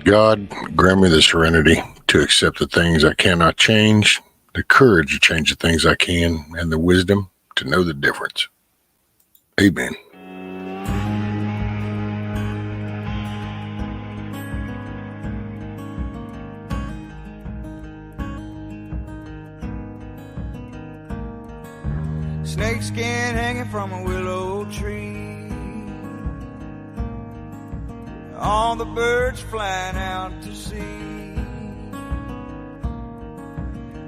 God, grant me the serenity to accept the things I cannot change, the courage to change the things I can, and the wisdom to know the difference. Amen. Snakeskin hanging from a willow tree, all the birds flying out to sea.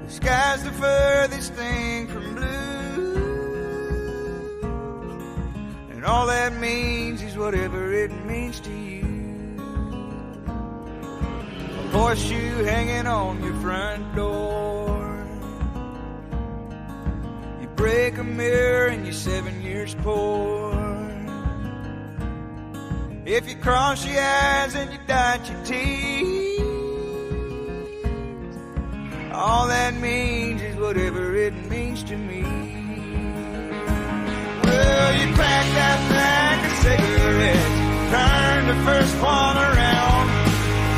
The sky's the furthest thing from blue, and all that means is whatever it means to you. A horseshoe hanging on your front door, you break a mirror and you're 7 years poor. If you cross your eyes and you dot your T's, all that means is whatever it means to me. Well, you crack that pack of cigarettes, turn the first one around,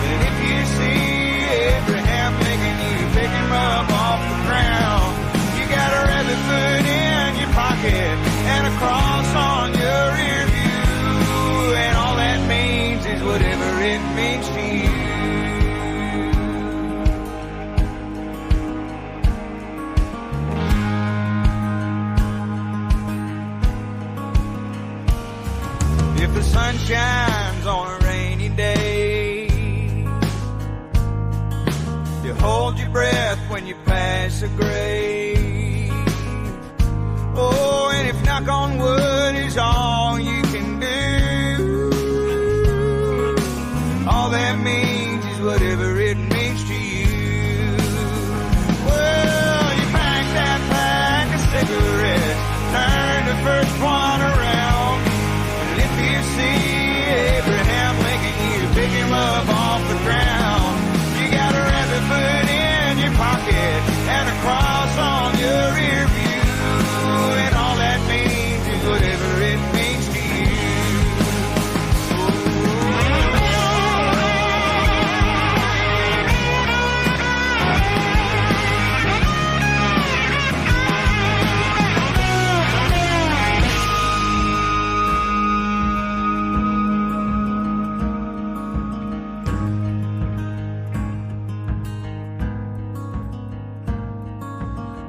and if you see Abraham Lincoln, you pick him up off the ground. You got a rabbit foot in your pocket and a cross on your rear view, and all that means is whatever it means to you. If the sun shines on a rainy day, you hold your breath when you pass a grave. Oh, and if knock on wood is all you can do, all that means is whatever it means to you. Well, you pack that pack of cigarettes, turn the first one around, and if you see Abraham Lincoln, you pick him up off the ground. You got a rabbit foot in your pocket and a cross on your rear view, and all that means is whatever it means to you.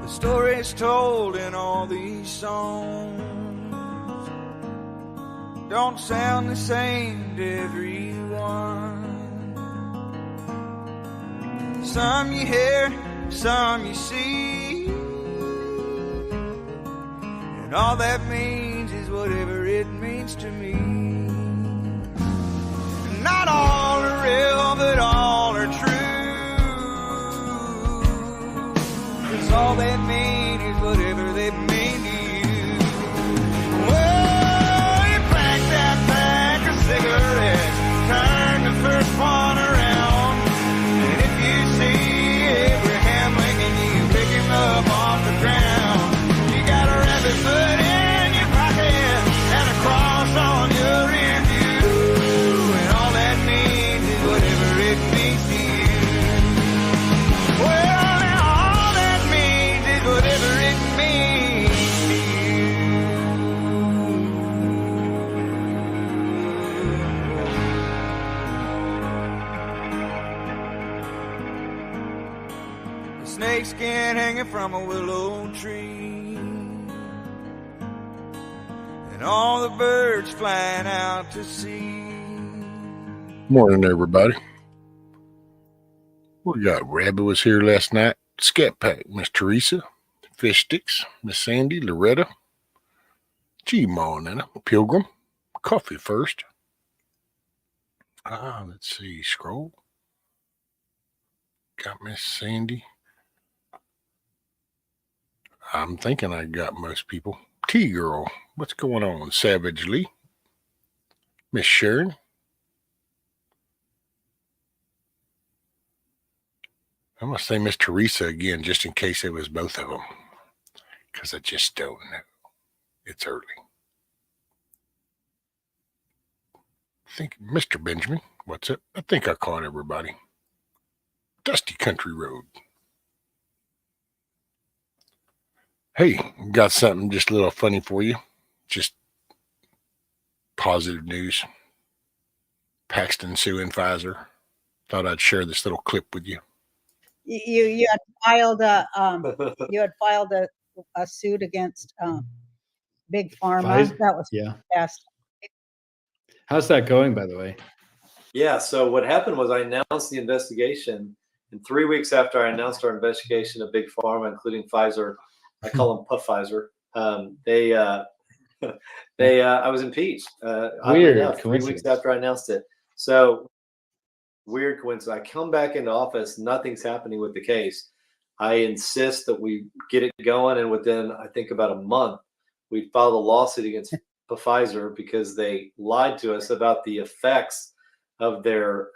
The stories told in all these songs don't sound the same to everyone. Some you hear, some you see, and all that means is whatever it means to me. Not all are real, but all are true. 'Cause all they mean is whatever they mean to you. Well, you pack that pack of cigarettes, turn the first one around, and if you see Abraham Lincoln, you pick him up off the ground. You got a rabbit foot in your pocket and a cross on your rear view, and all that means is whatever it means to you. Well, now all that means is whatever it means to you. A snakeskin hanging from a willow tree, and all the birds flying out to sea. Morning, everybody. We got Rabbit was here last night. Scat Pack, Miss Teresa, Fish Sticks, Miss Sandy, Loretta, G-Ma, Nana, Pilgrim, Coffee First. Let's see, scroll. Got Miss Sandy. I'm thinking I got most people. T-Girl, what's going on? Savage Lee, Miss Sharon. I'm going to say Miss Teresa again, just in case it was both of them, because I just don't know. It's early. I think Mr. Benjamin, what's up? I think I caught everybody. Dusty Country Road. Hey, got something just a little funny for you. Just positive news. Paxton suing Pfizer. Thought I'd share this little clip with you. You had filed a suit against Big Pharma. Pfizer? That was Yeah. passed. How's that going, by the way? Yeah, so what happened was I announced the investigation, and 3 weeks after I announced our investigation of Big Pharma, including Pfizer, I call them Puff Pfizer, I was impeached. Weird enough, 3 weeks coincidence. after I announced it. So weird coincidence. I come back into office, nothing's happening with the case. I insist that we get it going, and within, I think, about a month, we filed a lawsuit against Pfizer because they lied to us about the effects of their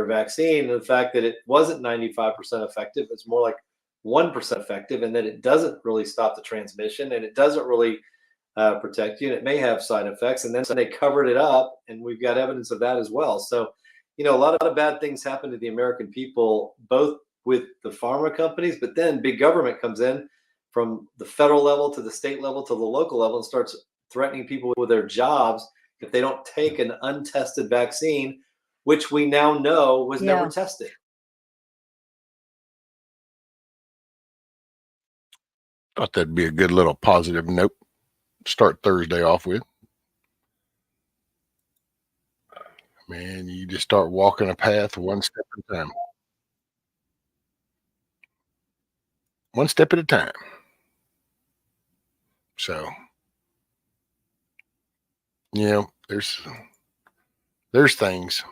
vaccine, and the fact that it wasn't 95% effective, it's more like 1% effective, and that it doesn't really stop the transmission, and it doesn't really protect you, and it may have side effects. And then they covered it up, and we've got evidence of that as well. So, a lot of bad things happen to the American people, both with the pharma companies, but then big government comes in from the federal level to the state level to the local level and starts threatening people with their jobs if they don't take an untested vaccine, which we now know was never tested. Thought that'd be a good little positive note. Start Thursday off with. Man, you just start walking a path one step at a time. One step at a time. So, there's things.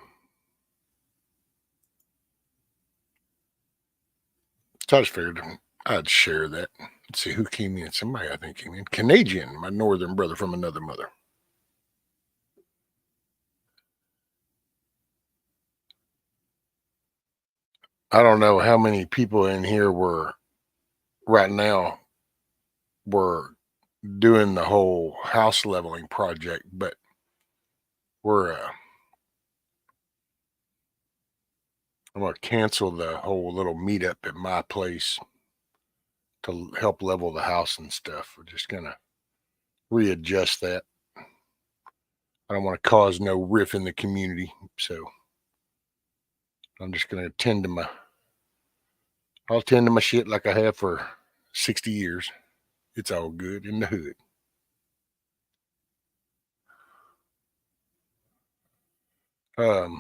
So I just figured I'd share that. Let's see who came in. Somebody I think came in. Canadian, my northern brother from another mother. I don't know how many people in here right now were doing the whole house leveling project, but I'm going to cancel the whole little meetup at my place to help level the house and stuff. We're just going to readjust that. I don't want to cause no riff in the community, so I'm just going to I'll tend to my shit like I have for 60 years. It's all good in the hood.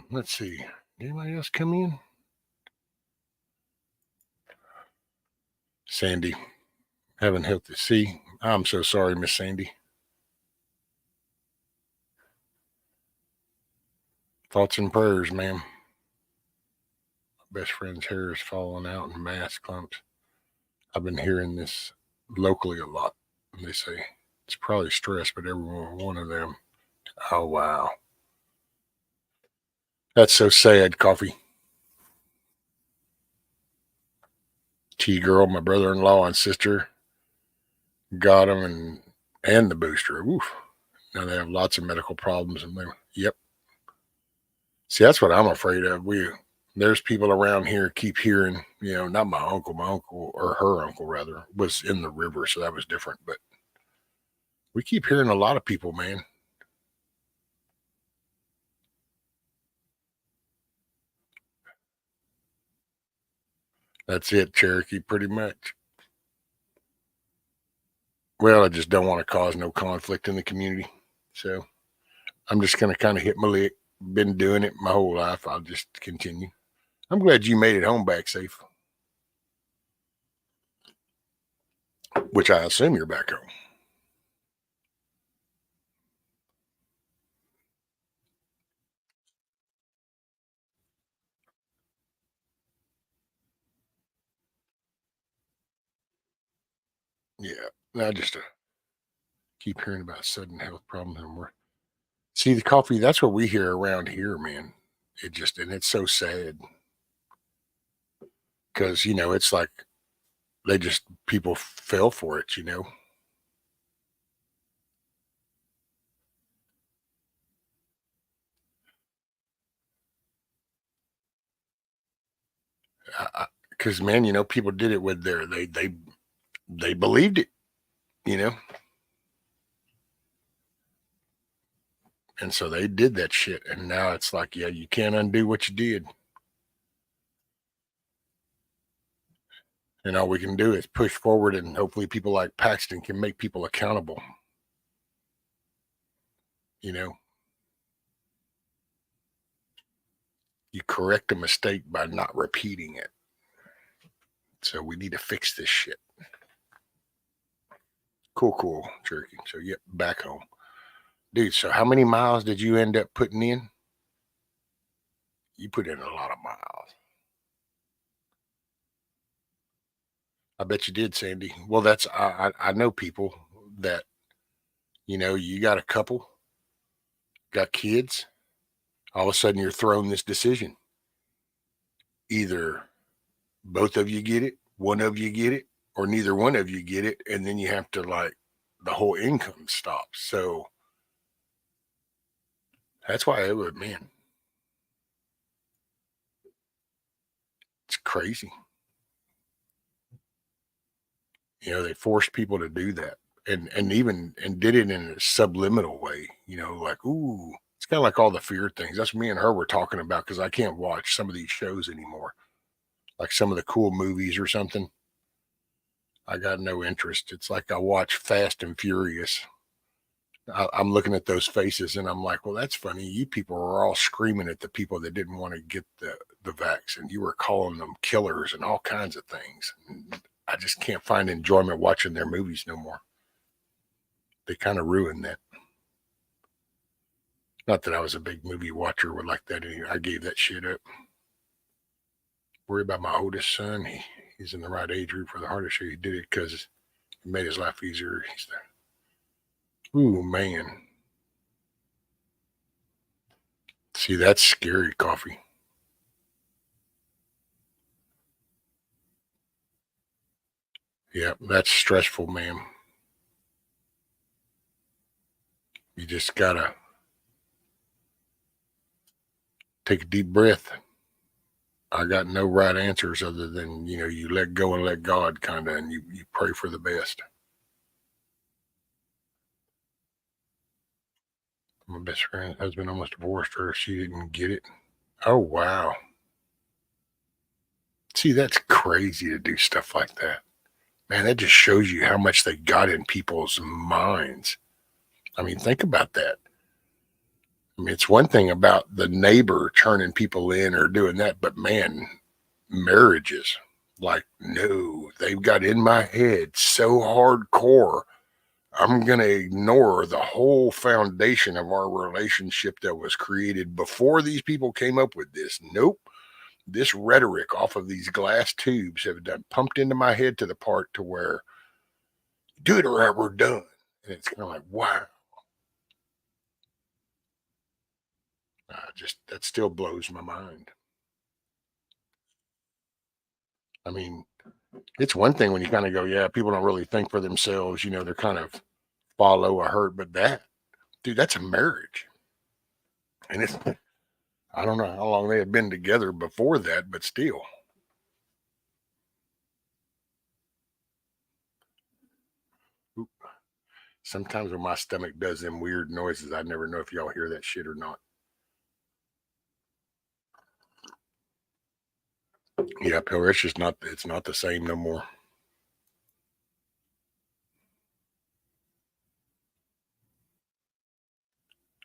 Let's see. Anybody else come in? Sandy, haven't helped to see. I'm so sorry, Miss Sandy. Thoughts and prayers, ma'am. My best friend's hair is falling out in mass clumps. I've been hearing this locally a lot. They say it's probably stress, but every one of them. Oh, wow. That's so sad, Coffee. T-girl, my brother-in-law and sister got them and the booster. Oof. Now they have lots of medical problems. And yep. See, that's what I'm afraid of. There's people around here keep hearing, not my uncle, or her uncle rather, was in the river, so that was different. But we keep hearing a lot of people, man. That's it, Cherokee, pretty much. Well, I just don't want to cause no conflict in the community. So I'm just going to kind of hit my lick. Been doing it my whole life. I'll just continue. I'm glad you made it home back safe. Which I assume you're back home. Yeah, I just keep hearing about sudden health problems and more. See, the coffee, that's what we hear around here, man. And it's so sad. Because, it's like people fell for it, Because, man, people did it with they believed it, And so they did that shit. And now it's like, yeah, you can't undo what you did. And all we can do is push forward, and hopefully people like Paxton can make people accountable. You correct a mistake by not repeating it. So we need to fix this shit. Cool, Cherokee. So, yep, back home. Dude, so how many miles did you end up putting in? You put in a lot of miles. I bet you did, Sandy. Well, I know people that, you got a couple, got kids. All of a sudden, you're thrown this decision. Either both of you get it, one of you get it, or neither one of you get it. And then you have to, like, the whole income stops. So that's why it would, man, it's crazy. You know, they forced people to do that. And did it in a subliminal way, you know, like, ooh, it's kind of like all the fear things. That's what me and her were talking about, because I can't watch some of these shows anymore. Like some of the cool movies or something. I got no interest. It's like I watch Fast and Furious. I'm looking at those faces and I'm like, well, that's funny. You people were all screaming at the people that didn't want to get the vaccine. You were calling them killers and all kinds of things. And I just can't find enjoyment watching their movies no more. They kind of ruined that. Not that I was a big movie watcher or like that. I gave that shit up. Worry about my oldest son. He's in the right age group for the heart issue. He did it because it made his life easier. He's there. Ooh, man. See, that's scary, coffee. Yeah, that's stressful, man. You just gotta take a deep breath. I got no right answers other than, you know, you let go and let God, kind of, and you pray for the best. My best friend's husband almost divorced her. She didn't get it. Oh, wow. See, that's crazy to do stuff like that. Man, that just shows you how much they got in people's minds. I mean, think about that. I mean, it's one thing about the neighbor turning people in or doing that, but man, marriages, like, no, they've got in my head so hardcore. I'm going to ignore the whole foundation of our relationship that was created before these people came up with this. Nope. This rhetoric off of these glass tubes have done pumped into my head to the part to where, do it or we're done. And it's kind of like, wow. That still blows my mind. I mean, it's one thing when you kind of go, yeah, people don't really think for themselves. You know, they're kind of follow a hurt, but dude, that's a marriage. And I don't know how long they had been together before that, but still. Oop. Sometimes when my stomach does them weird noises, I never know if y'all hear that shit or not. Yeah, Pillar, it's not the same no more.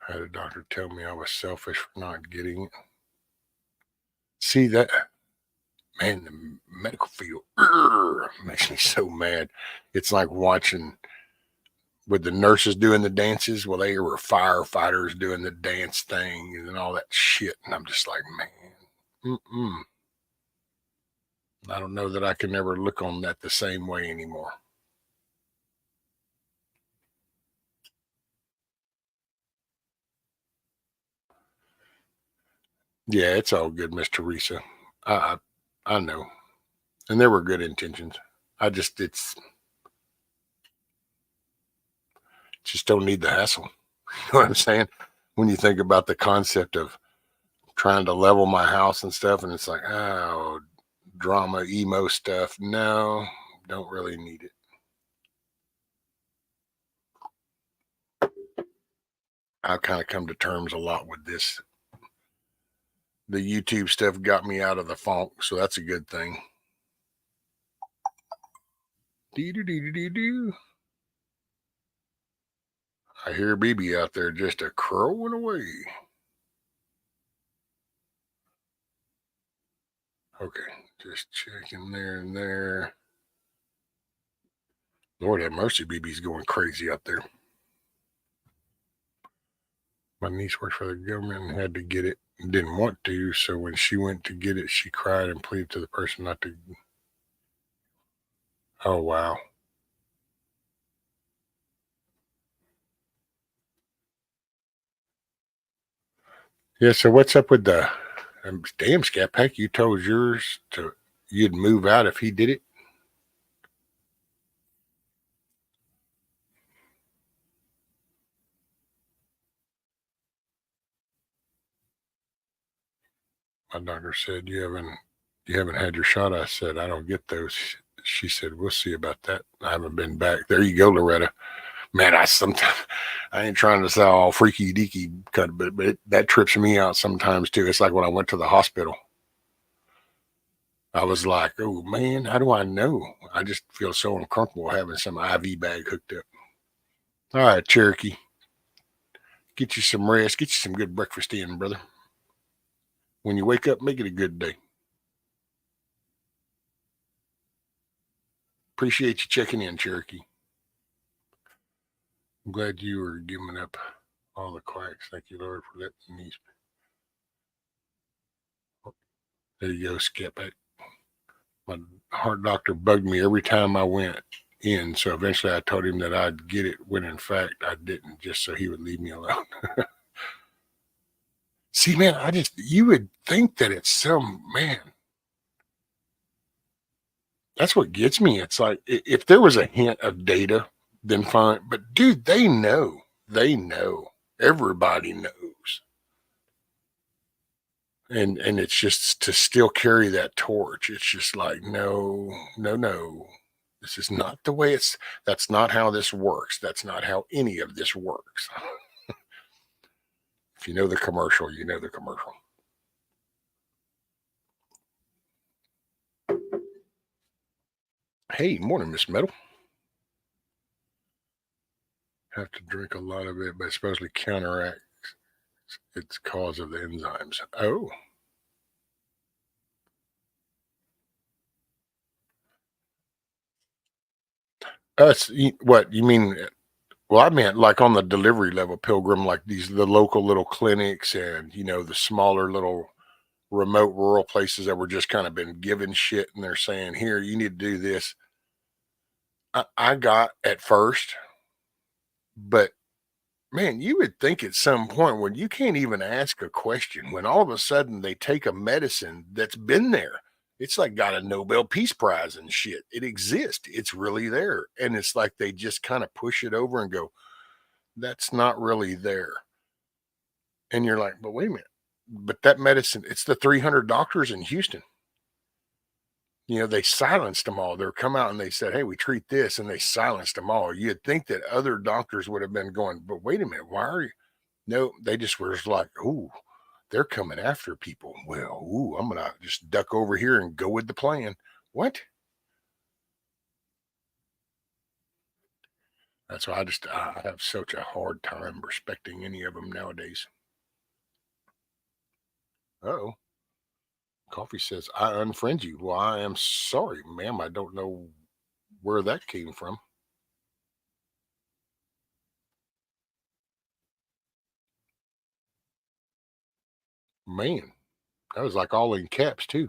I had a doctor tell me I was selfish for not getting it. See that, man, the medical field makes me so mad. It's like watching with the nurses doing the dances. Well, they were firefighters doing the dance thing and all that shit. And I'm just like, man, I don't know that I can ever look on that the same way anymore. Yeah, it's all good, Miss Teresa. I know. And there were good intentions. It's just don't need the hassle. You know what I'm saying? When you think about the concept of trying to level my house and stuff, and it's like, oh, drama, emo stuff. No, don't really need it. I've kind of come to terms a lot with this. The YouTube stuff got me out of the funk, so that's a good thing. Dee-doo-dee-doo-doo-doo. I hear BB out there just a crowing away. Okay, just checking there and there. Lord have mercy, BB's going crazy out there. My niece works for the government and had to get it and didn't want to, so when she went to get it, she cried and pleaded to the person not to. Oh, wow. Yeah. So what's up with the damn Scat Pack? You told yours you'd move out if he did it. My doctor said you haven't had your shot. I said I don't get those. She said we'll see about that. I haven't been back. There you go, Loretta. Man, I ain't trying to sound all freaky deaky, but that trips me out sometimes too. It's like when I went to the hospital. I was like, oh man, how do I know? I just feel so uncomfortable having some IV bag hooked up. All right, Cherokee. Get you some rest. Get you some good breakfast in, brother. When you wake up, make it a good day. Appreciate you checking in, Cherokee. I'm glad you were giving up all the quacks. Thank you, Lord, for letting me. There you go, Skip. My heart doctor bugged me every time I went in. So eventually I told him that I'd get it when in fact I didn't, just so he would leave me alone. See, man, you would think that it's some, man, that's what gets me. It's like, if there was a hint of data, then fine. But dude, they know. Everybody knows. And it's just to still carry that torch. It's just like, no. This is not the way that's not how this works. That's not how any of this works. If you know the commercial, you know the commercial. Hey, morning, Miss Metal. Have to drink a lot of it, but supposedly counteracts its cause of the enzymes. Oh. What you mean? Well, I meant like on the delivery level, Pilgrim, like the local little clinics and the smaller little remote rural places that were just kind of been given shit and they're saying, here, you need to do this. I got at first, but man, you would think at some point when you can't even ask a question, when all of a sudden they take a medicine that's been there, it's like got a Nobel Peace Prize and shit. It exists. It's really there. And it's like they just kind of push it over and go, that's not really there. And you're like, but wait a minute. But that medicine, it's the 300 doctors in Houston. They silenced them all. They're come out and they said, hey, we treat this, and they silenced them all. You'd think that other doctors would have been going, but wait a minute, why are you? No, they just were like, ooh, they're coming after people. Well, ooh, I'm going to just duck over here and go with the plan. What? That's why I have such a hard time respecting any of them nowadays. Uh-oh. Coffee says, I unfriend you. Well, I am sorry, ma'am. I don't know where that came from. Man, that was like all in caps, too.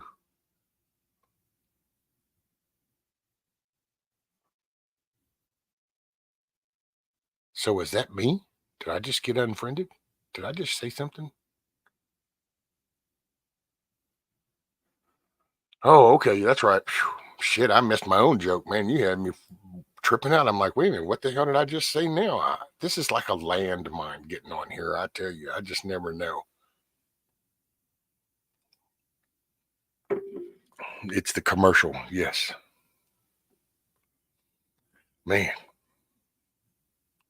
So is that me? Did I just get unfriended? Did I just say something? Oh, okay. That's right. Phew. Shit, I missed my own joke, man. You had me tripping out. I'm like, wait a minute, what the hell did I just say now? This is like a landmine getting on here. I tell you, I just never know. It's the commercial. Yes. Man.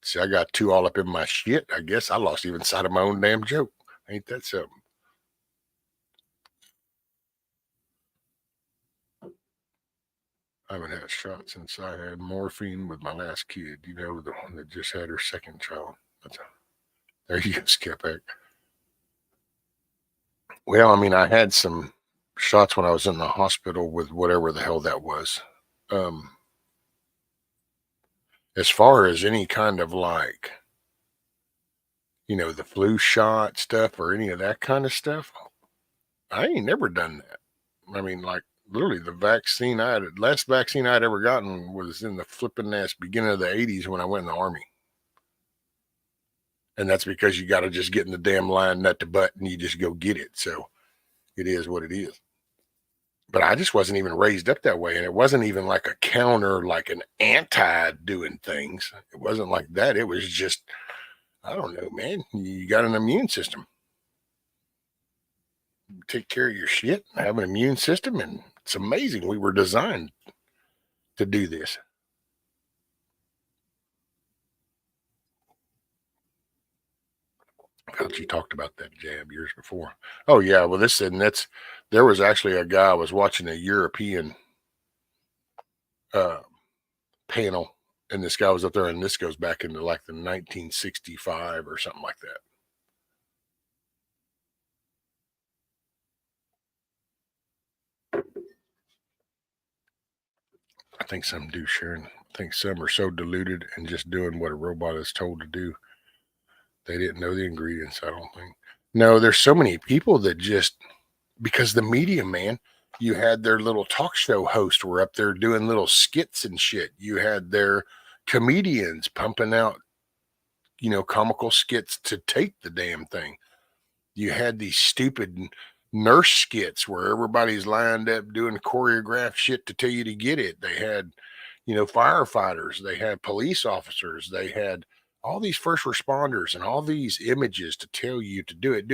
See, I got too all up in my shit. I guess I lost even sight of my own damn joke. Ain't that something? I haven't had a shot since I had morphine with my last kid. The one that just had her second child. There you go, Skip back. Well, I mean, I had some shots when I was in the hospital with whatever the hell that was. As far as any kind of like, the flu shot stuff or any of that kind of stuff, I ain't never done that. I mean, like literally the last vaccine I'd ever gotten was in the flipping ass beginning of the 80s when I went in the Army. And that's because you got to just get in the damn line, nut to butt, and you just go get it. So it is what it is. But I just wasn't even raised up that way. And it wasn't even like a counter, like an anti doing things. It wasn't like that. It was just, I don't know, man. You got an immune system. Take care of your shit, have an immune system. And it's amazing. We were designed to do this. Fauci talked about that jab years before. Oh yeah, well there was actually a guy I was watching a European panel, and this guy was up there, and this goes back into like the 1965 or something like that. I think some do, Sharon. I think some are so deluded and just doing what a robot is told to do. They didn't know the ingredients, I don't think. No, there's so many people that just, because the media, man, you had their little talk show hosts were up there doing little skits and shit. You had their comedians pumping out, comical skits to take the damn thing. You had these stupid nurse skits where everybody's lined up doing choreographed shit to tell you to get it. They had, firefighters, they had police officers, they had all these first responders and all these images to tell you to do it,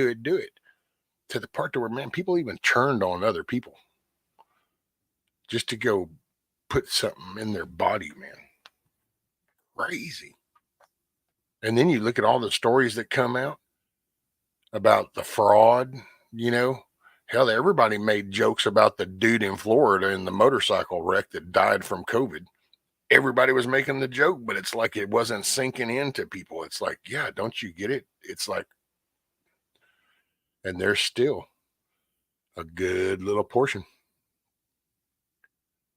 to the part to where, man, people even turned on other people just to go put something in their body, man. Crazy. And then you look at all the stories that come out about the fraud, hell, everybody made jokes about the dude in Florida in the motorcycle wreck that died from COVID. Everybody was making the joke, but it's like it wasn't sinking into people. It's like, yeah, don't you get it? It's like, and there's still a good little portion.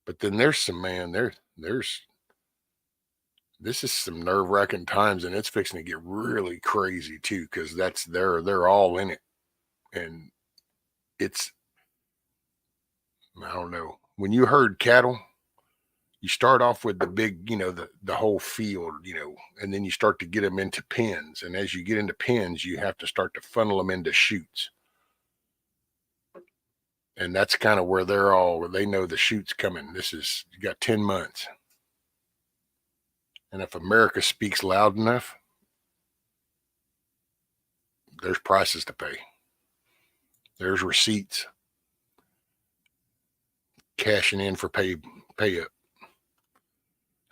But then there's some, man, this is some nerve-wracking times, and it's fixing to get really crazy too, because they're all in it. And it's, I don't know. When you herd cattle, you start off with the big, the whole field, and then you start to get them into pens. And as you get into pens, you have to start to funnel them into chutes. And that's kind of where they know the chute's coming. You got 10 months. And if America speaks loud enough, there's prices to pay. There's receipts. Cashing in for pay up.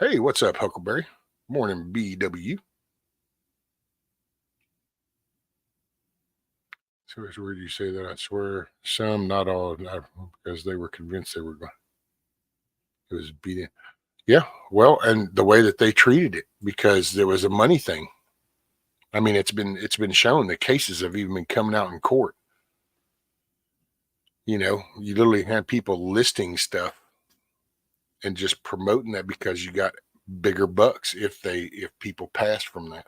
Hey, what's up, Huckleberry? Morning, BW. So where did you say that? I swear, some, not all, because they were convinced they were going. It was beating. Yeah, well, and the way that they treated it, because there was a money thing. I mean, it's been shown. The cases have even been coming out in court. You literally had people listing stuff and just promoting that because you got bigger bucks if people passed from that.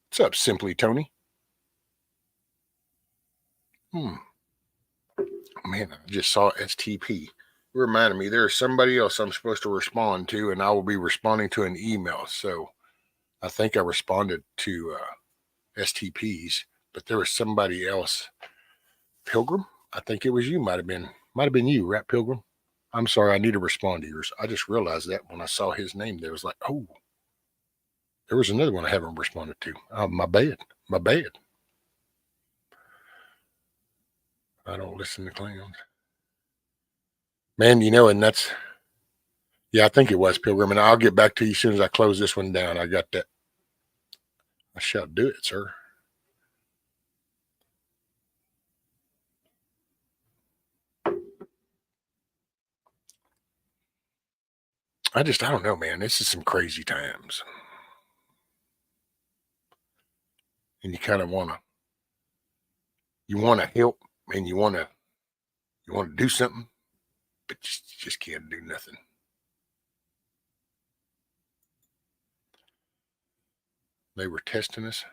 What's up, Simply Tony? Man, I just saw STP. It reminded me there's somebody else I'm supposed to respond to, and I will be responding to an email. So I think I responded to STPs, but there was somebody else. Pilgrim? I think it was you. Might have been you, Rat Pilgrim. I'm sorry, I need to respond to yours. I just realized that when I saw his name, there was like, oh, there was another one I haven't responded to. My bad. I don't listen to clowns. Man, and that's, yeah, I think it was Pilgrim. And I'll get back to you as soon as I close this one down. I got that. I shall do it, sir. I don't know, man. This is some crazy times. And you kind of want to help, and you want to do something, but you just can't do nothing. They were testing us.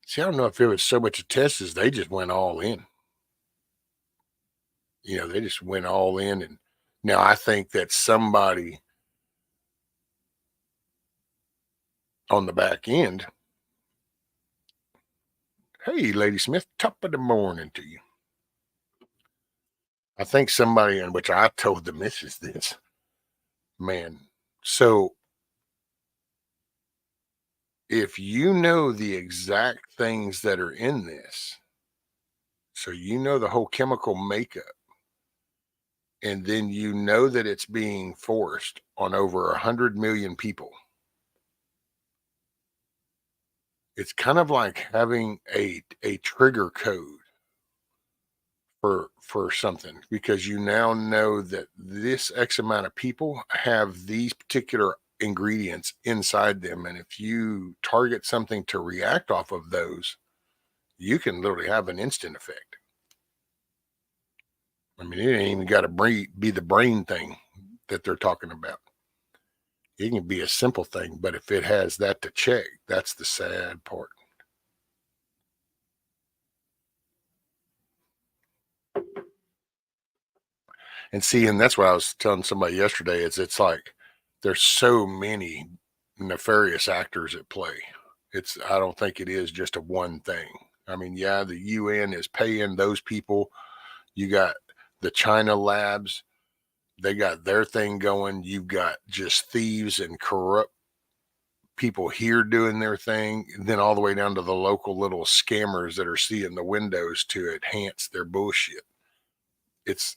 See, I don't know if it was so much a test as they just went all in. They just went all in. And now I think that somebody on the back end Hey, Lady Smith, top of the morning to you. I think somebody, in which I told the missus this, man. So if you know the exact things that are in this, so you know the whole chemical makeup, and then you know that it's being forced on over 100 million people, it's kind of like having a trigger code for something, because you now know that this X amount of people have these particular ingredients inside them, and if you target something to react off of those, you can literally have an instant effect. I mean, it ain't even got to be the brain thing that they're talking about. It can be a simple thing, but if it has that to check, that's the sad part. And see, and that's what I was telling somebody yesterday, is it's like there's so many nefarious actors at play. I don't think it is just a one thing. I mean, yeah, the UN is paying those people. You got the China labs, they got their thing going. You've got just thieves and corrupt people here doing their thing, and then all the way down to the local little scammers that are seeing the windows to enhance their bullshit. It's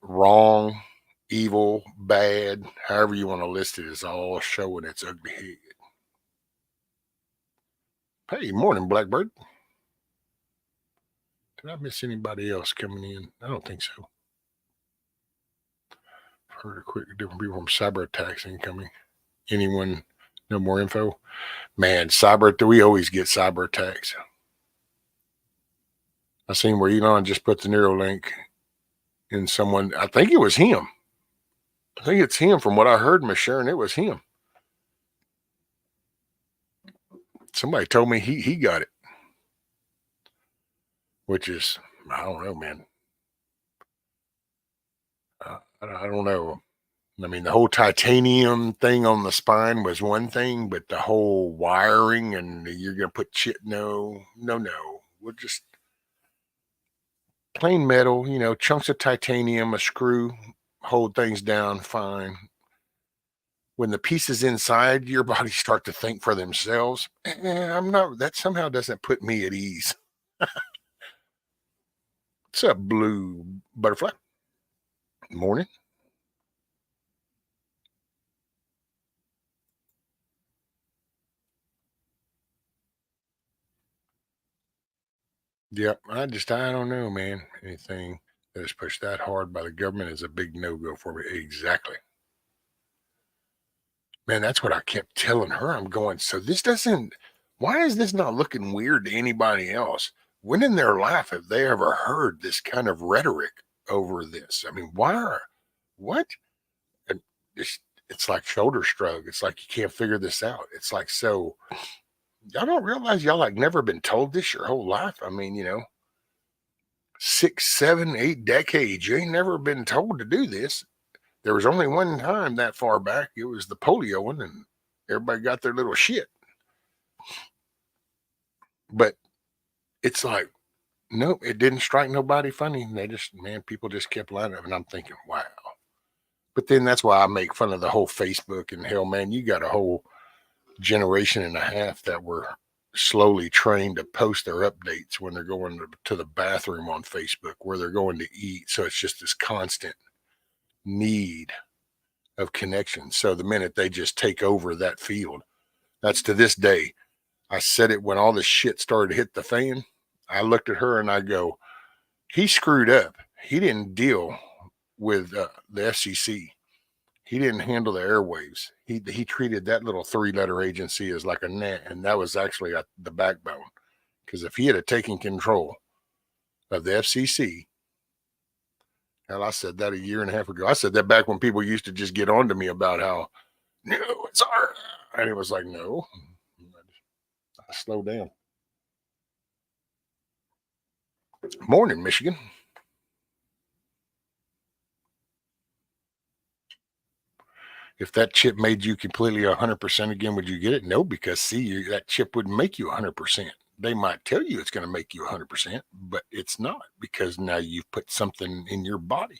wrong, evil, bad, however you want to list it, is all showing its ugly head. Hey, morning, Blackbird. Did I miss anybody else coming in? I don't think so. Heard a quick different people from cyber attacks incoming. Anyone know more info? Man, we always get cyber attacks. I seen where Elon just put the Neuralink in someone. I think it was him. I think it's him. From what I heard, Miss Sharon, it was him. Somebody told me he got it, which is, I don't know, man. I don't know. I mean, the whole titanium thing on the spine was one thing, but the whole wiring and you're going to put shit, no. We're just plain metal, chunks of titanium, a screw, hold things down, fine. When the pieces inside your body start to think for themselves, that somehow doesn't put me at ease. What's up, blue butterfly? Morning. Yep, I don't know, man. Anything that is pushed that hard by the government is a big no-go for me. Exactly. Man, that's what I kept telling her. I'm going, so why is this not looking weird to anybody else? When in their life have they ever heard this kind of rhetoric over this? I mean, what? And it's like shoulder shrug. It's like you can't figure this out. It's like, so y'all don't realize y'all like never been told this your whole life. I mean, 6, 7, 8 decades, you ain't never been told to do this. There was only one time that far back. It was the polio one, and everybody got their little shit. But it's like, nope, it didn't strike nobody funny. People just kept lining up, and I'm thinking, wow. But then that's why I make fun of the whole Facebook, and hell, man, you got a whole generation and a half that were slowly trained to post their updates when they're going to the bathroom on Facebook, where they're going to eat. So it's just this constant need of connection. So the minute they just take over that field, that's to this day. I said it when all this shit started to hit the fan. I looked at her and I go, he screwed up. He didn't deal with the FCC. He didn't handle the airwaves. He treated that little 3-letter agency as like a net, and that was actually the backbone. Because if he had taken control of the FCC, hell, I said that a year and a half ago. I said that back when people used to just get on to me about how, no, it's our, and it was like, no. I slowed down. Morning, Michigan. If that chip made you completely 100% again, would you get it? No, because that chip wouldn't make you 100%. They might tell you it's going to make you 100%, but it's not, because now you've put something in your body.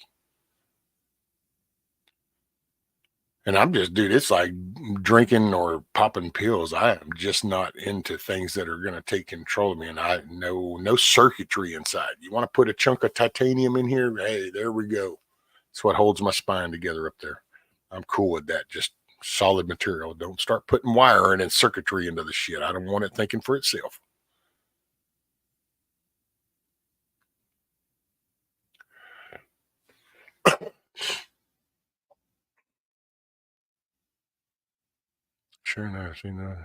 And I'm just, dude, it's like drinking or popping pills. I am just not into things that are going to take control of me. And I know no circuitry inside. You want to put a chunk of titanium in here? Hey, there we go. It's what holds my spine together up there. I'm cool with that. Just solid material. Don't start putting wiring and circuitry into the shit. I don't want it thinking for itself. Sure enough, you know,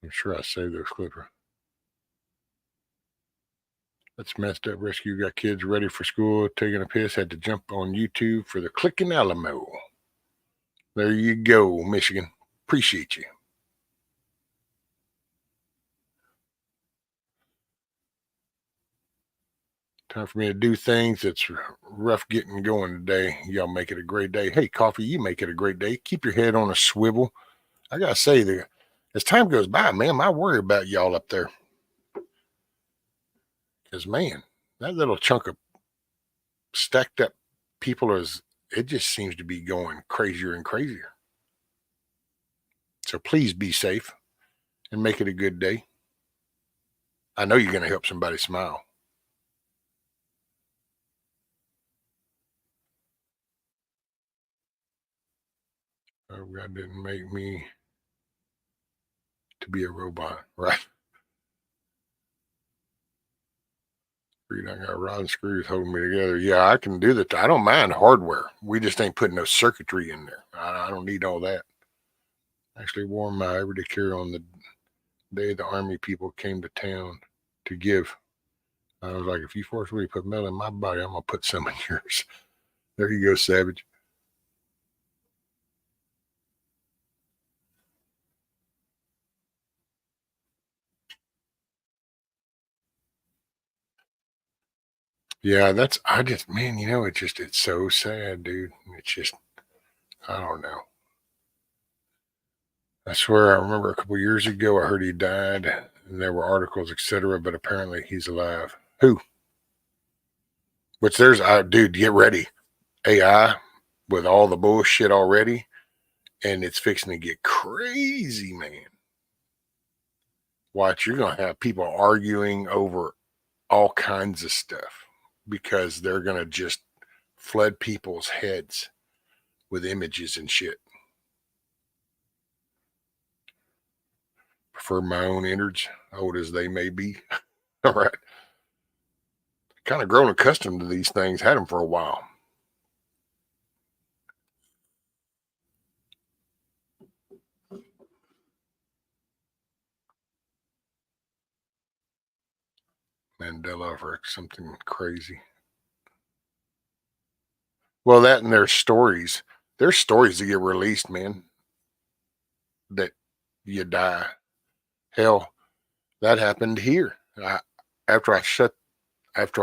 I'm sure I saved those clippers. That's messed up. Rescue got kids ready for school, taking a piss, had to jump on YouTube for the Cluckin Alamo. There you go, Michigan. Appreciate you. Time for me to do things. It's rough getting going today. Y'all make it a great day. Hey, Coffee, you make it a great day. Keep your head on a swivel. I got to say, as time goes by, man, I worry about y'all up there. Because, man, that little chunk of stacked up people it just seems to be going crazier and crazier. So please be safe and make it a good day. I know you're going to help somebody smile. Oh, God didn't make me to be a robot, right? I got rod and screws holding me together. Yeah, I can do that. I don't mind hardware. We just ain't putting no circuitry in there. I don't need all that. I actually wore my everyday carry on the day the Army people came to town to give. I was like, if you force me to put metal in my body, I'm going to put some in yours. There you go, Savage. Yeah, man, you know, it's so sad, dude. It's just, I don't know. I swear, I remember a couple years ago, I heard he died, and there were articles, etc., but apparently he's alive. Who? Which dude, get ready. AI with all the bullshit already, and it's fixing to get crazy, man. Watch, you're going to have people arguing over all kinds of stuff because they're going to just flood people's heads with images and shit. Prefer my own innards, old as they may be. All right. Kind of grown accustomed to these things, had them for a while. Mandela for something crazy. Well, that and there's stories that get released, man, that you die. Hell, that happened here. After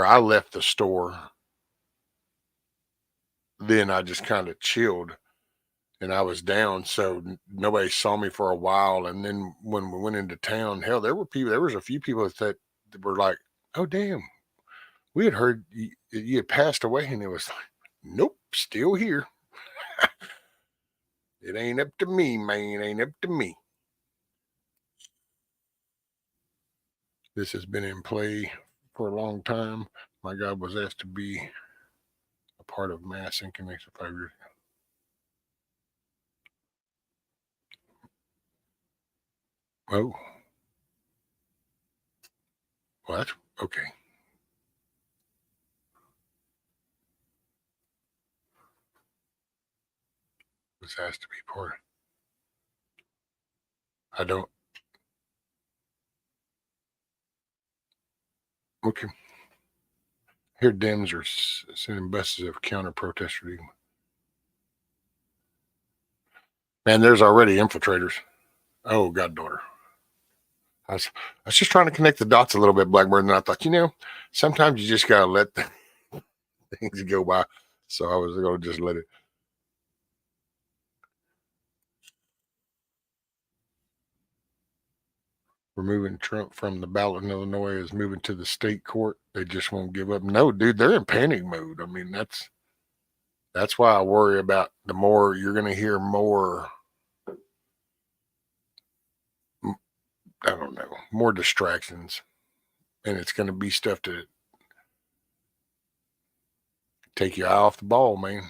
I left the store, then I just kind of chilled and I was down. So nobody saw me for a while. And then when we went into town, hell, there was a few people that were like, oh, damn, we had heard you had passed away. And it was like, nope, still here. It ain't up to me, man. It ain't up to me. This has been in play for a long time. My God was asked to be a part of mass inclination 5 years ago. Oh. Well, that's okay. Was asked to be part. I don't. Okay. Here, Dems are sending buses of counter protesters. Man, there's already infiltrators. Oh, goddaughter. I was just trying to connect the dots a little bit, Blackbird, and I thought, sometimes you just gotta let things go by. So I was gonna just let it. removing Trump from the ballot in Illinois is moving to the state court. They just won't give up. No, dude, they're in panic mode. I mean, that's why I worry about the more you're going to hear more, I don't know, more distractions. And it's going to be stuff to take your eye off the ball, man.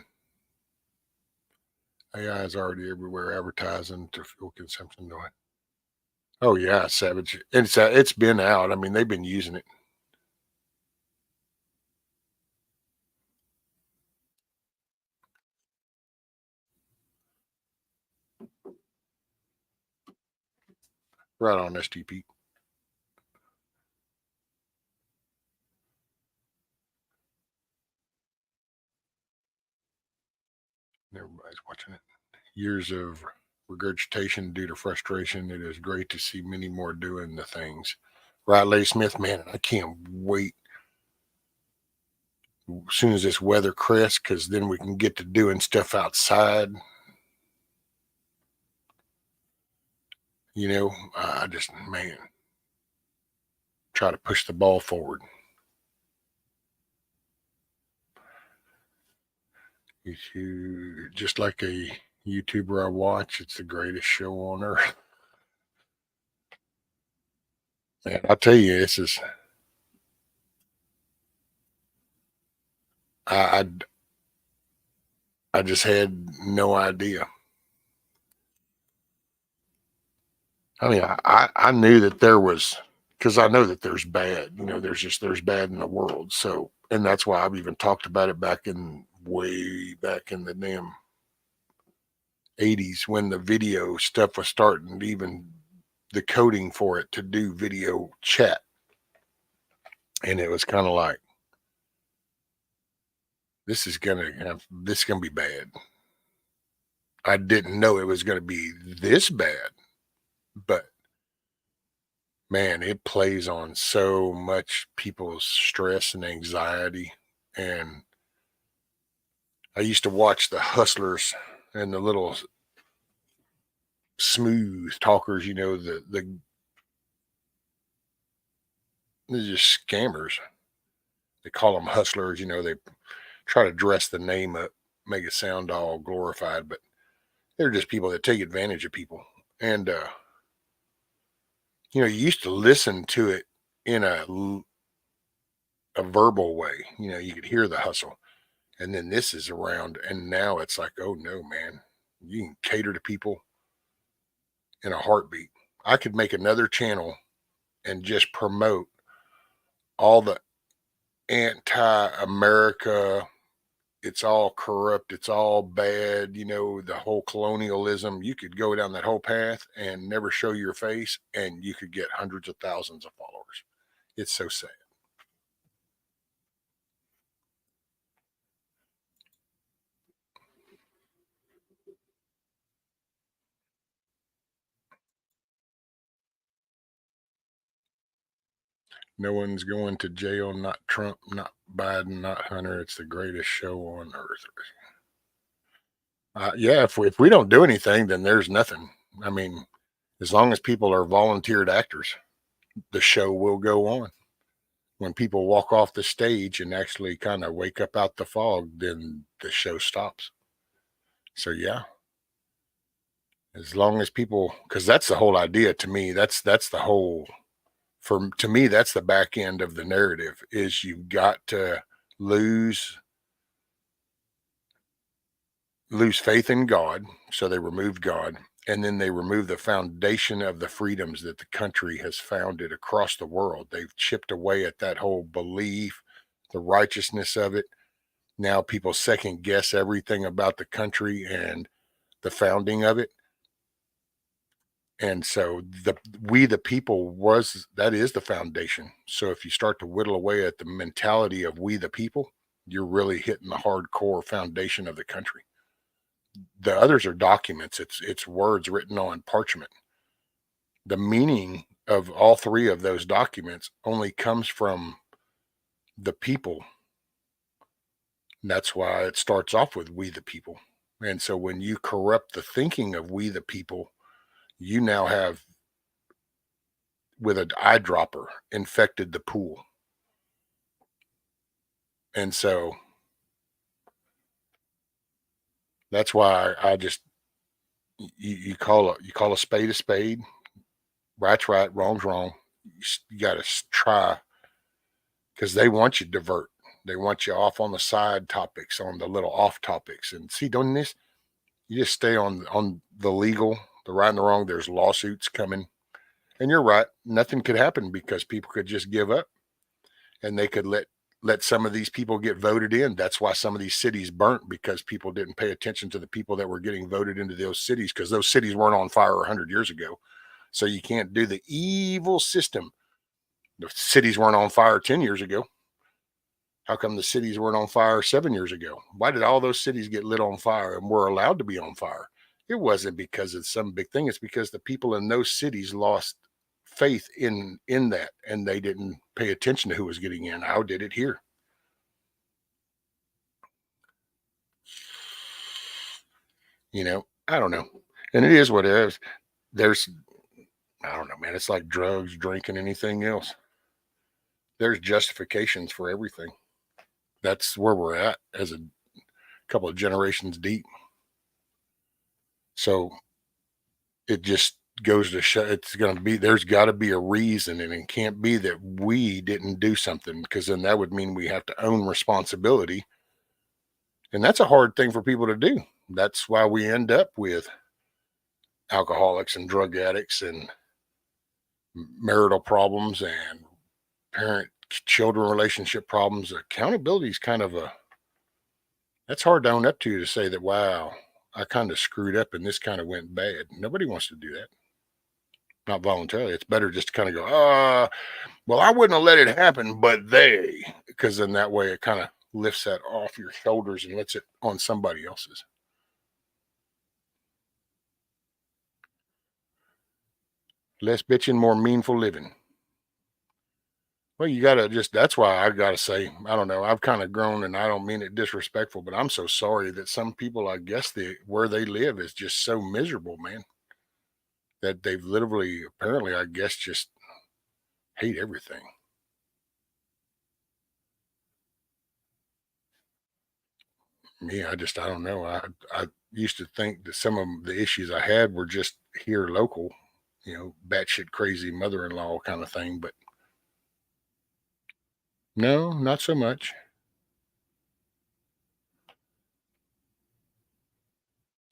AI is already everywhere advertising to fuel consumption. Oh yeah, savage. It's been out. I mean, they've been using it. Right on, STP. Everybody's watching it. Years of regurgitation due to frustration. It is great to see many more doing the things. Right, Lady Smith, man, I can't wait as soon as this weather crests, because then we can get to doing stuff outside. You know, I just, man, try to push the ball forward. Just like a YouTuber I watch, it's the greatest show on earth. Man, I'll tell you, this is, I just had no idea. I mean, I knew that there was, because I know that there's bad, you know, there's bad in the world. So, and that's why I've even talked about it way back in the damn 80s when the video stuff was starting, even the coding for it to do video chat. And it was kind of like, this is going to be bad. I didn't know it was going to be this bad, but man, it plays on so much people's stress and anxiety. And I used to watch the hustlers and the little smooth talkers, you know, they're just scammers. They call them hustlers, you know, they try to dress the name up, make it sound all glorified, but they're just people that take advantage of people. And, you know, you used to listen to it in a verbal way, you know, you could hear the hustle. And then this is around, and now it's like, oh no, man, you can cater to people in a heartbeat. I could make another channel and just promote all the anti-America, it's all corrupt, it's all bad, you know, the whole colonialism. You could go down that whole path and never show your face, and you could get hundreds of thousands of followers. It's so sad. No one's going to jail, not Trump, not Biden, not Hunter. It's the greatest show on earth. Yeah, if we don't do anything, then there's nothing. I mean, as long as people are volunteered actors, the show will go on. When people walk off the stage and actually kind of wake up out the fog, then the show stops. So yeah, as long as people, because that's the whole idea to me. That's the whole, to me, that's the back end of the narrative. Is you've got to lose faith in God. So they removed God, and then they remove the foundation of the freedoms that the country has founded across the world. They've chipped away at that whole belief, the righteousness of it. Now people second guess everything about the country and the founding of it. And so we the people that is the foundation. So if you start to whittle away at the mentality of we the people, you're really hitting the hardcore foundation of the country. The others are documents. It's words written on parchment. The meaning of all three of those documents only comes from the people. And that's why it starts off with we the people. And so when you corrupt the thinking of we the people, you now have with an eyedropper infected the pool. And so that's why I just, you call a spade, right's right, wrong's wrong. You got to try, because they want you to divert. They want you off on the side topics, on the little off topics. And see, doing this, you just stay on the legal, the right and the wrong. There's lawsuits coming. And you're right. Nothing could happen because people could just give up, and they could let some of these people get voted in. That's why some of these cities burnt, because people didn't pay attention to the people that were getting voted into those cities, because those cities weren't on fire 100 years ago. So you can't do the evil system. The cities weren't on fire 10 years ago. How come the cities weren't on fire 7 years ago? Why did all those cities get lit on fire and were allowed to be on fire? It wasn't because of some big thing. It's because the people in those cities lost faith in that, and they didn't pay attention to who was getting in. How did it here? I don't know. And it is what it is. I don't know, man. It's like drugs, drinking, anything else. There's justifications for everything. That's where we're at as a couple of generations deep. So it just goes to show, there's got to be a reason, and it can't be that we didn't do something, because then that would mean we have to own responsibility. And that's a hard thing for people to do. That's why we end up with alcoholics and drug addicts and marital problems and parent-children relationship problems. Accountability is kind of that's hard to own up to say that, wow, I kind of screwed up and this kind of went bad. Nobody wants to do that. Not voluntarily. It's better just to kind of go, well, I wouldn't have let it happen, but because then that way it kind of lifts that off your shoulders and lets it on somebody else's. Less bitching, more meaningful living. Well, that's why I got to say, I don't know. I've kind of grown, and I don't mean it disrespectful, but I'm so sorry that some people, I guess where they live is just so miserable, man, that they've literally, apparently, I guess, just hate everything. Me, I don't know. I used to think that some of the issues I had were just here local, batshit crazy mother-in-law kind of thing, but no, not so much.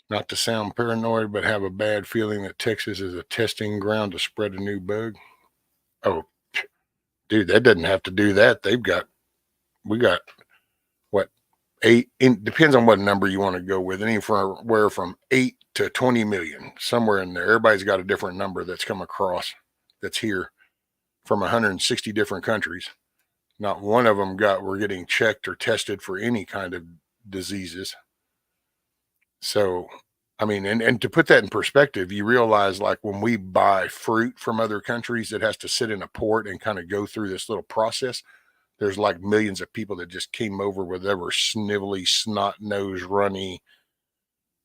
Not to sound paranoid, but have a bad feeling that Texas is a testing ground to spread a new bug. Oh, dude, that doesn't have to do that. We got what, 8, depends on what number you want to go with, anywhere from 8 to 20 million, somewhere in there. Everybody's got a different number that's come across that's here from 160 different countries. Not one of them we're getting checked or tested for any kind of diseases. So, I mean, and to put that in perspective, you realize, like, when we buy fruit from other countries, it has to sit in a port and kind of go through this little process. There's like millions of people that just came over with whatever snivelly, snot-nosed, runny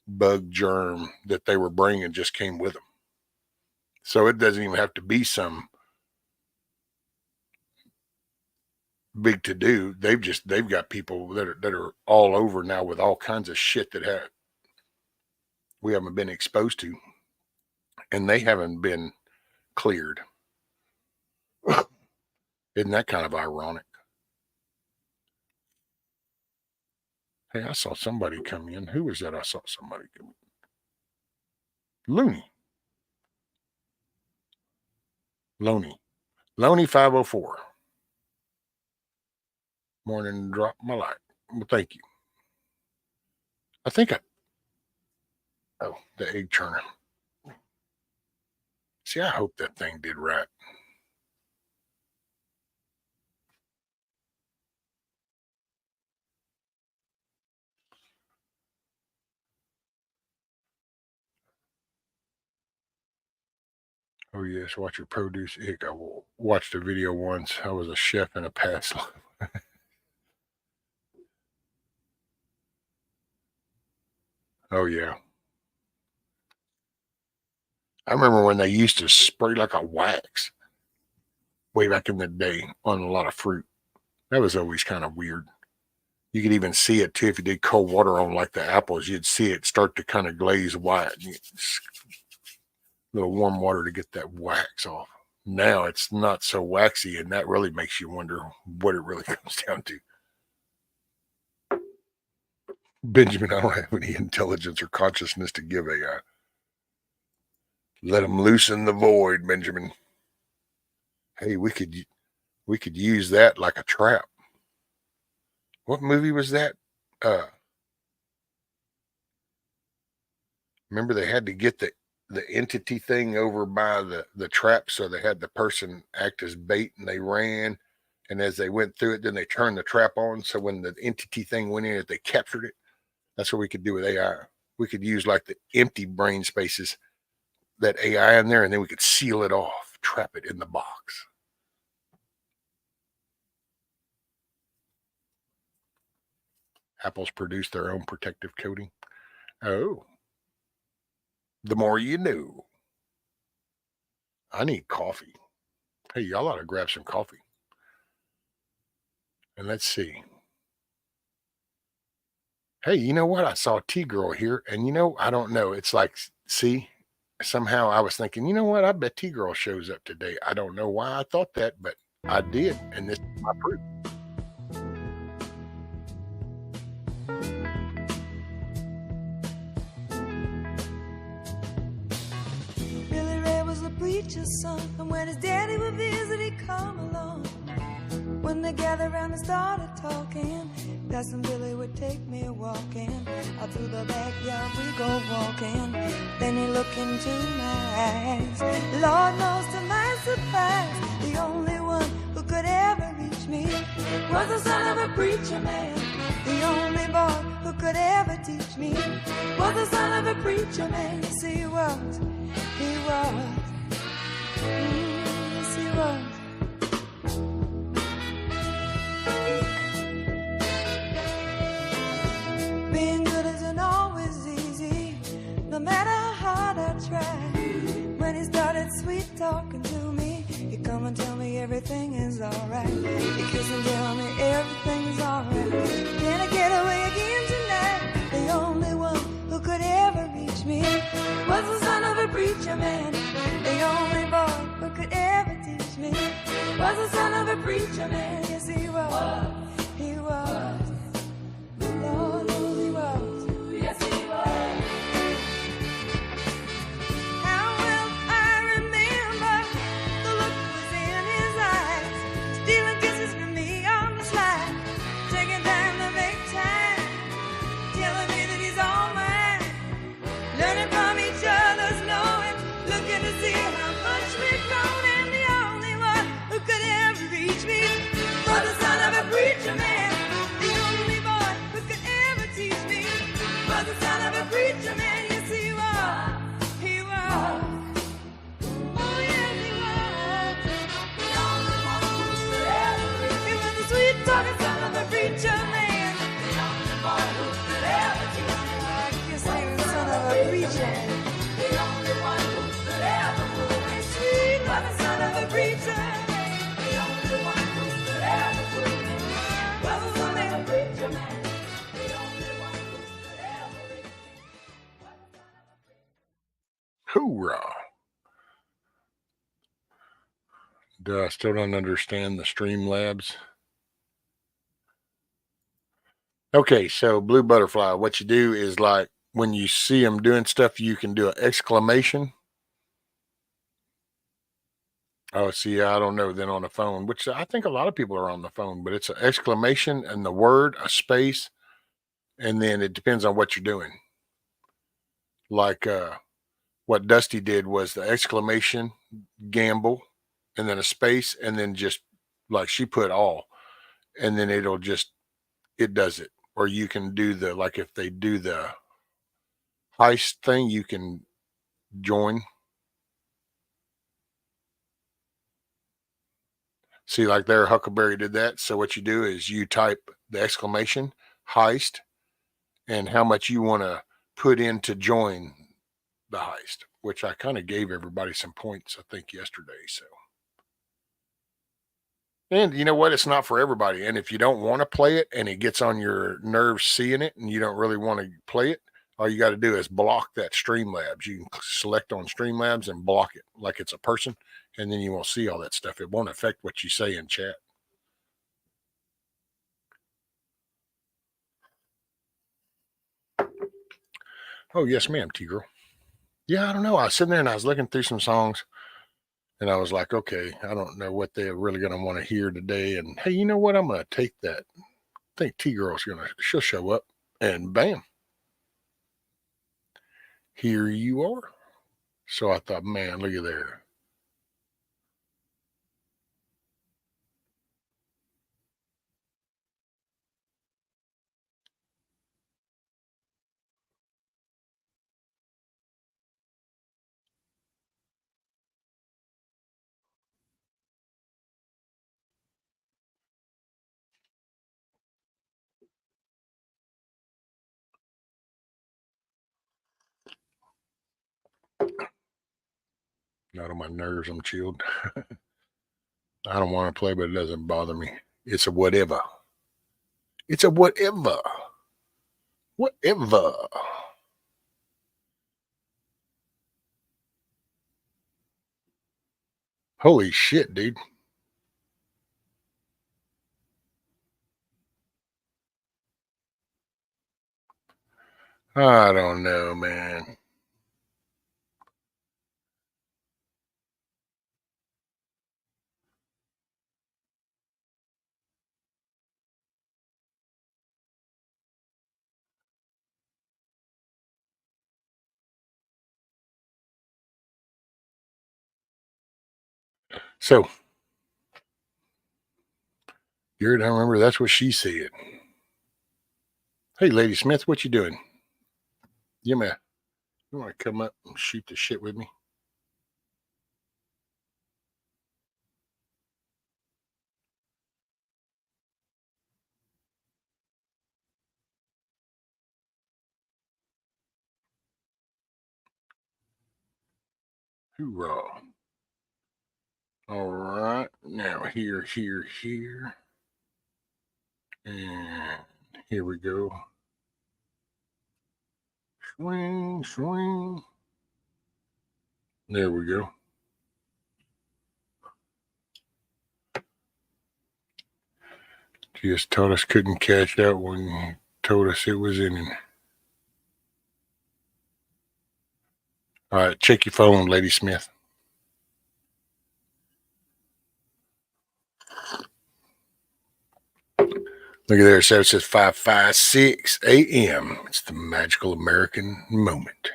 bug germ that they were bringing just came with them. So it doesn't even have to be some big to do. They've got people that are all over now with all kinds of shit that we haven't been exposed to, and they haven't been cleared. Isn't that kind of ironic? Hey, I saw somebody come in. Who was that? I saw somebody come in. Loney 504. Morning, drop my light. Well, thank you. I think the egg turner. See, I hope that thing did right. Oh, yes, watch your produce. Ick. I watched a video once. I was a chef in a past life. Oh, yeah. I remember when they used to spray like a wax. way back in the day on a lot of fruit. That was always kind of weird. You could even see it too if you did cold water on like the apples. You'd see it start to kind of glaze white. A little warm water to get that wax off. Now it's not so waxy, and that really makes you wonder what it really comes down to. Benjamin, I don't have any intelligence or consciousness to give AI. Let them loosen the void, Benjamin. Hey, we could use that like a trap. What movie was that? Remember they had to get the entity thing over by the trap, so they had the person act as bait, and they ran, and as they went through it, then they turned the trap on, so when the entity thing went in, they captured it. That's what we could do with AI. We could use like the empty brain spaces, that AI in there, and then we could seal it off, trap it in the box. Apples produce their own protective coating. Oh, the more you know. I need coffee. Hey, y'all ought to grab some coffee. And let's see. Hey, you know what? I saw T-Girl here, and I don't know. It's like, see, somehow I was thinking, you know what? I bet T-Girl shows up today. I don't know why I thought that, but I did, and this is my proof. Billy Ray was the preacher's son, and when his daddy would visit, he'd come along. When they gathered around and started talking, Cousin Billy would take me walking. Out through the backyard we go walking. Then he looked into my eyes. Lord knows to my surprise, the only one who could ever reach me was the son of a preacher man. The only boy who could ever teach me was the son of a preacher man. Yes, he was. He was. Yes, he was. Being good isn't always easy, no matter how hard I try. When he started sweet talking to me, he'd come and tell me everything is alright. He'd kiss and tell me everything's alright. Can I get away again tonight? The only one who could ever reach me was the son of a preacher man. The only boy who could ever teach me was the son of a preacher man. Yes, he was. He was. Lord knows he was. Yes, he was. How well I remember the look was in his eyes, stealing kisses from me on the slide, taking time to make time, telling me that he's all mine, learning from each other's knowing, looking to see how much we've grown, and the only one who could ever reach me was the son of a preacher man. The only boy who could ever teach me was the son of a preacher man. Yes, he was. He was. Oh, yes, he was. The only one who could ever reach me. He was the sweet talking son of a preacher man. The only boy who could ever teach me. I guess he was the son of a preacher. The only one who could ever rule me. Sweet was the son of a preacher man. The only one who could ever rule me was the son of a preacher man. The only one who could ever reach me was the son of a preacher. Hoorah. I still don't understand the Streamlabs. Okay, so Blue Butterfly, what you do is like when you see them doing stuff, you can do an exclamation. Oh, see, I don't know. Then on the phone, which I think a lot of people are on the phone, but it's an exclamation and the word, a space, and then it depends on what you're doing. Like what Dusty did was the exclamation, gamble, and then a space, and then just like she put all, and then it does it. Or you can do like if they do the heist thing, you can join. See, like there, Huckleberry did that. So what you do is you type the exclamation, heist, and how much you want to put in to join the heist, which I kind of gave everybody some points, I think, yesterday. So And you know what? It's not for everybody. And if you don't want to play it and it gets on your nerves seeing it and you don't really want to play it, all you got to do is block that Streamlabs. You can select on Streamlabs and block it like it's a person, and then you won't see all that stuff. It won't affect what you say in chat. Oh, yes, ma'am, T-Girl. Yeah, I don't know. I was sitting there and I was looking through some songs, and I was like, okay, I don't know what they're really going to want to hear today. And hey, you know what? I'm going to take that. I think T-Girl's she'll show up, and bam, here you are. So I thought, man, look at there. Not on my nerves. I'm chilled. I don't want to play, but it doesn't bother me. It's a whatever. It's a whatever. Whatever. Holy shit, dude. I don't know, man. So, you're I remember that's what she said. Hey, Lady Smith, what you doing? You want to come up and shoot the shit with me? Hoorah. All right. Now, here. And here we go. Swing. There we go. Just told us couldn't catch that when you told us it was in. All right, check your phone, Lady Smith. Look at there, so it says 5:56 a.m. It's the magical American moment.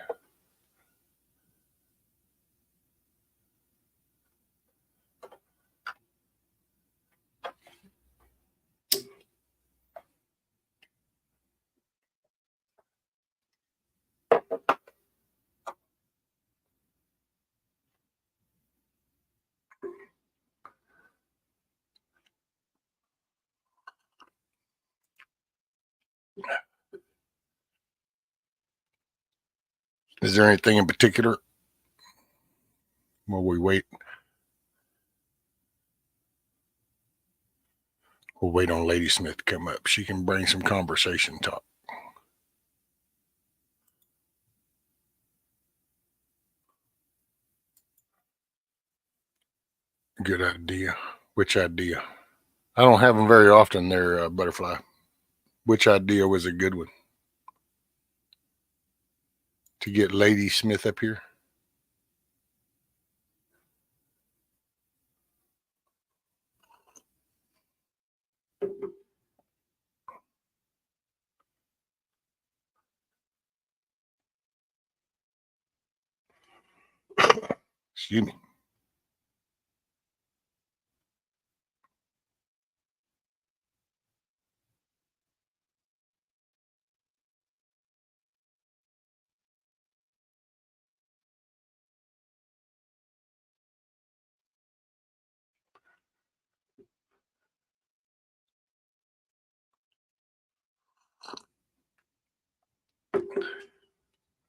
Is there anything in particular while we wait? We'll wait on Lady Smith to come up. She can bring some conversation talk. Good idea. Which idea? I don't have them very often there, Butterfly. Which idea was a good one? To get Lady Smith up here? Excuse me.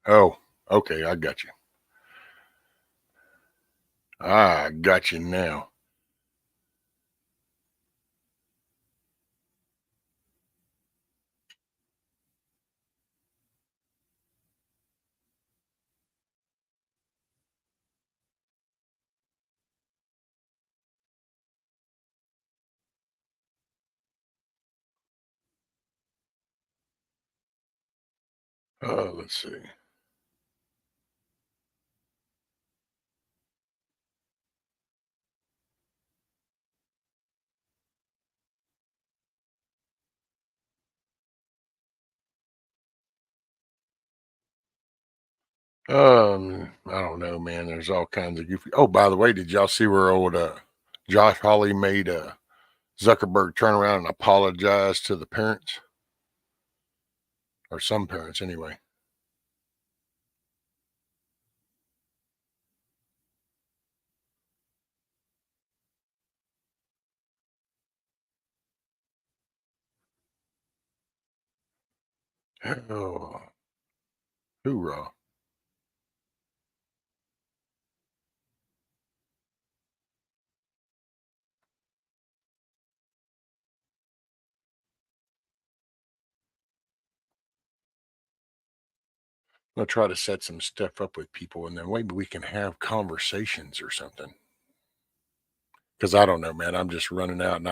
Oh, okay, I got you. I got you now. Let's see. I don't know, man. There's all kinds of goofy. Oh, by the way, did y'all see where old Josh Hawley made Zuckerberg turn around and apologize to the parents, or some parents anyway? Oh, hoorah! I'll try to set some stuff up with people, and then maybe we can have conversations or something. Because I don't know, man. I'm just running out, and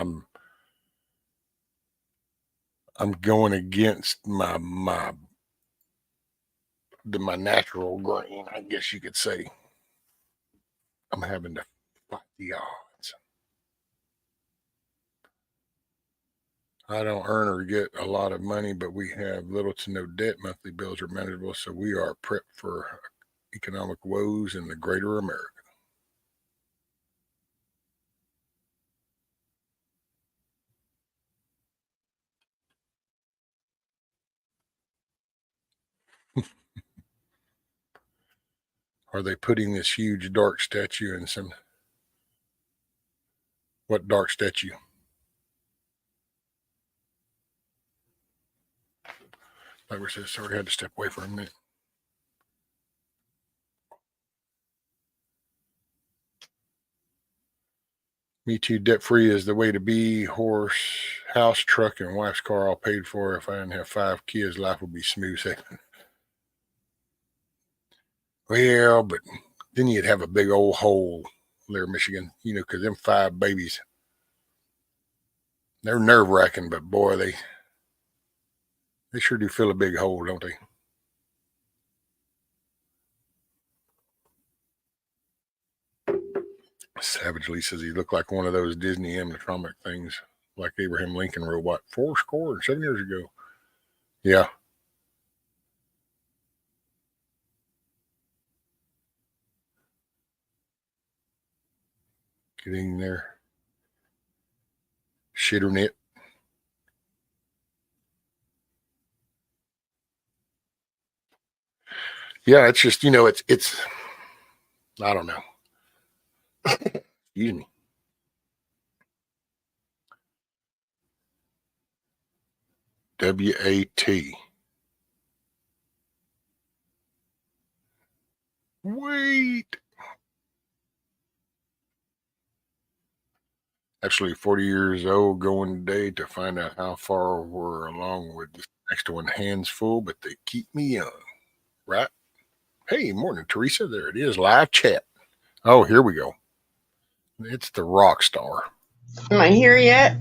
I'm going against my natural grain, I guess you could say. I'm having to fight the odds. I don't earn or get a lot of money, but we have little to no debt. Monthly bills are manageable, so we are prepped for economic woes in the greater America. Are they putting this huge dark statue in some? What dark statue? Like we said, sorry, I had to step away for a minute. Me too, debt free is the way to be. Horse, house, truck, and wife's car all paid for. If I didn't have 5 kids, life would be smooth sailing. Well, but then you'd have a big old hole there, Michigan, because them 5 babies, they're nerve wracking, but boy, they sure do fill a big hole, don't they? Savagely says he looked like one of those Disney animatronic things, like Abraham Lincoln robot 7 years ago. Yeah. Getting there. Shitternet. Yeah, it's just, it's, I don't know. Excuse me. W-A-T. Wait. Actually, 40 years old going today to find out how far we're along with this next one. Hands full, but they keep me young. Right? Hey, morning, Teresa. There it is. Live chat. Oh, here we go. It's the rock star. Am I here yet?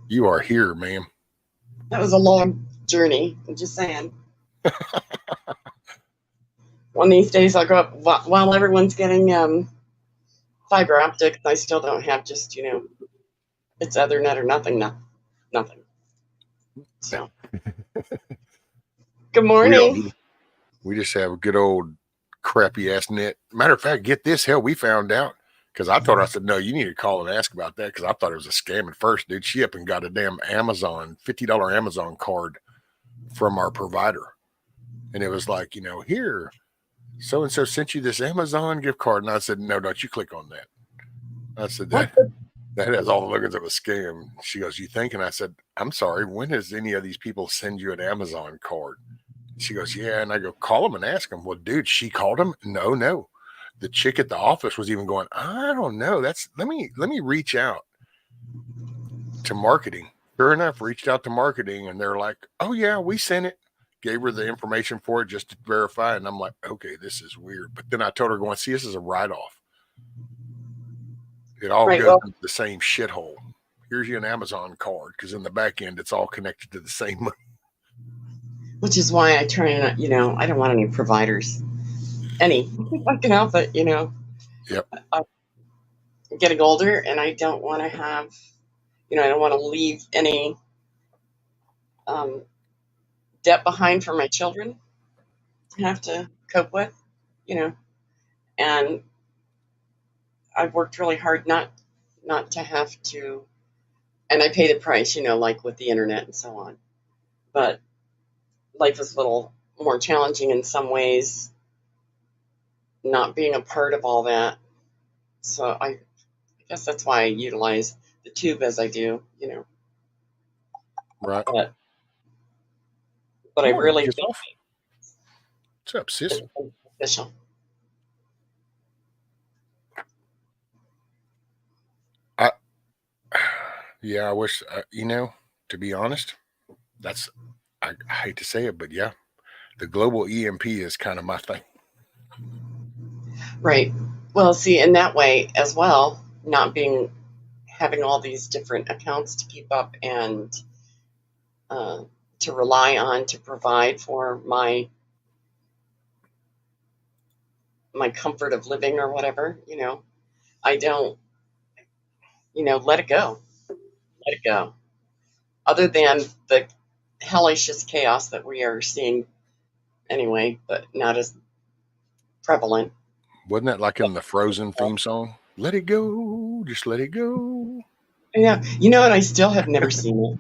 You are here, ma'am. That was a long journey. I'm just saying. One of these days I'll go up while everyone's getting fiber optic. I still don't have just, it's Ethernet or nothing. Nothing. So, good morning. We just have a good old crappy ass net. Matter of fact, get this, hell, we found out. Because I said, no, you need to call and ask about that. Because I thought it was a scam at first, dude. She up and got a damn Amazon, $50 Amazon card from our provider. And it was like, here, so-and-so sent you this Amazon gift card. And I said, no, don't you click on that. I said, that has all the lookings of a scam. She goes, you think? And I said, I'm sorry, when does any of these people send you an Amazon card? She goes, yeah. And I go, call them and ask them. Well, dude, she called them. No. The chick at the office was even going, I don't know. Let me reach out to marketing. Sure enough, reached out to marketing and they're like, oh yeah, we sent it. Gave her the information for it just to verify. And I'm like, okay, this is weird. But then I told her, going, see, this is a write-off. It all goes into the same shithole. Here's you an Amazon card, because in the back end, it's all connected to the same money. which is why I try not, I don't want any providers. Any, if I can help it, Yep. I'm getting older and I don't want to have, I don't want to leave any debt behind for my children to have to cope with, and I've worked really hard not to have to, and I pay the price, like with the internet and so on. But life is a little more challenging in some ways, not being a part of all that. So I guess that's why I utilize the tube as I do, Right. But I Morning, really Kiss think Off. What's up, sis? it's beneficial. Yeah, I wish, to be honest, that's, I hate to say it, but yeah, the global EMP is kind of my thing. Right. Well, see, in that way as well, not having all these different accounts to keep up and to rely on to provide for my comfort of living or whatever, I don't, let it go. Let it go. Other than the hellacious chaos that we are seeing anyway, but not as prevalent. Wasn't that like in the Frozen theme song? Let it go, just let it go. Yeah, and I still have never seen it.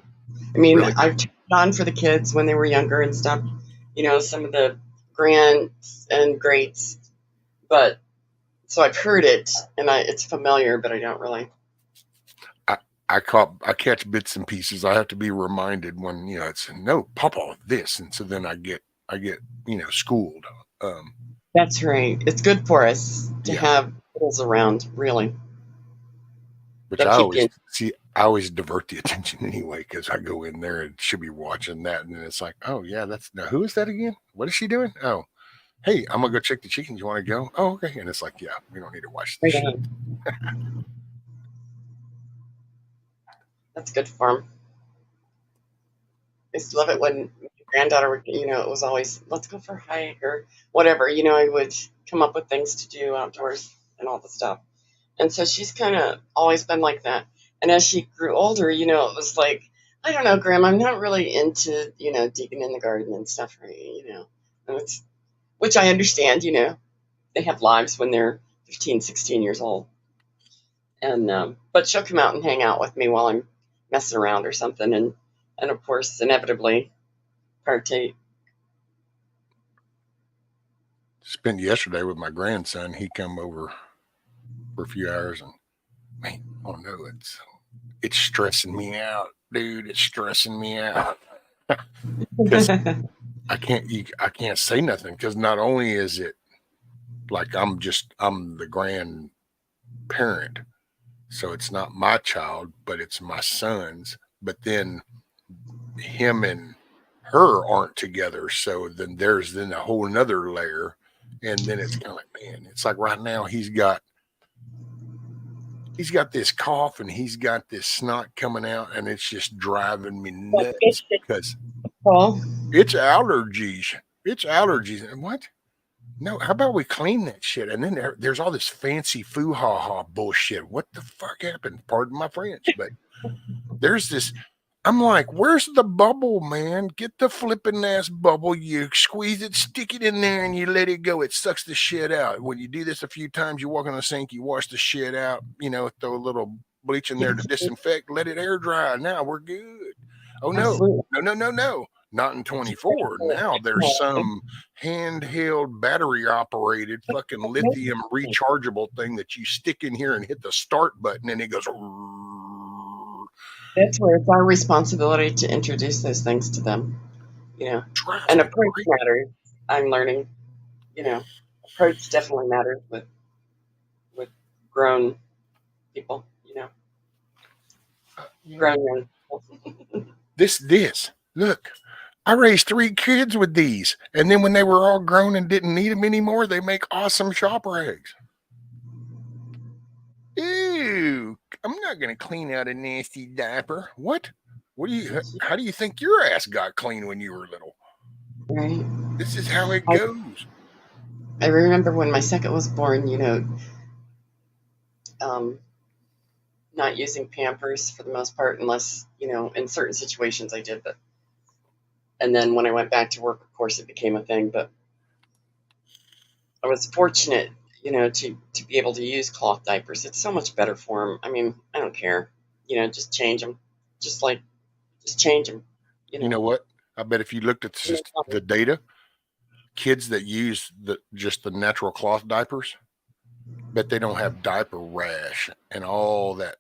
I mean, Really? I've turned it on for the kids when they were younger and stuff, some of the grands and greats, but so I've heard it and it's familiar, but I don't really. I catch bits and pieces. I have to be reminded when, it's no, Papa, this. And so then I get, schooled. That's right. It's good for us to Yeah. have kids around, really. Which They'll I keep always divert the attention anyway, because I go in there and she'll be watching that. And then it's like, oh, yeah, now who is that again? What is she doing? Oh, hey, I'm going to go check the chickens. You want to go? Oh, okay. And it's like, yeah, we don't need to watch this shit. That's good for them. I used to love it when my granddaughter would, it was always, let's go for a hike or whatever. I would come up with things to do outdoors and all the stuff. And so she's kind of always been like that. And as she grew older, it was like, I don't know, Grandma, I'm not really into, digging in the garden and stuff, right? And which I understand, they have lives when they're 15, 16 years old. And, but she'll come out and hang out with me while I'm messing around or something. And of course, inevitably partake. Spent yesterday with my grandson. He come over for a few hours and, man, oh no, it's stressing me out, dude. It's stressing me out. Because I can't say nothing, because not only is it like I'm the grandparent, so it's not my child, but it's my son's. But then him and her aren't together, so then there's a whole nother layer, and then it's kind of like, man, it's like right now he's got this cough and he's got this snot coming out, and it's just driving me nuts because it's allergies. It's allergies. And what? No, how about we clean that shit? And then there's all this fancy foo-ha-ha bullshit. What the fuck happened? Pardon my French, but there's this. I'm like, where's the bubble, man? Get the flipping ass bubble. You squeeze it, stick it in there, and you let it go. It sucks the shit out. When you do this a few times, you walk in the sink, you wash the shit out, throw a little bleach in there to disinfect, let it air dry. Now we're good. Oh, no. No. Not in 24. Now there's some handheld battery operated fucking lithium rechargeable thing that you stick in here and hit the start button and it goes. That's where it's our responsibility to introduce those things to them, and approach matters. I'm learning, approach definitely matters with grown people, grown young people. This, look, I raised 3 kids with these, and then when they were all grown and didn't need them anymore, they make awesome shop rags. Ew, I'm not going to clean out a nasty diaper. What? How do you think your ass got clean when you were little? Right. This is how it I- goes. I remember when my second was born, not using Pampers for the most part, unless, in certain situations I did. And then when I went back to work, of course, it became a thing. But I was fortunate, to be able to use cloth diapers. It's so much better for them. I mean, I don't care. Just change them. Just change them. You know what? I bet if you looked at the data, kids that use just the natural cloth diapers, bet they don't have diaper rash and all that.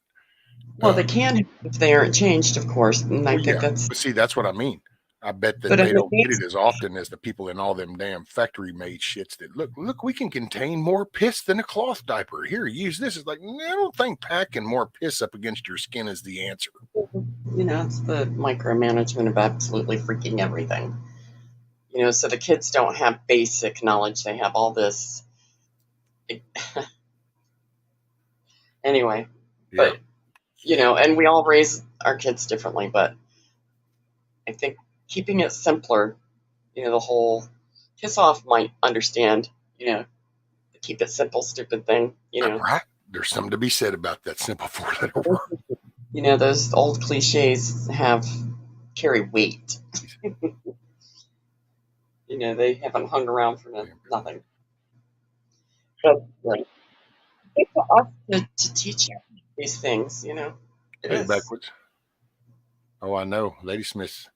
Well, they can if they aren't changed, of course. And I think that's. But see, that's what I mean. I bet that But they don't get it as often as the people in all them damn factory made shits that look, we can contain more piss than a cloth diaper. Here, use this. It's like, I don't think packing more piss up against your skin is the answer. It's the micromanagement of absolutely freaking everything. So the kids don't have basic knowledge. They have all this. Anyway, Yeah. but, and we all raise our kids differently, but I think keeping it simpler, the whole piss off might understand, the keep it simple, stupid thing, Right. There's something to be said about that simple 4-letter word. Those old cliches carry weight. They haven't hung around for nothing. But it's for us to teach you these things, It Hey, is. backwards. Oh, I know. Ladysmith.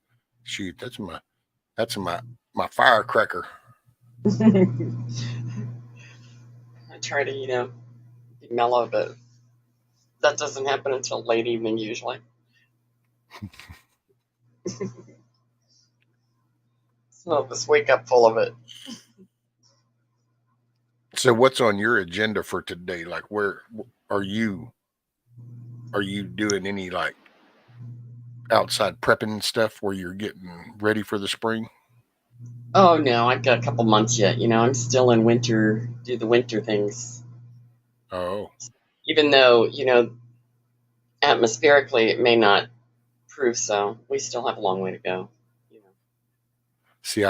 Shoot, that's my firecracker. I try to, be mellow, but that doesn't happen until late evening usually. Some of us wake up full of it. So what's on your agenda for today? Like, where are you doing any like outside prepping stuff where you're getting ready for the spring? Oh no, I've got a couple months yet. I'm still in winter, do the winter things. Oh, Even though, atmospherically it may not prove so. We still have a long way to go. see,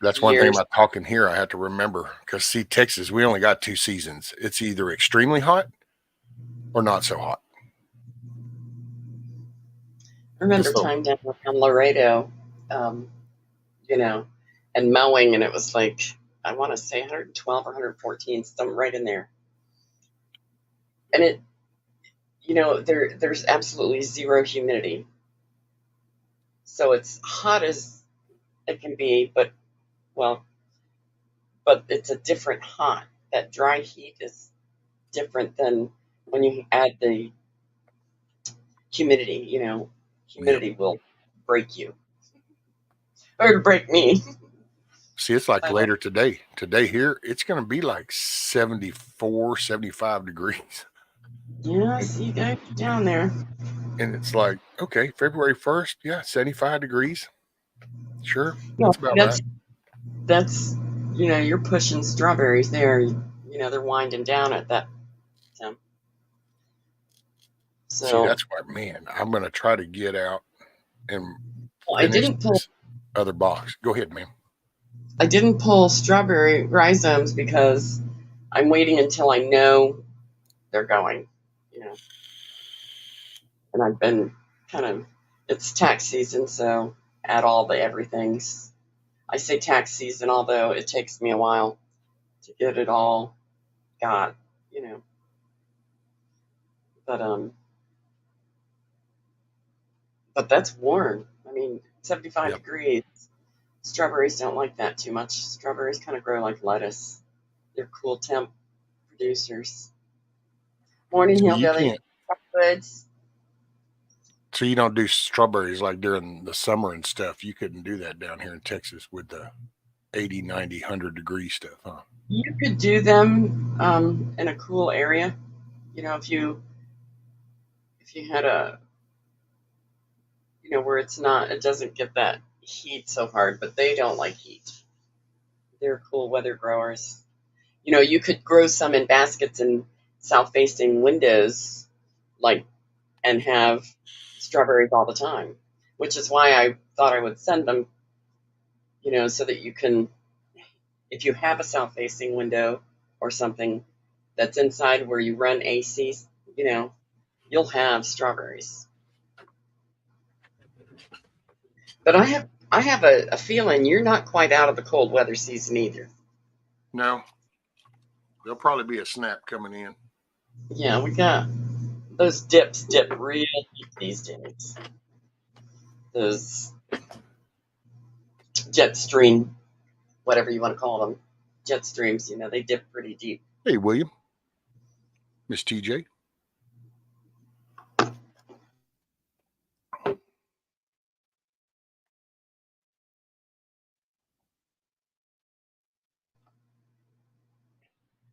that's one thing about talking here. I have to remember because see, Texas, we only got 2 seasons. It's either extremely hot or not so hot. I remember time down around Laredo, and mowing, and it was like, I want to say 112 or 114, something right in there. And it, there's absolutely zero humidity. So it's hot as it can be, but it's a different hot. That dry heat is different than when you add the humidity. Humidity will break you, or break me. See, it's like later today. Today here, it's going to be like 74, 75 degrees. Yeah, see you guys down there. And it's like, okay, February 1st, yeah, 75 degrees. Sure, that's about right. That's, you're pushing strawberries there. They're winding down at that temp. So, see, that's why, man, I'm going to try to get out and I didn't pull this other box. Go ahead, man. I didn't pull strawberry rhizomes because I'm waiting until I know they're going, And I've been it's tax season, so add all the everythings. I say tax season, although it takes me a while to get it all got, But that's warm. I mean, 75 degrees. Strawberries don't like that too much. Strawberries kind of grow like lettuce. They're cool temp producers. Morning, Hillbilly. Goods. So you don't do strawberries like during the summer and stuff. You couldn't do that down here in Texas with the 80, 90, 100 degree stuff, huh? You could do them in a cool area. If you had a, where it doesn't get that heat so hard, but they don't like heat. They're cool weather growers. You could grow some in baskets and south-facing windows, and have strawberries all the time, which is why I thought I would send them so that you can, if you have a south-facing window or something that's inside where you run AC, you'll have strawberries. But I have a feeling you're not quite out of the cold weather season either. No, there'll probably be a snap coming in. Yeah, we got those dips dip real deep these days. Those jet stream, whatever you want to call them, jet streams, they dip pretty deep. Hey, William. Miss TJ.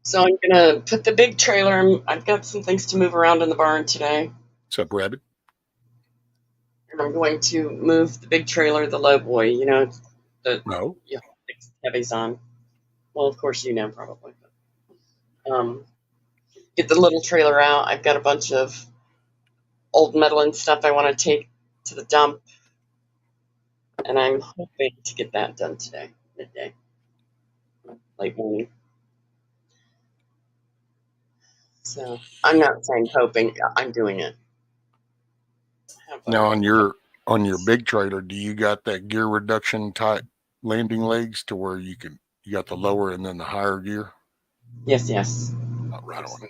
So I'm gonna put the big trailer. I've got some things to move around in the barn today. What's up, Rabbit? And I'm going to move the big trailer, the low boy, the No. fixed heavies on. Well, of course you know probably. But, get the little trailer out. I've got a bunch of old metal and stuff I want to take to the dump, and I'm hoping to get that done today, midday, late morning. So I'm not saying hoping, I'm doing it. Now on your big trailer, do you got that gear reduction type landing legs to where you got the lower and then the higher gear? Yes. Oh, right on.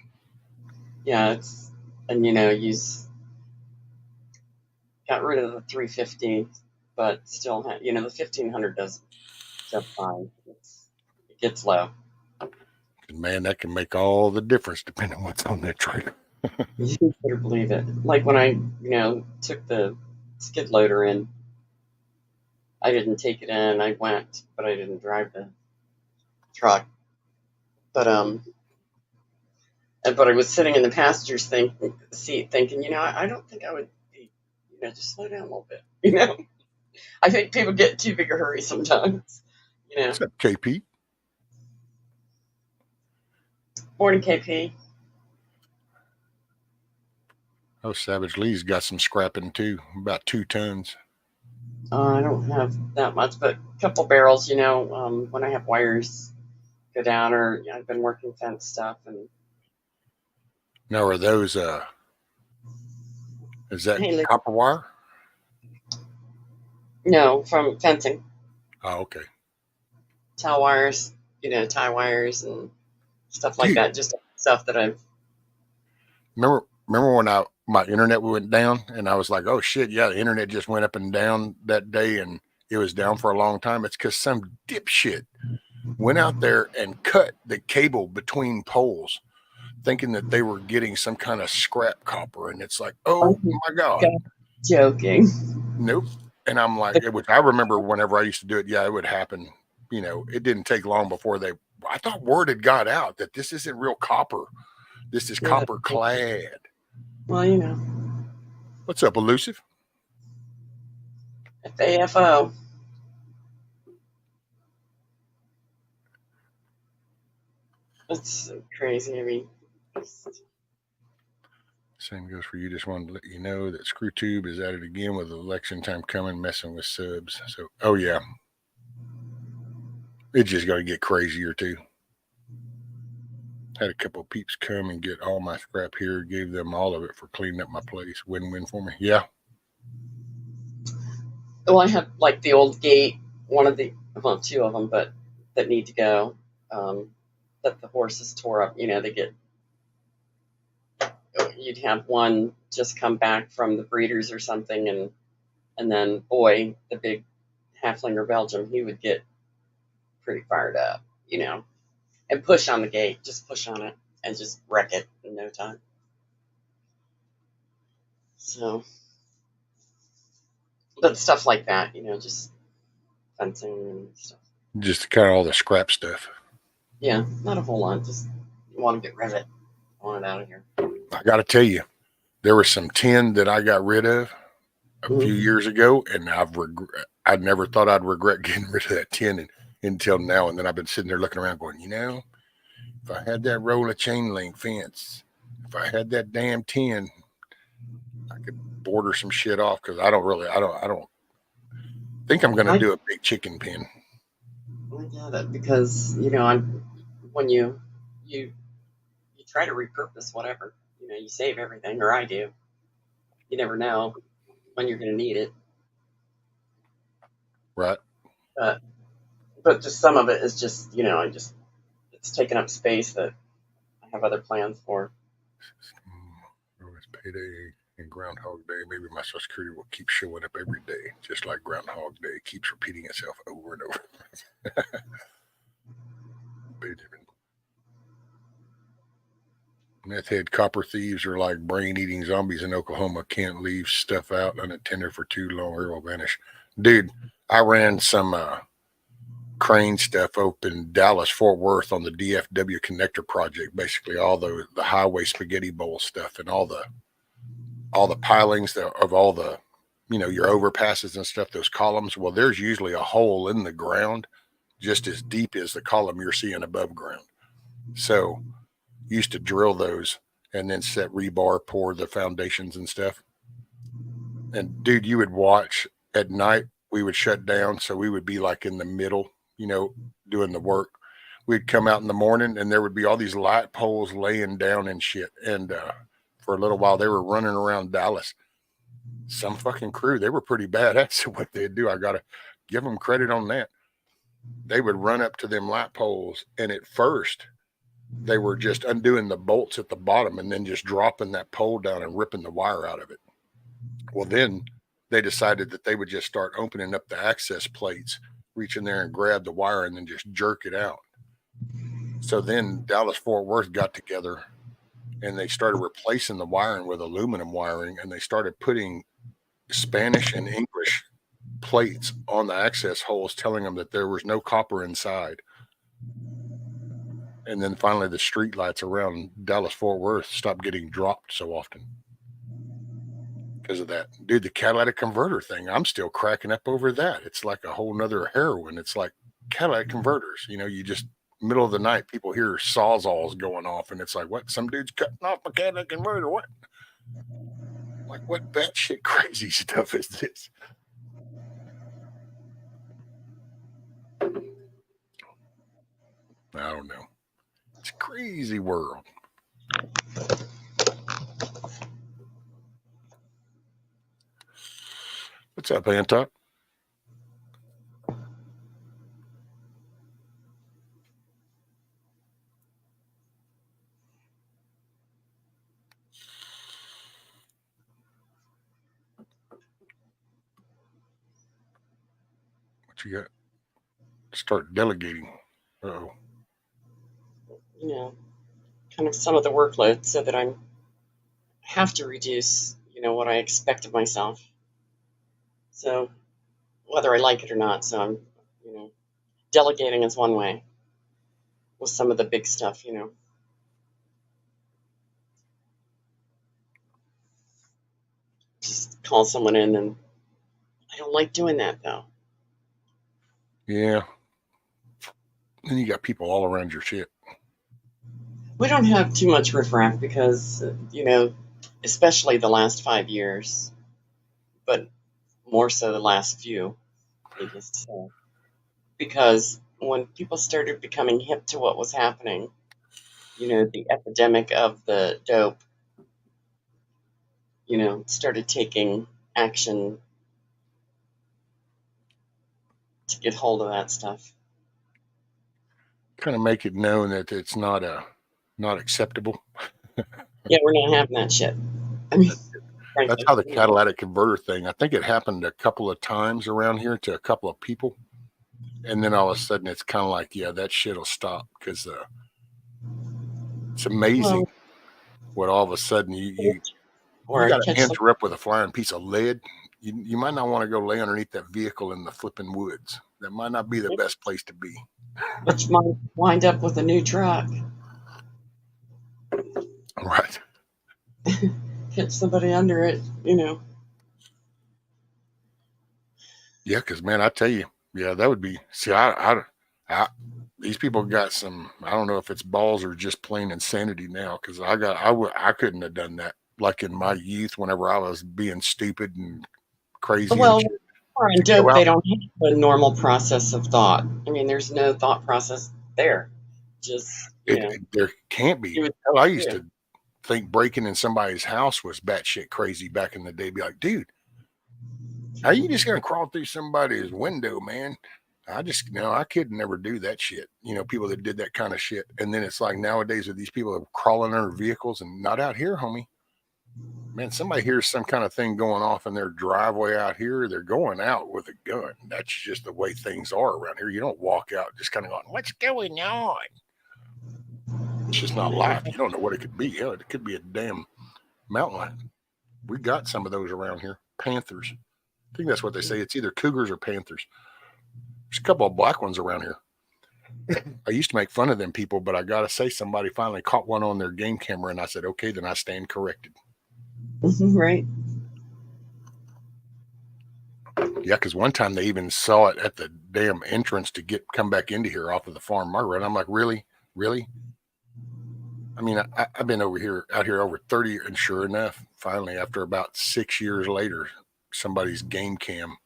Yeah, got rid of the 350, but still have, the 1500 does just fine. It gets low. Man, that can make all the difference depending on what's on that trailer. You better believe it. Like when I, took the skid loader in, I didn't take it in. I went, but I didn't drive the truck. But but I was sitting in the passenger's seat thinking, I don't think I would be, just slow down a little bit. I think people get too big a hurry sometimes. What's up, KP? Morning, KP. Oh, Savage Lee's got some scrapping too, about 2 tons. I don't have that much, but a couple barrels, when I have wires go down, or I've been working fence stuff. And now, are those, is that copper wire? No, from fencing. Oh, okay. Tie wires, tie wires and stuff like that. Just stuff that I've. Remember when my internet went down and I was like, oh shit, yeah, the internet just went up and down that day and it was down for a long time. It's because some dipshit went out there and cut the cable between poles thinking that they were getting some kind of scrap copper. And it's like, oh my God. Joking. Nope. And I'm like, I remember whenever I used to do it, yeah, it would happen. It didn't take long before I thought word had got out that this isn't real copper. This is copper clad. Well, What's up, Elusive? FAFO. That's so crazy. I mean, same goes for you. Just wanted to let you know that ScrewTube is at it again with election time coming, messing with subs. So, oh yeah, it's just going to get crazier too. Had a couple of peeps come and get all my scrap here. Gave them all of it for cleaning up my place. Win-win for me. Yeah. Well, I have like the old gate, two of them, but that need to go. That the horses tore up. You'd have one just come back from the breeders or something, and then boy, the big Halflinger Belgium, he would get pretty fired up, and push on the gate, just push on it and just wreck it in no time. So, but stuff like that, just fencing and stuff. Just kind of all the scrap stuff. Yeah, not a whole lot. Just want to get rid of it. I want it out of here. I got to tell you, there was some tin that I got rid of a few years ago, and I never thought I'd regret getting rid of that tin until now. And then I've been sitting there looking around going, if I had that roll of chain link fence, if I had that damn tin, I could border some shit off because I don't think I'm going to do a big chicken pen. I get it because when you try to repurpose whatever, you save everything, or I do. You never know when you're going to need it. Right. But just some of it is just it's taking up space that I have other plans for. It's payday and Groundhog Day. Maybe my Social Security will keep showing up every day, just like Groundhog Day keeps repeating itself over and over. Meth head copper thieves are like brain-eating zombies in Oklahoma. Can't leave stuff out unattended for too long or it will vanish. Dude, I ran some crane stuff up in Dallas, Fort Worth on the DFW connector project. Basically, all the highway spaghetti bowl stuff and all the pilings of all the, your overpasses and stuff, those columns. Well, there's usually a hole in the ground just as deep as the column you're seeing above ground. So used to drill those and then set rebar, pour the foundations and stuff. And dude, you would watch at night, we would shut down. So we would be like in the middle, doing the work. We'd come out in the morning and there would be all these light poles laying down and shit. And for a little while they were running around Dallas. Some fucking crew, they were pretty badass at what they'd do. I got to give them credit on that. They would run up to them light poles. And at first, they were just undoing the bolts at the bottom and then just dropping that pole down and ripping the wire out of it. Well, then they decided that they would just start opening up the access plates, reach in there and grab the wire and then just jerk it out. So then Dallas Fort Worth got together and they started replacing the wiring with aluminum wiring, and they started putting Spanish and English plates on the access holes telling them that there was no copper inside. And then finally the street lights around Dallas Fort Worth stopped getting dropped so often because of that. Dude, the catalytic converter thing, I'm still cracking up over that. It's like a whole nother heroin. It's like catalytic converters, you just middle of the night, people hear sawzalls going off and it's like, what? Some dude's cutting off my catalytic converter. What? Like, what batshit crazy stuff is this? I don't know. It's a crazy world. What's up, Anton? What you got? Start delegating. Uh-oh. Kind of some of the workload so that I have to reduce, what I expect of myself. So whether I like it or not, so I'm, delegating is one way with some of the big stuff, Just call someone in, and I don't like doing that though. Yeah. Then you got people all around your shit. We don't have too much riffraff because, especially the last 5 years, but more so the last few, needless to say. Because when people started becoming hip to what was happening, the epidemic of the dope, started taking action to get hold of that stuff. Kind of make it known that it's not acceptable. Yeah, we're not having that shit. I mean, frankly, that's how the catalytic converter thing, I think it happened a couple of times around here to a couple of people. And then all of a sudden it's kind of like, yeah, that shit will stop because it's amazing what all of a sudden you got to enter up with a flying piece of lead. You might not want to go lay underneath that vehicle in the flipping woods. That might not be the best place to be. Which might wind up with a new truck. Right. Hit somebody under it, Yeah, because man, I tell you, yeah, that would be. See, I these people got some. I don't know if it's balls or just plain insanity now. Because I couldn't have done that like in my youth whenever I was being stupid and crazy. Well, and shit. Or in to go dope, they out. don't have a normal process of thought. I mean, there's no thought process there. Just, There can't be. you would, Hell, I used yeah. to think breaking in somebody's house was batshit crazy back in the day. Be like, dude, how you just gonna crawl through somebody's window, man? I could never do that shit. People that did that kind of shit. And then it's like nowadays with these people that are crawling under vehicles and not out here, homie. Man, somebody hears some kind of thing going off in their driveway out here, they're going out with a gun. That's just the way things are around here. You don't walk out just kind of going, what's going on? It's just not live. You don't know what it could be. Hell, it could be a damn mountain lion. We got some of those around here. Panthers. I think that's what they say. It's either cougars or panthers. There's a couple of black ones around here. I used to make fun of them people, but I got to say somebody finally caught one on their game camera, and I said, okay, then I stand corrected. Right. Yeah, because one time they even saw it at the damn entrance to come back into here off of the farm market. And I'm like, really? I mean, I've been out here over 30, and sure enough, finally, after about 6 years later, somebody's game cam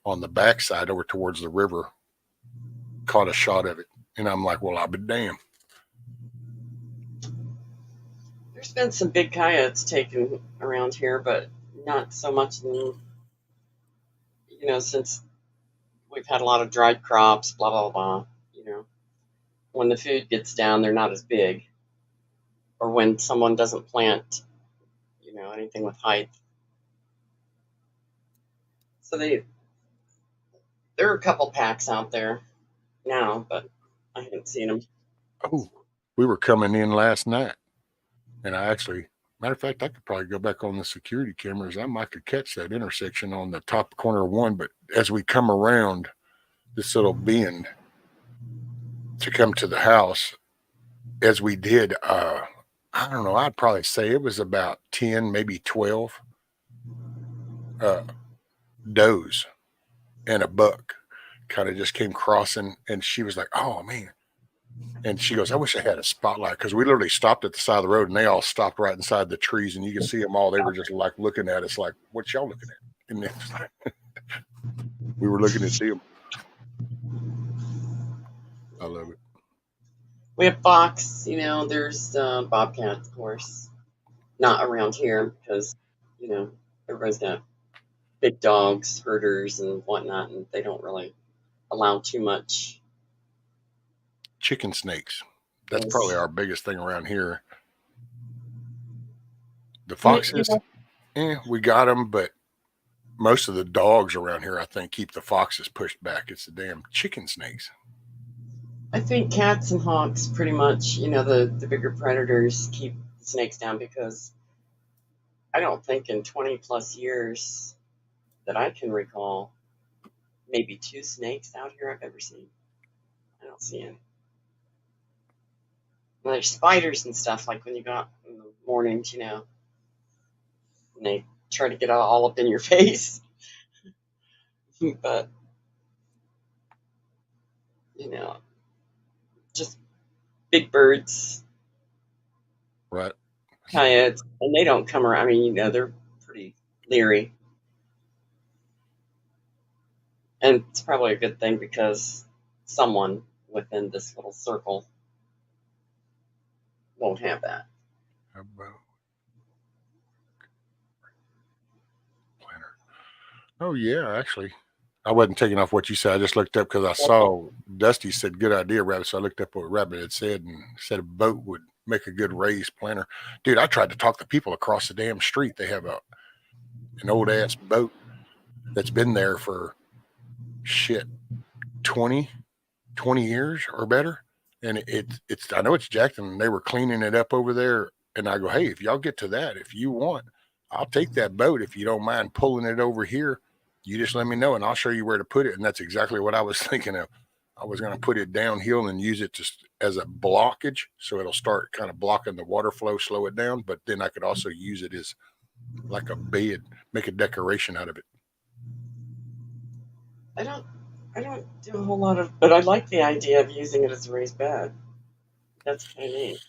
on the backside over towards the river caught a shot of it. And I'm like, well, I'll be damned. There's been some big coyotes taken around here, but not so much since we've had a lot of dried crops, blah, blah, blah. When the food gets down, they're not as big. Or when someone doesn't plant, anything with height. So there are a couple packs out there now, but I haven't seen them. Oh, we were coming in last night, and matter of fact, I could probably go back on the security cameras. I might could catch that intersection on the top corner of one, but as we come around this little bend to come to the house, as we did, I don't know, I'd probably say it was about 10, maybe 12 does and a buck kind of just came crossing, and she was like, oh man. And she goes, I wish I had a spotlight, because we literally stopped at the side of the road and they all stopped right inside the trees, and you can see them all. They were just like looking at us like, what y'all looking at? And it's like, we were looking to see them. I love it. We have fox, there's bobcat, of course. Not around here because, everybody's got big dogs, herders, and whatnot, and they don't really allow too much. Chicken snakes. That's Yes. probably our biggest thing around here. The foxes, we got them, but most of the dogs around here, I think, keep the foxes pushed back. It's the damn chicken snakes. I think cats and hawks pretty much, the bigger predators keep the snakes down, because I don't think in 20 plus years that I can recall, maybe 2 snakes out here I've ever seen. I don't see any. Well, there's spiders and stuff, like when you go out in the mornings, and they try to get all up in your face. But, just big birds, Right. coyotes, and they don't come around. I mean, they're pretty leery. And it's probably a good thing, because someone within this little circle won't have that. How about planner? Oh yeah, actually, I wasn't taking off what you said. I just looked up because I saw Dusty said good idea, Rabbit. So I looked up what Rabbit had said, and said a boat would make a good raised planter. Dude, I tried to talk the people across the damn street. They have an old ass boat that's been there for 20 years or better. And it's I know it's jacked, and they were cleaning it up over there. And I go, hey, if y'all get to that, if you want, I'll take that boat. If you don't mind pulling it over here, you just let me know, and I'll show you where to put it. And that's exactly what I was thinking of. I was going to put it downhill and use it just as a blockage, so it'll start kind of blocking the water flow, slow it down. But then I could also use it as like a bed, make a decoration out of it. I don't do a whole lot of, but I like the idea of using it as a raised bed. That's kind of neat.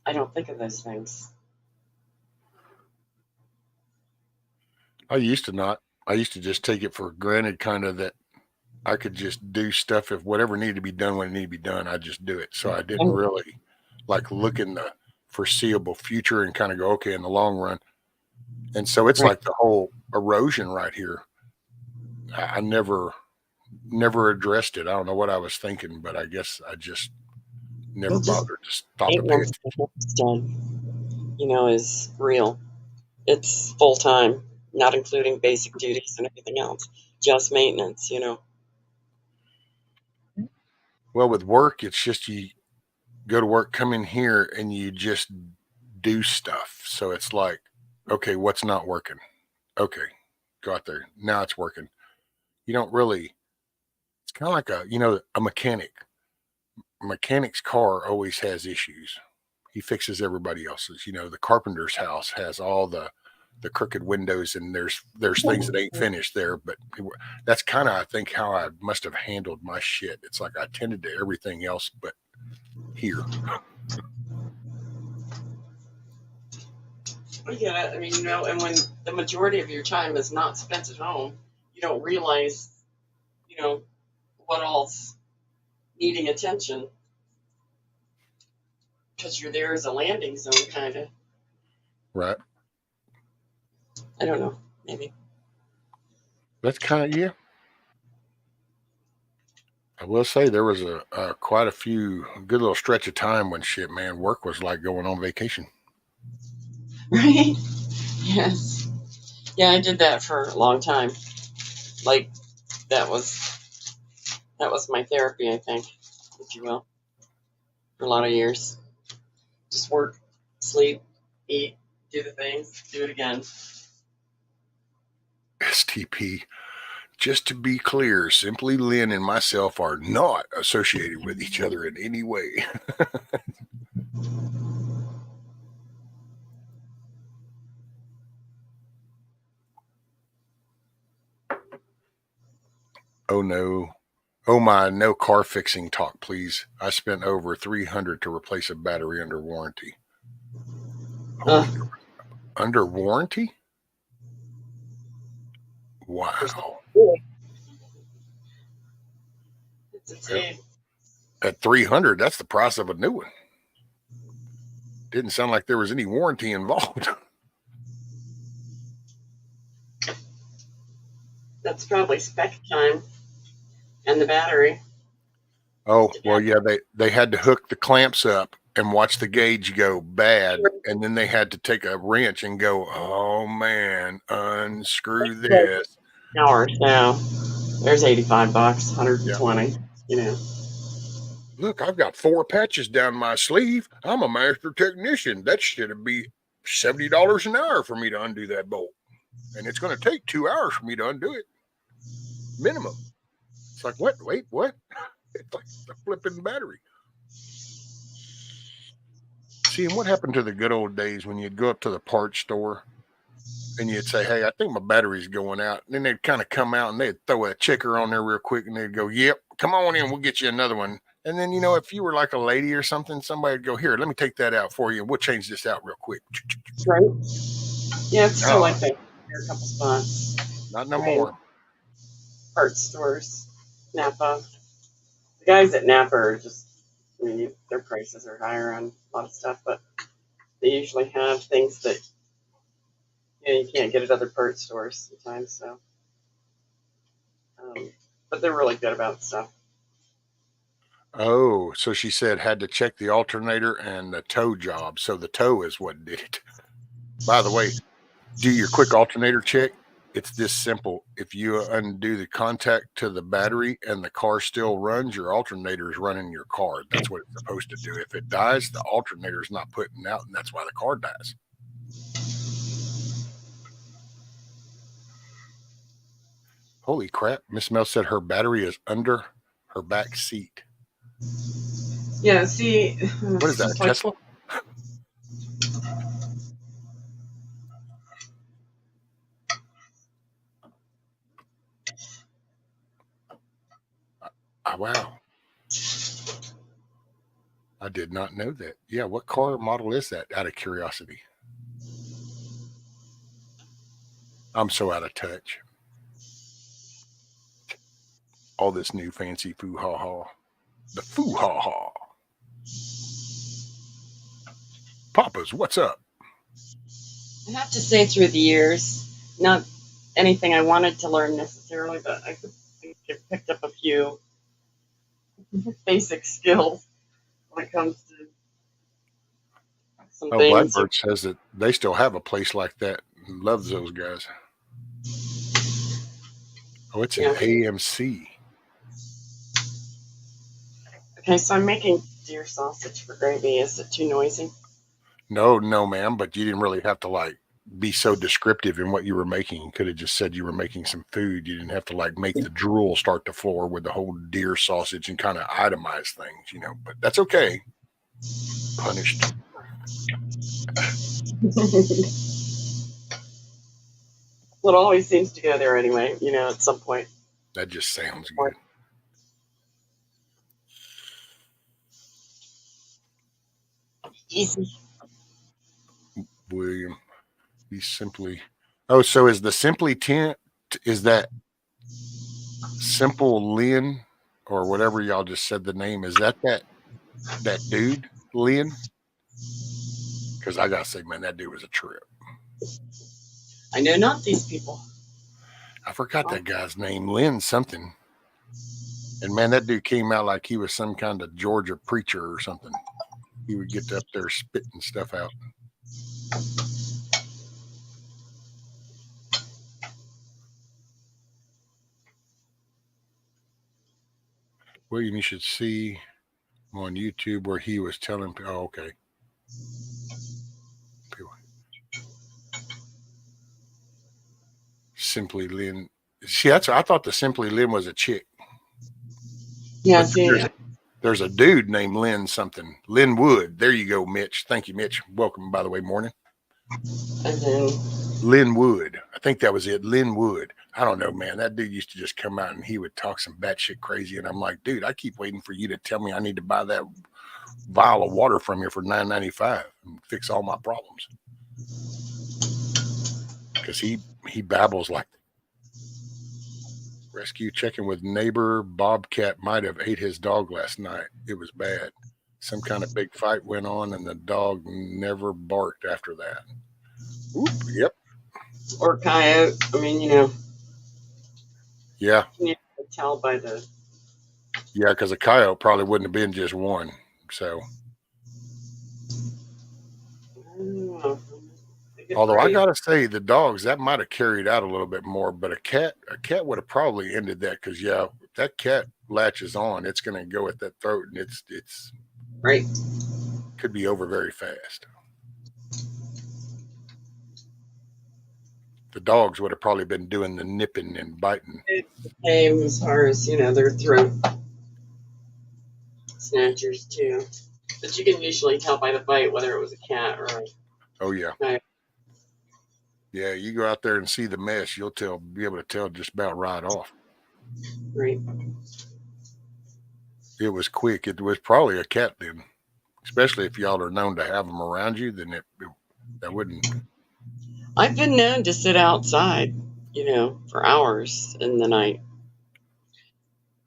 I don't think of those things. I used to not. I used to just take it for granted, kind of, that I could just do stuff if whatever needed to be done when it needed to be done, I just do it. So I didn't really like look in the foreseeable future and kind of go, okay, in the long run. And so it's Right. like the whole erosion right here. I never addressed it. I don't know what I was thinking, but I guess I just never Well, just bothered to stop to pay maintenance done, is real. It's full time, not including basic duties and everything else. Just maintenance, Well, with work, it's just you go to work, come in here, and you just do stuff. So it's like, okay, what's not working? Okay, go out there. Now it's working. You don't really, it's kind of like a mechanic. A mechanic's car always has issues. He fixes everybody else's. The carpenter's house has all the crooked windows, and there's things that ain't finished there. But that's kind of, I think, how I must have handled my shit. It's like I tended to everything else but here. Yeah, I mean, and when the majority of your time is not spent at home, you don't realize, what all's needing attention. Because you're there as a landing zone, kind of. Right. I don't know, maybe. That's kind of, yeah. I will say there was quite a good little stretch of time when work was like going on vacation. Right? Yes. Yeah, I did that for a long time. Like, that was my therapy, I think, if you will, for a lot of years. Just work, sleep, eat, do the things, do it again. STP. Just to be clear, Simply Lynn and myself are not associated with each other in any way. Oh no. Oh my, no car fixing talk, please. I spent over $300 to replace a battery under warranty. Under warranty? Wow. It's insane. At $300, that's the price of a new one. Didn't sound like there was any warranty involved. That's probably spec time and the battery. Oh, well, yeah, they had to hook the clamps up and watch the gauge go bad, and then they had to take a wrench and go, oh man, unscrew this. Hours now. There's $85, 120. Yeah. Look, I've got 4 patches down my sleeve. I'm a master technician. That should be $70 an hour for me to undo that bolt, and it's going to take 2 hours for me to undo it, minimum. It's like, what? Wait, what? It's like the flipping battery. See, and what happened to the good old days when you'd go up to the parts store and you'd say, hey, I think my battery's going out. And then they'd kind of come out and they'd throw a checker on there real quick and they'd go, yep, come on in, we'll get you another one. And then, if you were like a lady or something, somebody would go, here, let me take that out for you, and we'll change this out real quick. Right. Yeah, it's still like that. There are a couple spots. Not no more. Parts stores, Napa. The guys at Napa are just, their prices are higher on a lot of stuff, but they usually have things that you can't get at other parts stores sometimes. So, but they're really good about stuff. Oh, so she said had to check the alternator and the tow job. So the tow is what did it. By the way, do your quick alternator check. It's this simple. If you undo the contact to the battery and the car still runs, your alternator is running your car. That's what it's supposed to do. If it dies, the alternator is not putting out, and that's why the car dies. Holy crap. Miss Mel said her battery is under her back seat. Yeah, see. What is that, Tesla? Wow. I did not know that. Yeah, what car model is that, out of curiosity? I'm so out of touch. all this new fancy foo-ha-ha. The foo-ha-ha. Papa's, what's up? I have to say, through the years, not anything I wanted to learn necessarily, but I think I've picked up a few basic skills when it comes to some Oh, things. Blackbird says that they still have a place like that. Loves those guys. Oh, it's an AMC. Okay, so I'm making deer sausage for gravy. Is it too noisy? No, ma'am, but you didn't really have to like be so descriptive in what you were making. You could have just said you were making some food. You didn't have to like make the drool start to floor with the whole deer sausage and kind of itemize things, but that's okay. Punished. Well, it always seems to go there anyway, at some point. That just sounds good. Easy. William, he's simply. Oh, so is the simply tent? Is that Simple Lynn or whatever y'all just said the name? Is that dude Lynn? Because I gotta say, man, that dude was a trip. I know not these people. I forgot that guy's name, Lynn something. And man, that dude came out like he was some kind of Georgia preacher or something. He would get up there spitting stuff out. William, you should see on YouTube where he was telling people, oh, okay. Simply Lynn. See, I thought the Simply Lynn was a chick. Yeah, there's a dude named Lynn something. Lynn Wood. There you go, Mitch. Thank you, Mitch. Welcome, by the way, morning. And then Lynn Wood. I think that was it. Lynn Wood. I don't know, man. That dude used to just come out and he would talk some batshit crazy. And I'm like, dude, I keep waiting for you to tell me I need to buy that vial of water from you for $9.95 and fix all my problems. Because he babbles like that. Rescue checking with neighbor. Bobcat might have ate his dog last night. It was bad. Some kind of big fight went on and the dog never barked after that. Oop, yep. Or coyote. I mean, Yeah. You can tell by the. Yeah, because a coyote probably wouldn't have been just one. So. Although I gotta say, the dogs that might have carried out a little bit more, but a cat would have probably ended that because if that cat latches on, it's gonna go at that throat and it's right. Could be over very fast. The dogs would have probably been doing the nipping and biting. It's the same as far as their throat snatchers too, but you can usually tell by the bite whether it was a cat or a. Oh yeah. Coyote. Yeah, you go out there and see the mesh, you'll be able to tell just about right off. Right. It was quick. It was probably a cat then, especially if y'all are known to have them around you. Then that wouldn't. I've been known to sit outside, for hours in the night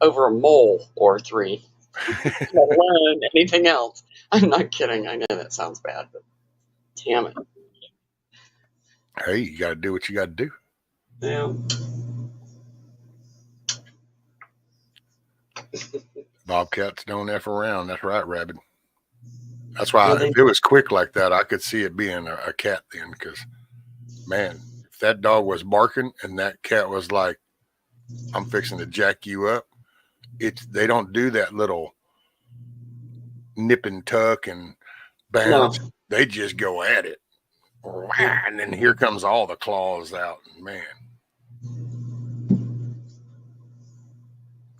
over a mole or three, let alone anything else. I'm not kidding. I know that sounds bad, but damn it. Hey, you got to do what you got to do. Yeah. Bobcats don't F around. That's right, Rabbit. That's why if it was quick like that, I could see it being a cat then. Because, man, if that dog was barking and that cat was like, I'm fixing to jack you up, they don't do that little nip and tuck and bounce. No. They just go at it. And then here comes all the claws out. Man.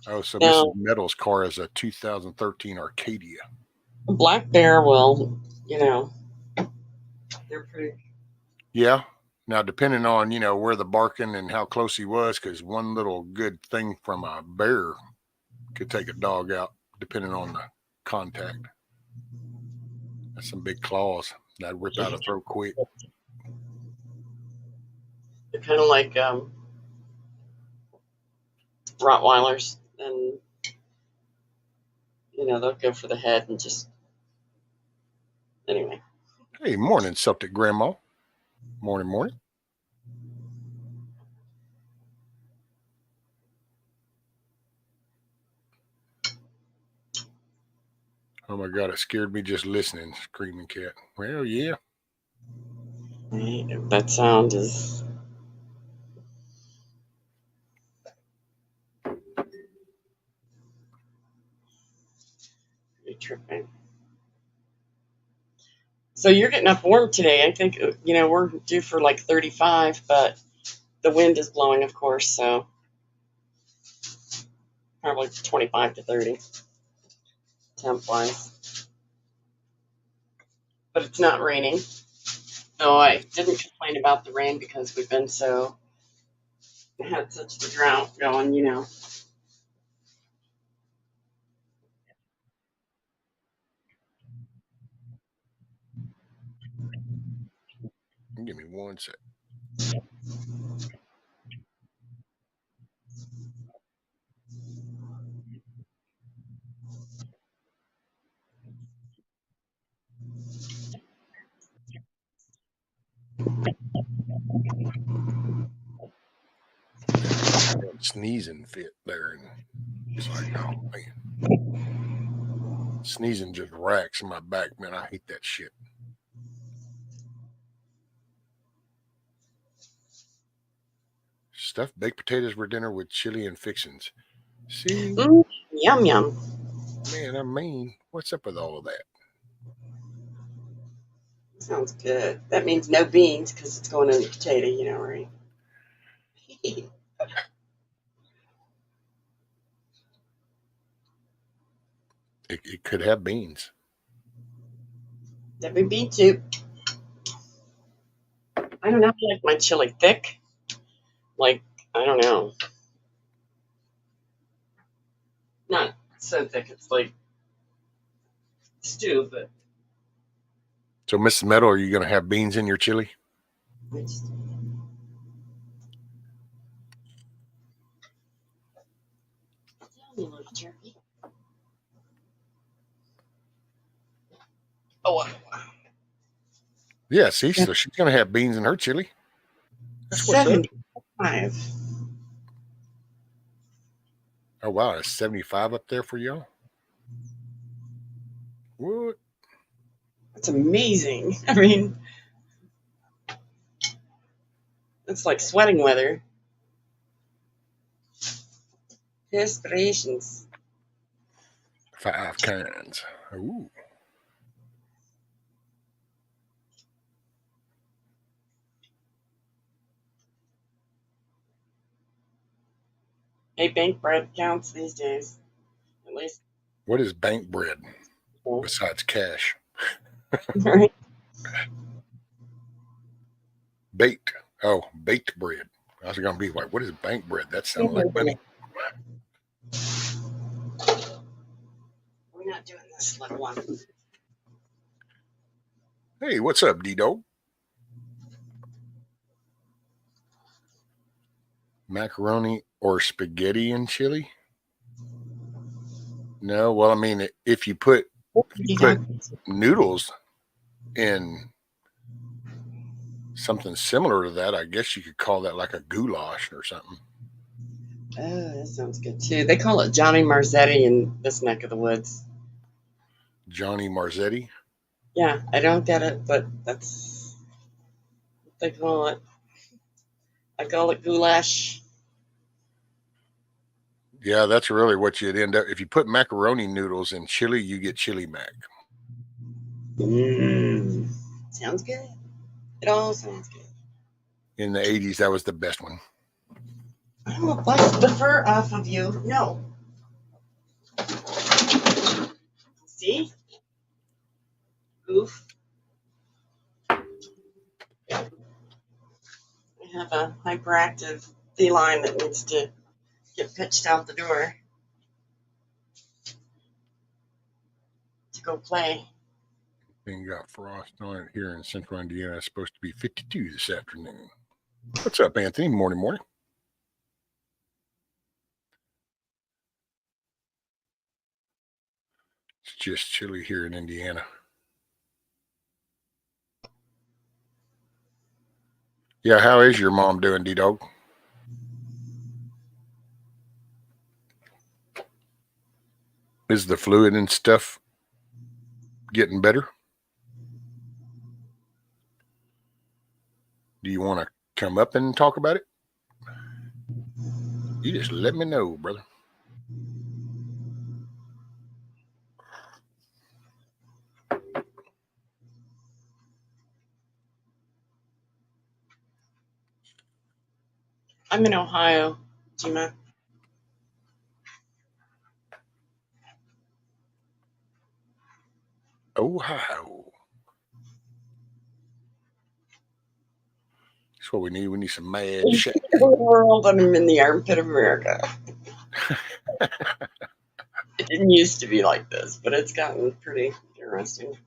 Oh, so Mrs. Meadows' car is a 2013 Arcadia. Black bear will, they're pretty. Yeah. Now, depending on, where the barking and how close he was, because one little good thing from a bear could take a dog out, depending on the contact. That's some big claws. That'd rip out a throat quick. They're kind of like Rottweilers. then they'll go for the head and just anyway. Hey, morning, Celtic Grandma. Morning, morning. Oh my God, it scared me just listening. Screaming cat. Well, yeah. Right, that sound is pretty tripping. So you're getting up warm today. I think we're due for like 35, but the wind is blowing, of course, so probably 25 to 30 temp wise. But it's not raining. So I didn't complain about the rain because we've been had such the drought going, Give me one sec. Sneezing fit there, and it's like, oh man, sneezing just racks in my back, man. I hate that shit. Stuffed baked potatoes for dinner with chili and fixins. See, yum yum. man, I mean, what's up with all of that? Sounds good. That means no beans because it's going in the potato, right? It could have beans. That'd be bean soup. I don't know. I like my chili thick. Like, I don't know. Not so thick. It's like stew, but So, Mrs. Meadow, are you going to have beans in your chili? I just, you little jerky. Oh, wow. Yeah, see, so she's going to have beans in her chili. That's what's up. 75. Oh, wow, it's 75 up there for y'all? What? That's amazing. I mean, it's like sweating weather. Perspirations. 5 kinds. Ooh. Hey, bank bread counts these days. At least. What is bank bread Cool. besides cash? Right. Baked. Oh, baked bread. I was going to be like, what is bank bread? That sounds like money. We're not doing this little one. Hey, what's up, D-Dog? Macaroni or spaghetti in chili? No, well, I mean, if you put noodles in something similar to that, I guess you could call that like a goulash or something. Oh, that sounds good too. They call it Johnny Marzetti in this neck of the woods. Johnny Marzetti? Yeah, I don't get it, but that's what they call it. I call it goulash. Yeah, that's really what you'd end up. If you put macaroni noodles in chili, you get chili mac. Sounds good. It all sounds good. In the 80s, that was the best one. I'm gonna bust the fur off of you. No. See? Goof. I have a hyperactive feline that needs to get pitched out the door to go play. Thing got frost on it here in central Indiana. It's supposed to be 52 this afternoon. What's up, Anthony? Morning, morning. It's just chilly here in Indiana. Yeah, how is your mom doing, D-Dog? Is the fluid and stuff getting better? Do you want to come up and talk about it? You just let me know, brother. I'm in Ohio, Gina. Ohio. That's what we need. We need some mad shit. World, I'm in the armpit of America. It didn't used to be like this, but it's gotten pretty interesting.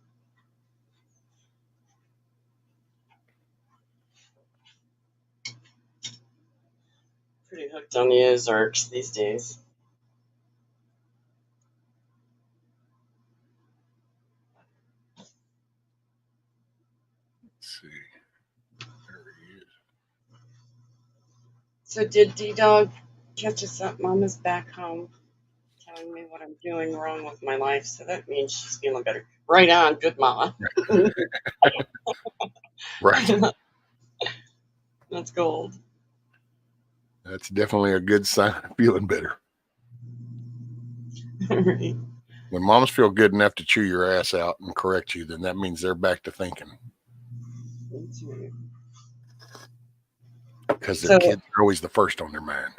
Pretty hooked on the Ozarks these days. Let's see. There he is. So did D-Dog catch us up? Mama's back home telling me what I'm doing wrong with my life, so that means she's feeling better. Right on, good mama. Right. That's gold. That's definitely a good sign of feeling better. Right. When moms feel good enough to chew your ass out and correct you, then that means they're back to thinking. That's right. Because their So- kids are always the first on their mind.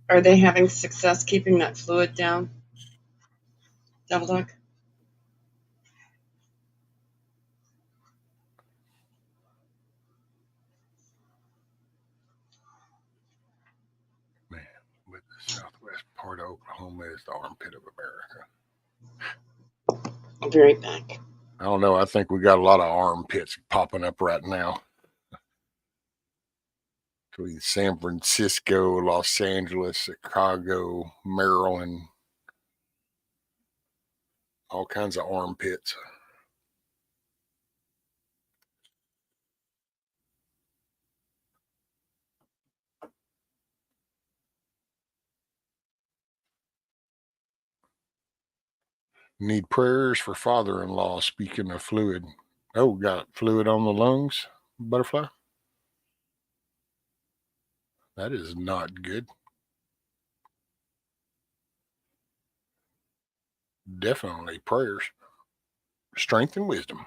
Are they having success keeping that fluid down? Devil Dog? Man, with the southwest part of Oklahoma is the armpit of America. I'll be right back. I don't know. I think we got a lot of armpits popping up right now. Between San Francisco, Los Angeles, Chicago, Maryland, all kinds of armpits. Need prayers for father-in-law. Speaking of fluid. Oh, got fluid on the lungs, butterfly? That is not good. Definitely prayers. Strength and wisdom.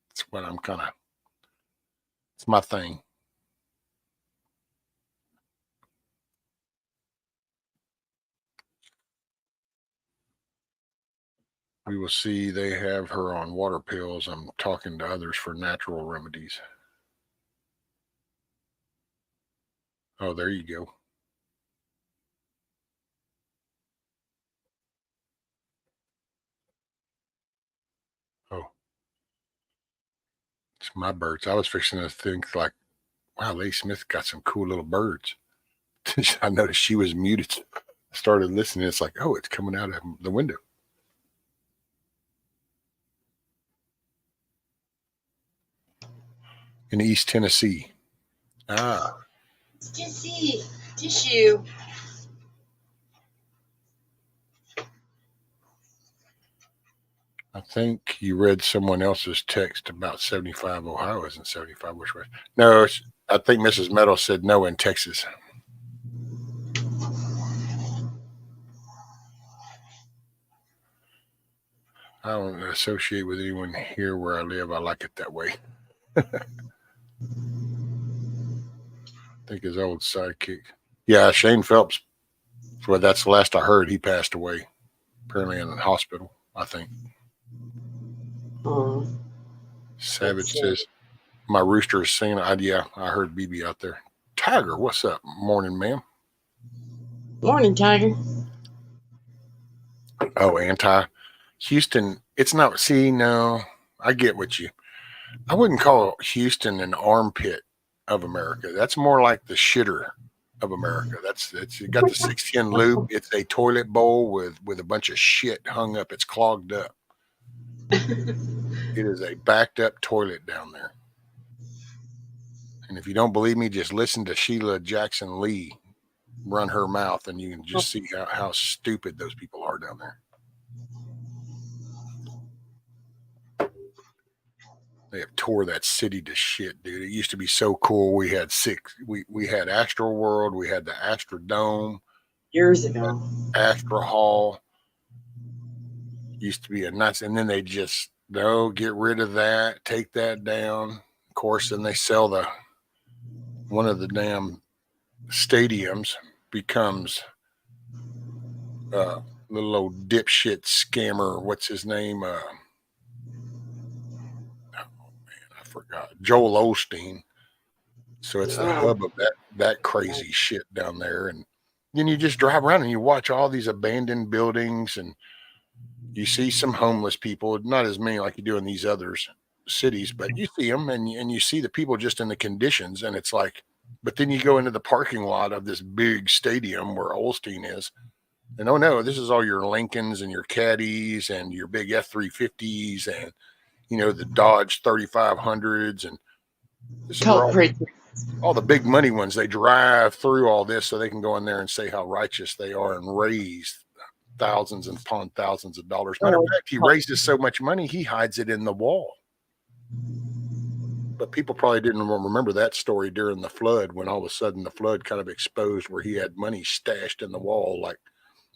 That's what I'm kind of, it's my thing. We will see they have her on water pills. I'm talking to others for natural remedies. Oh, there you go. Oh, it's my birds. I was fixing to think like, wow, Lee Smith got some cool little birds. I noticed she was muted. I started listening. It's like, oh, it's coming out of the window. In East Tennessee. Ah, Tissue. I think you read someone else's text about 75 Ohio isn't 75 which way? No, I think Mrs. Meadows said no in Texas. I don't associate with anyone here where I live. I like it that way. I think his old sidekick. Yeah, Shane Phelps. Well, that's the last I heard. He passed away, apparently in the hospital, I think. Oh, Savage that's says, my rooster is singing. Yeah, I heard BB out there. Tiger, what's up? Morning, ma'am. morning, Tiger. Oh, Houston. It's not, see, no, I get what you, I wouldn't call Houston an armpit of America. That's more like the shitter of America. It's you got the 610 loop. It's a toilet bowl with a bunch of shit hung up. It's clogged up. It is a backed up toilet down there. And if you don't believe me, just listen to Sheila Jackson Lee run her mouth, and you can just see how stupid those people are down there. They have tore that city to shit, dude. It used to be so cool. We had we had Astro World, we had the Astrodome, Years ago. Astro Hall. Used to be a nice, and then they just get rid of that, take that down. Of course, then they sell one of the damn stadiums becomes little old dipshit scammer. What's his name? I forgot. Joel Osteen. So it's the hub of that crazy shit down there. And then you just drive around and you watch all these abandoned buildings, and you see some homeless people, not as many like you do in these other cities, but you see them, and you see the people just in the conditions. And it's like, but then you go into the parking lot of this big stadium where Osteen is, and oh no, this is all your Lincolns and your Caddies and your big F-350s and, you know, the Dodge 3500s, and this is all the big money ones. They drive through all this so they can go in there and say how righteous they are and raise thousands and upon thousands of dollars. Matter of fact, he raises so much money, he hides it in the wall. But people probably didn't remember that story during the flood, when all of a sudden the flood kind of exposed where he had money stashed in the wall like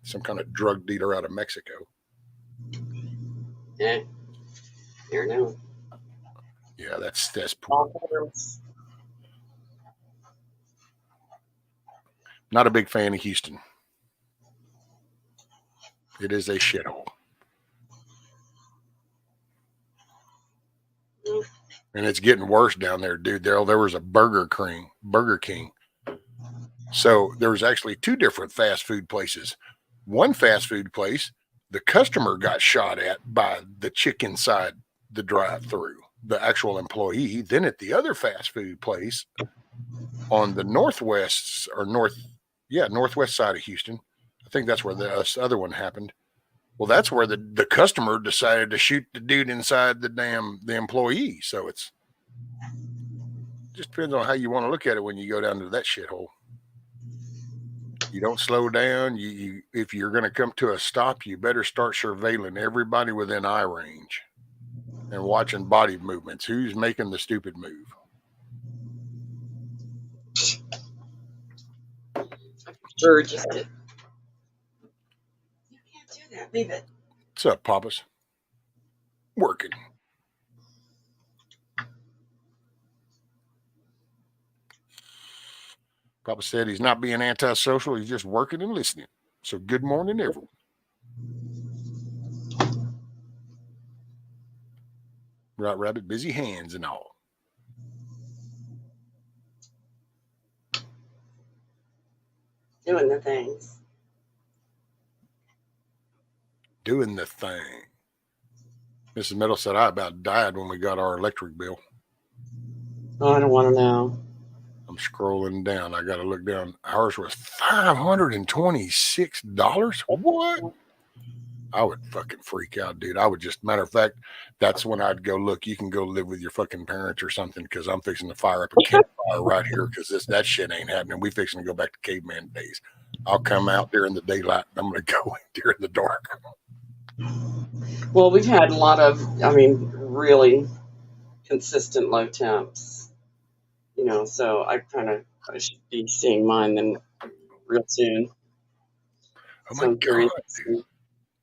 some kind of drug dealer out of Mexico. Yeah. Here now. Yeah, that's poor. Not a big fan of Houston. It is a shithole. And it's getting worse down there, dude. There was a Burger King. So there was actually two different fast food places. One fast food place, the customer got shot at by the chick inside the drive-through, the actual employee. Then at the other fast food place on the northwest side of Houston, I think that's where the other one happened. Well, that's where the customer decided to shoot the dude inside the employee. So it just depends on how you want to look at it when you go down to that shithole. You don't slow down. If you're going to come to a stop, you better start surveilling everybody within eye range and watching body movements. Who's making the stupid move? Sure, just did. You can't do that. Leave it. What's up, Papas? Working. Papa said he's not being antisocial. He's just working and listening. So good morning, everyone. Right, Rabbit, busy hands and all. Doing the things. Doing the thing. Mrs. Meadow said, I about died when we got our electric bill. Oh, I don't want to know. I'm scrolling down. I got to look down. Ours was $526. What? I would fucking freak out, dude. I would just, matter of fact, that's when I'd go, look, you can go live with your fucking parents or something, because I'm fixing to fire up a campfire right here, because that shit ain't happening. We fixing to go back to caveman days. I'll come out during the daylight, and I'm going to go in during the dark. Well, we've had a lot of, really consistent low temps, so I should be seeing mine then real soon. Oh my God, dude.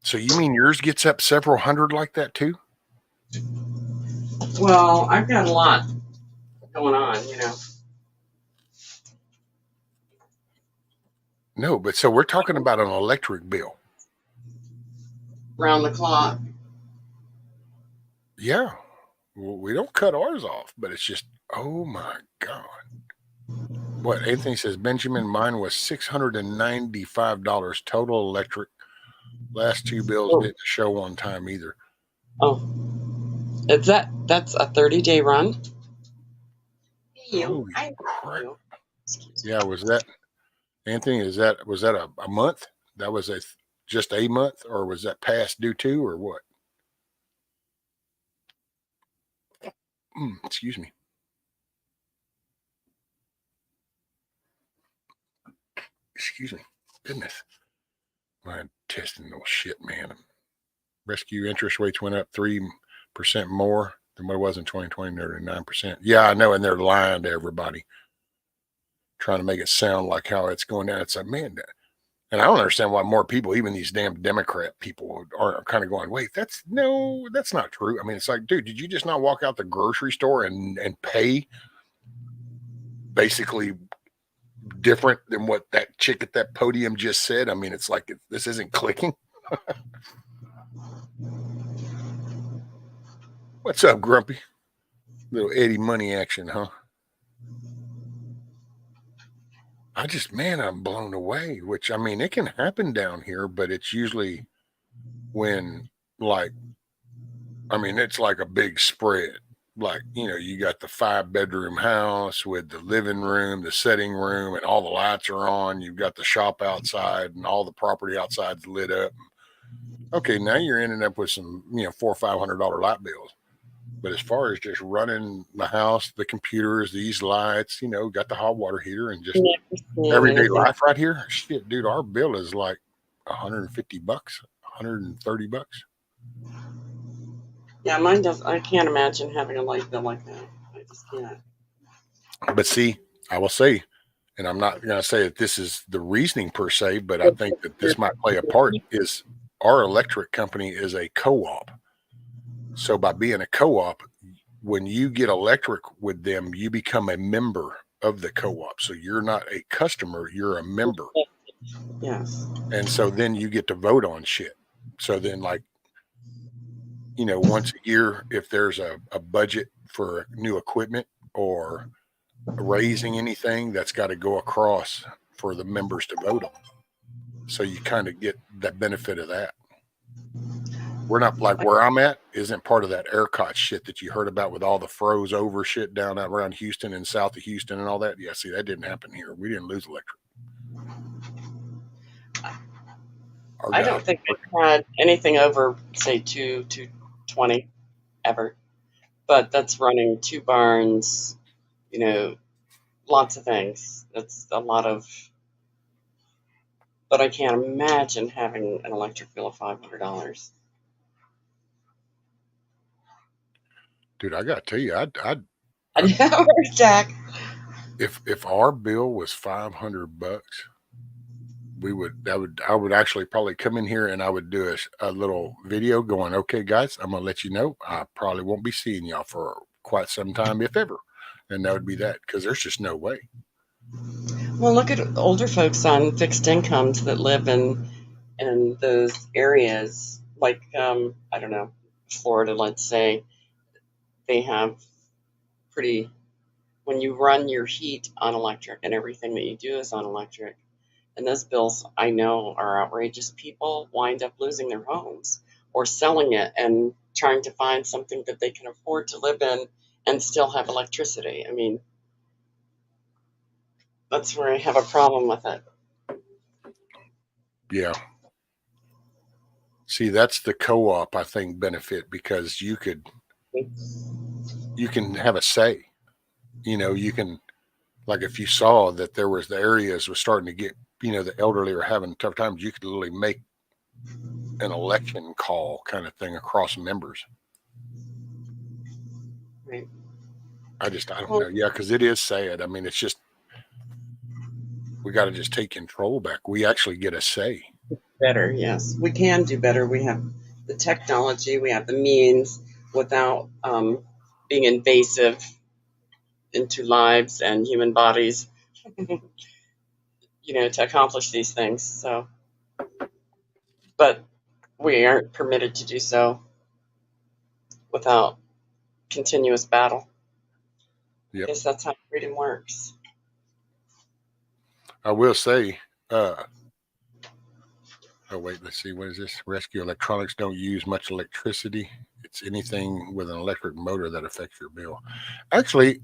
So you mean yours gets up several hundred like that too? Well, I've got a lot going on, No, but so we're talking about an electric bill. Round the clock. Yeah. Well, we don't cut ours off, but it's just, oh my God. What Anthony says, Benjamin, mine was $695 total electric. Last two bills didn't show on time either. Oh, that's a 30-day run? Holy crap. Yeah, was that Anthony, was that a month? That was just a month, or was that past due to, or what? Excuse me. Excuse me. Goodness. My intestinal shit, man. Rescue interest rates went up 3% more than what it was in 2020, nearly 9%. Yeah, I know, and they're lying to everybody, trying to make it sound like how it's going down. It's like, man, and I don't understand why more people, even these damn Democrat people, are kind of going, wait, that's not true. I mean, it's like, dude, did you just not walk out the grocery store and pay basically different than what that chick at that podium just said? I mean, it's like, this isn't clicking. What's up, Grumpy? Little Eddie Money action, huh? I'm blown away, which, I mean, it can happen down here, but it's usually when, like, I mean, it's like a big spread. Like, you got the 5-bedroom house with the living room, the setting room, and all the lights are on. You've got the shop outside and all the property outside's lit up. Okay, now you're ending up with some, $400 or $500 light bills. But as far as just running the house, the computers, these lights, got the hot water heater and just everyday life right here. Shit, dude, our bill is like $150, $130. Yeah, mine does. I can't imagine having a light bill like that. I just can't. But see, I will say, and I'm not going to say that this is the reasoning per se, but I think that this might play a part, is our electric company is a co-op. So by being a co-op, when you get electric with them, you become a member of the co-op. So you're not a customer, you're a member. Yes. And so then you get to vote on shit. So then, like, once a year, if there's a budget for new equipment or raising anything, that's got to go across for the members to vote on. So you kind of get that benefit of that. We're not, like, where I'm at isn't part of that ERCOT shit that you heard about with all the froze over shit down around Houston and south of Houston and all that. Yeah, see, that didn't happen here. We didn't lose electric. I don't think I had anything over, say, 220 ever. But that's running 2 barns, lots of things. That's a lot of. But I can't imagine having an electric bill of $500. Dude, I got to tell you, I'd Jack. if our bill was $500, I would actually probably come in here and I would do a little video going, okay, guys, I'm gonna let you know I probably won't be seeing y'all for quite some time, if ever. And that would be that, because there's just no way. Well, look at older folks on fixed incomes that live in those areas, like I don't know, Florida, let's say. They have pretty, when you run your heat on electric and everything that you do is on electric, and those bills I know are outrageous. People wind up losing their homes or selling it and trying to find something that they can afford to live in and still have electricity. I mean, that's where I have a problem with it. Yeah. See, that's the co-op, I think, benefit, because you can have a say. You can, like, if you saw that there was the areas was starting to get, the elderly are having tough times, you could literally make an election call kind of thing across members. Right. I don't know. Yeah, because it is sad. I mean, it's just, we got to just take control back. We actually get a say. Better, yes. We can do better. We have the technology, we have the means without being invasive into lives and human bodies, to accomplish these things. So, but we aren't permitted to do so without continuous battle. Yep. I guess that's how freedom works. I will say, oh wait, let's see, what is this? Rescue electronics don't use much electricity. It's anything with an electric motor that affects your bill. Actually,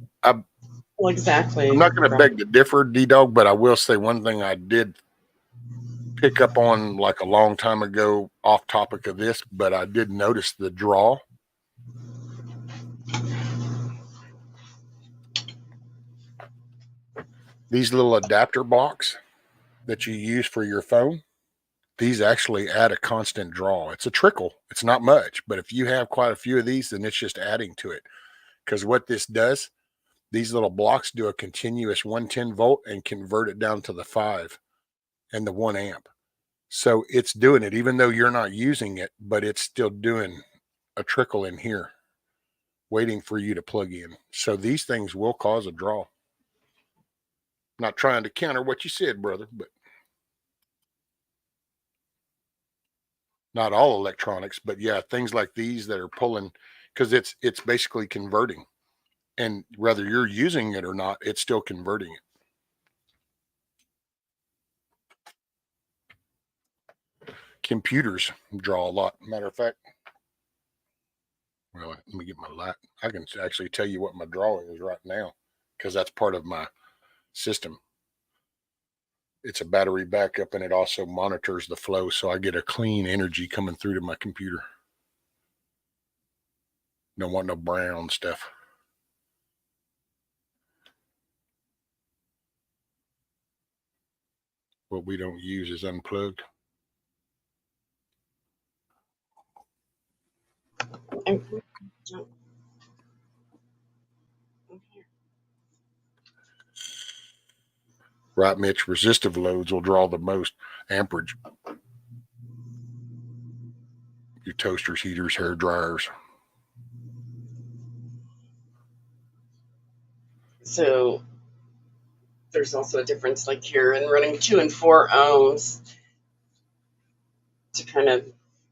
Well, exactly. I'm not going to Right. beg to differ, D-Dog, but I will say one thing I did pick up on like a long time ago, off topic of this, but I did notice the draw. These little adapter blocks that you use for your phone, these actually add a constant draw. It's a trickle. It's not much, but if you have quite a few of these, then it's just adding to it. Because what this does, these little blocks do a continuous 110 volt and convert it down to the 5 and the 1 amp. So it's doing it, even though you're not using it, but it's still doing a trickle in here, waiting for you to plug in. So these things will cause a draw. Not trying to counter what you said, brother, but not all electronics, but yeah, things like these that are pulling, because it's basically converting. And whether you're using it or not, it's still converting it. Computers draw a lot. Matter of fact, well, let me get my light. I can actually tell you what my drawing is right now, because that's part of my system. It's a battery backup, and it also monitors the flow, so I get a clean energy coming through to my computer. Don't want no brown stuff. What we don't use is unplugged. And- Right, Mitch? Resistive loads will draw the most amperage. Your toasters, heaters, hair dryers. So there's also a difference, like here, in running 2 and 4 ohms to kind of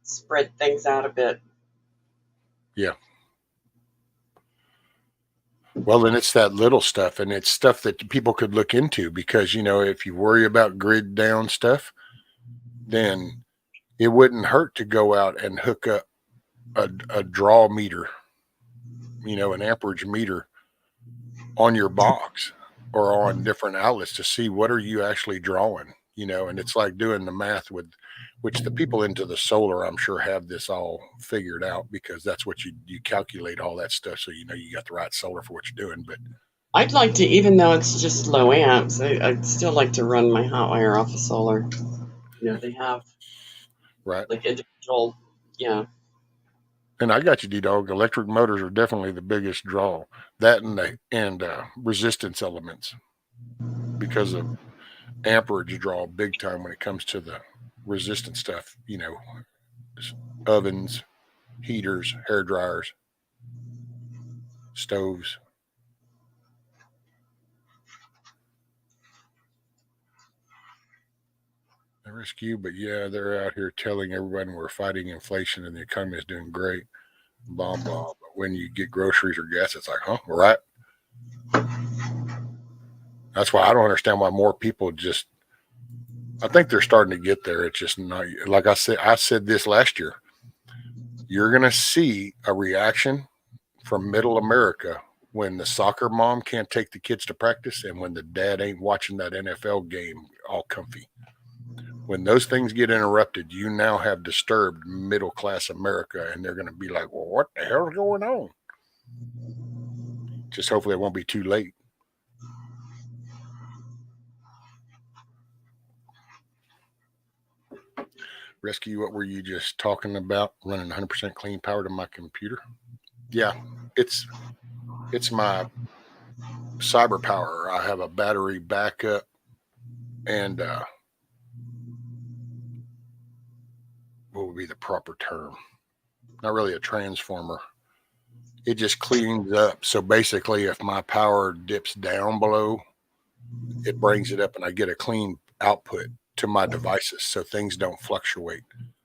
spread things out a bit. Yeah. Well, then it's that little stuff, and it's stuff that people could look into, because, you know, if you worry about grid down stuff, then it wouldn't hurt to go out and hook up a draw meter, you know, an amperage meter on your box or on different outlets to see what are you actually drawing, you know. And it's like doing the math with, which the people into the solar, I'm sure, have this all figured out, because that's what you calculate all that stuff, so you know you got the right solar for what you're doing. But I'd like to, even though it's just low amps, I'd still like to run my hot wire off of solar. You know, they have right. like individual, yeah. And I got you, D-Dog. Electric motors are definitely the biggest draw. That and resistance elements, because of amperage draw big time when it comes to the resistance stuff. You know, ovens, heaters, hair dryers, stoves. They rescue, but yeah, they're out here telling everybody we're fighting inflation and the economy is doing great. Blah blah. But when you get groceries or gas, it's like, huh, right? That's why I don't understand why more people just. I think they're starting to get there. It's just not, like I said this last year. You're going to see a reaction from middle America when the soccer mom can't take the kids to practice, and when the dad ain't watching that NFL game all comfy. When those things get interrupted, you now have disturbed middle class America, and they're going to be like, well, what the hell is going on? Just hopefully it won't be too late. Rescue, what were you just talking about? Running 100% clean power to my computer? Yeah, it's my cyber power. I have a battery backup, and what would be the proper term? Not really a transformer. It just cleans up. So basically, if my power dips down below, it brings it up, and I get a clean output to my devices, so things don't fluctuate.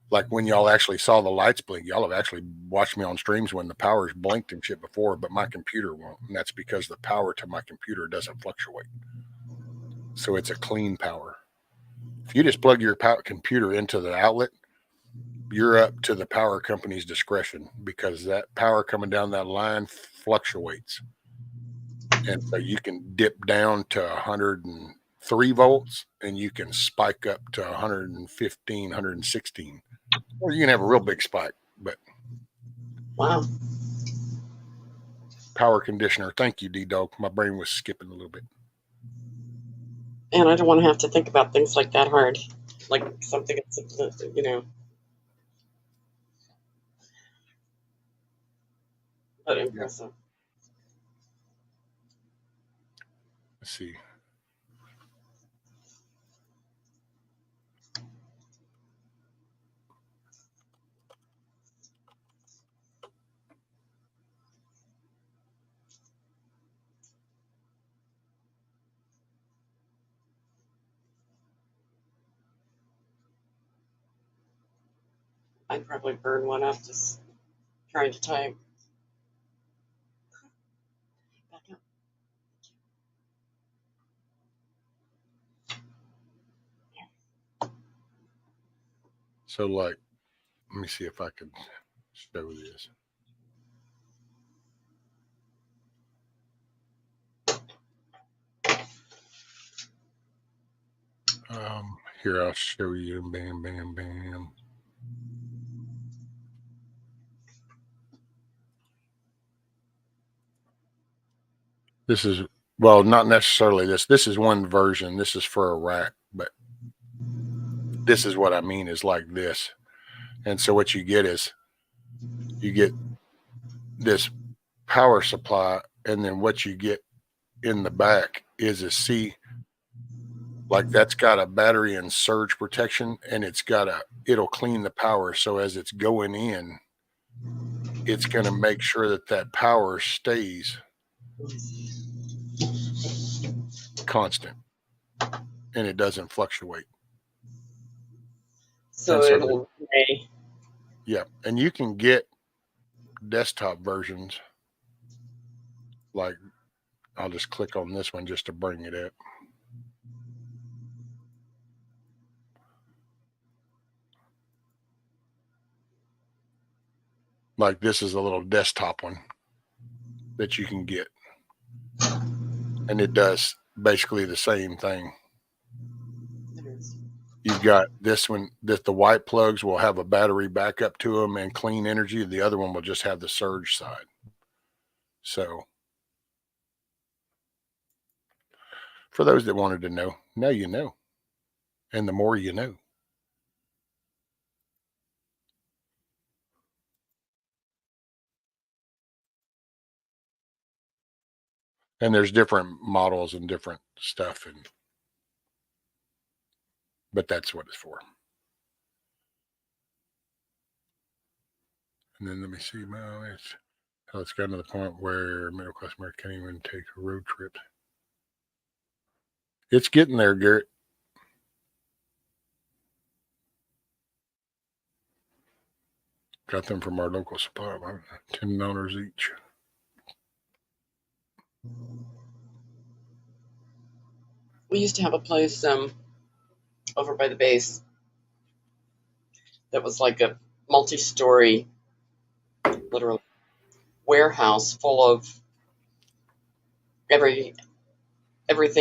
Like when y'all actually saw the lights blink, y'all have actually watched me on streams when the power's blinked and shit before, but my computer won't. And that's because the power to my computer doesn't fluctuate. So it's a clean power. If you just plug your computer into the outlet, you're up to the power company's discretion, because that power coming down that line fluctuates. And so you can dip down to 103 volts and you can spike up to 115, 116. Or you can have a real big spike, but Wow. power conditioner. Thank you, D-Dog. My brain was skipping a little bit. And I don't want to have to think about things like that hard. Like something, you know. But impressive. Let's see. I'd probably burn one up just trying to type. Back up. So, like, let me see if I can show this. Here, I'll show you. Bam, bam, bam. This is, well, not necessarily this. This is one version. This is for a rack, but this is what I mean is like this. And so what you get is you get this power supply, and then what you get in the back is a C. Like that's got a battery and surge protection, and it'll clean the power. So as it's going in, it's going to make sure that power stays constant and it doesn't fluctuate. So it'll stay. Yeah. And you can get desktop versions. Like I'll just click on this one just to bring it up. Like this is a little desktop one that you can get. And it does basically the same thing. You've got this one that the white plugs will have a battery backup to them and clean energy. The other one will just have the surge side. So for those that wanted to know, now you know. And the more you know. And there's different models and different stuff, but that's what it's for. And then let me see. Well, it's gotten to the point where middle class America can't even take a road trip. It's getting there, Garrett. Got them from our local supply, $10 each. We used to have a place over by the base that was like a multi-story, literal warehouse full of everything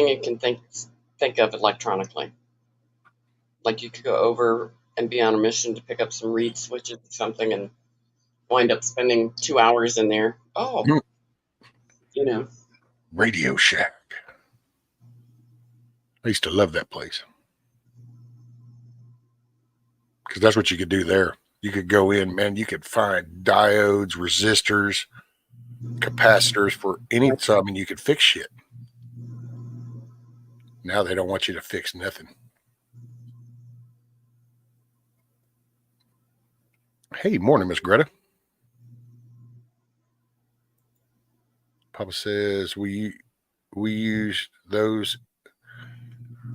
you can think of electronically. Like you could go over and be on a mission to pick up some reed switches or something and wind up spending 2 hours in there. Oh, you know. Radio Shack. I used to love that place. Because that's what you could do there. You could go in, man, you could find diodes, resistors, capacitors for any, so I mean, you could fix shit. Now they don't want you to fix nothing. Hey, morning, Miss Greta. Papa says we use those.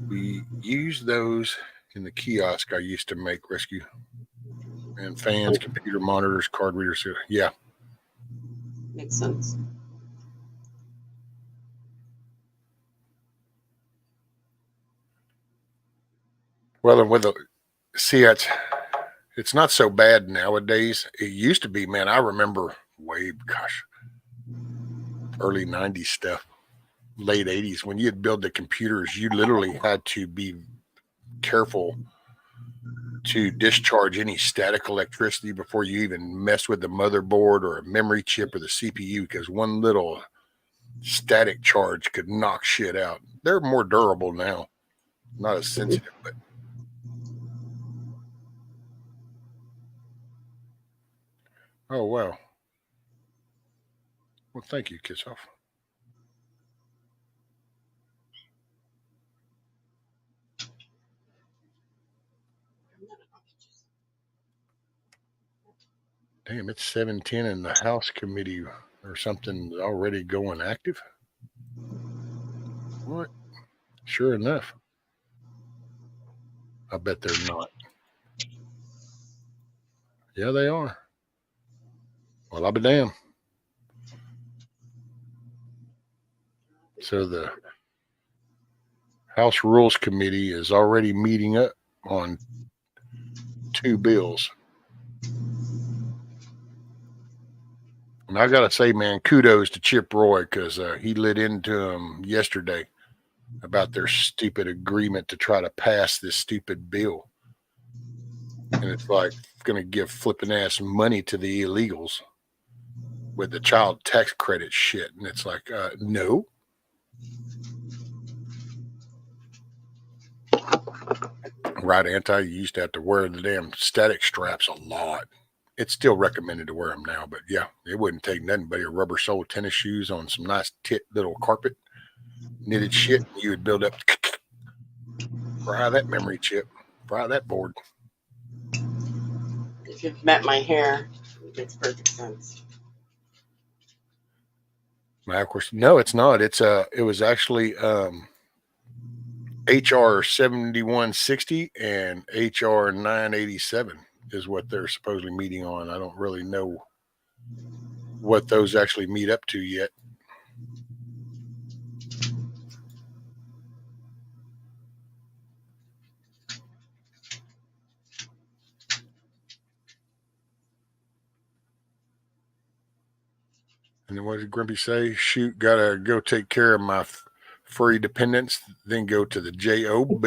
We use those in the kiosk I used to make rescue. And fans, computer monitors, card readers. Yeah. Makes sense. Well, and it's not so bad nowadays. It used to be, man. I remember early 90s stuff. late 80s, when you'd build the computers, you literally had to be careful to discharge any static electricity before you even mess with the motherboard or a memory chip or the CPU, because one little static charge could knock shit out. They're more durable now, not as sensitive, but oh wow. Well, thank you, Kiss Off. Damn, it's 7:10 and the House committee or something already going active. What? Sure enough. I bet they're not. Yeah, they are. Well, I'll be damned. So the House Rules Committee is already meeting up on 2 bills. And I got to say, man, kudos to Chip Roy, because he lit into them yesterday about their stupid agreement to try to pass this stupid bill. And it's like going to give flipping ass money to the illegals with the child tax credit shit. And it's like, no. Right, Anti, you used to have to wear the damn static straps a lot. It's still recommended to wear them now, but yeah, it wouldn't take nothing but your rubber sole tennis shoes on some nice little carpet, knitted shit. You would build up, fry that memory chip, fry that board. If you've met my hair, it makes perfect sense. Now, of course, no, it's not. It was actually HR 7160 and HR 987 is what they're supposedly meeting on. I don't really know what those actually meet up to yet. And then what did Grumpy say? Shoot, gotta go take care of my furry dependents, then go to the JOB.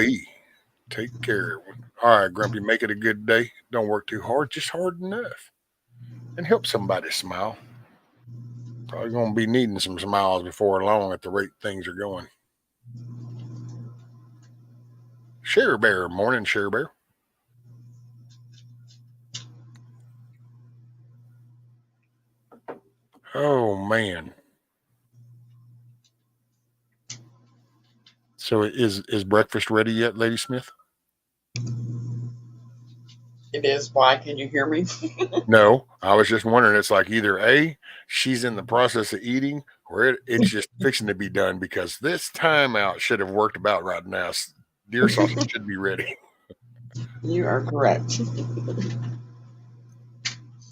Take care. All right, Grumpy, make it a good day. Don't work too hard, just hard enough. And help somebody smile. Probably going to be needing some smiles before long at the rate things are going. Share Bear, morning, Share Bear. Oh, man. So is breakfast ready yet, Lady Smith? It is. Why? Can you hear me? No, I was just wondering. It's like either A, she's in the process of eating, or it's just fixing to be done, because this timeout should have worked about right now. Deer sausage should be ready. You are correct. I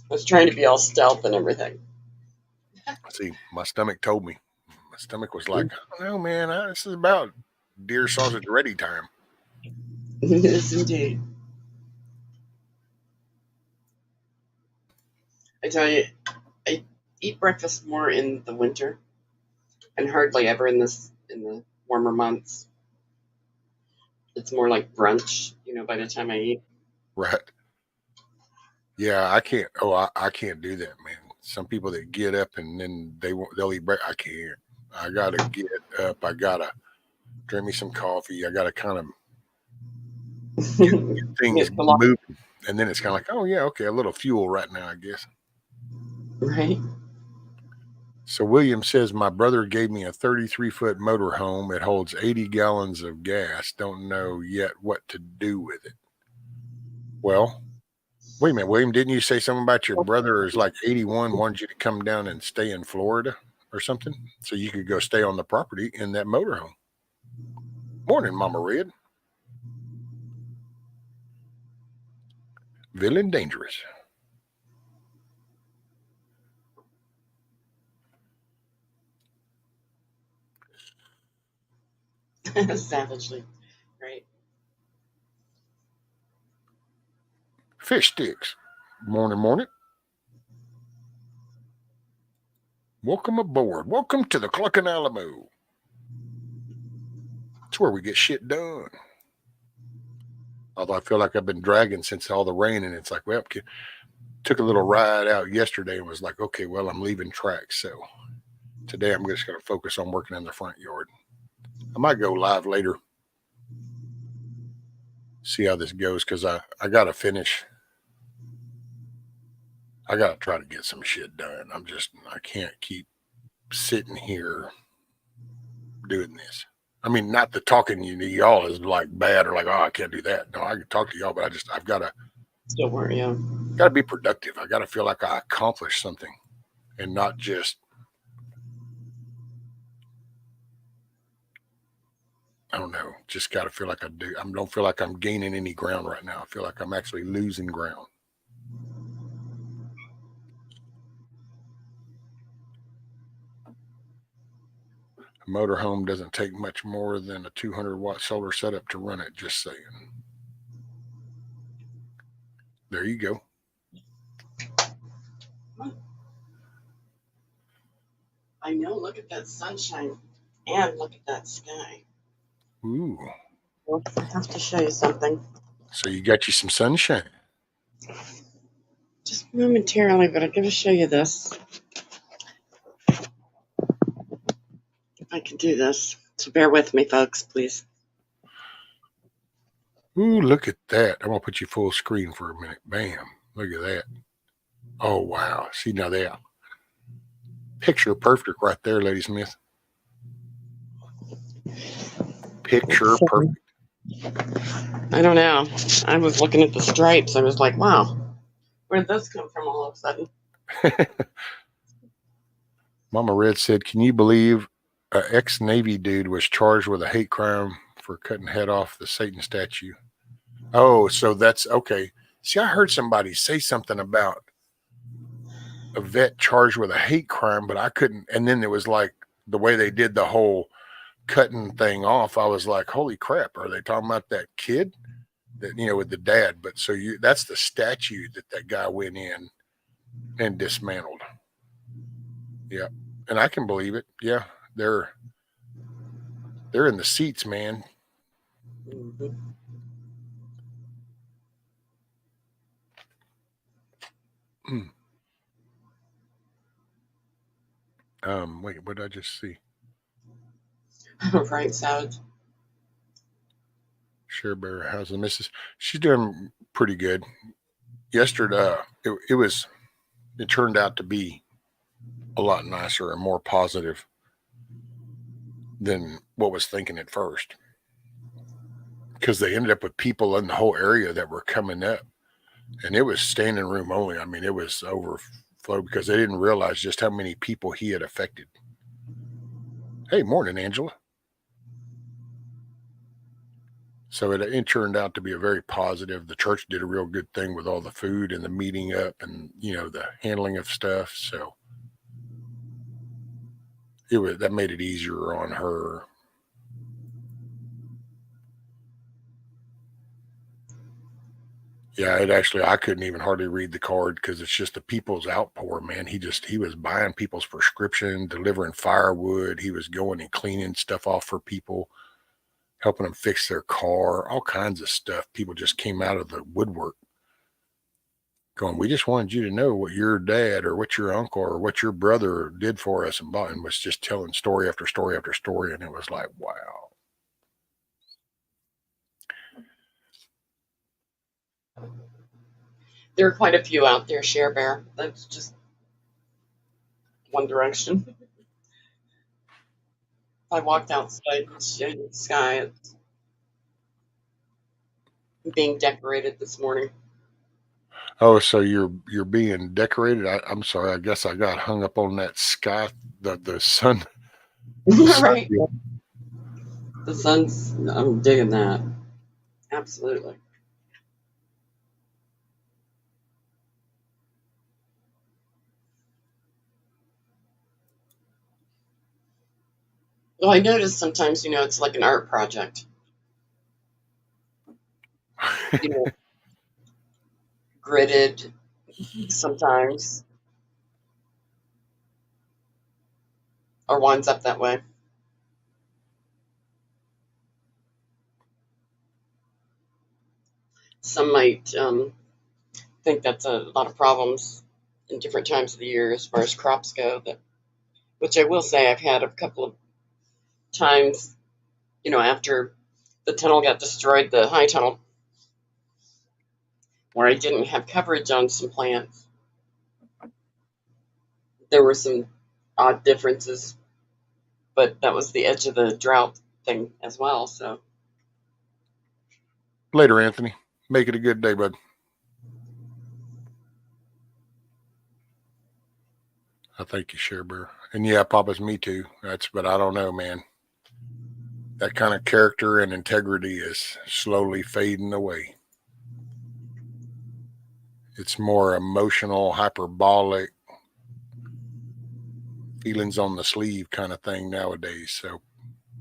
was trying to be all stealth and everything. See, my stomach told me. My stomach was like, oh, no, man, this is about deer sausage ready time. It is indeed. I tell you, I eat breakfast more in the winter and hardly ever in the warmer months. It's more like brunch, by the time I eat. Right. Yeah, I can't. Oh, I can't do that, man. Some people that get up and then they'll eat breakfast. I can't. I gotta get up. I gotta drink me some coffee. I gotta kind of get things moving, and then it's kind of like, oh yeah, okay, a little fuel right now, I guess. Right. So William says, my brother gave me a 33-foot motorhome. It holds 80 gallons of gas. Don't know yet what to do with it. Well, wait a minute, William, didn't you say something about your brother is like 81, wanted you to come down and stay in Florida or something so you could go stay on the property in that motorhome? Morning, Mama Red. Villain dangerous. Savagely, right? Fish sticks. Morning. Welcome aboard. Welcome to the Cluckin Alamo. It's where we get shit done. Although I feel like I've been dragging since all the rain, and it's like, well, took a little ride out yesterday and was like, okay, well, I'm leaving track. So today I'm just going to focus on working in the front yard. I might go live later, see how this goes, because I got to finish. I got to try to get some shit done. I can't keep sitting here doing this. I mean, not the talking to y'all is like bad or like, oh, I can't do that. No, I can talk to y'all, but I've got to Still work, yeah. got to be productive. I got to feel like I accomplished something and not just, I don't know, just got to feel like I do. I don't feel like I'm gaining any ground right now. I feel like I'm actually losing ground. A motorhome doesn't take much more than a 200-watt solar setup to run it, just saying. There you go. I know. Look at that sunshine, and look at that sky. Ooh. Well, I have to show you something. So you got you some sunshine. Just momentarily, but I'm going to show you this. If I can do this. So bear with me, folks, please. Ooh, look at that. I'm going to put you full screen for a minute. Bam. Look at that. Oh, wow. See, now that picture perfect right there, Lady Smith. Picture perfect. I don't know. I was looking at the stripes. I was like, wow, where did this come from all of a sudden? Mama Red said, can you believe an ex-Navy dude was charged with a hate crime for cutting head off the Satan statue? Oh, so that's okay. See, I heard somebody say something about a vet charged with a hate crime, but I couldn't. And then it was like the way they did the whole cutting thing off. I was like, holy crap. Are they talking about that kid that, with the dad? But so that's the statue that guy went in and dismantled. Yeah. And I can believe it. Yeah. They're in the seats, man. Mm-hmm. Wait, what did I just see? Right, Savage. Share Bear, how's the missus? She's doing pretty good. Yesterday, it turned out to be a lot nicer and more positive than what was thinking at first. Because they ended up with people in the whole area that were coming up. And it was standing room only. I mean, it was overflow because they didn't realize just how many people he had affected. Hey, morning, Angela. So it turned out to be a very positive. The church did a real good thing with all the food and the meeting up and, the handling of stuff. So that made it easier on her. Yeah, I couldn't even hardly read the card because it's just the people's outpour, man. He was buying people's prescription, delivering firewood. He was going and cleaning stuff off for people, helping them fix their car, all kinds of stuff. People just came out of the woodwork going, we just wanted you to know what your dad or what your uncle or what your brother did for us, and was just telling story after story after story. And it was like, wow. There are quite a few out there, Share Bear. That's just one direction. If I walked outside and showed you the sky, it's being decorated this morning. Oh, so you're being decorated? I'm sorry. I guess I got hung up on that sky, the sun. Right. The sun's, I'm digging that. Absolutely. Well, I notice sometimes, it's like an art project. Gridded sometimes. Or winds up that way. some might think that's a lot of problems in different times of the year as far as crops go. Which I will say I've had a couple of times, after the tunnel got destroyed, the high tunnel, where I didn't have coverage on some plants. There were some odd differences, but that was the edge of the drought thing as well. So Later, Anthony. Make it a good day, bud. I thank you, Share Bear. And yeah, Papa's me too. But I don't know, man. That kind of character and integrity is slowly fading away. It's more emotional, hyperbolic, feelings on the sleeve kind of thing nowadays. So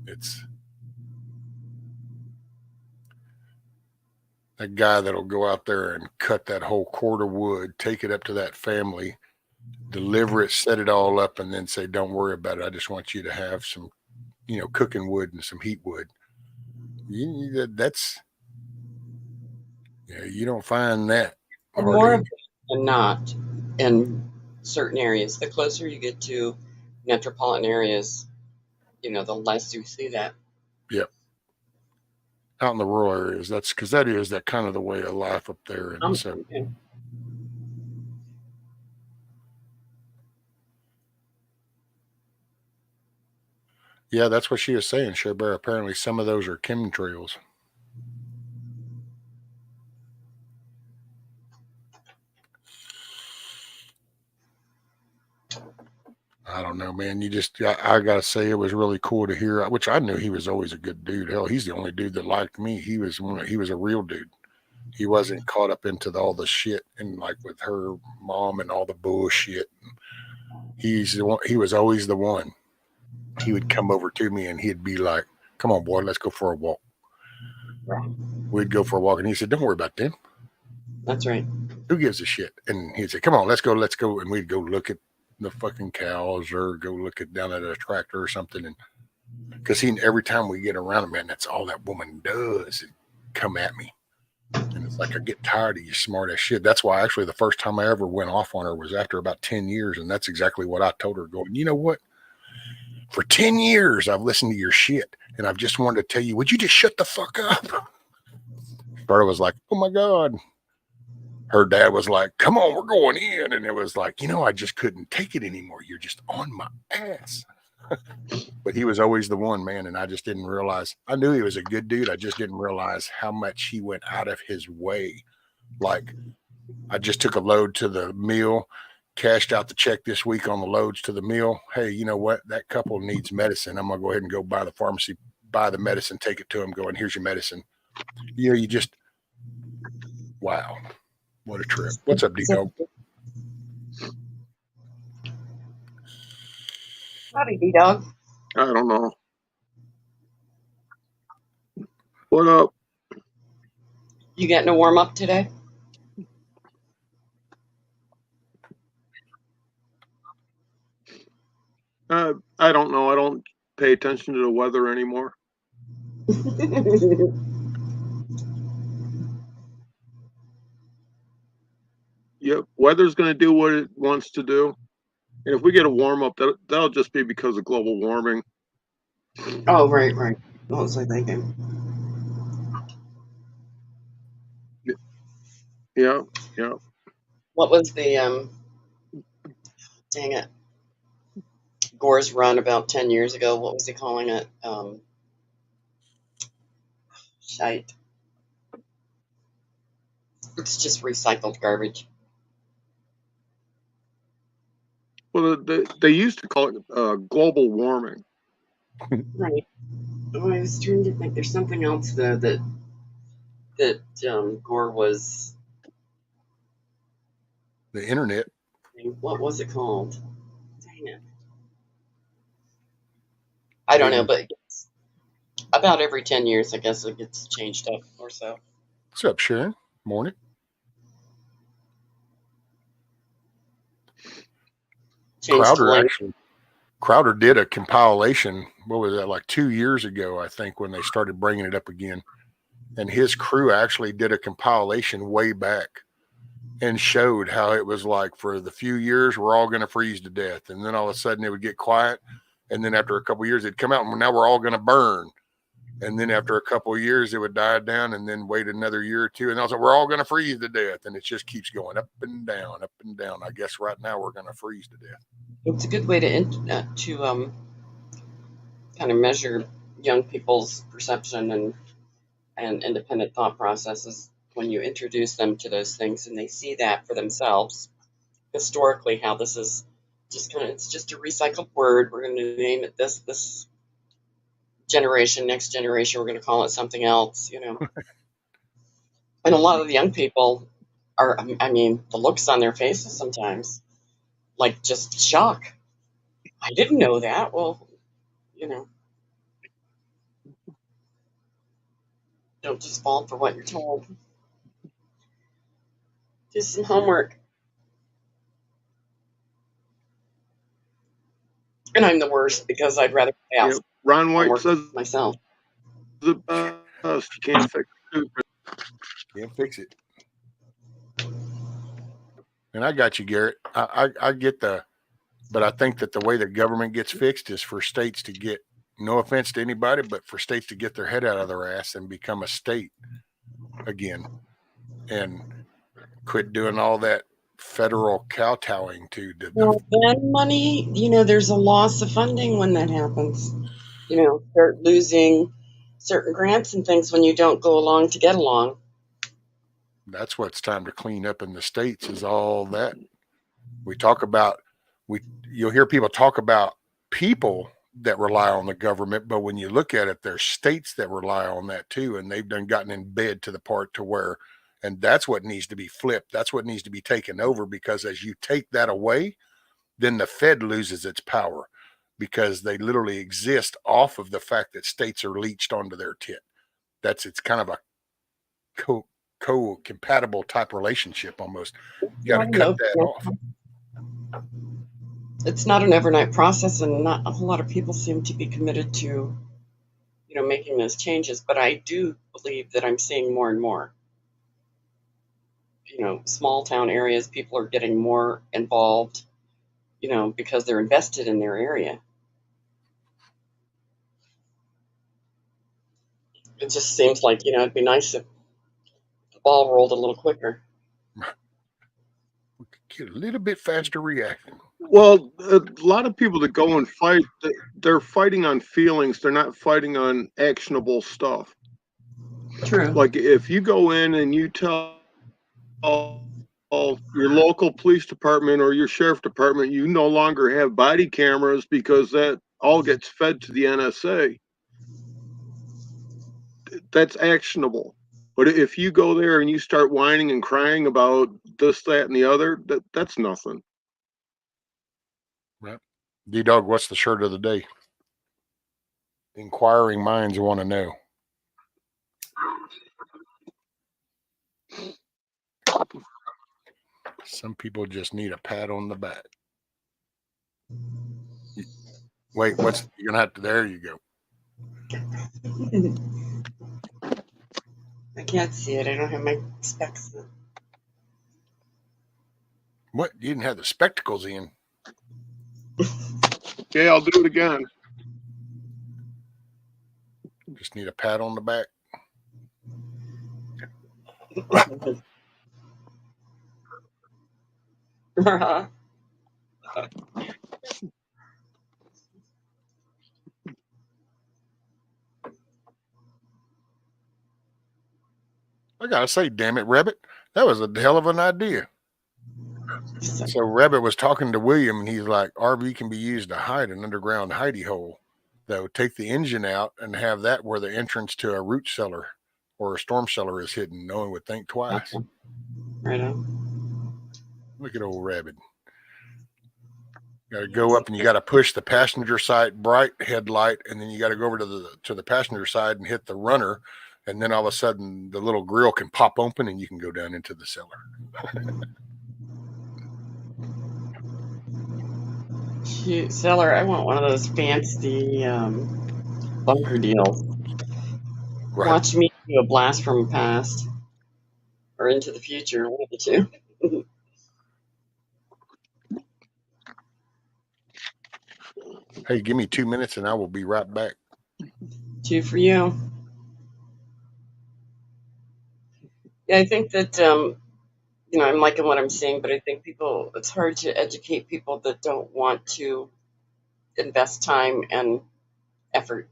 it's that guy that'll go out there and cut that whole cord of wood, take it up to that family, deliver it, set it all up, and then say, don't worry about it. I just want you to have some, cooking wood and some heat wood. You don't find that. more of it than not in certain areas. The closer you get to metropolitan areas, the less you see that. Yep. Out in the rural areas, that's because that is that kind of the way of life up there. And so Okay. yeah, that's what she was saying, Share Bear. Apparently some of those are chemtrails. I don't know, man. I got to say, it was really cool to hear, which I knew he was always a good dude. Hell, he's the only dude that liked me. He was a real dude. He wasn't caught up into all the shit and like with her mom and all the bullshit. He's the one. He was always the one. He would come over to me and he'd be like, come on, boy, let's go for a walk. We'd go for a walk. And he said, don't worry about them. That's right. Who gives a shit? And he'd say, come on, let's go. And we'd go look at the fucking cows or go look at down at a tractor or something. And because every time we get around him, man, that's all that woman does is come at me. And it's like, I get tired of you smart ass shit. That's why actually the first time I ever went off on her was after about 10 years. And that's exactly what I told her, going, you know what? For 10 years, I've listened to your shit. And I've just wanted to tell you, would you just shut the fuck up? Starla was like, oh my God. Her dad was like, come on, we're going in. And it was like, I just couldn't take it anymore. You're just on my ass. But he was always the one, man. And I just didn't realize. I knew he was a good dude. I just didn't realize how much he went out of his way. Like, I just took a load to the mill, cashed out the check this week on the loads to the mill. Hey, you know what? That couple needs medicine. I'm going to go ahead and go by the pharmacy, buy the medicine, take it to him, going, here's your medicine. You just, wow. What a trip. What's up, D-Dog? Howdy, D-Dog. I don't know. What up? You getting a warm up today? I don't know. I don't pay attention to the weather anymore. Yep, weather's going to do what it wants to do. And if we get a warm up, that'll just be because of global warming. Oh, right. What was I thinking? Yeah. What was the dang it, Gore's run about 10 years ago? What was he calling it? Shite. It's just recycled garbage. Well, they used to call it global warming. Right. Oh, I was trying to think. There's something else though that Gore was. The internet. What was it called? Dang it. I don't know, but it's about every 10 years, I guess it gets changed up or so. What's up, Sharon? Morning. Crowder did a compilation. What was that, like 2 years ago, I think, when they started bringing it up again. and his crew actually did a compilation way back and showed how it was like for the few years we're all going to freeze to death, and then all of a sudden it would get quiet, and then after a couple of years it'd come out and now we're all going to burn, and then after a couple of years it would die down, and then wait another year or two, and also we're all going to freeze to death, and it just keeps going up and down, up and down. I guess right now we're going to freeze to death. It's a good way to kind of measure young people's perception and independent thought processes when you introduce them to those things and they see that for themselves. Historically, how this is it's just a recycled word. We're going to name it this generation, next generation, we're going to call it something else, you know. And a lot of the young people are, I mean, the looks on their faces sometimes, like just shock. I didn't know that. Well, you know, don't just fall for what you're told. Do some homework. And I'm the worst because I'd rather pass Yeah, Ron White homework says myself. the best. You can't fix it. Can't fix it. And I got you, Garrett. I get but I think that the way the government gets fixed is for states to get, no offense to anybody, but for states to get their head out of their ass and become a state again, and quit doing all that federal kowtowing to the Well, then money, you know, there's a loss of funding when that happens. You know, start losing certain grants and things when you don't go along to get along. That's what's time to clean up in the states, is all that we talk about. You'll hear people talk about people that rely on the government, but when you look at it, there's states that rely on that too, and they've gotten in bed to the part to where, and that's what needs to be flipped. That's what needs to be taken over, because as you take that away, then the Fed loses its power, because they literally exist off of the fact that states are leached onto their tit. It's kind of a co-compatible type relationship almost. You got to cut that off. It's not an overnight process, and not a whole lot of people seem to be committed to, you know, making those changes. But I do believe that I'm seeing more and more. You know, small town areas, people are getting more involved, you know, because they're invested in their area. It just seems like, you know, it'd be nice if the ball rolled a little quicker. Get a little bit faster reaction. Well, a lot of people that go and fight, they're fighting on feelings. They're not fighting on actionable stuff. True. Like if you go in and you tell your local police department or your sheriff department you no longer have body cameras because that all gets fed to the NSA, that's actionable. But if you go there and you start whining and crying about this, that, and the other, that's nothing. Right. D-Dog, what's the shirt of the day? Inquiring minds want to know. Some people just need a pat on the back. Wait, you're gonna have to, there you go. I can't see it. I don't have my specs on. What? You didn't have the spectacles in? Okay, I'll do it again. Just need a pat on the back. I gotta say, damn it, Rabbit, that was a hell of an idea. So Rabbit was talking to William, and he's like, RV can be used to hide an underground hidey hole. That would take the engine out and have that where the entrance to a root cellar or a storm cellar is hidden. No one would think twice. Right on. Look at old Rabbit. Got to go up and you got to push the passenger side bright headlight, and then you got to go over to the passenger side and hit the runner, and then all of a sudden the little grill can pop open and you can go down into the cellar. Shoot, seller, I want one of those fancy bunker deals. Right. Watch me do a blast from the past or into the future, one of the two. Hey, give me 2 minutes and I will be right back. 2 for you. Yeah, I think that I'm liking what I'm seeing, but I think it's hard to educate people that don't want to invest time and effort.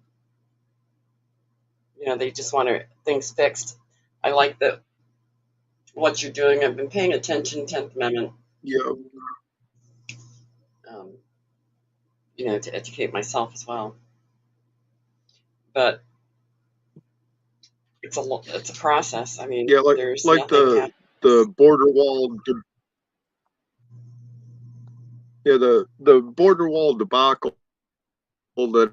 They just want things fixed. I like that what you're doing. I've been paying attention, 10th Amendment, Yeah. to educate myself as well. But it's a process. I mean, Yeah, there's like nothing happens. the border wall. The border wall debacle that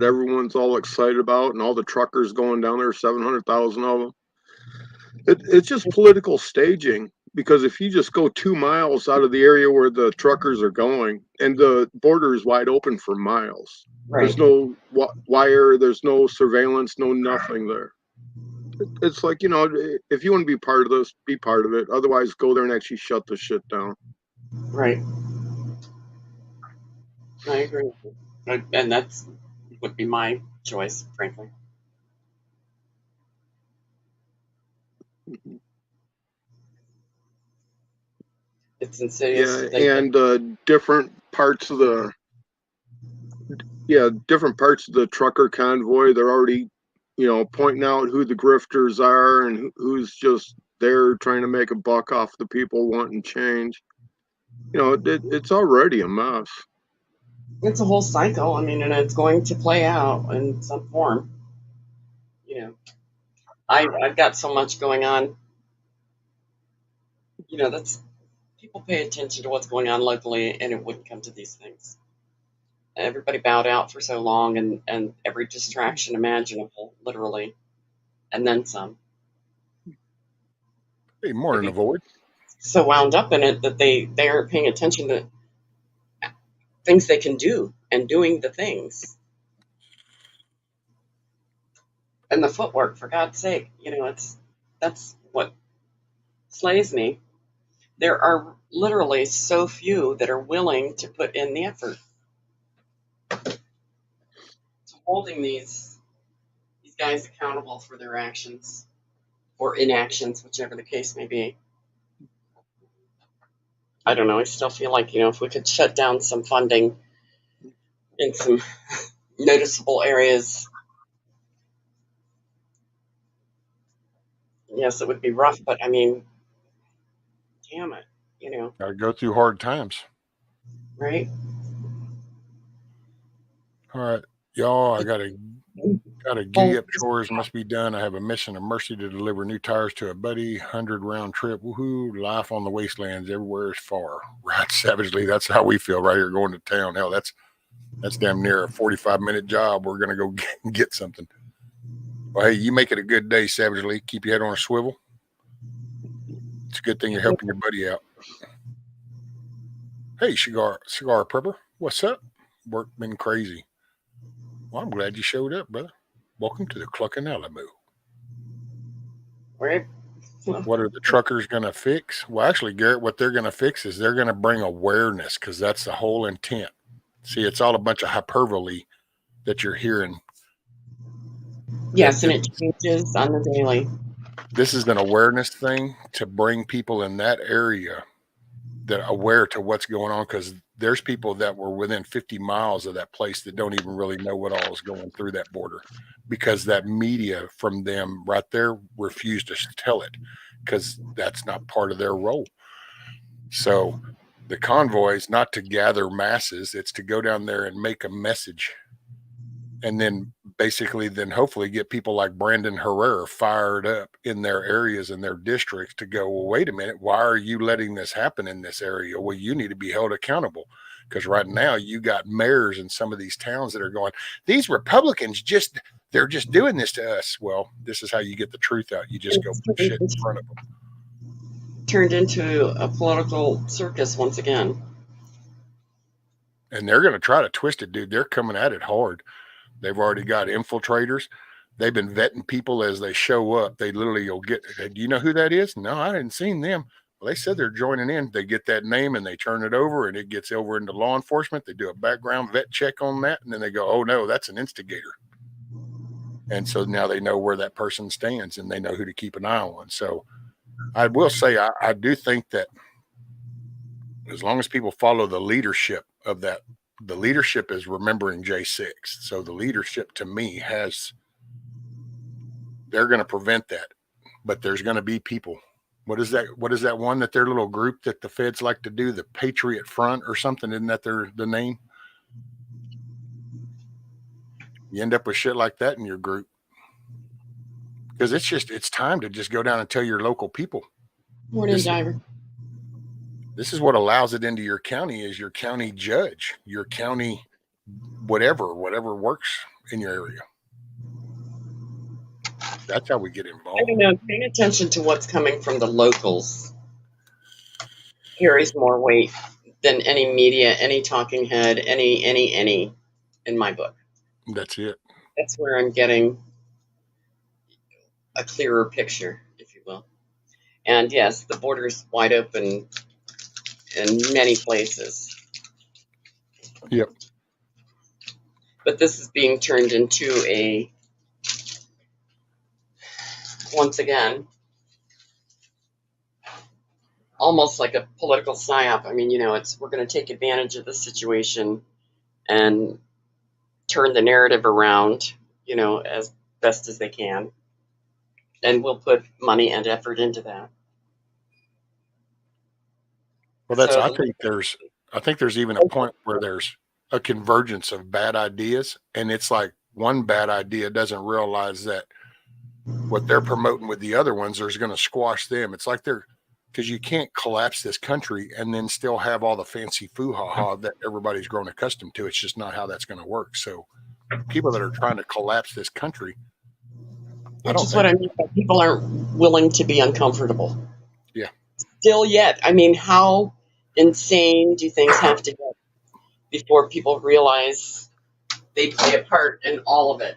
everyone's all excited about, and all the truckers going down there, 700,000 of them. It's just political staging, because if you just go 2 miles out of the area where the truckers are going, and the border is wide open for miles, Right. there's no wire, there's no surveillance, no nothing there. It's like, if you want to be part of this, be part of it. Otherwise, go there and actually shut the shit down. Right. I agree. And that's would be my choice, frankly. It's insidious. Yeah, and different parts of the trucker convoy, they're already, pointing out who the grifters are and who's just there trying to make a buck off the people wanting change. It's already a mess. It's a whole cycle. I mean, and it's going to play out in some form. I've got so much going on. That's people pay attention to what's going on locally, and it wouldn't come to these things. Everybody bowed out for so long, and every distraction imaginable, literally, and then some. Hey, morning, Avoid. So wound up in it that they aren't paying attention to things they can do and doing the things. And the footwork, for God's sake, that's what slays me. There are literally so few that are willing to put in the effort to holding these guys accountable for their actions or inactions, whichever the case may be. I don't know. I still feel like, if we could shut down some funding in some noticeable areas, yes, it would be rough, but I mean, damn it, Gotta go through hard times. right? All right, y'all, I gotta giddy up. Chores must be done. I have a mission of mercy to deliver new tires to a buddy. 100 round trip. Woohoo! Life on the wastelands. Everywhere is far. Right, savagely. That's how we feel right here going to town. Hell, that's damn near a 45-minute job. We're gonna go get something. Well, hey, you make it a good day, savagely. Keep your head on a swivel. It's a good thing you're helping your buddy out. Hey, cigar prepper. What's up? Work been crazy. Well, I'm glad you showed up, brother. Welcome to the Cluckin Alamo. Right. What are the truckers going to fix? Well, actually, Garrett, what they're going to fix is they're going to bring awareness, because that's the whole intent. See, it's all a bunch of hyperbole that you're hearing. Yes, and it changes on the daily. This is an awareness thing to bring people in that area that are aware to what's going on, because there's people that were within 50 miles of that place that don't even really know what all is going through that border, because that media from them right there refused to tell it, because that's not part of their role. So the convoy is not to gather masses, it's to go down there and make a message, and then basically then hopefully get people like Brandon Herrera fired up in their areas and their districts to go, well, wait a minute, why are you letting this happen in this area? Well, you need to be held accountable, because right now you got mayors in some of these towns that are going, these Republicans they're just doing this to us. Well, this is how you get the truth out. You just go put shit in front of them. Turned into a political circus once again. And they're going to try to twist it, dude. They're coming at it hard. They've already got infiltrators. they've been vetting people as they show up. They literally will get, do you know who that is? No, I hadn't seen them. Well, they said they're joining in. They get that name and they turn it over, and it gets over into law enforcement. They do a background vet check on that, and then they go, oh no, that's an instigator. And so now they know where that person stands and they know who to keep an eye on. So I will say, I do think that as long as people follow the leadership of that, the leadership is remembering J6. So the leadership to me they're going to prevent that, but there's going to be people. What is that one that their little group that the feds like to do, the Patriot Front or something? Isn't that the name? You end up with shit like that in your group. Because it's time to just go down and tell your local people. Morning, Diver. This is what allows it into your county is your county judge, your county, whatever works in your area. That's how we get involved. I don't know. Paying attention to what's coming from the locals carries more weight than any media, any talking head, any in my book. That's it. That's where I'm getting a clearer picture, if you will. And yes, the border's wide open in many places. Yep. But this is being turned into once again, almost like a political psyop. I mean, we're going to take advantage of the situation and turn the narrative around, as best as they can. And we'll put money and effort into that. Well, I think there's even a point where there's a convergence of bad ideas, and it's like one bad idea doesn't realize that what they're promoting with the other ones is going to squash them. It's like because you can't collapse this country and then still have all the fancy foo-ha-ha that everybody's grown accustomed to. It's just not how that's going to work. So people that are trying to collapse this country, which is what I mean by people aren't willing to be uncomfortable. Yeah. Still yet. I mean, how insane do things have to get before people realize they play a part in all of it?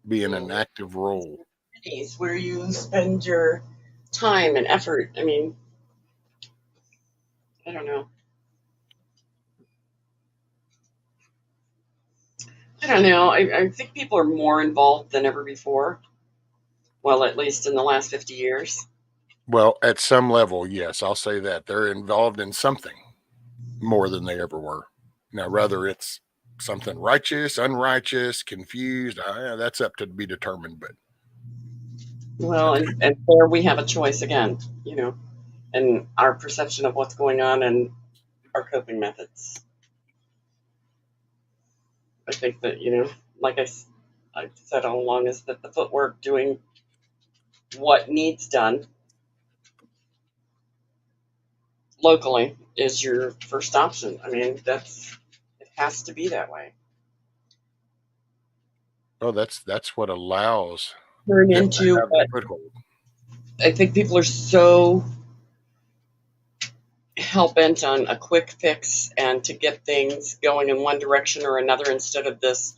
Being an active role. Where you spend your time and effort. I mean, I don't know. I think people are more involved than ever before. Well, at least in the last 50 years. Well, at some level, yes, I'll say that. They're involved in something more than they ever were. Now, whether it's something righteous, unrighteous, confused, that's up to be determined. But well, and there we have a choice again, and our perception of what's going on and our coping methods. I think that, like I said all along, is that the footwork, doing what needs done locally, is your first option. I mean, it has to be that way. Oh, that's what allows turn into what I think people are so hell-bent on a quick fix and to get things going in one direction or another instead of this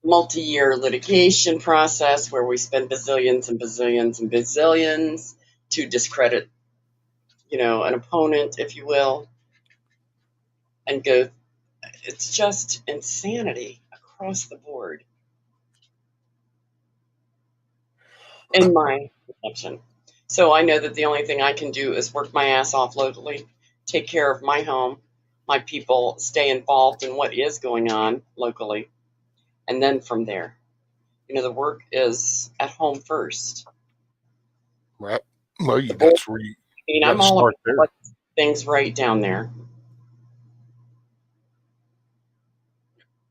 multi-year litigation process where we spend bazillions and bazillions and bazillions to discredit, an opponent, if you will, and go. It's just insanity across the board, in my perception. So I know that the only thing I can do is work my ass off locally, take care of my home, my people, stay involved in what is going on locally. And then from there, the work is at home first. Right. Well, that's where I'm all about things right down there.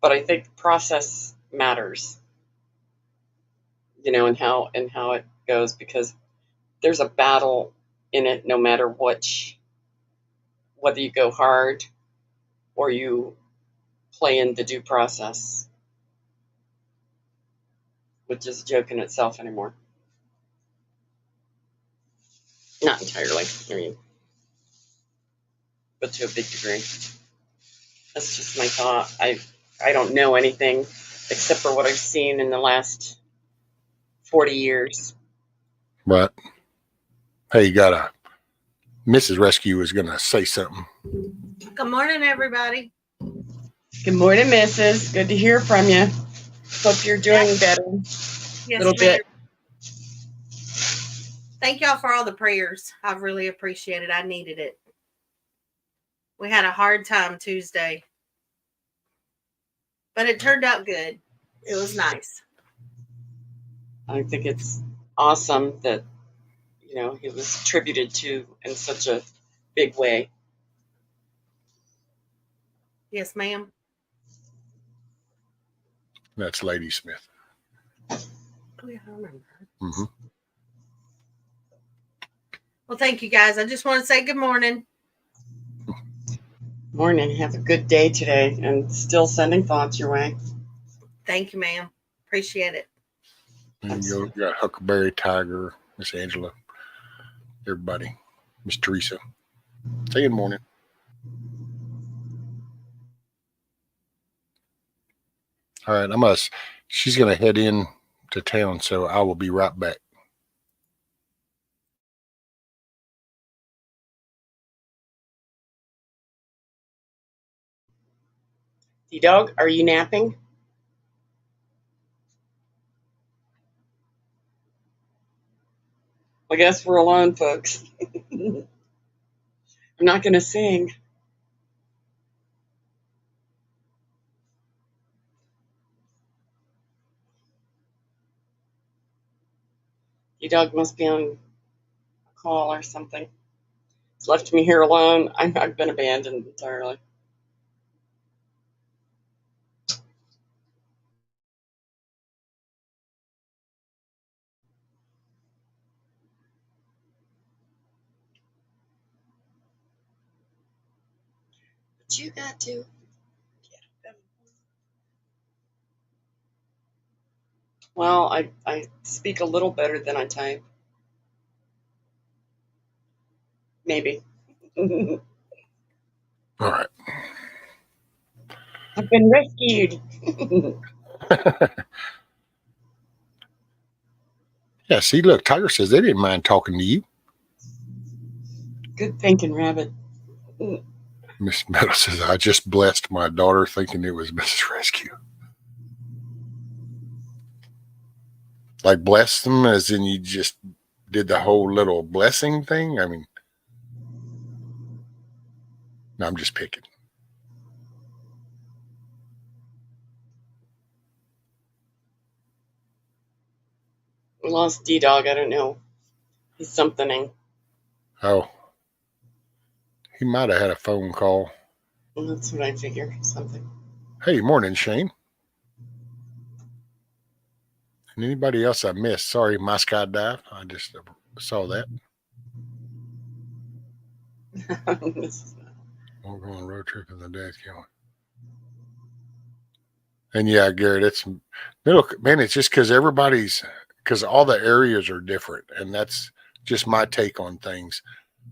But I think process matters, and how it goes, because there's a battle in it no matter whether you go hard or you play in the due process, which is a joke in itself anymore. Not entirely, but to a big degree. That's just my thought. I don't know anything except for what I've seen in the last 40 years. But hey, you got a Mrs. Rescue is going to say something. Good morning, everybody. Good morning, Mrs. Good to hear from you. Hope you're doing better. Yes, Little ma'am. bit. Thank y'all for all the prayers. I really appreciate it. I needed it. We had a hard time Tuesday, but it turned out good. It was nice. I think it's awesome that, you know, he was attributed to in such a big way. Yes, ma'am. That's Lady Smith. Oh, yeah, I remember. Mm-hmm. Well, thank you, guys. I just want to say good morning. Morning. Have a good day today, and still sending thoughts your way. Thank you, ma'am. Appreciate it. And you got Huckleberry Tiger, Miss Angela, everybody, Miss Teresa. Say good morning. All right, she's gonna head in to town, so I will be right back. D-Dog, are you napping? I guess we're alone, folks. I'm not going to sing. D-Dog must be on a call or something. He's left me here alone. I've been abandoned entirely. But you got to. Well, I speak a little better than I type. Maybe. All right. I've been rescued. Yeah, see, look, Tiger says they didn't mind talking to you. Good thinking, Rabbit. Miss Meadow says, I just blessed my daughter thinking it was Mrs. Rescue. Like bless them as in you just did the whole little blessing thing? I mean, no, I'm just picking. We lost D-Dog. I don't know. He's something-ing. Oh, he might have had a phone call. Well, that's what I figure. Something. Hey, morning, Shane. And anybody else I missed? Sorry, my skydive. I just saw that. We'll go on a road trip in the dad's going. And yeah, Garrett, it's middle, man. It's just because because all the areas are different, and that's just my take on things.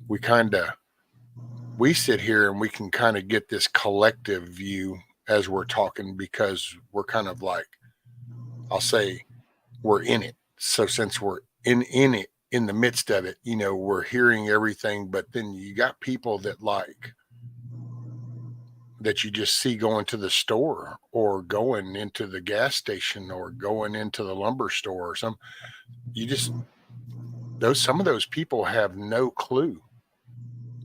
We sit here and we can kind of get this collective view as we're talking because we're kind of like, I'll say, we're in it. So since we're in it, in the midst of it, you know, we're hearing everything, but then you got people that you just see going to the store or going into the gas station or going into the lumber store or some of those people have no clue.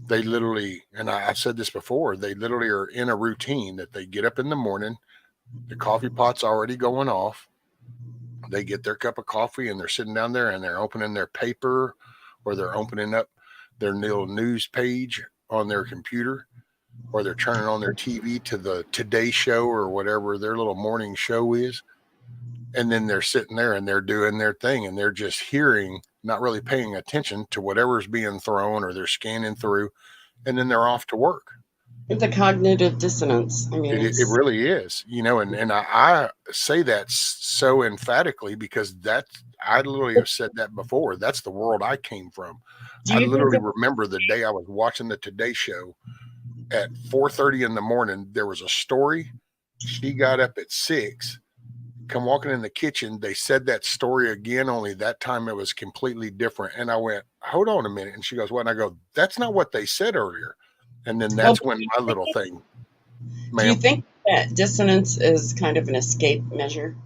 They literally, and I've said this before, they literally are in a routine that they get up in the morning, the coffee pot's already going off. They get their cup of coffee and they're sitting down there and they're opening their paper or they're opening up their little news page on their computer or they're turning on their TV to the Today Show or whatever their little morning show is. And then they're sitting there and they're doing their thing and they're just hearing, not really paying attention to whatever's being thrown or they're scanning through and then they're off to work. It's a cognitive dissonance. I mean, It really is, you know, and I say that so emphatically because I literally have said that before. That's the world I came from. I literally remember the day I was watching the Today Show at 4:30 in the morning. There was a story She got up at 6, come walking in the kitchen. They said that story again, only that time it was completely different. And I went, hold on a minute. And she goes, what? And I go, that's not what they said earlier. And then that's when my little thing, Do you ma'am. think that dissonance is kind of an escape measure?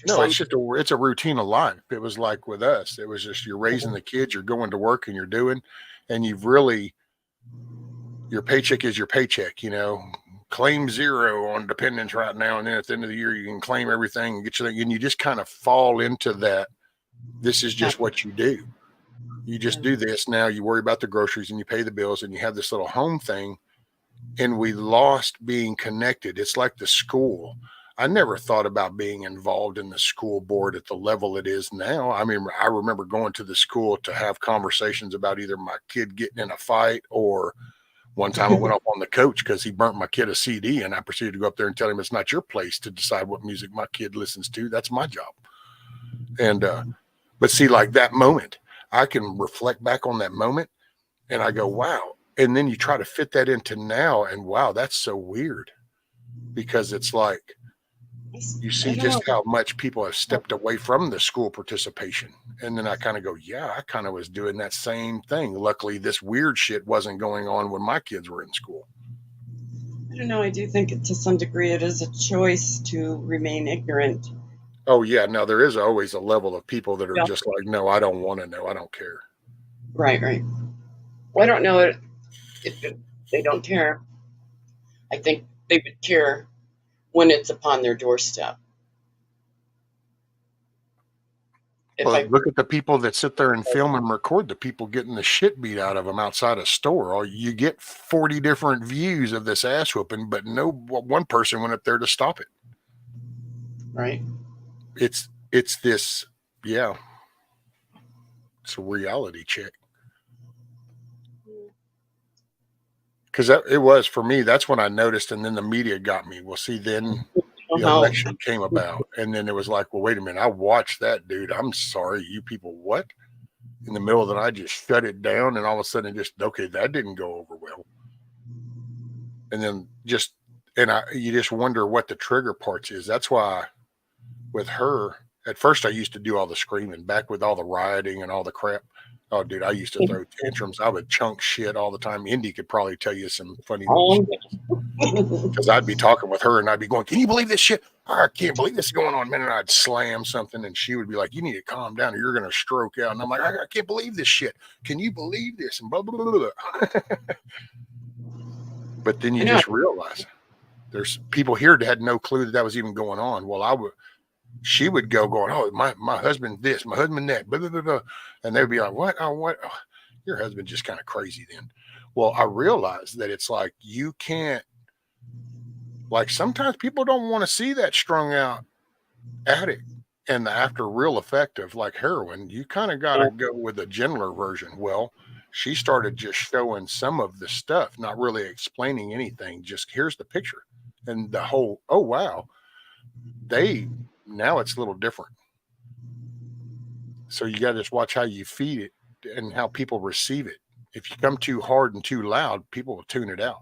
No, it's just it's a routine of life. It was like with us. It was just you're raising the kids, you're going to work and you're doing, and you've really, your paycheck is your paycheck, you know. Claim 0 on dependents right now, and then at the end of the year you can claim everything and get your thing, and you just kind of fall into that. This is just what you do. You just do this. Now you worry about the groceries and you pay the bills and you have this little home thing. And we lost being connected. It's like the school. I never thought about being involved in the school board at the level it is now. I mean, I remember going to the school to have conversations about either my kid getting in a fight, or one time I went off on the coach because he burnt my kid a CD, and I proceeded to go up there and tell him it's not your place to decide what music my kid listens to. That's my job. And, but see, like that moment, I can reflect back on that moment and I go, wow. And then you try to fit that into now, and wow, that's so weird, because it's like you see just how much people have stepped away from the school participation. And then I kind of go, yeah, I kind of was doing that same thing. Luckily, this weird shit wasn't going on when my kids were in school. I don't know. I do think to some degree it is a choice to remain ignorant. Oh, yeah. Now, there is always a level of people that are just like, no, I don't want to know. I don't care. Right. Well, I don't know if they don't care. I think they would care when it's upon their doorstep. Well, look at the people that sit there and film and record the people getting the shit beat out of them outside a store. Or you get 40 different views of this ass whooping, but no one person went up there to stop it. Right. It's this, yeah. It's a reality check. Because it was, for me, that's when I noticed, and then the media got me. Well, see, then the election came about, and then it was like, well, wait a minute, I watched that, dude. I'm sorry, you people, what? In the middle of the night, just shut it down, and all of a sudden, okay, that didn't go over well. And then you just wonder what the trigger parts is. That's why with her, at first, I used to do all the screaming, back with all the rioting and all the crap. Oh, dude, I used to throw tantrums. I would chunk shit all the time. Indy could probably tell you some funny because I'd be talking with her and I'd be going, can you believe this shit? I can't believe this is going on, man. And I'd slam something and she would be like, you need to calm down or you're going to stroke out. And I'm like, I can't believe this shit. Can you believe this? And blah, blah, blah, blah. But then you just realize there's people here that had no clue that was even going on. Well, she would going, oh, my husband this, my husband that, blah, blah, blah, blah. And they'd be like, what? Oh, what? Oh, your husband's just kind of crazy then. Well, I realized that it's like you can't, like sometimes people don't want to see that strung out addict and the after real effect of like heroin. You kind of got to go with a gentler version. Well, she started just showing some of the stuff, not really explaining anything. Just here's the picture. And the whole, oh, wow. Now it's a little different. So you got to just watch how you feed it and how people receive it. If you come too hard and too loud, people will tune it out.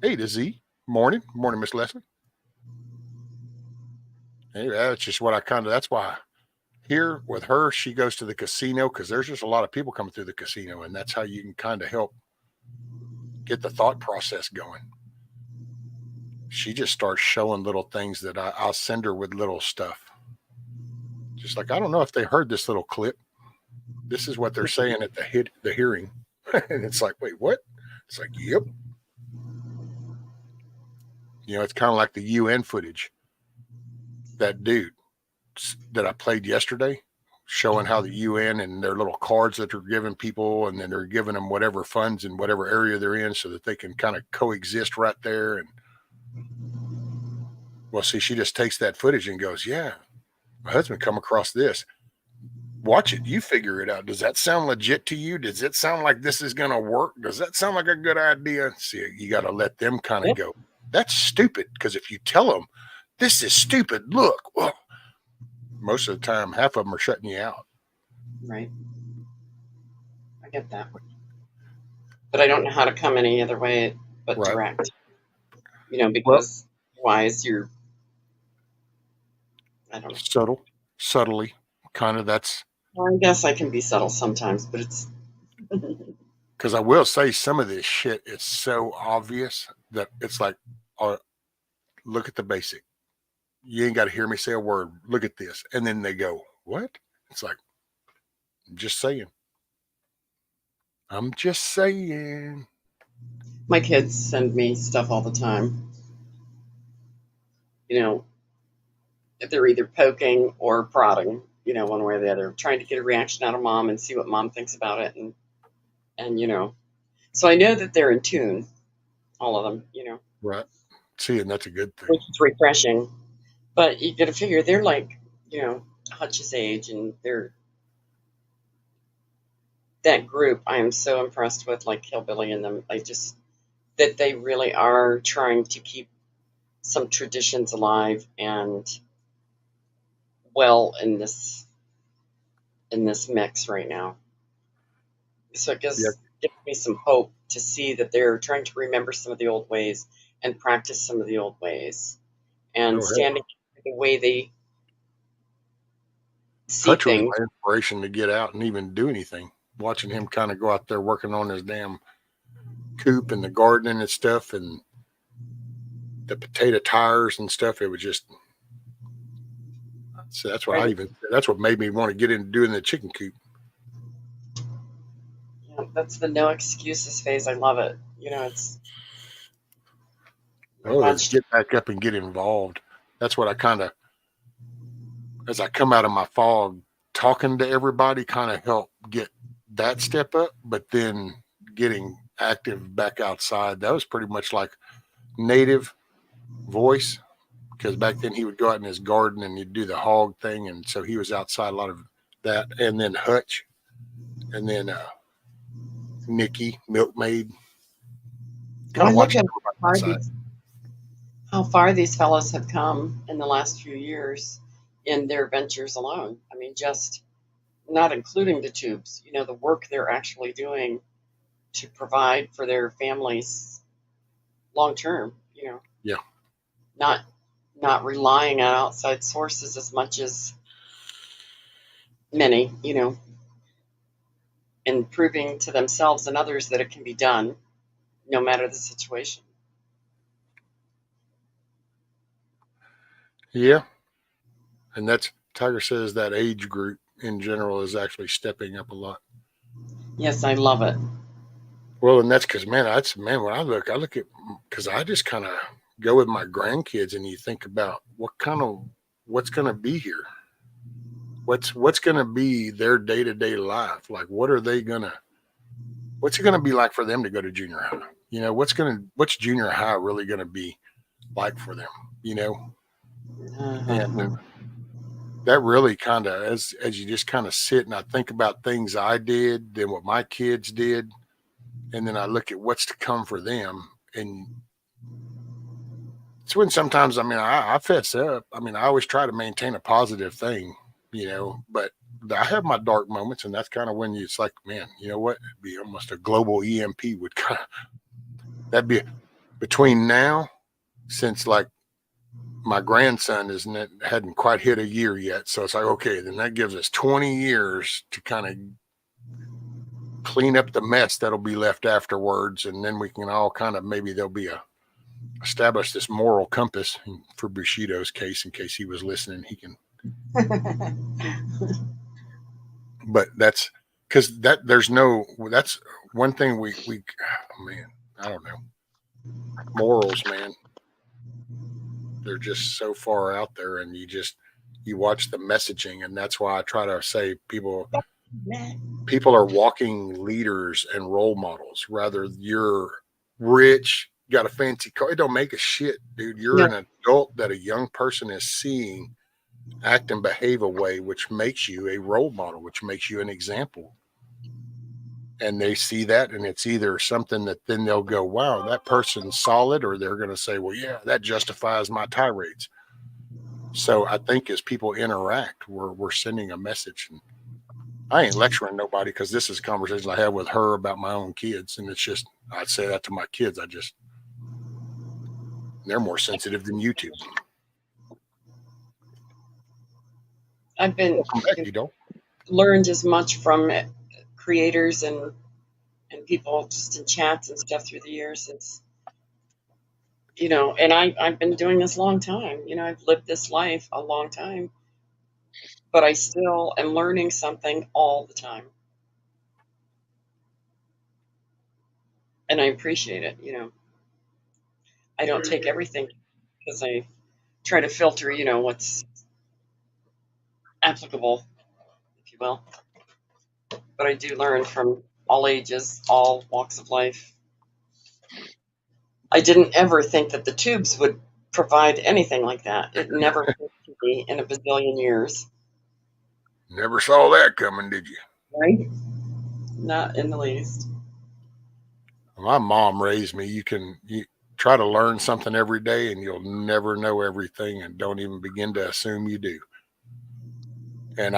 Hey, to Z. Morning, Miss Leslie. Hey, that's just what that's why here with her, she goes to the casino because there's just a lot of people coming through the casino, and that's how you can kind of help get the thought process going. She just starts showing little things that I'll send her with little stuff. Just like, I don't know if they heard this little clip. This is what they're saying at the hearing. And it's like, wait, what? It's like, yep. You know, it's kind of like the UN footage. That dude that I played yesterday, showing how the UN and their little cards that they're giving people, and then they're giving them whatever funds in whatever area they're in so that they can kind of coexist right there. And well, see, she just takes that footage and goes, yeah, my husband come across this. Watch it. You figure it out. Does that sound legit to you? Does it sound like this is going to work? Does that sound like a good idea? See, you got to let them kind of go, that's stupid. Because if you tell them, this is stupid, look, well, most of the time, half of them are shutting you out. Right. I get that. But I don't know how to come any other way but direct. because wise, you're, I don't know. Subtly, kind of. That's Well, I guess I can be subtle sometimes, but it's, because I will say some of this shit is so obvious that it's like, look at the basic. You ain't got to hear me say a word. Look at this. And then they go, what? It's like, I'm just saying. I'm just saying. my kids send me stuff all the time. They're either poking or prodding, one way or the other, trying to get a reaction out of mom and see what mom thinks about it. And so I know that they're in tune, all of them, Right. See, and that's a good thing. which is refreshing. But you got to figure they're like, Hutch's age, and they're that group. I am so impressed with, like Hillbilly and them. That they really are trying to keep some traditions alive and well in this mix right now. So it gives me some hope to see that they're trying to remember some of the old ways and practice some of the old ways and standing for the way they see Hutch was things. my inspiration to get out and even do anything. Watching him kind of go out there working on his damn coop and the gardening and stuff and the potato tires and stuff. It was just, so that's what that's what made me want to get into doing the chicken coop. Yeah, that's the no excuses phase. I love it. It's. Let's get back up and get involved. That's what I kind of, as I come out of my fog, talking to everybody kind of helped get that step up, but then getting active back outside, that was pretty much like native voice, because back then he would go out in his garden and he'd do the hog thing, and so he was outside a lot of that. And then Hutch, and then Nikki, milkmaid. Kind of watching how far these fellows have come in the last few years in their ventures alone. I mean, just not including the tubes, the work they're actually doing to provide for their families long term, Yeah. Not relying on outside sources as much as many, and proving to themselves and others that it can be done no matter the situation. Yeah. And that's, Tiger says that age group in general is actually stepping up a lot. Yes, I love it. Well, and that's because, when I look at, because I just kind of go with my grandkids, and you think about what's going to be here. What's going to be their day-to-day life? Like, what's it going to be like for them to go to junior high? What's junior high really going to be like for them? And that really kind of, as you just kind of sit and I think about things I did, then what my kids did, and then I look at what's to come for them. And it's when sometimes, I fess up. I always try to maintain a positive thing, but I have my dark moments, and that's kind of when it's like, man, you know what? It'd be almost a global EMP would kind of, that'd be between now, since like my grandson hadn't quite hit a year yet. So it's like, okay, then that gives us 20 years to kind of clean up the mess that'll be left afterwards. And then we can all kind of, maybe there'll be establish this moral compass for Bushido's case, in case he was listening, he can. But that's because that's one thing we man, I don't know. Morals, man. They're just so far out there, and you watch the messaging, and that's why I try to say people are walking leaders and role models. Rather, you're rich, got a fancy car, it don't make a shit, dude. You're an adult that a young person is seeing act and behave a way which makes you a role model, which makes you an example. And they see that, and it's either something that then they'll go, wow, that person's solid, or they're going to say, well, yeah, that justifies my tirades. So I think as people interact, we're sending a message. And I ain't lecturing nobody, because this is conversations I have with her about my own kids. And it's just, I'd say that to my kids. They're more sensitive than YouTube. I've been Welcome back, Dido. learned as much from creators and people just in chats and stuff through the years. It's, you know, and I've been doing this a long time. You know, I've lived this life a long time, but I still am learning something all the time. And I appreciate it, you know. I don't take everything because I try to filter, you know, what's applicable, if you will. But I do learn from all ages, all walks of life. I didn't ever think that the tubes would provide anything like that. It never occurred to me in a bazillion years. Never saw that coming, did you? Right? Not in the least. My mom raised me. You try to learn something every day and you'll never know everything, and don't even begin to assume you do. And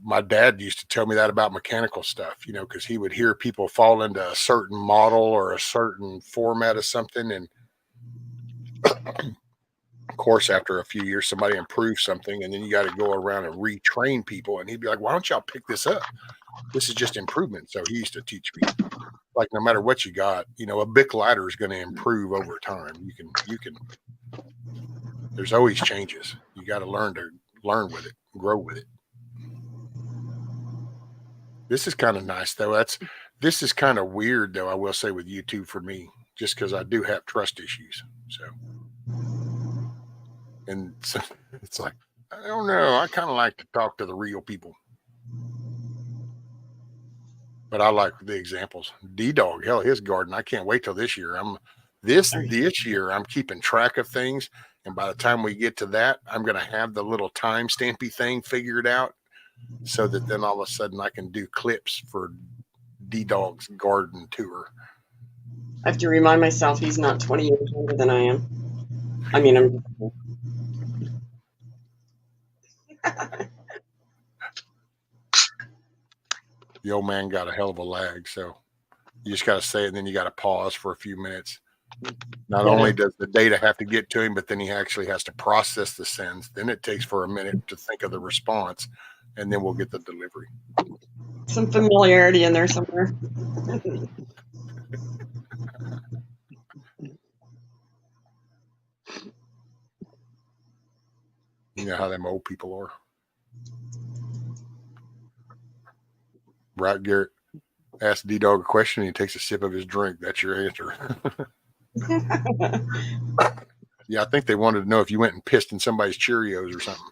my dad used to tell me that about mechanical stuff, you know, because he would hear people fall into a certain model or a certain format of something. And of course, after a few years, somebody improves something, and then you got to go around and retrain people. And he'd be like, why don't y'all pick this up? This is just improvement. So he used to teach me, like, no matter what you got, you know, a Bic lighter is going to improve over time. You can, there's always changes. You got to learn with it, grow with it. This is kind of nice though. This is kind of weird though, I will say, with YouTube for me, just because I do have trust issues. So, and so it's like, I don't know. I kind of like to talk to the real people. But I like the examples. D-Dog, hell, his garden. I can't wait till this year. This year I'm keeping track of things, and by the time we get to that, I'm going to have the little time stampy thing figured out, so that then all of a sudden I can do clips for D-Dog's garden tour. I have to remind myself he's not 20 years older than I am. I mean, I'm. The old man got a hell of a lag, so you just got to say it, and then you got to pause for a few minutes. Not only does the data have to get to him, but then he actually has to process the sends. Then it takes for a minute to think of the response, and then we'll get the delivery. Some familiarity in there somewhere. You know how them old people are. Right, Garrett? Ask D-Dog a question, and he takes a sip of his drink. That's your answer. Yeah, I think they wanted to know if you went and pissed in somebody's Cheerios or something.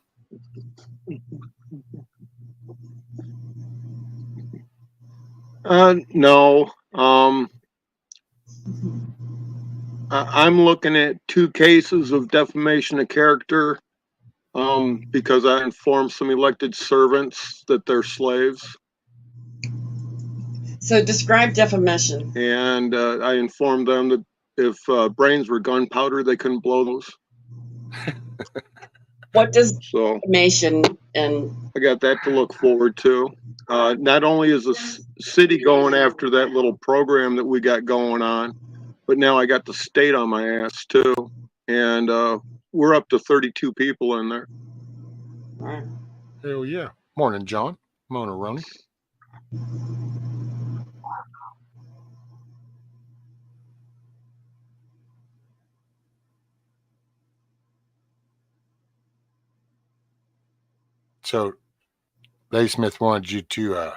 No. I'm looking at 2 cases of defamation of character because I informed some elected servants that they're slaves. So describe defamation. And I informed them that if brains were gunpowder, they couldn't blow those. What does So defamation and I got that to look forward to. Not only is the city going after that little program that we got going on, but now I got the state on my ass too. And we're up to 32 people in there. Hell yeah. Morning, John. Morning, Ronnie. So Dave Smith wanted you to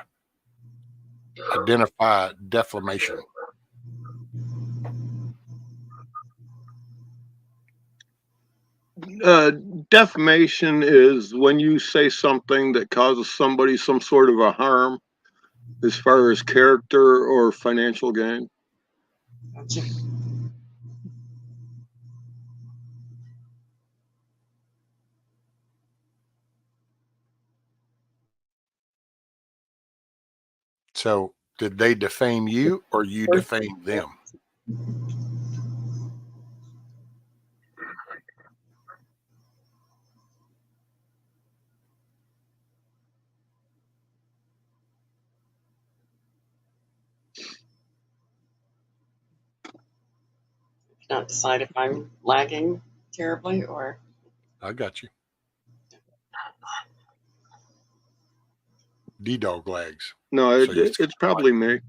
identify defamation. Defamation is when you say something that causes somebody some sort of a harm as far as character or financial gain. So did they defame you or you defame them? not decide if I'm lagging terribly or. I got you. D-dog lags. No, So you- it's probably me.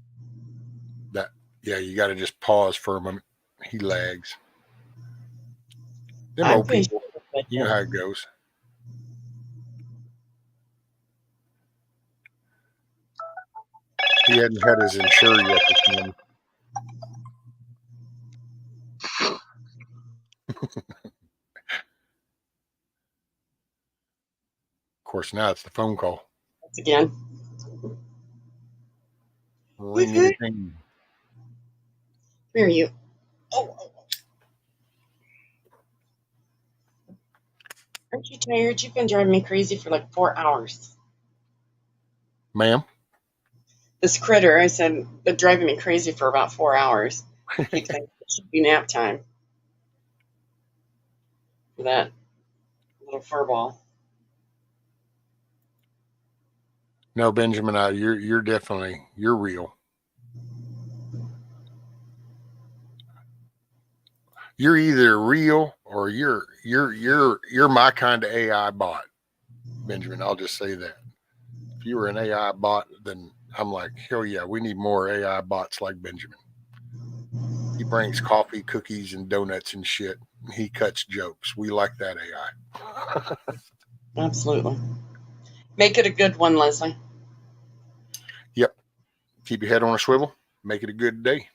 That, yeah, you got to just pause for a moment. He lags. Them I'm old patient people, with you know how it goes. He hadn't had his insure yet this morning. Of course, now it's the phone call. once again. Ring Woohoo. a ding. Where are you? Oh. Aren't you tired? You've been driving me crazy for like 4 hours. Ma'am? This critter, I said, been driving me crazy for about 4 hours. I keep thinking it should be nap time for that little furball. No, Benjamin, you're definitely, you're real. You're either real or you're my kind of AI bot, Benjamin. I'll just say that. If you were an AI bot, then I'm like, hell yeah, we need more AI bots like Benjamin. He brings coffee, cookies, and donuts and shit. He cuts jokes. We like that AI. Absolutely. Make it a good one, Leslie. Yep. Keep your head on a swivel. Make it a good day.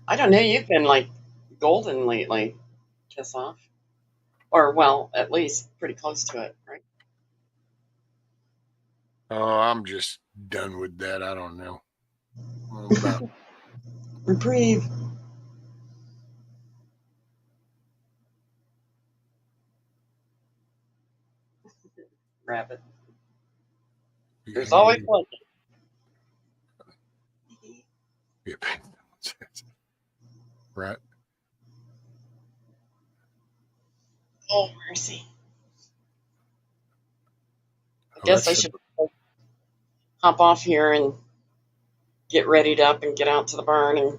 I don't know. You've been like golden lately. Kiss off. Or, well, at least pretty close to it, right? Oh, I'm just done with that. I don't know. About Reprieve. Rabbit. There's always one. Yep. Right. Oh, mercy. I Oh, guess I that's should hop off here and get readied up and get out to the barn and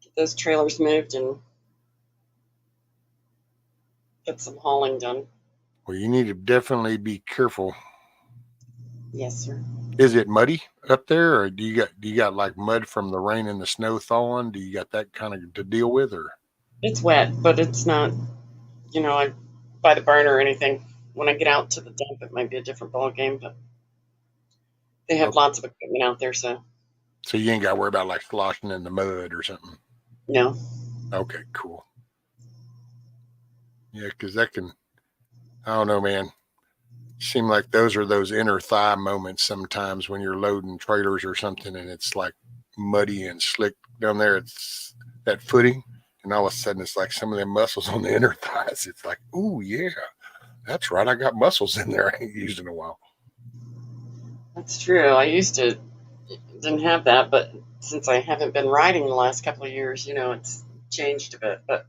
get those trailers moved and get some hauling done. well, you need to definitely be careful. Yes, sir. Is it muddy up there, or do you got like mud from the rain and the snow thawing? Do you got that kind of to deal with, or? It's wet, but it's not, I by the barn or anything. When I get out to the dump, it might be a different ball game, but they have lots of equipment out there, so So you ain't got to worry about like sloshing in the mud or something. no. Okay, cool. Yeah, because that can, I don't know, man. Seem like those are those inner thigh moments sometimes when you're loading trailers or something and it's like muddy and slick down there. It's that footing, and all of a sudden it's like some of them muscles on the inner thighs. It's like, ooh, yeah, that's right. I got muscles in there I ain't used in a while. That's true. I used to didn't have that, but since I haven't been riding the last couple of years, it's changed a bit. But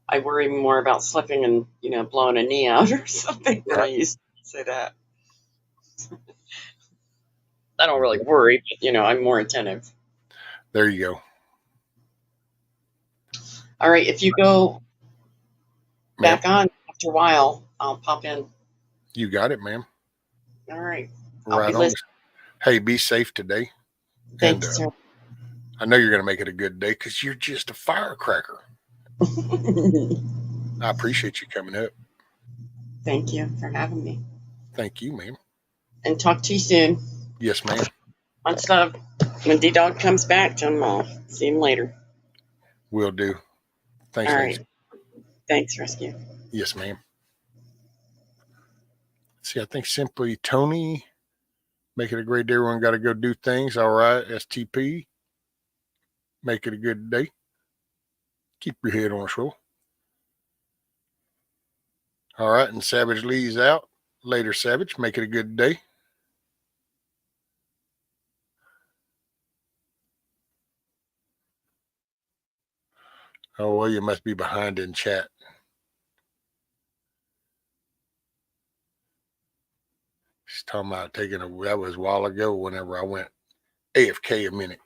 I worry more about slipping and blowing a knee out or something than I used to say that. I don't really worry, but I'm more attentive. There you go. All right, if you go back on after a while, I'll pop in. You got it, ma'am. All right. Right on. Hey, be safe today. Thanks, sir. I know you're going to make it a good day because you're just a firecracker. I appreciate you coming up. Thank you for having me. Thank you, ma'am. And talk to you soon. Yes, ma'am. Much love. When D-Dog comes back, tell him I'll see him later. Will do. Thanks, All ladies. right. Thanks, Rescue. Yes, ma'am. See, I think simply Tony, make it a great day. Everyone got to go do things. All right. STP, make it a good day. Keep your head on a swivel. All right. And Savage Lee's out. Later, Savage. Make it a good day. Oh, well, you must be behind in chat. She's talking about taking that was a while ago whenever I went AFK a minute.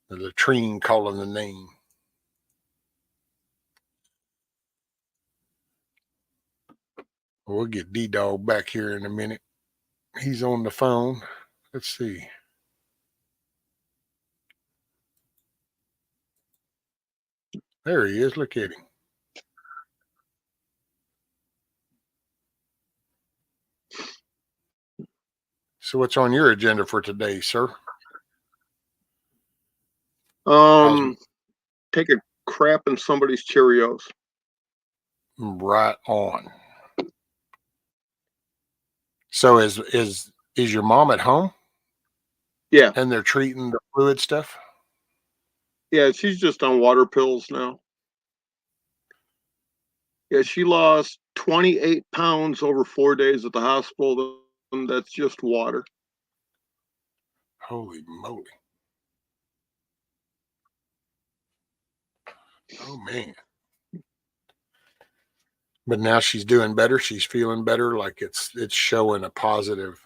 The latrine calling the name. We'll get D-Dog back here in a minute. He's on the phone. Let's see. There he is. Look at him. So what's on your agenda for today, sir? Take a crap in somebody's Cheerios. Right on. So is your mom at home? Yeah. And they're treating the fluid stuff? Yeah, she's just on water pills now. Yeah, she lost 28 pounds over 4 days at the hospital. And that's just water. Holy moly. Oh, man. But now she's doing better. She's feeling better. Like it's showing a positive.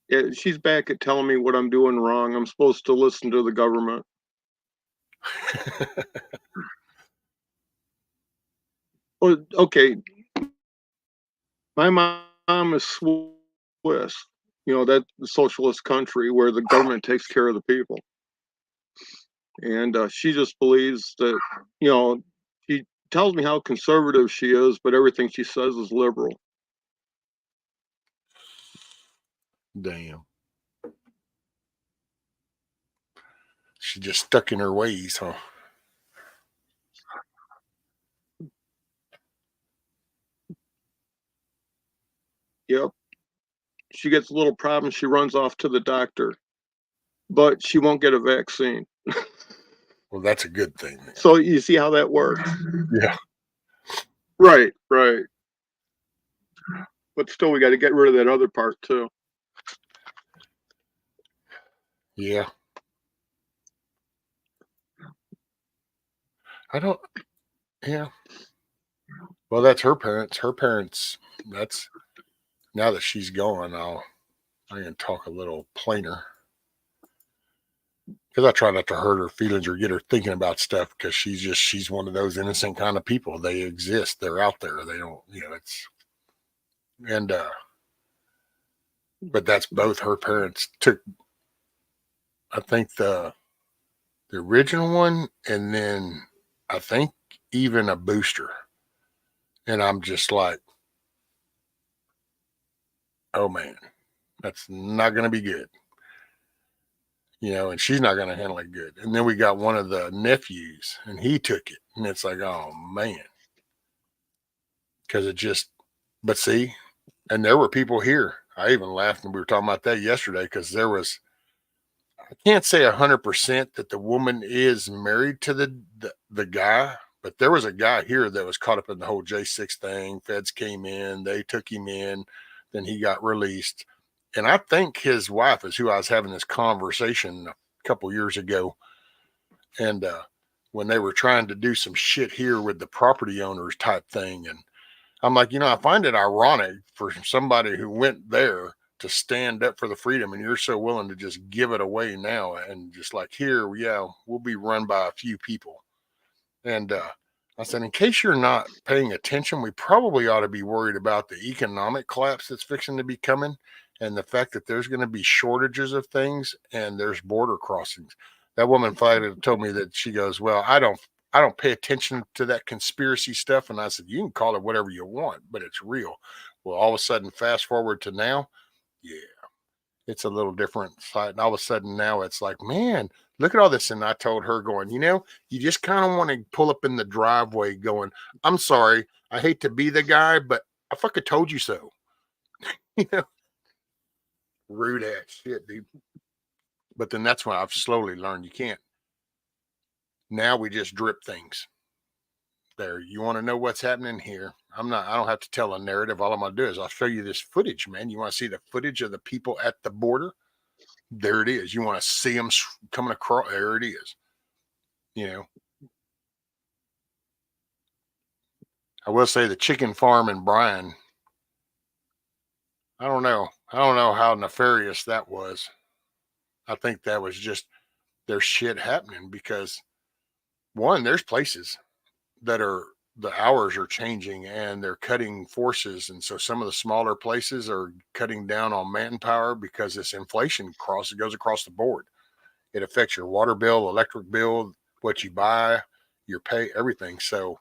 Yeah, she's back at telling me what I'm doing wrong. I'm supposed to listen to the government. Well, okay. My mom is Swiss. You know, that's the socialist country where the government takes care of the people. And she just believes that, you know, she tells me how conservative she is, but everything she says is liberal. Damn. She's just stuck in her ways, huh? Yep. She gets a little problem. She runs off to the doctor, but she won't get a vaccine. Well, that's a good thing. So you see how that works? Yeah. Right, right. But still, we got to get rid of that other part too. Yeah. Yeah. Well, that's her parents. Her parents, that's, now that she's gone, I can talk a little plainer. Because I try not to hurt her feelings or get her thinking about stuff because she's one of those innocent kind of people. They exist. They're out there. They don't, but that's both her parents took, I think the original one, and then I think even a booster. And I'm just like, oh man, that's not going to be good. And she's not going to handle it good. And then we got one of the nephews and he took it. And it's like, oh man. Because but see, and there were people here. I even laughed when we were talking about that yesterday because I can't say 100% that the woman is married to the guy, but there was a guy here that was caught up in the whole J6 thing. Feds came in, they took him in, then he got released. And I think his wife is who I was having this conversation a couple years ago. And when they were trying to do some shit here with the property owners type thing. And I'm like, I find it ironic for somebody who went there to stand up for the freedom, and you're so willing to just give it away now and just like, here, yeah, we'll be run by a few people. And I said, in case you're not paying attention, we probably ought to be worried about the economic collapse that's fixing to be coming and the fact that there's going to be shortages of things and there's border crossings. That woman finally told me that she goes, well, I don't pay attention to that conspiracy stuff. And I said, you can call it whatever you want, but it's real. Well, all of a sudden, fast forward to now, yeah, it's a little different side. And all of a sudden now it's like, man, look at all this. And I told her going, you just kind of want to pull up in the driveway going, I'm sorry, I hate to be the guy, but I fucking told you so. Rude ass shit, dude. But then that's when I've slowly learned you can't. Now we just drip things. There, you want to know what's happening here? I don't have to tell a narrative. All I'm going to do is I'll show you this footage, man. You want to see the footage of the people at the border? There it is. You want to see them coming across? There it is. I will say the chicken farm in Bryan, I don't know. I don't know how nefarious that was. I think that was just there's shit happening because one, there's places that are the hours are changing and they're cutting forces. And so some of the smaller places are cutting down on manpower because this inflation goes across the board. It affects your water bill, electric bill, what you buy, your pay, everything. So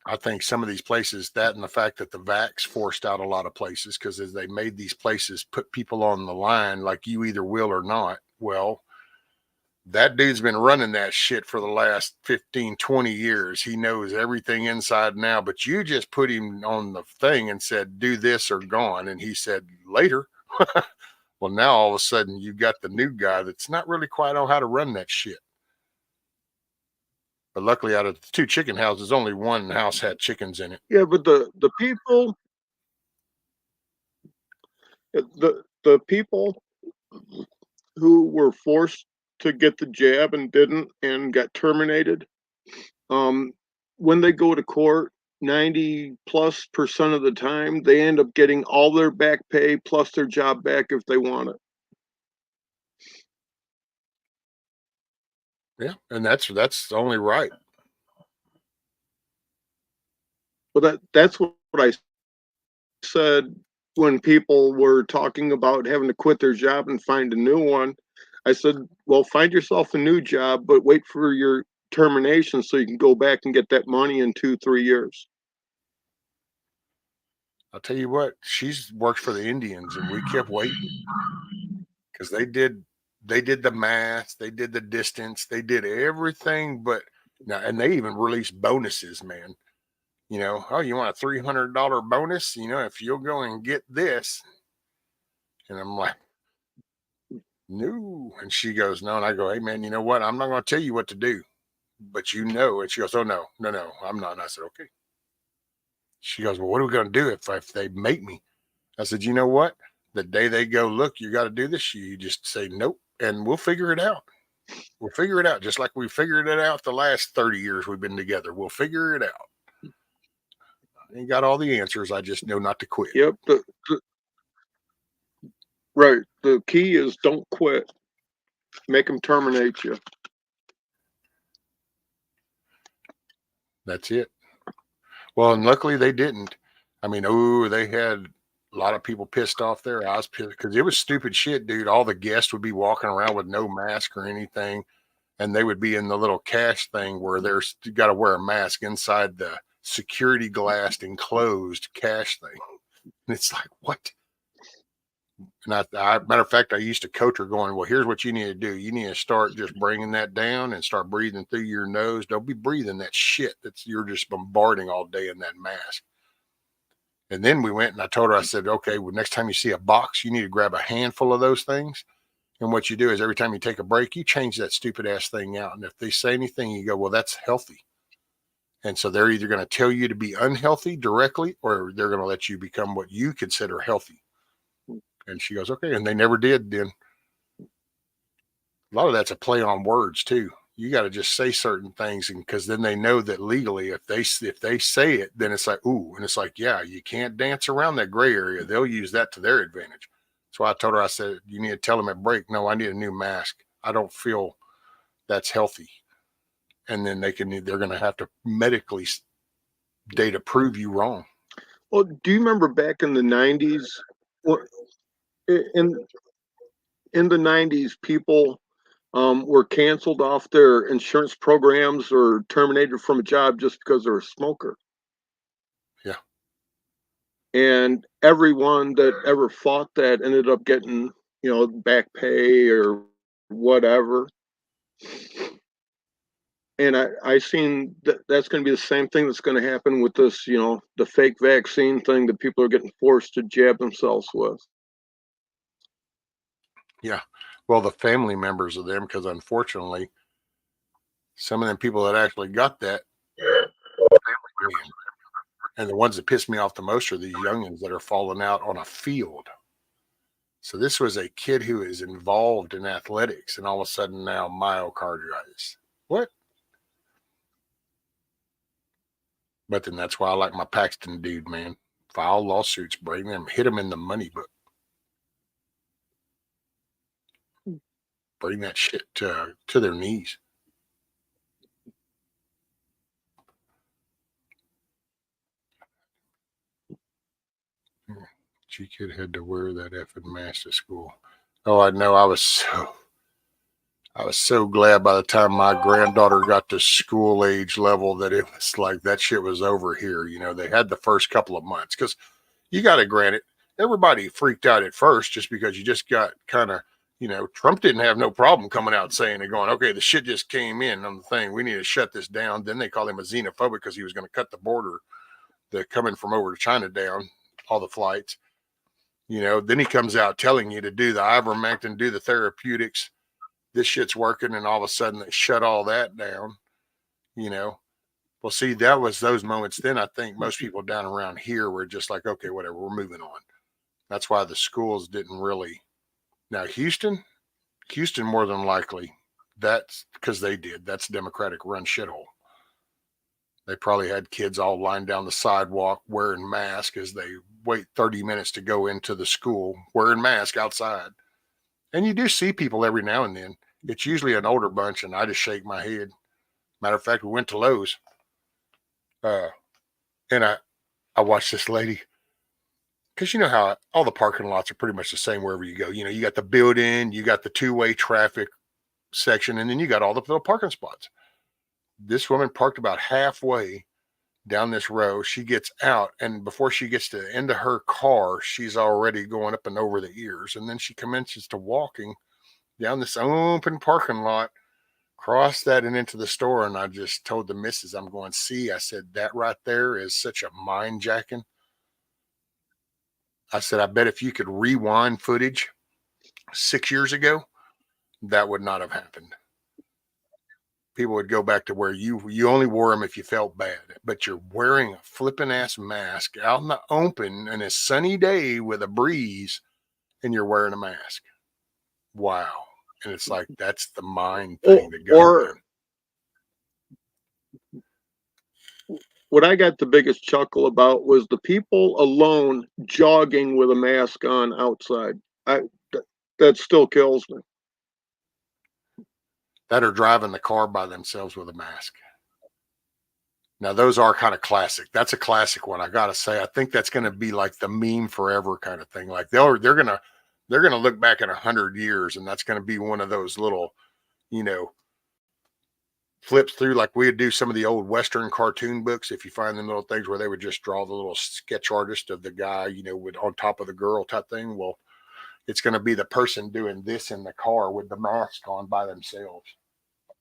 I think some of these places, that and the fact that the vax forced out a lot of places because as they made these places put people on the line like you either will or not. Well, that dude's been running that shit for the last 15, 20 years. He knows everything inside and out, but you just put him on the thing and said, do this or gone. And he said, later. Well, now all of a sudden you got the new guy that's not really quite on how to run that shit. But luckily, out of the 2 chicken houses, only one house had chickens in it. Yeah, but the people, the people who were forced to get the jab and didn't and got terminated, when they go to court, 90+% of the time, they end up getting all their back pay plus their job back if they want it. Yeah, and that's only right. Well, that's what I said when people were talking about having to quit their job and find a new one. I said, well, find yourself a new job, but wait for your termination so you can go back and get that money in 2-3 years. I'll tell you what, she's worked for the Indians, and we kept waiting because they did the math, they did the distance, they did everything, but now, and they even released bonuses, man. You know, oh, you want a $300 bonus? You know, if you'll go and get this, and I'm like, no. And she goes, no. And I go, hey, man, you know what? I'm not going to tell you what to do, but you know. And she goes, oh, no, I'm not. And I said, okay. She goes, well, what are we going to do if they make me? I said, you know what? The day they go, look, you got to do this, you just say nope, and we'll figure it out. We'll figure it out just like we figured it out the last 30 years we've been together. We'll figure it out. I ain't got all the answers. I just know not to quit. Yep. Right. The key is don't quit. Make them terminate you. That's it. Well, and luckily they didn't. I mean, they had a lot of people pissed off there. I was pissed because it was stupid shit, dude. All the guests would be walking around with no mask or anything, and they would be in the little cash thing where there's you got to wear a mask inside the security glassed enclosed cash thing. And it's like, what? And matter of fact, I used to coach her going, well, here's what you need to do. You need to start just bringing that down and start breathing through your nose. Don't be breathing that shit you're just bombarding all day in that mask. And then we went and I told her, I said, okay, well, next time you see a box, you need to grab a handful of those things. And what you do is every time you take a break, you change that stupid ass thing out. And if they say anything, you go, well, that's healthy. And so they're either going to tell you to be unhealthy directly, or they're going to let you become what you consider healthy. And she goes, okay. And they never did then. A lot of that's a play on words too. You got to just say certain things, and because then they know that legally, if they say it, then it's like, ooh, and it's like, yeah, you can't dance around that gray area. They'll use that to their advantage. So I told her, I said, you need to tell them at break, no, I need a new mask. I don't feel that's healthy. And then they're going to have to medically data prove you wrong. Well, do you remember back in the 90s? In the 90s, people were canceled off their insurance programs or terminated from a job just because they're a smoker. Yeah. And everyone that ever fought that ended up getting, back pay or whatever. And I seen that's going to be the same thing that's going to happen with this, the fake vaccine thing that people are getting forced to jab themselves with. Yeah. Well, the family members of them, because unfortunately, some of them people that actually got that, and the ones that piss me off the most are these youngins that are falling out on a field. So this was a kid who is involved in athletics, and all of a sudden now myocarditis. What? But then that's why I like my Paxton dude, man. File lawsuits, bring them, hit them in the money book. Bring that shit to their knees. G-Kid had to wear that effing mask to school. Oh, I know. I was so glad by the time my granddaughter got to school age level that it was like that shit was over here. You know, they had the first couple of months because you got to grant it. Everybody freaked out at first just because you just got kind of, you know, Trump didn't have no problem coming out saying and going, okay, the shit just came in on the thing. We need to shut this down. Then they called him a xenophobic because he was going to cut the border, the coming from over to China down, all the flights. You know, then he comes out telling you to do the ivermectin, do the therapeutics. This shit's working, and all of a sudden they shut all that down. You know, well, see, that was those moments. Then I think most people down around here were just like, okay, whatever, we're moving on. That's why the schools didn't really. Now Houston more than likely, that's because they did. That's Democratic run shithole. They probably had kids all lined down the sidewalk wearing masks as they wait 30 minutes to go into the school wearing masks outside. And you do see people every now and then. It's usually an older bunch, and I just shake my head. Matter of fact, we went to Lowe's, and I watched this lady, because you know how all the parking lots are pretty much the same wherever you go. You know, you got the building, you got the two-way traffic section, and then you got all the little parking spots. This woman parked about halfway down this row. She gets out, and before she gets to the end of her car, she's already going up and over the ears. And then she commences to walking down this open parking lot, cross that and into the store. And I just told the missus, I'm going, see, I said, that right there is such a mind jacking. I said, I bet if you could rewind footage 6 years ago, that would not have happened. People would go back to where you only wore them if you felt bad, but you're wearing a flipping ass mask out in the open in a sunny day with a breeze, and you're wearing a mask. Wow. And it's like, that's the mind thing that goes on. What I got the biggest chuckle about was the people alone jogging with a mask on outside. That still kills me. That are driving the car by themselves with a mask. Now, those are kind of classic. That's a classic one. I got to say, I think that's going to be like the meme forever kind of thing. Like they're going to look back at 100 years, and that's going to be one of those little, you know, flips through like we would do some of the old Western cartoon books. If you find them little things where they would just draw the little sketch artist of the guy, you know, with on top of the girl type thing. Well, it's going to be the person doing this in the car with the mask on by themselves,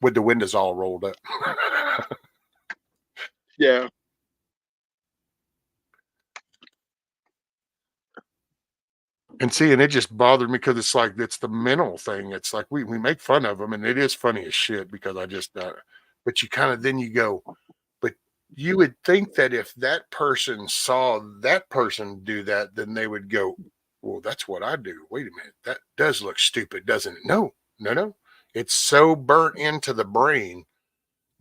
with the windows all rolled up. Yeah. And see, and it just bothered me because it's like, it's the mental thing. It's like we make fun of them, and it is funny as shit because I just, but you kind of, then you go, but you would think that if that person saw that person do that, then they would go, well, that's what I do. Wait a minute. That does look stupid, doesn't it? No. It's so burnt into the brain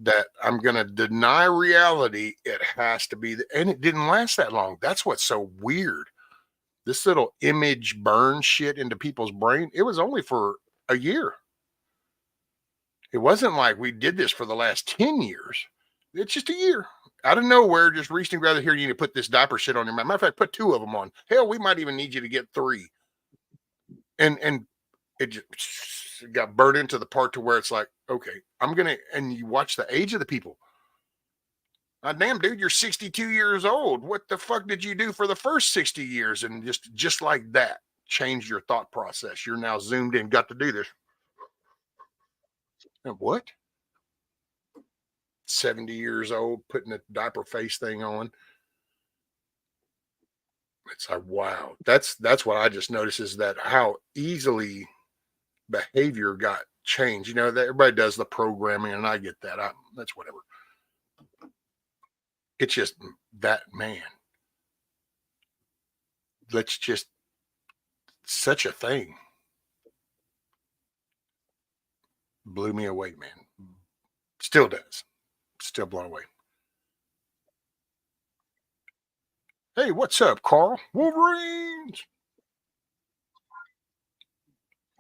that I'm going to deny reality. It has to be, and it didn't last that long. That's what's so weird. This little image burn shit into people's brain, it was only for a year. It wasn't like we did this for the last 10 years. It's just a year. Out of nowhere, just reached and grabbed here, you need to put this diaper shit on your mouth. Matter of fact, put 2 of them on. Hell, we might even need you to get 3. And it just got burnt into the part to where it's like, okay, I'm going to, and you watch the age of the people. Damn, dude, you're 62 years old. What the fuck did you do for the first 60 years? And just like that, changed your thought process. You're now zoomed in, got to do this. And what? 70 years old, putting a diaper face thing on. It's like, wow. That's what I just noticed, is that how easily behavior got changed. You know, that everybody does the programming, and I get that. That's whatever. It's just that, man. Let's just, such a thing. Blew me away, man. Still does. Still blown away. Hey, what's up, Carl? Wolverines.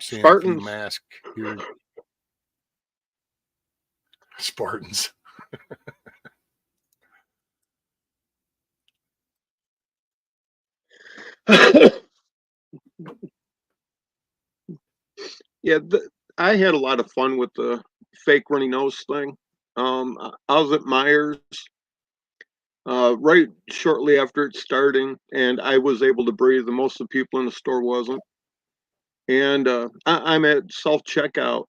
Seeing a few Spartans. masks here. Spartans. Yeah, I had a lot of fun with the fake runny nose thing. I was at Myers right shortly after it starting, and I was able to breathe, and most of the people in the store wasn't. And I'm at self checkout,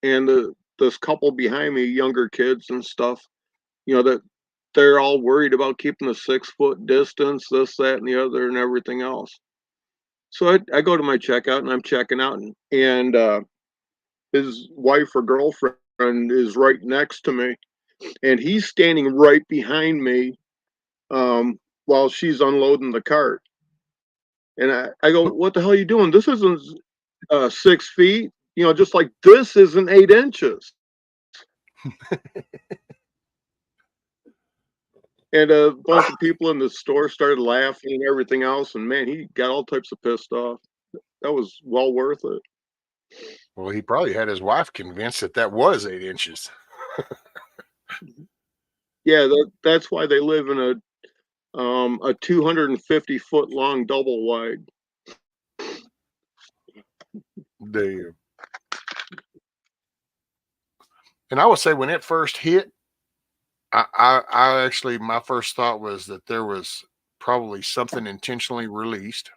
and this couple behind me, younger kids and stuff, that they're all worried about keeping the 6 foot distance, this, that, and the other, and everything else. So I go to my checkout and I'm checking out, and his wife or girlfriend is right next to me, and he's standing right behind me while she's unloading the cart. And I go, what the hell are you doing? This isn't 6 feet. Just like this isn't 8 inches. And a bunch of people in the store started laughing and everything else. And man, he got all types of pissed off. That was well worth it. Well, he probably had his wife convinced that was 8 inches. Yeah, that's why they live in a 250 foot long double wide. Damn. And I would say when it first hit, I actually, my first thought was that there was probably something intentionally released,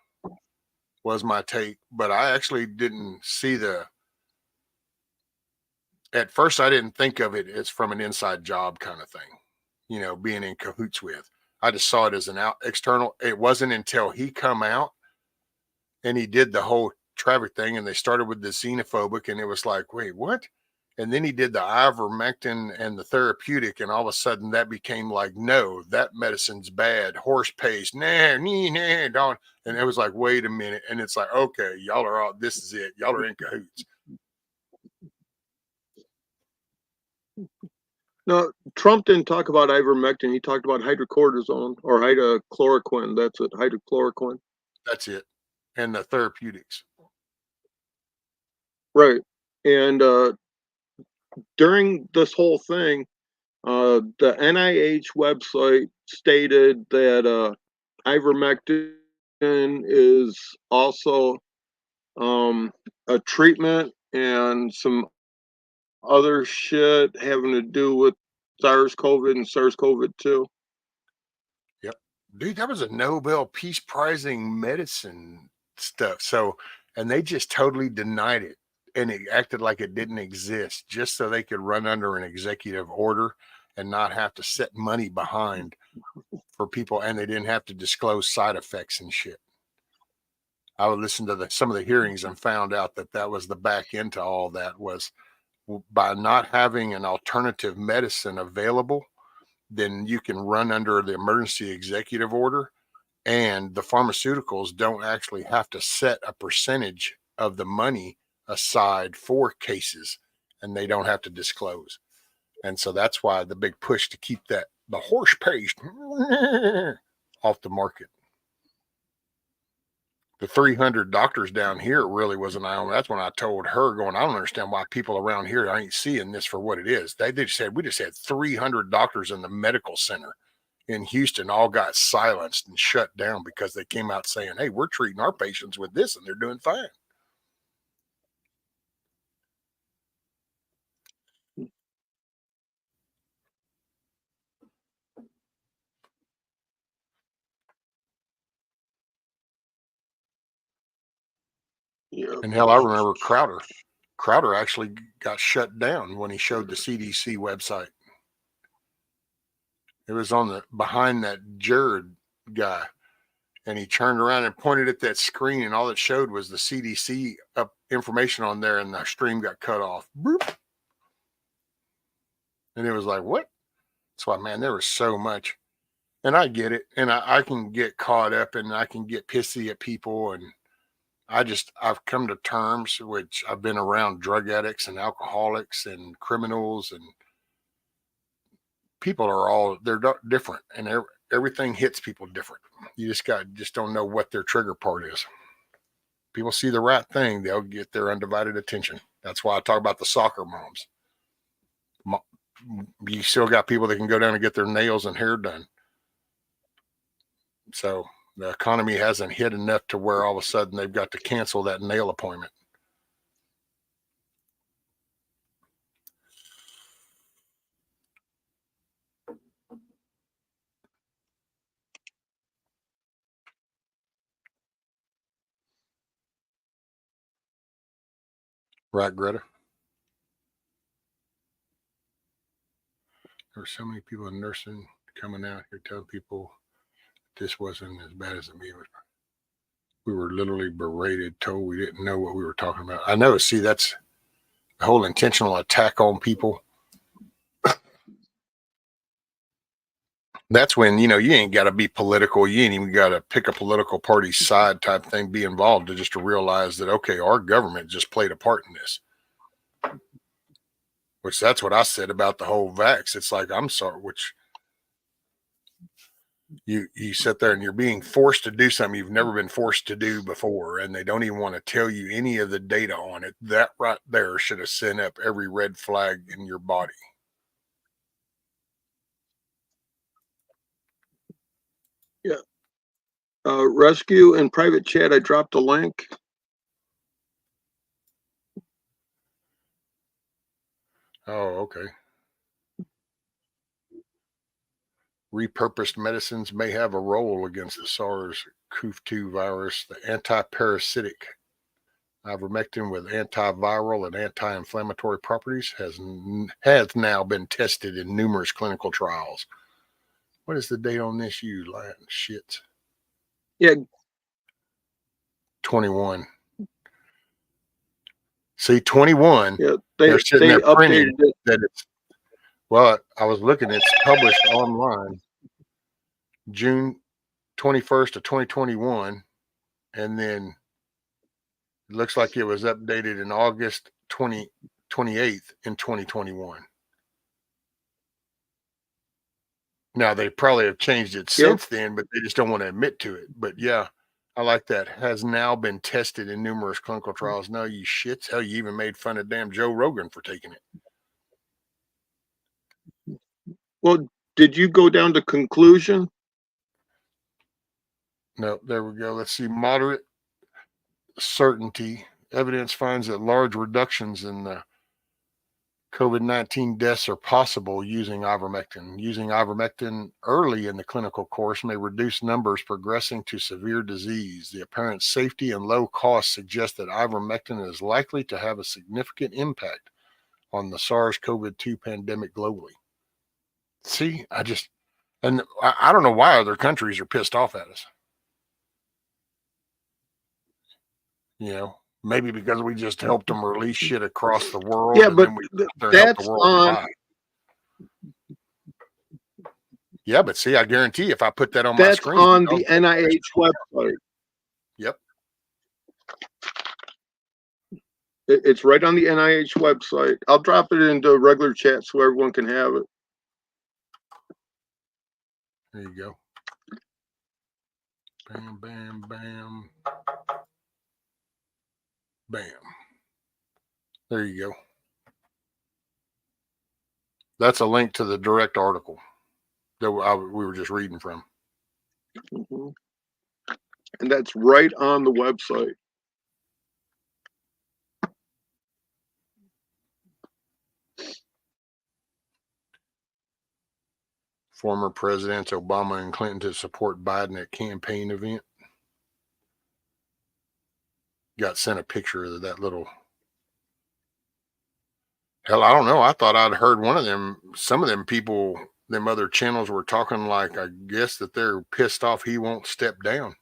was my take, but I actually didn't see at first I didn't think of it as from an inside job kind of thing, being in cahoots with. I just saw it as an external. It wasn't until he come out and he did the whole traffic thing, and they started with the xenophobic, and it was like, wait, what? And then he did the ivermectin and the therapeutic, and all of a sudden that became like, no, that medicine's bad. Horse paste, nah, don't. And it was like, wait a minute. And it's like, okay, y'all are all, this is it. Y'all are in cahoots. No, Trump didn't talk about ivermectin. He talked about hydrocortisone or hydrochloroquine. That's it, hydrochloroquine. That's it. And the therapeutics. Right. And during this whole thing, the NIH website stated that ivermectin is also a treatment and some other shit having to do with SARS-CoV and SARS-CoV-2. Yep. Dude, that was a Nobel Peace Prizing medicine stuff. So, and they just totally denied it. And it acted like it didn't exist just so they could run under an executive order and not have to set money behind for people. And they didn't have to disclose side effects and shit. I would listen to some of the hearings and found out that was the back end to all that, was by not having an alternative medicine available, then you can run under the emergency executive order, and the pharmaceuticals don't actually have to set a percentage of the money aside for cases, and they don't have to disclose. And so that's why the big push to keep the horse paste off the market. The 300 doctors down here really was an eye opener. That's when I told her, going, I don't understand why people around here ain't seeing this for what it is. They just said, we just had 300 doctors in the medical center in Houston all got silenced and shut down because they came out saying, hey, we're treating our patients with this and they're doing fine. Yeah. And hell, I remember Crowder actually got shut down when he showed the CDC website. It was on behind that Jared guy. And he turned around and pointed at that screen, and all it showed was the CDC information on there, and the stream got cut off. Boop. And it was like, what? That's why, man, there was so much. And I get it. And I can get caught up and I can get pissy at people. And I've come to terms, which I've been around drug addicts and alcoholics and criminals, and people are they're different. And everything hits people different. You just don't know what their trigger part is. People see the right thing, they'll get their undivided attention. That's why I talk about the soccer moms. You still got people that can go down and get their nails and hair done. So the economy hasn't hit enough to where all of a sudden they've got to cancel that nail appointment. Right, Greta? There were so many people in nursing coming out here telling people this wasn't as bad as it was. We were literally berated, told we didn't know what we were talking about. I know. See, that's the whole intentional attack on people. That's when, you ain't got to be political. You ain't even got to pick a political party side type thing, be involved to realize that, okay, our government just played a part in this. Which that's what I said about the whole vax. It's like, I'm sorry, which you sit there and you're being forced to do something you've never been forced to do before, and they don't even want to tell you any of the data on it. That right there should have sent up every red flag in your body. Yeah. Rescue and private chat, I dropped a link. Oh, okay. Repurposed medicines may have a role against the SARS-CoV-2 virus. The anti-parasitic ivermectin with antiviral and anti-inflammatory properties has now been tested in numerous clinical trials. What is the date on this, you Latin shits? Yeah. 21. See, 21. Yeah, they're sitting there printing updated it. that it's. Well, I was looking. It's published online, June 21st of 2021, and then it looks like it was updated in August 28th in 2021. Now they probably have changed it since then, but they just don't want to admit to it. But yeah, I like that. Has now been tested in numerous clinical trials. No, you shits. Hell, you even made fun of damn Joe Rogan for taking it. Well, did you go down to conclusion? No, there we go. Let's see. Moderate certainty. Evidence finds that large reductions in the COVID-19 deaths are possible using ivermectin. Using ivermectin early in the clinical course may reduce numbers progressing to severe disease. The apparent safety and low cost suggest that ivermectin is likely to have a significant impact on the SARS-CoV-2 pandemic globally. See, I don't know why other countries are pissed off at us. Maybe because we just helped them release shit across the world. Yeah, and but then we that's on. Yeah, but see, I guarantee if I put that on my That's screen, on the NIH website. Yep. It's right on the NIH website. I'll drop it into regular chat so everyone can have it. There you go. Bam, bam, bam. Bam. There you go. That's a link to the direct article that we were just reading from. Mm-hmm. And that's right on the website. Former Presidents Obama and Clinton to support Biden at campaign event. Got sent a picture of that little. Hell, I don't know. I thought I'd heard some of them people, them other channels were talking like, I guess that they're pissed off he won't step down.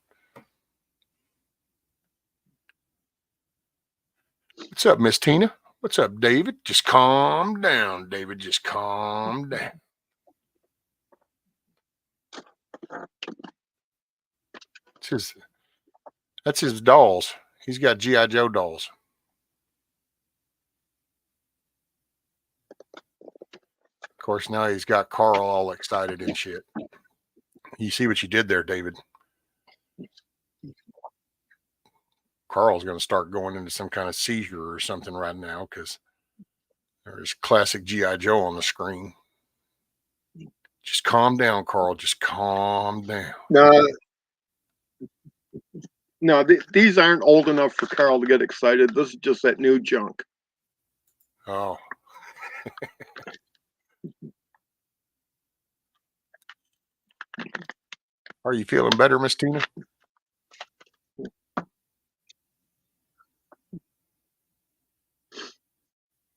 What's up, Miss Tina? What's up, David? Just calm down, David. Just calm down. That's his dolls. He's got G.I. Joe dolls. Of course, now he's got Carl all excited and shit. You see what you did there, David? Carl's going to start going into some kind of seizure or something right now because there's classic G.I. Joe on the screen. Just calm down, Carl. Just calm down. No, these aren't old enough for Carl to get excited. This is just that new junk. Oh. Are you feeling better, Miss Tina?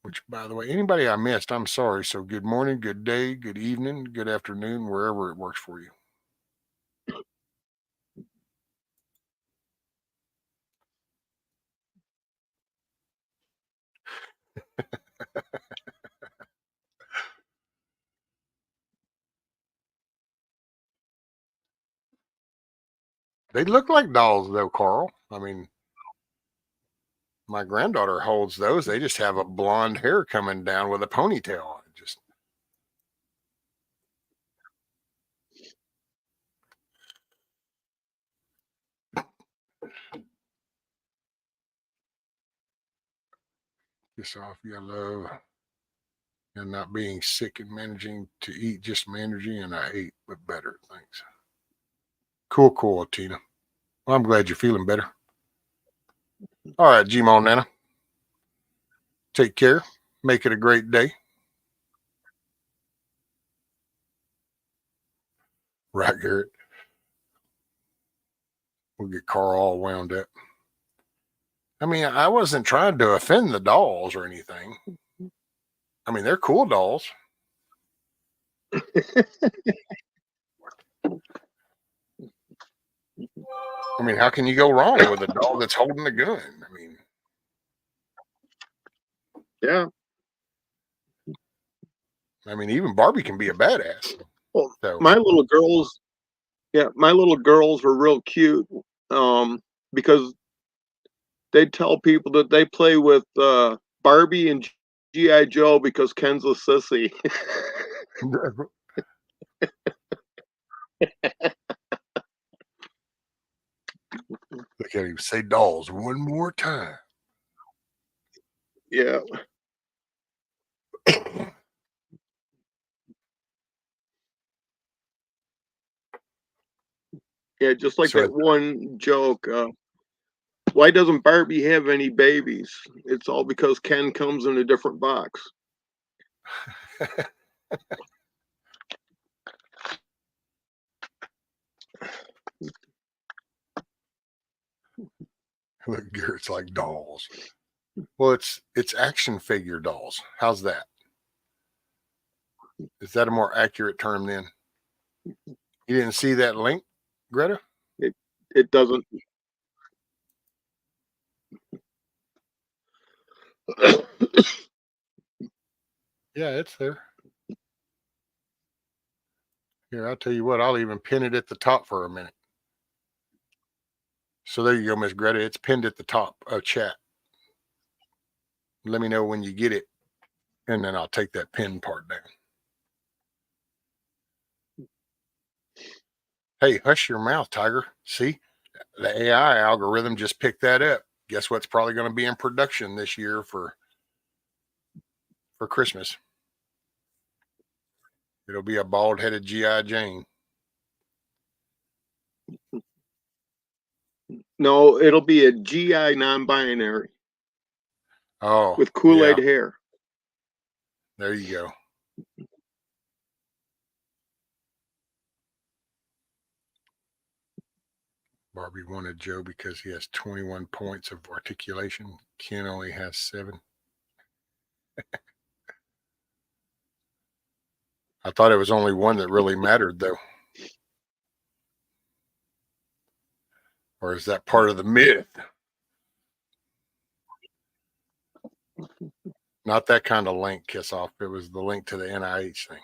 Which, by the way, anybody I missed, I'm sorry. So good morning, good day, good evening, good afternoon, wherever it works for you. They look like dolls, though, Carl. I mean, my granddaughter holds those. They just have a blonde hair coming down with a ponytail on it. Just off your love and not being sick and managing to eat, just managing, and I ate, but better. Thanks. Cool, Tina. Well, I'm glad you're feeling better. All right, G-Mo Nana. Take care. Make it a great day. Right, Garrett. We'll get Carl all wound up. I mean, I wasn't trying to offend the dolls or anything. I mean, they're cool dolls. I mean, how can you go wrong with a doll that's holding a gun? I mean, Yeah. I mean, even Barbie can be a badass. Well, So my little girls were real cute because they tell people that they play with Barbie and G.I. Joe because Ken's a sissy. Look at him say dolls one more time. Yeah. Yeah, just like So that one joke. Why doesn't Barbie have any babies? It's all because Ken comes in a different box. Look, Garrett's like dolls. Well, it's action figure dolls. How's that? Is that a more accurate term then? You didn't see that link, Greta? It doesn't. Yeah, it's there. Here, I'll tell you what, I'll even pin it at the top for a minute. So there you go, Miss Greta. It's pinned at the top of chat. Let me know when you get it, and then I'll take that pin part down. Hey, hush your mouth, Tiger. See, the AI algorithm just picked that up. Guess what's probably going to be in production this year for Christmas? It'll be a bald-headed G.I. Jane. No, it'll be a GI non-binary. Oh, with Kool-Aid yeah. hair. There you go. Barbie wanted Joe because he has 21 points of articulation. Ken only has 7. I thought it was only one that really mattered, though. Or is that part of the myth? Not that kind of link, Kiss Off. It was the link to the NIH thing.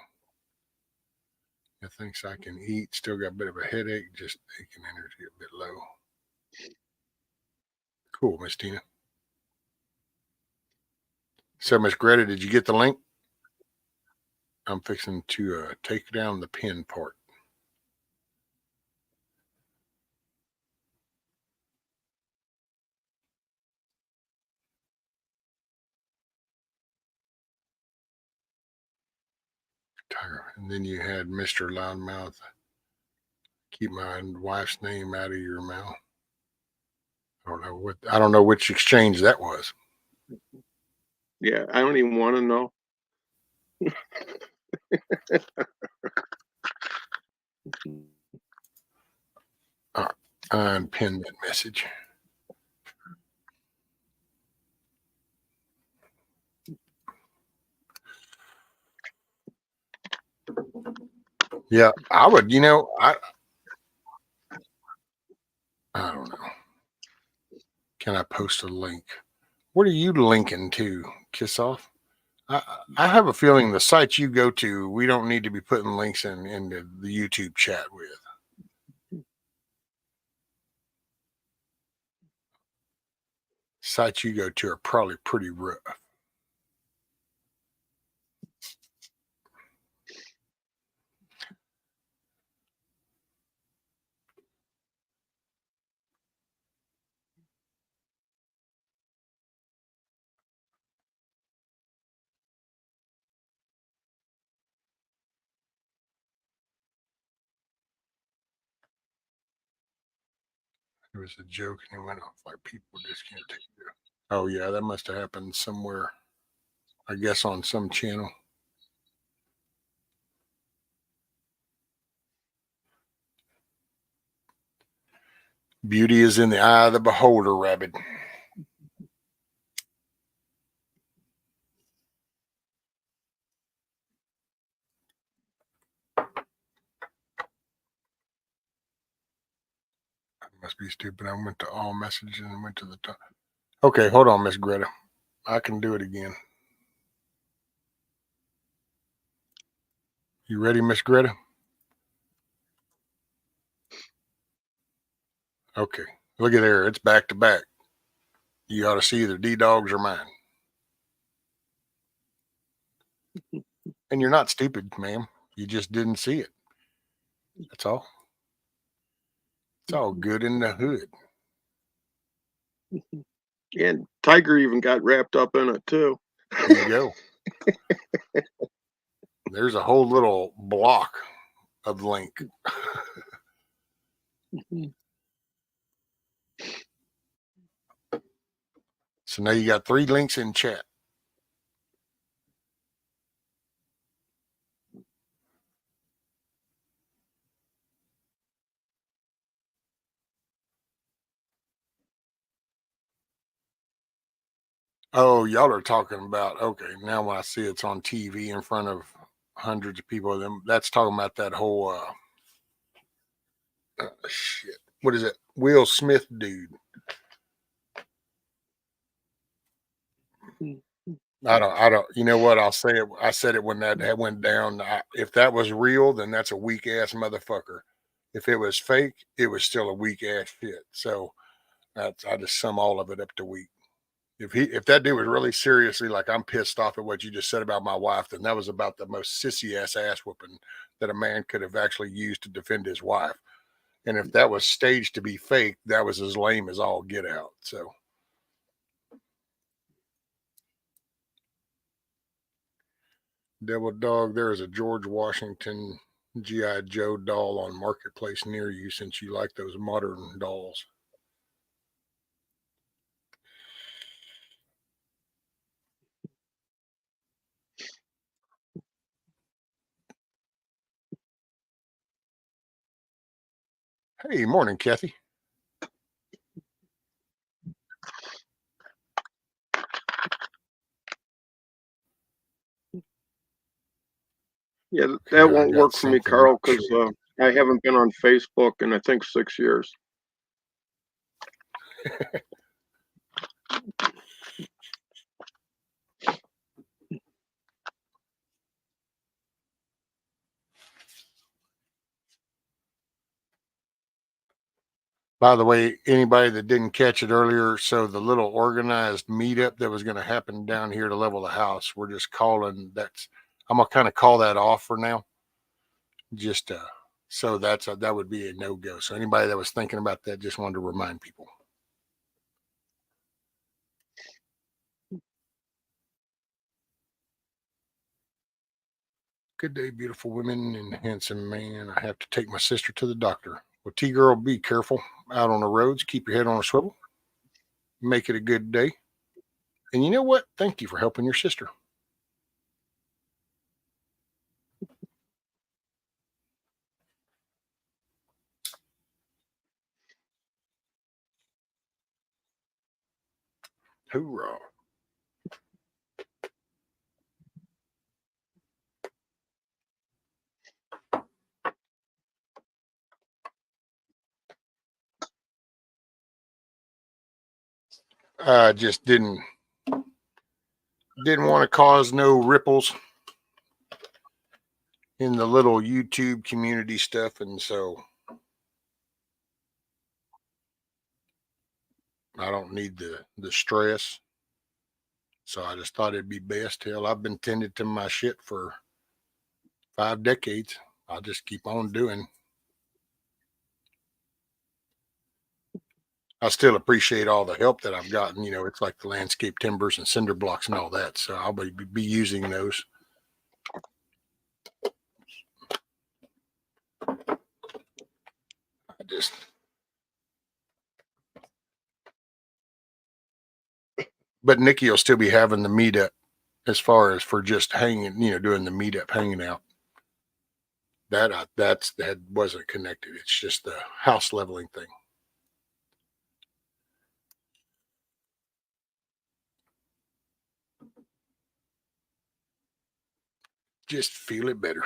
It thinks I can eat, still got a bit of a headache, just aching energy a bit low. Cool, Miss Tina. So, Miss Greta, did you get the link? I'm fixing to take down the pin part. And then you had Mr. Loudmouth. Keep my wife's name out of your mouth. I don't know which exchange that was. Yeah, I don't even want to know. Unpin that message. Yeah, I would, I don't know. Can I post a link? What are you linking to, Kiss Off? I have a feeling the sites you go to, we don't need to be putting links into the YouTube chat with. Sites you go to are probably pretty rough. It was a joke and it went off like people just can't take it. Oh yeah, that must have happened somewhere. I guess on some channel. Beauty is in the eye of the beholder, rabbit. I must be stupid. I went to all messages and went to the top. Okay, hold on, Miss Greta. I can do it again. You ready, Miss Greta? Okay. Look at there. It's back to back. You ought to see either D-Dogs or mine. And you're not stupid, ma'am. You just didn't see it. That's all. It's all good in the hood. And Tiger even got wrapped up in it too. There you go. There's a whole little block of link. So now you got 3 links in chat. Oh, y'all are talking about, okay, now when I see it's on TV in front of hundreds of people, them that's talking about that whole shit. What is it? Will Smith dude. I don't, you know what? I'll say it. I said it when that went down. If that was real, then that's a weak ass motherfucker. If it was fake, it was still a weak ass shit. So I just sum all of it up to weak. If that dude was really seriously like, I'm pissed off at what you just said about my wife, then that was about the most sissy ass whooping that a man could have actually used to defend his wife. And if that was staged to be fake, that was as lame as all get out. So Devil Dog, there is a George Washington G.I. Joe doll on Marketplace near you since you like those modern dolls. Hey, morning, Kathy. Yeah, that Here, I won't got work for me, something. Carl, because I haven't been on Facebook in I think 6 years. By the way, anybody that didn't catch it earlier, so the little organized meetup that was going to happen down here to level the house, we're just calling that's. I'm gonna kind of call that off for now. Just so that would be a no go. So anybody that was thinking about that, just wanted to remind people. Good day, beautiful women and handsome man. I have to take my sister to the doctor. Well, T-girl, be careful out on the roads. Keep your head on a swivel. Make it a good day. And you know what? Thank you for helping your sister. Hoorah. I just didn't want to cause no ripples in the little YouTube community stuff, and so I don't need the stress. So I just thought it'd be best. Hell, I've been tending to my shit for 5 decades. I'll just keep on doing. I still appreciate all the help that I've gotten. You know, it's like the landscape timbers and cinder blocks and all that. So I'll be using those. But Nikki will still be having the meetup as far as for just hanging, you know, doing the meetup, hanging out. That wasn't connected. It's just the house leveling thing. Just feel it better.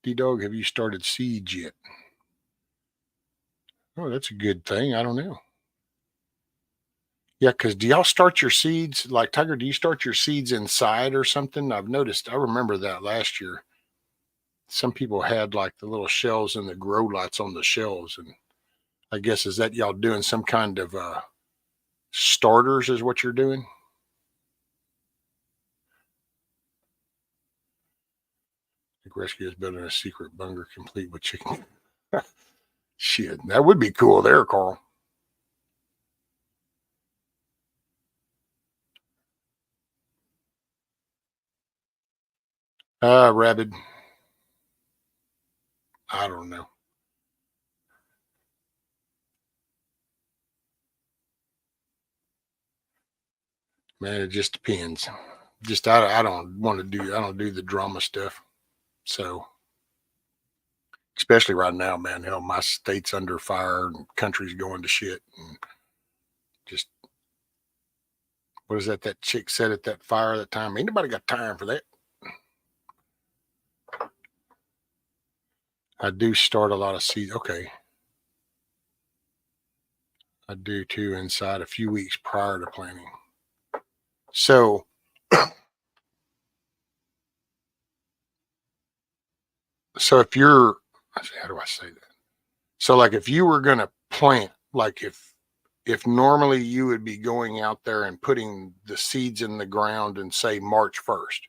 D-Dog, have you started Siege yet? Oh, that's a good thing. I don't know. Yeah, because do y'all start your seeds, like Tiger, do you start your seeds inside or something? I've noticed, I remember that last year. Some people had like the little shelves and the grow lights on the shelves. And I guess, is that y'all doing some kind of starters is what you're doing? Like Rescue is building a secret bunker complete with chicken. Shit, that would be cool there, Carl. Rabid. I don't know. Man, it just depends. Just I don't do the drama stuff. So especially right now, man, hell, my state's under fire and country's going to shit. And just what is that chick said at that fire that time? Ain't nobody got time for that. I do start a lot of seeds. Okay. I do too, inside a few weeks prior to planting. So if you're, how do I say that? So like if you were going to plant, like if normally you would be going out there and putting the seeds in the ground and say March 1st,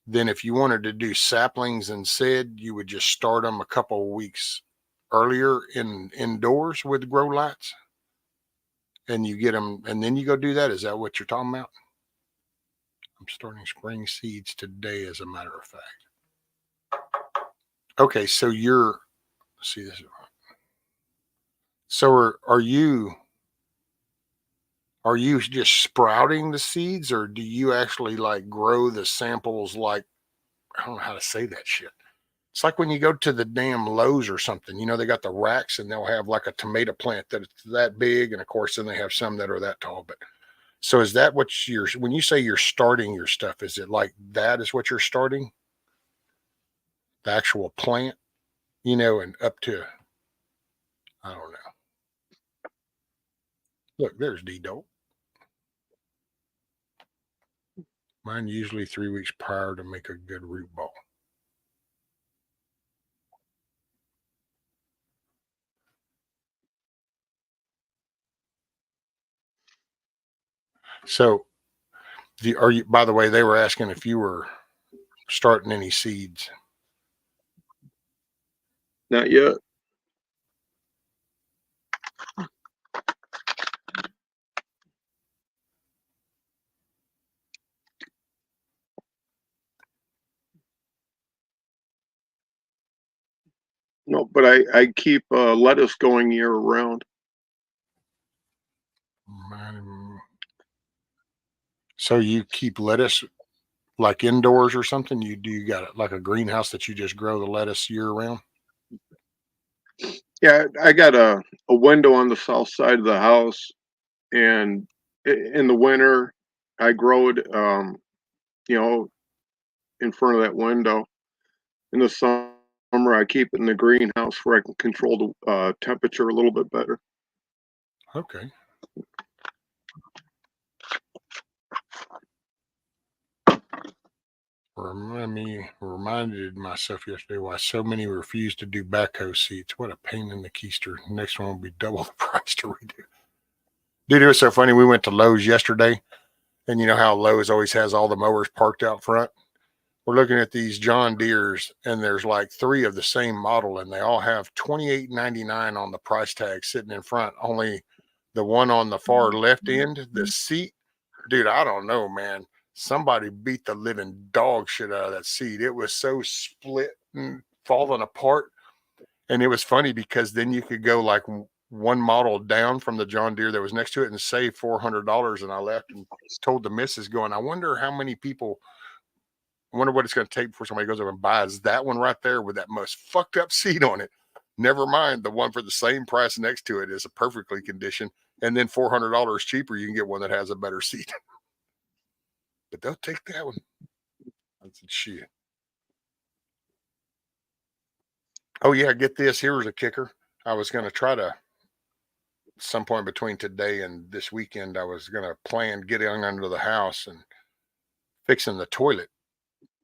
then if you wanted to do saplings instead, you would just start them a couple of weeks earlier indoors with grow lights, and you get them, and then you go do that. Is that what you're talking about? I'm starting spring seeds today, as a matter of fact. Okay, so you're, see this. So are you just sprouting the seeds, or do you actually like grow the samples? Like, I don't know how to say that shit. It's like when you go to the damn Lowe's or something, you know, they got the racks and they'll have like a tomato plant that it's that big. And of course, then they have some that are that tall. But so is that what when you say you're starting your stuff, is it like that is what you're starting? The actual plant, you know, and up to, I don't know. Look, there's D-Dope. Mine usually 3 weeks prior to make a good root ball. So by the way, they were asking if you were starting any seeds. Not yet. No, but I keep lettuce going year round. So you keep lettuce like indoors or something? You got like a greenhouse that you just grow the lettuce year round? Yeah, I got a window on the south side of the house, and in the winter, I grow it, you know, in front of that window. In the summer, I keep it in the greenhouse where I can control the temperature a little bit better. Okay. Reminded myself yesterday why so many refuse to do backhoe seats. What a pain in the keister. Next one will be double the price to redo. Dude, it was so funny. We went to Lowe's yesterday, and you know how Lowe's always has all the mowers parked out front? We're looking at these John Deeres, and there's like 3 of the same model, and they all have $28.99 on the price tag sitting in front. Only the one on the far left end, the seat, dude, I don't know, man. Somebody beat the living dog shit out of that seat. It was so split and falling apart. And it was funny because then you could go like one model down from the John Deere that was next to it and save $400. And I left and told the missus, going, I wonder how many people, I wonder what it's going to take before somebody goes up and buys that one right there with that most fucked up seat on it. Never mind the one for the same price next to it is a perfectly conditioned. And then $400 cheaper, you can get one that has a better seat. But they'll take that one. I said, shit. Oh, yeah, get this. Here's a kicker. I was going to try to, some point between today and this weekend, I was going to plan getting under the house and fixing the toilet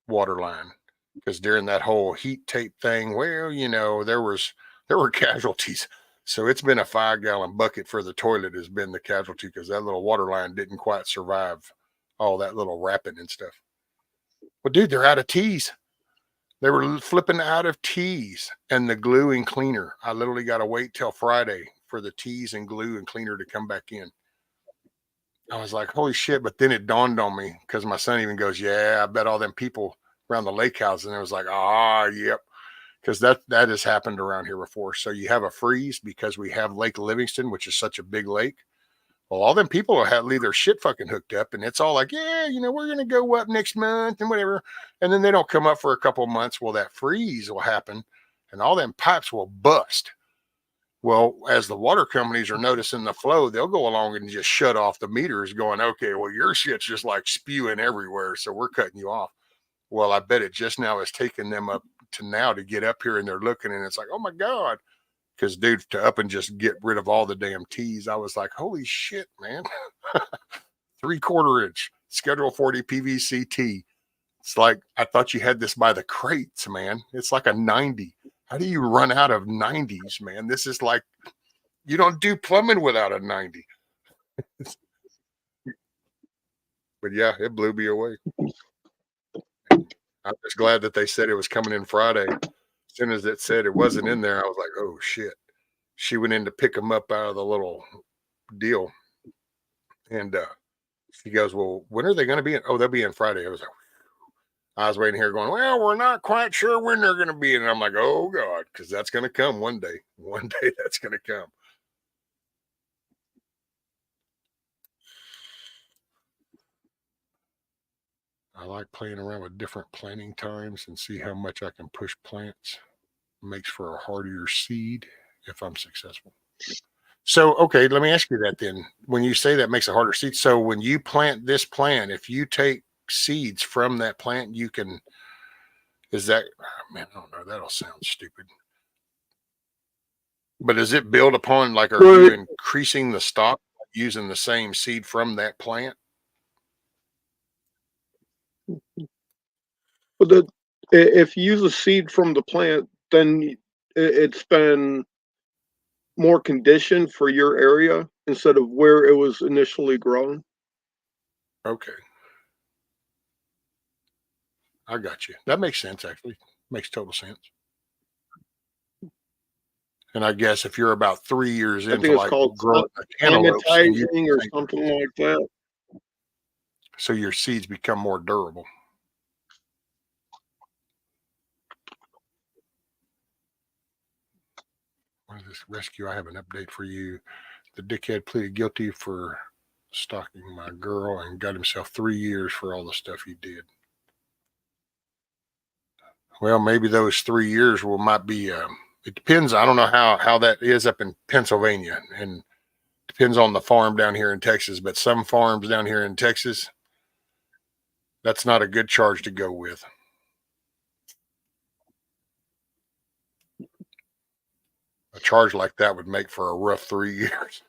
water line. Because during that whole heat tape thing, well, you know, there were casualties. So it's been a 5-gallon bucket for the toilet has been the casualty because that little water line didn't quite survive all that little wrapping and stuff. Well, dude, they're out of teas. They were flipping out of teas and the glue and cleaner. I literally got to wait till Friday for the teas and glue and cleaner to come back in. I was like, holy shit. But then it dawned on me because my son even goes, yeah, I bet all them people around the lake house. And it was like, yep. Because that has happened around here before. So you have a freeze because we have Lake Livingston, which is such a big lake. Well, all them people will leave their shit fucking hooked up, and it's all like, yeah, you know, we're gonna go up next month and whatever, and then they don't come up for a couple of months. Well, that freeze will happen, and all them pipes will bust. Well, as the water companies are noticing the flow, they'll go along and just shut off the meters, going, okay, well, your shit's just like spewing everywhere, so we're cutting you off. Well, I bet it just now is taking them up to now to get up here, and they're looking, and it's like, oh my god. Because, dude, to up and just get rid of all the damn teas, I was like, holy shit, man. 3/4 inch Schedule 40 PVC tee. It's like, I thought you had this by the crates, man. It's like a 90. How do you run out of 90s, man? This is like, you don't do plumbing without a 90. But yeah, it blew me away. I'm just glad that they said it was coming in Friday. As soon as it said it wasn't in there, I was like, oh shit. She went in to pick them up out of the little deal. And she goes, well, when are they going to be in? Oh, they'll be in Friday. I was waiting here going, well, we're not quite sure when they're going to be in. And I'm like, oh God, because that's going to come one day. One day that's going to come. I like playing around with different planting times and see how much I can push plants. It makes for a hardier seed if I'm successful. So, okay, let me ask you that then. When you say that makes a harder seed, so when you plant this plant, if you take seeds from that plant, you can, is that, man, I don't know, that'll sound stupid. But is it built upon, like, are you increasing the stock using the same seed from that plant? But if you use a seed from the plant, then it's been more conditioned for your area instead of where it was initially grown. Okay. I got you. That makes sense, actually. Makes total sense. And I guess if you're about 3 years I think into it's like called growing cantaloupes, climatizing or something like that. So your seeds become more durable. What is this? Rescue, I have an update for you. The dickhead pleaded guilty for stalking my girl and got himself 3 years for all the stuff he did. Well, maybe those 3 years might be, it depends. I don't know how that is up in Pennsylvania, and depends on the farm down here in Texas, but some farms down here in Texas, that's not a good charge to go with. A charge like that would make for a rough 3 years.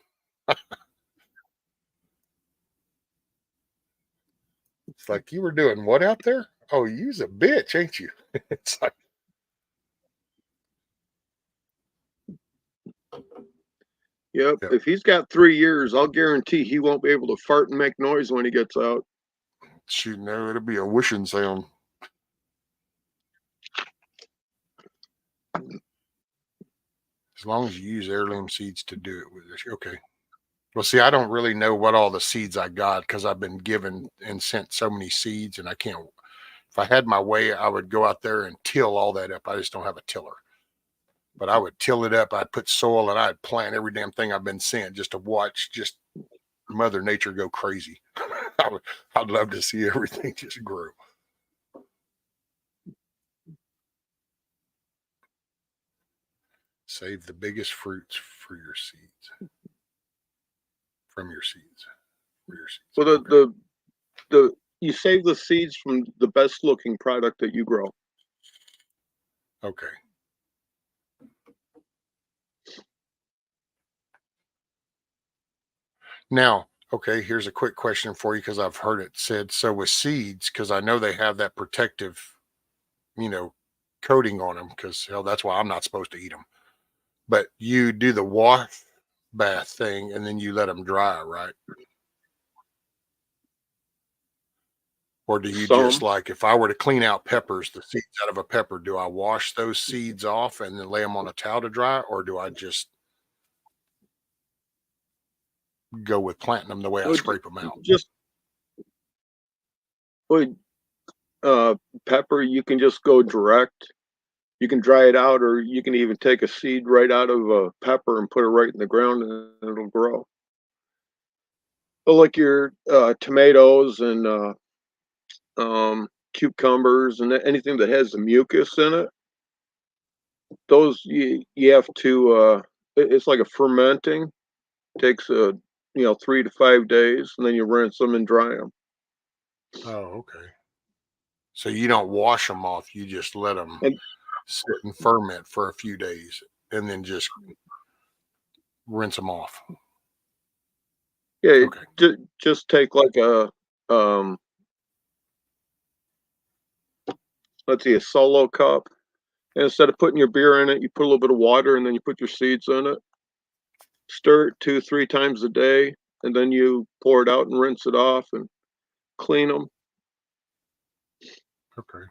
It's like, you were doing what out there? Oh, you's a bitch, ain't you? It's like, Yep. Yep. If he's got 3 years, I'll guarantee he won't be able to fart and make noise when he gets out. shoot, no, it'll be a whooshing sound. As long as you use heirloom seeds to do it with this. Okay. Well, see, I don't really know what all the seeds I got because I've been given and sent so many seeds, and I can't. If I had my way, I would go out there and till all that up. I just don't have a tiller. But I would till it up. I'd put soil and I'd plant every damn thing I've been sent just to watch just Mother Nature go crazy. I'd love to see everything just grow. Save the biggest fruits for your seeds. From your seeds. For your seeds. So Okay. the you save the seeds from the best looking product that you grow. Okay. Now, okay, here's a quick question for you because I've heard it said. So with seeds, because I know they have that protective, coating on them, because hell, that's why I'm not supposed to eat them. But you do the wash bath thing and then you let them dry, right? Or do you just Some. like, if I were to clean out peppers, the seeds out of a pepper, do I wash those seeds off and then lay them on a towel to dry? Or do I just go with planting them the way I Would scrape them out? just would pepper, you can just go direct. You can dry it out, or you can even take a seed right out of a pepper and put it right in the ground and it'll grow. But like your tomatoes and cucumbers and anything that has the mucus in it, those you have to it's like a fermenting. Takes 3 to 5 days, and then you rinse them and dry them. Oh, okay. So you don't wash them off. You just let them And sit and ferment for a few days and then just rinse them off. yeah, Okay. just take like a let's see, a solo cup, and instead of putting your beer in it, you put a little bit of water, and then you put your seeds in it. Stir it 2-3 times a day, and then you pour it out and rinse it off and clean them. Okay.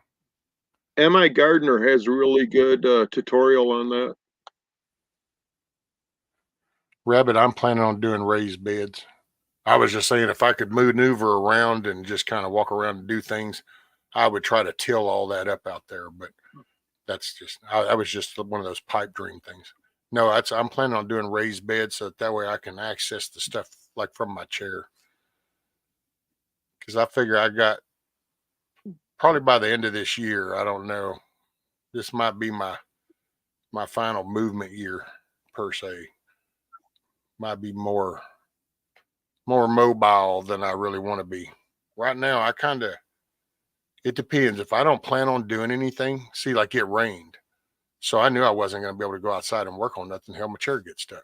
Mi Gardener has a really good tutorial on that. Rabbit, I'm planning on doing raised beds. I was just saying, if I could maneuver around and just kind of walk around and do things, I would try to till all that up out there. But that's just, that was just one of those pipe dream things. No, I'm planning on doing raised beds so that way I can access the stuff like from my chair. Because I figure I got probably by the end of this year, I don't know, this might be my final movement year per se. Might be more mobile than I really want to be. Right now, it depends. If I don't plan on doing anything, see, like it rained. So I knew I wasn't going to be able to go outside and work on nothing. Hell, my chair gets stuck.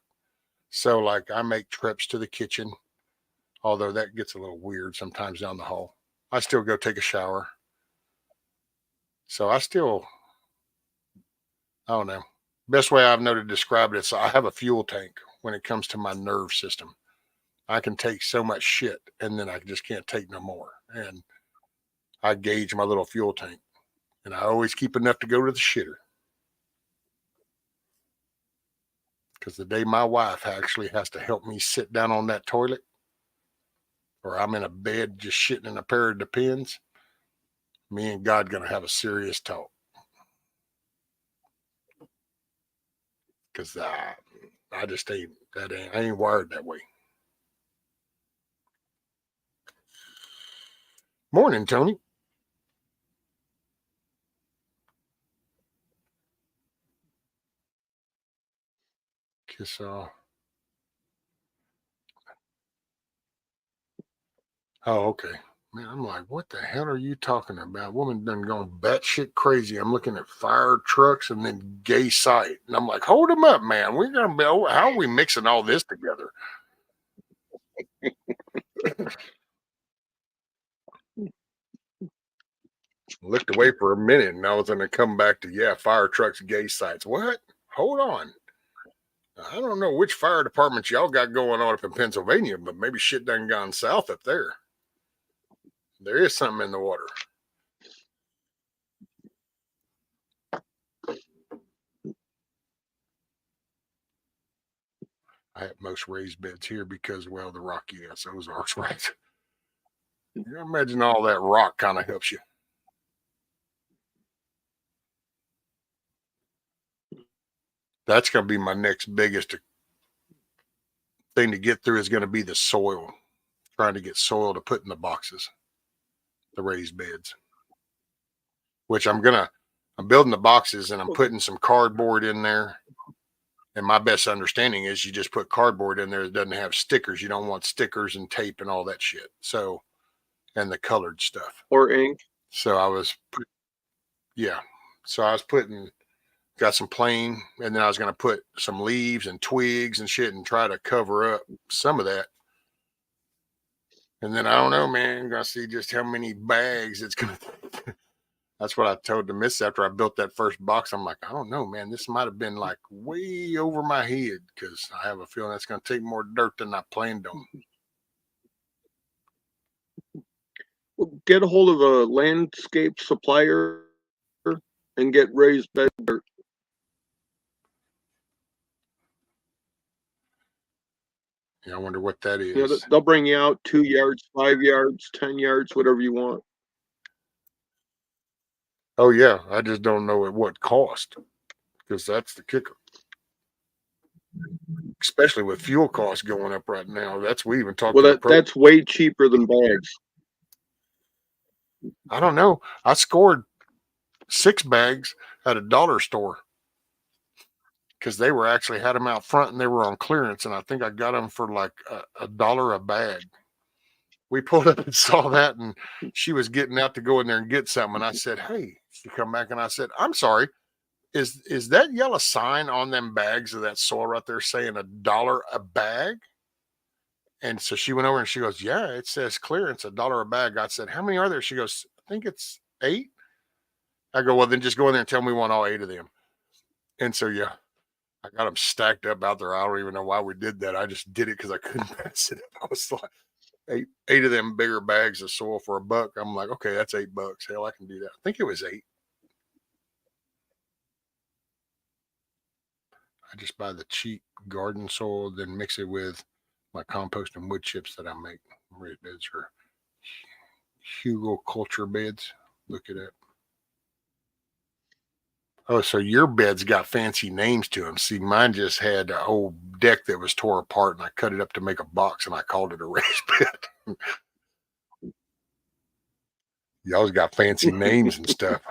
So like I make trips to the kitchen, although that gets a little weird sometimes down the hall. I still go take a shower. So I don't know. Best way I've known to describe it is I have a fuel tank when it comes to my nerve system. I can take so much shit and then I just can't take no more. And I gauge my little fuel tank and I always keep enough to go to the shitter. Because the day my wife actually has to help me sit down on that toilet or I'm in a bed just shitting in a pair of Depends, me and God going to have a serious talk. because I just ain't I ain't wired that way. Morning, Tony. Kiss off. Oh, okay. Man, I'm like, what the hell are you talking about? Woman done gone batshit crazy. I'm looking at fire trucks and then gay sight. And I'm like, hold them up, man. We're going to be, how are we mixing all this together? Looked away for a minute and I was going to come back to, yeah, fire trucks, gay sites. What? Hold on. I don't know which fire departments y'all got going on up in Pennsylvania, but maybe shit done gone south up there. There is something in the water. I have most raised beds here because, well, the rocky SOs are right. You imagine all that rock kind of helps you. That's going to be my next biggest thing to get through is going to be the soil. Trying to get soil to put in the boxes, the raised beds. Which I'm building the boxes and I'm putting some cardboard in there. And my best understanding is you just put cardboard in there that doesn't have stickers. You don't want stickers and tape and all that shit. So, and the colored stuff. Or ink. So I was got some plain, and then I was going to put some leaves and twigs and shit and try to cover up some of that. And then I don't know, man, I'm going to see just how many bags it's going to. That's what I told the miss after I built that first box. I'm like, I don't know, man. This might have been like way over my head because I have a feeling that's going to take more dirt than I planned on. Get a hold of a landscape supplier and get raised bed dirt. Yeah, I wonder what that is. You know, they'll bring you out 2 yards, 5 yards, 10 yards, whatever you want. Oh, yeah. I just don't know at what cost because that's the kicker. Especially with fuel costs going up right now. We even talked Well, that's way cheaper than bags. I don't know. I scored 6 bags at a dollar store because they were actually had them out front and they were on clearance. And I think I got them for like $1 a bag. We pulled up and saw that, and she was getting out to go in there and get something. And I said, hey, she come back and I said, I'm sorry. Is that yellow sign on them bags of that soil right there saying $1 a bag? And so she went over and she goes, yeah, it says clearance, $1 a bag. I said, how many are there? She goes, I think it's 8. I go, well, then just go in there and tell me we want all 8 of them. And so, yeah, I got them stacked up out there. I don't even know why we did that. I just did it because I couldn't pass it up. I was like, eight of them bigger bags of soil for $1. I'm like, okay, that's $8. Hell, I can do that. I think it was 8. I just buy the cheap garden soil, then mix it with my compost and wood chips that I make. Raised beds are Hugo culture beds. Look it up. Oh, so your bed's got fancy names to them. See, mine just had an old deck that was tore apart, and I cut it up to make a box, and I called it a raised bed. Y'all's got fancy names and stuff.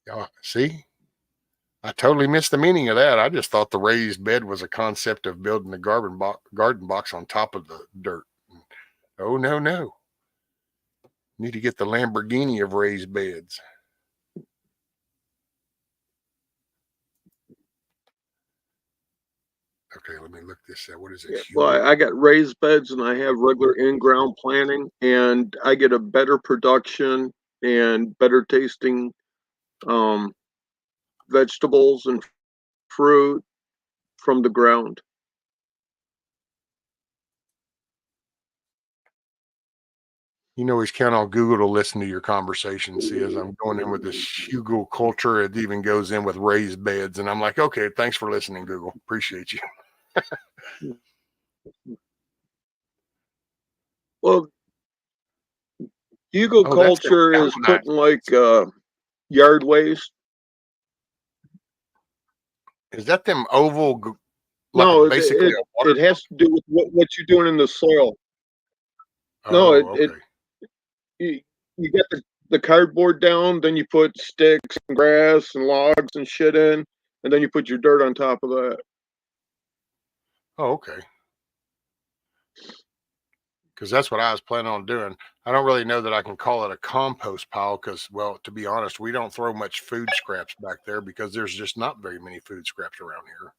Y'all, see? I totally missed the meaning of that. I just thought the raised bed was a concept of building a garden box on top of the dirt. Oh, no. Need to get the Lamborghini of raised beds. Okay, let me look this up. What is it? Well, I got raised beds and I have regular in-ground planting, and I get a better production and better tasting vegetables and fruit from the ground. You can always count on Google to listen to your conversation. See, as I'm going in with this Hugo culture, it even goes in with raised beds. And I'm like, okay, thanks for listening, Google. Appreciate you. Well, Eagle Oh, that's culture is galvanized. putting like yard waste. Is that them oval, like No, basically a water? it has to do with what you're doing in the soil. No, Oh, okay. you get the cardboard down, then you put sticks and grass and logs and shit in, and then you put your dirt on top of that. Oh, okay. Because that's what I was planning on doing. I don't really know that I can call it a compost pile because, well, to be honest, we don't throw much food scraps back there because there's just not very many food scraps around here.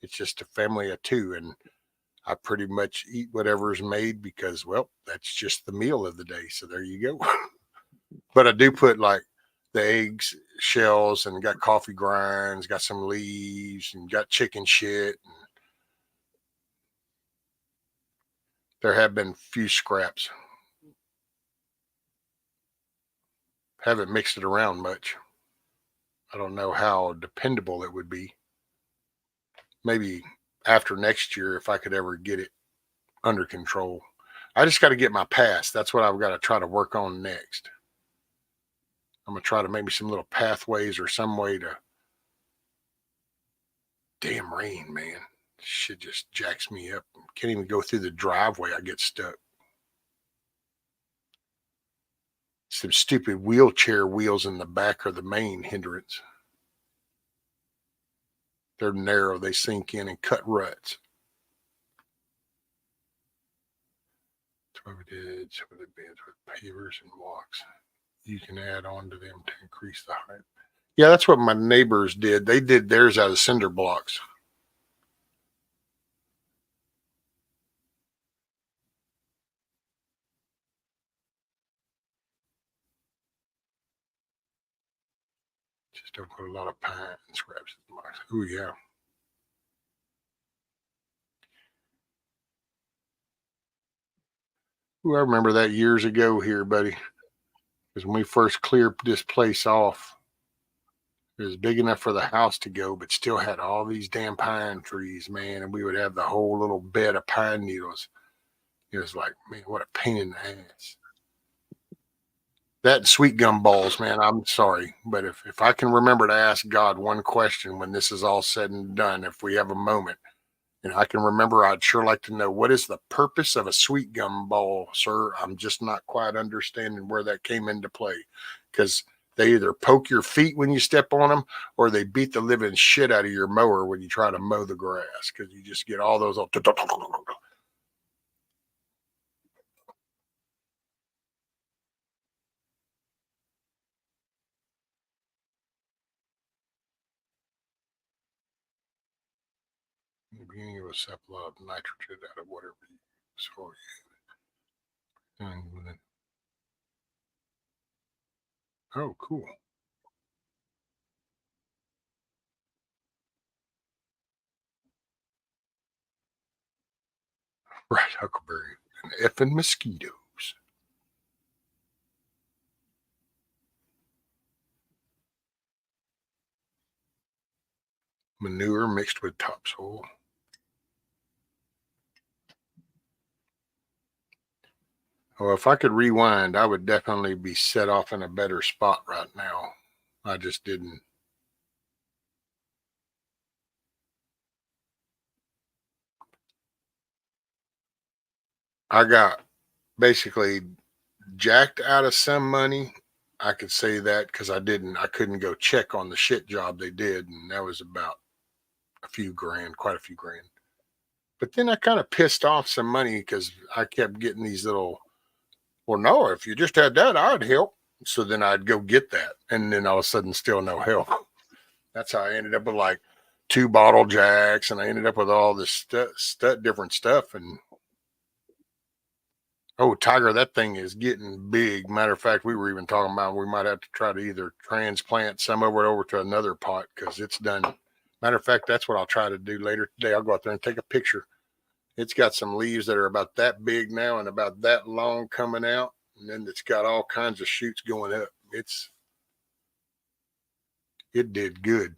It's just a family of two, and I pretty much eat whatever's made because, well, that's just the meal of the day. So there you go. But I do put like the eggs shells and got coffee grinds, got some leaves, and got chicken shit. And there have been few scraps. Haven't mixed it around much. I don't know how dependable it would be. Maybe after next year, if I could ever get it under control. I just got to get my pass. That's what I've got to try to work on next. I'm going to try to maybe some little pathways or some way to. Damn rain, man. Shit just jacks me up. Can't even go through the driveway. I get stuck. Some stupid wheelchair wheels in the back are the main hindrance. They're narrow. They sink in and cut ruts. That's what we did. Some of the beds with pavers and walks. You can add on to them to increase the height. Yeah, that's what my neighbors did. They did theirs out of cinder blocks. Just don't put a lot of pine scraps in the box. Oh, yeah. Ooh, I remember that years ago here, buddy. Because when we first cleared this place off, it was big enough for the house to go, but still had all these damn pine trees, man. And we would have the whole little bed of pine needles. It was like, man, what a pain in the ass. That and sweet gum balls, man, I'm sorry. But if I can remember to ask God one question when this is all said and done, if we have a moment, and I can remember, I'd sure like to know, what is the purpose of a sweet gum ball, sir? I'm just not quite understanding where that came into play. Because they either poke your feet when you step on them, or they beat the living shit out of your mower when you try to mow the grass. Because you just get all those. The beginning of a supply of nitrogen out of whatever you soil. Oh, cool. Right, huckleberry and effing mosquitoes. Manure mixed with topsoil. Well, if I could rewind, I would definitely be set off in a better spot right now. I just didn't. I got basically jacked out of some money. I could say that because I couldn't go check on the shit job they did. And that was about a few grand, quite a few grand. But then I kind of pissed off some money because I kept getting these little, well, no, if you just had that, I'd help. So then I'd go get that. And then all of a sudden, still no help. That's how I ended up with like 2 bottle jacks. And I ended up with all this different stuff. And oh, Tiger, that thing is getting big. Matter of fact, we were even talking about we might have to try to either transplant some of it over to another pot because it's done. Matter of fact, that's what I'll try to do later today. I'll go out there and take a picture. It's got some leaves that are about that big now and about that long coming out. And then it's got all kinds of shoots going up. It did good.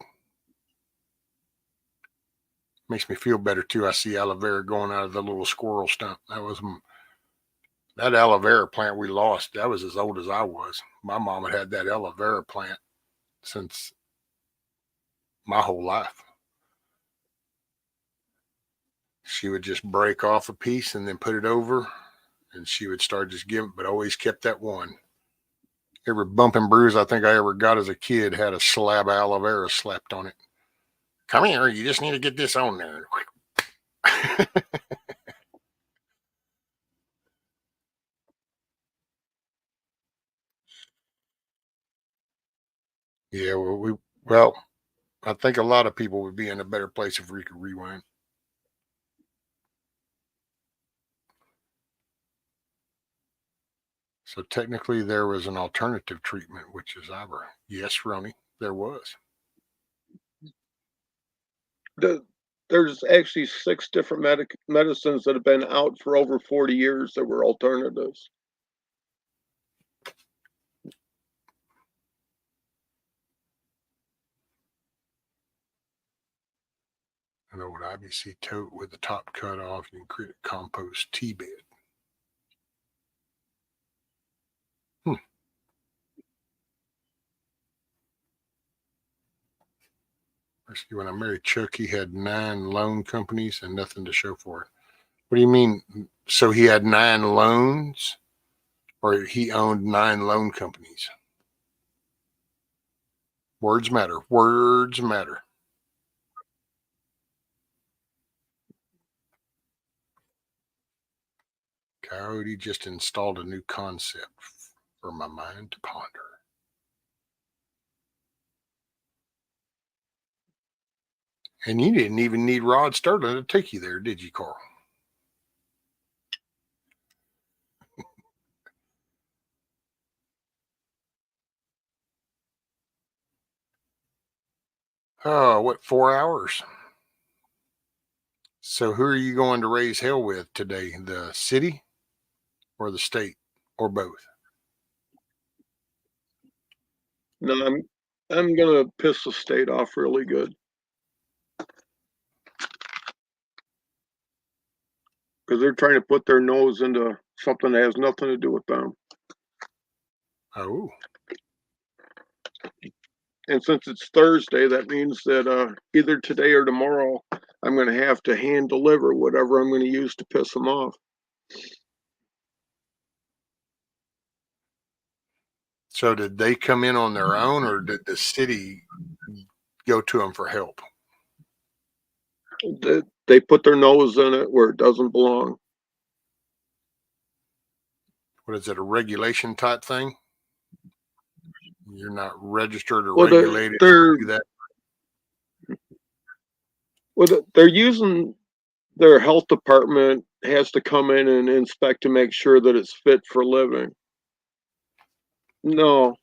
Makes me feel better too. I see aloe vera going out of the little squirrel stump. That aloe vera plant we lost, that was as old as I was. My mom had that aloe vera plant since my whole life. She would just break off a piece and then put it over, and she would start just giving, but always kept that one. Every bump and bruise I think I ever got as a kid had a slab of aloe vera slapped on it. Come here, you just need to get this on there. Yeah, well, I think a lot of people would be in a better place if we could rewind. So technically there was an alternative treatment, which is Ivor. Yes, Ronnie, there was. There's actually 6 different medicines that have been out for over 40 years that were alternatives. An old IBC tote with the top cut off. You can create a compost tea bed. When I married Chuck, he had 9 loan companies and nothing to show for it. What do you mean? So he had 9 loans, or he owned 9 loan companies? Words matter. Words matter. Coyote just installed a new concept for my mind to ponder. And you didn't even need Rod Sterling to take you there, did you, Carl? Oh, what, 4 hours? So who are you going to raise hell with today? The city or the state or both? No, I'm gonna piss the state off really good. Because they're trying to put their nose into something that has nothing to do with them. Oh. And since it's Thursday, that means that either today or tomorrow, I'm going to have to hand deliver whatever I'm going to use to piss them off. So did they come in on their own, or did the city go to them for help? They put their nose in it where it doesn't belong. What is it, a regulation type thing? You're not registered or Well, regulated to do that? Well, they're using their health department has to come in and inspect to make sure that it's fit for living. No.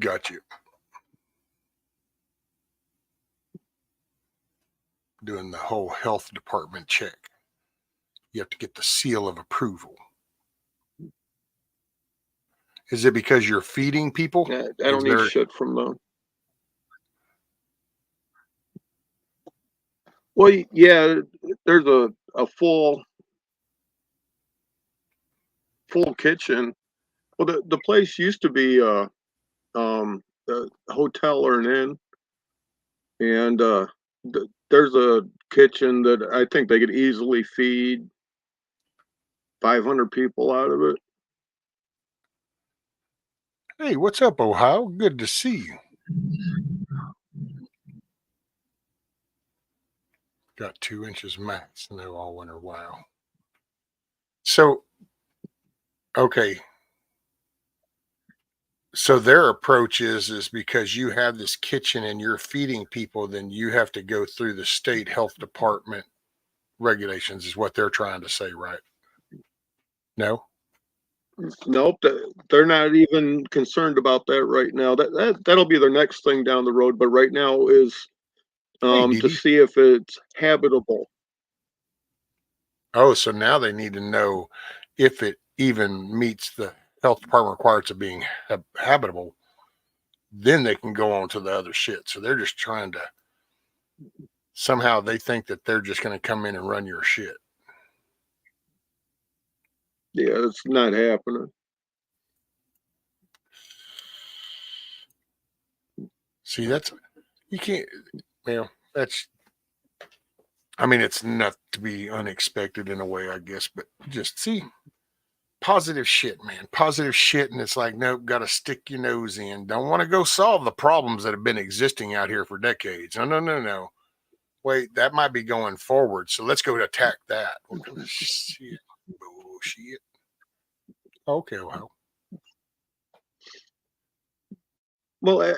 Got you. Doing the whole health department check. You have to get the seal of approval. Is it because you're feeding people? I don't need shit from them. Well, yeah, there's a full kitchen. Well, the place used to be a hotel or an inn, and there's a kitchen that I think they could easily feed 500 people out of it. Hey, what's up, Ohio? Good to see you. Got 2 inches max snow all winter. Wow. So, okay. So their approach is because you have this kitchen and you're feeding people, then you have to go through the state health department regulations, is what they're trying to say, right? No? Nope, they're not even concerned about that right now. That'll be their next thing down the road. But right now is to see if it's habitable. Oh, so now they need to know if it even meets the health department requirements of being habitable. Then they can go on to the other shit. So they're just trying to, somehow they think that they're just going to come in and run your shit. Yeah, it's not happening. See, that's you can't. Well, that's. I mean, it's not to be unexpected in a way, I guess, but just see positive shit, man. Positive shit, and it's like, nope, got to stick your nose in. Don't want to go solve the problems that have been existing out here for decades. No, no, no, no. Wait, that might be going forward, so let's go attack that. What kind of shit? Bullshit. Okay, well. Well,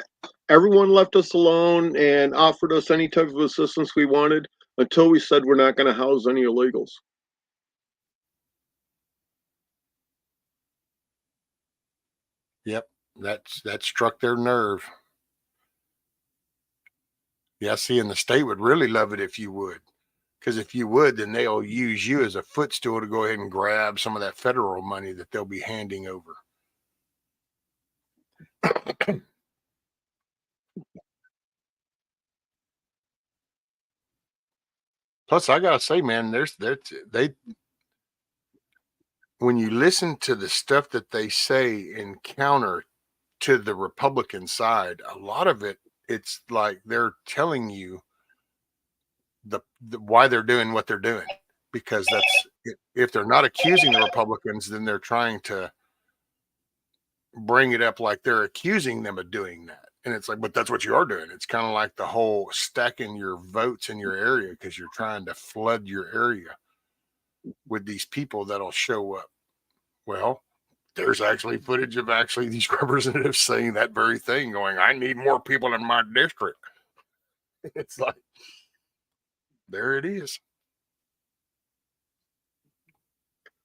everyone left us alone and offered us any type of assistance we wanted until we said we're not going to house any illegals. Yep, that struck their nerve. Yeah, see, and the state would really love it if you would. Because if you would, then they'll use you as a footstool to go ahead and grab some of that federal money that they'll be handing over. Plus, I gotta say, man, when you listen to the stuff that they say in counter to the Republican side, a lot of it's like they're telling you the why they're doing what they're doing, because that's if they're not accusing the Republicans, then they're trying to bring it up like they're accusing them of doing that. And it's like, but that's what you are doing. It's kind of like the whole stacking your votes in your area because you're trying to flood your area with these people that'll show up. Well, there's actually footage of actually these representatives saying that very thing, going, I need more people in my district. It's like, there it is.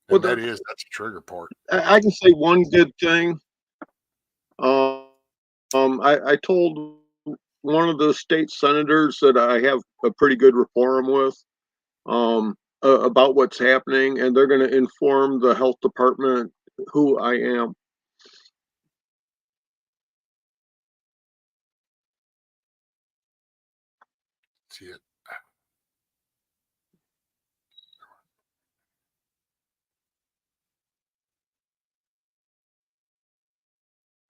And Well, that's a trigger part. I can say one good thing. I told one of the state senators that I have a pretty good rapport with about what's happening, and they're going to inform the health department who I am. See it.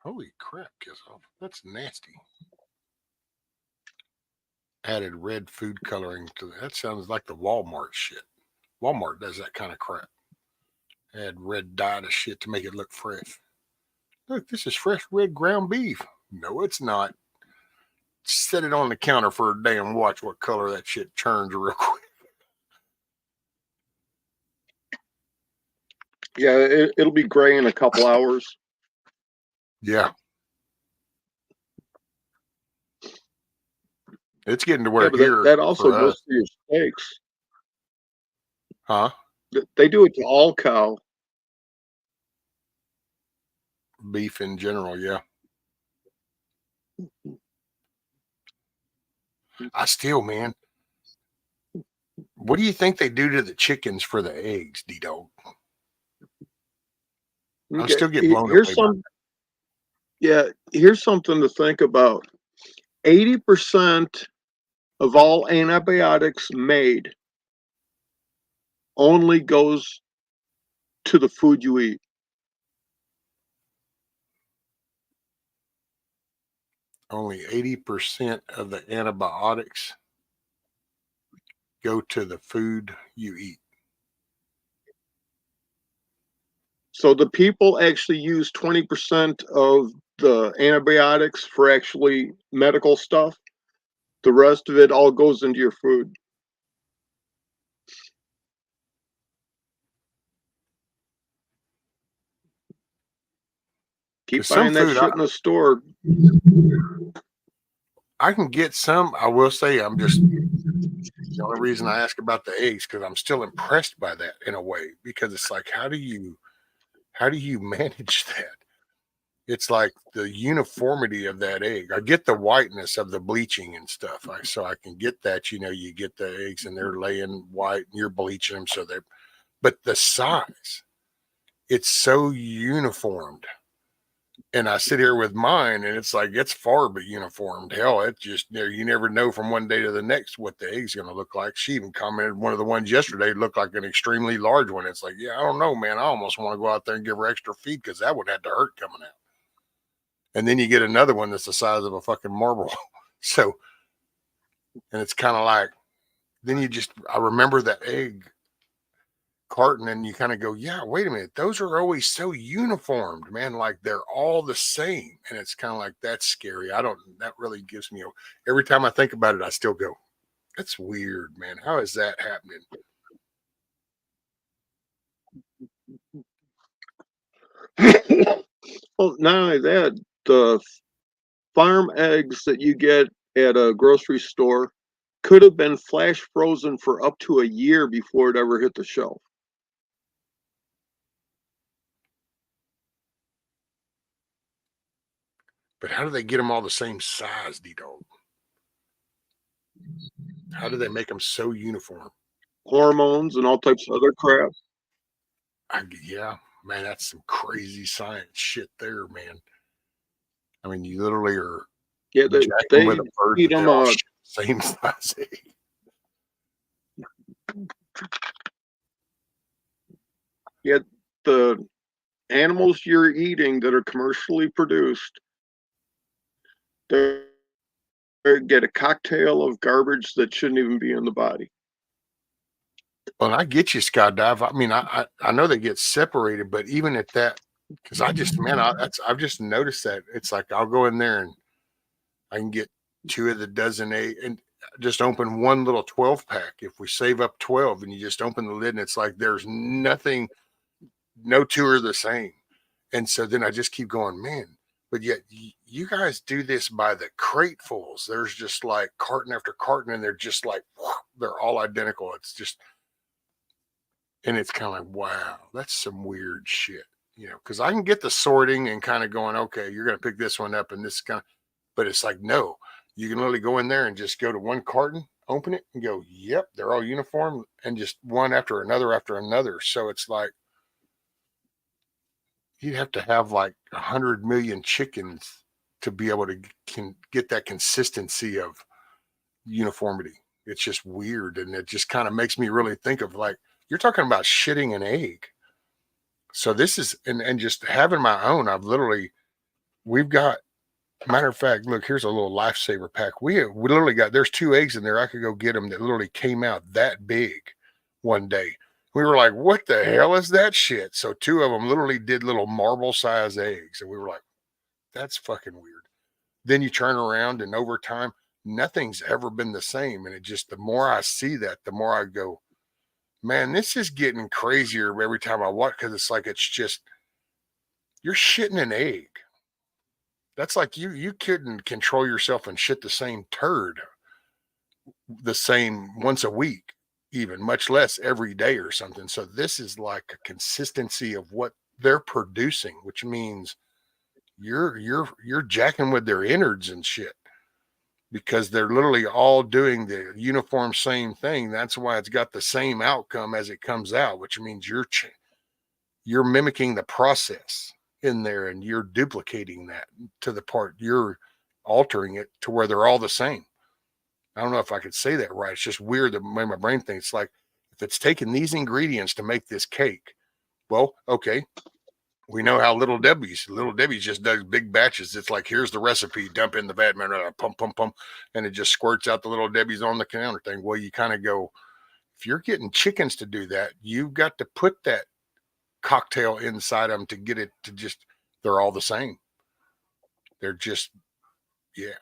Holy crap, Kissoff. That's nasty. Added red food coloring to that. Sounds like the Walmart shit. Walmart does that kind of crap. Add red dye to shit to make it look fresh. Look, this is fresh red ground beef. No, it's not. Set it on the counter for a day and watch what color that shit turns real quick. Yeah, it'll be gray in a couple hours. Yeah. It's getting to where here that also for goes us. for your steaks. Huh? They do it to all cow. Beef in general, yeah. I still, man. What do you think they do to the chickens for the eggs, D-Dog? I Okay, still get blown away. Here's something to think about. 80% of all antibiotics made only goes to the food you eat. Only 80% of the antibiotics go to the food you eat. So the people actually use 20% of the antibiotics for actually medical stuff. The rest of it all goes into your food. Keep buying that shit in the store. I can get some. I will say, I'm just the only reason I ask about the eggs because I'm still impressed by that in a way, because it's like, how do you manage that? It's like the uniformity of that egg. I get the whiteness of the bleaching and stuff. So I can get that, you get the eggs and they're laying white and you're bleaching them. But the size, it's so uniformed And I sit here with mine, and it's like it's far but uniformed. Hell, it just you never know from one day to the next what the egg's going to look like. She even commented one of the ones yesterday looked like an extremely large one. It's like, yeah, I don't know, man. I almost want to go out there and give her extra feed because that would have to hurt coming out. And then you get another one that's the size of a fucking marble. So, and it's kind of like, then I remember that egg carton, and you kind of go, yeah, wait a minute, those are always so uniformed, man, like they're all the same. And it's kind of like, that's scary. That really gives me every time I think about it, I still go, that's weird, man. How is that happening? Well, not only that, the farm eggs that you get at a grocery store could have been flash frozen for up to a year before it ever hit the shelf. But how do they get them all the same size, D-Dog? How do they make them so uniform? Hormones and all types of other crap. Yeah, man, that's some crazy science shit there, man. I mean, you literally are jacking with a bird feed that them they're all same size. Yet the animals you're eating that are commercially produced, they get a cocktail of garbage that shouldn't even be in the body. Well, I get you, Skydive. I mean, I know they get separated, but even at that, because I've just noticed that it's like I'll go in there and I can get 2 of the dozen and just open one little 12 pack. If we save up 12 and you just open the lid and it's like there's nothing, no 2 are the same. And so then I just keep going, man. But yet you guys do this by the cratefuls. There's just like carton after carton, and they're just like they're all identical. It's just. And it's kind of like, wow, that's some weird shit, because I can get the sorting and kind of going, okay, you're going to pick this one up and this kind of, but it's like, no, you can literally go in there and just go to one carton, open it and go, yep, they're all uniform, and just one after another after another. So it's like, you'd have to have like 100 million chickens to be able to get that consistency of uniformity. It's just weird. And it just kind of makes me really think of like, you're talking about shitting an egg. So this is, and just having my own, we've got, matter of fact, look, here's a little lifesaver pack. We literally got, there's 2 eggs in there. I could go get them that literally came out that big one day. We were like, what the hell is that shit? So 2 of them literally did little marble size eggs. And we were like, that's fucking weird. Then you turn around and over time, nothing's ever been the same. And it just, the more I see that, the more I go, man, this is getting crazier every time I watch, because it's like, it's just, you're shitting an egg. That's like you couldn't control yourself and shit the same turd the same once a week, even much less every day or something. So this is like a consistency of what they're producing, which means you're jacking with their innards and shit, because they're literally all doing the uniform same thing. That's why it's got the same outcome as it comes out, which means you're mimicking the process in there, and you're duplicating that to the part, you're altering it to where they're all the same. I don't know if I could say that right. It's just weird the way my brain thinks. It's like, if it's taking these ingredients to make this cake, well, okay, we know how Little Debbie's just does big batches. It's like, here's the recipe, dump in the vat, pump, pump, pump, and it just squirts out the Little Debbie's on the counter thing. Well, you kind of go, if you're getting chickens to do that, you've got to put that cocktail inside them to get it to just, they're all the same. They're just, yeah.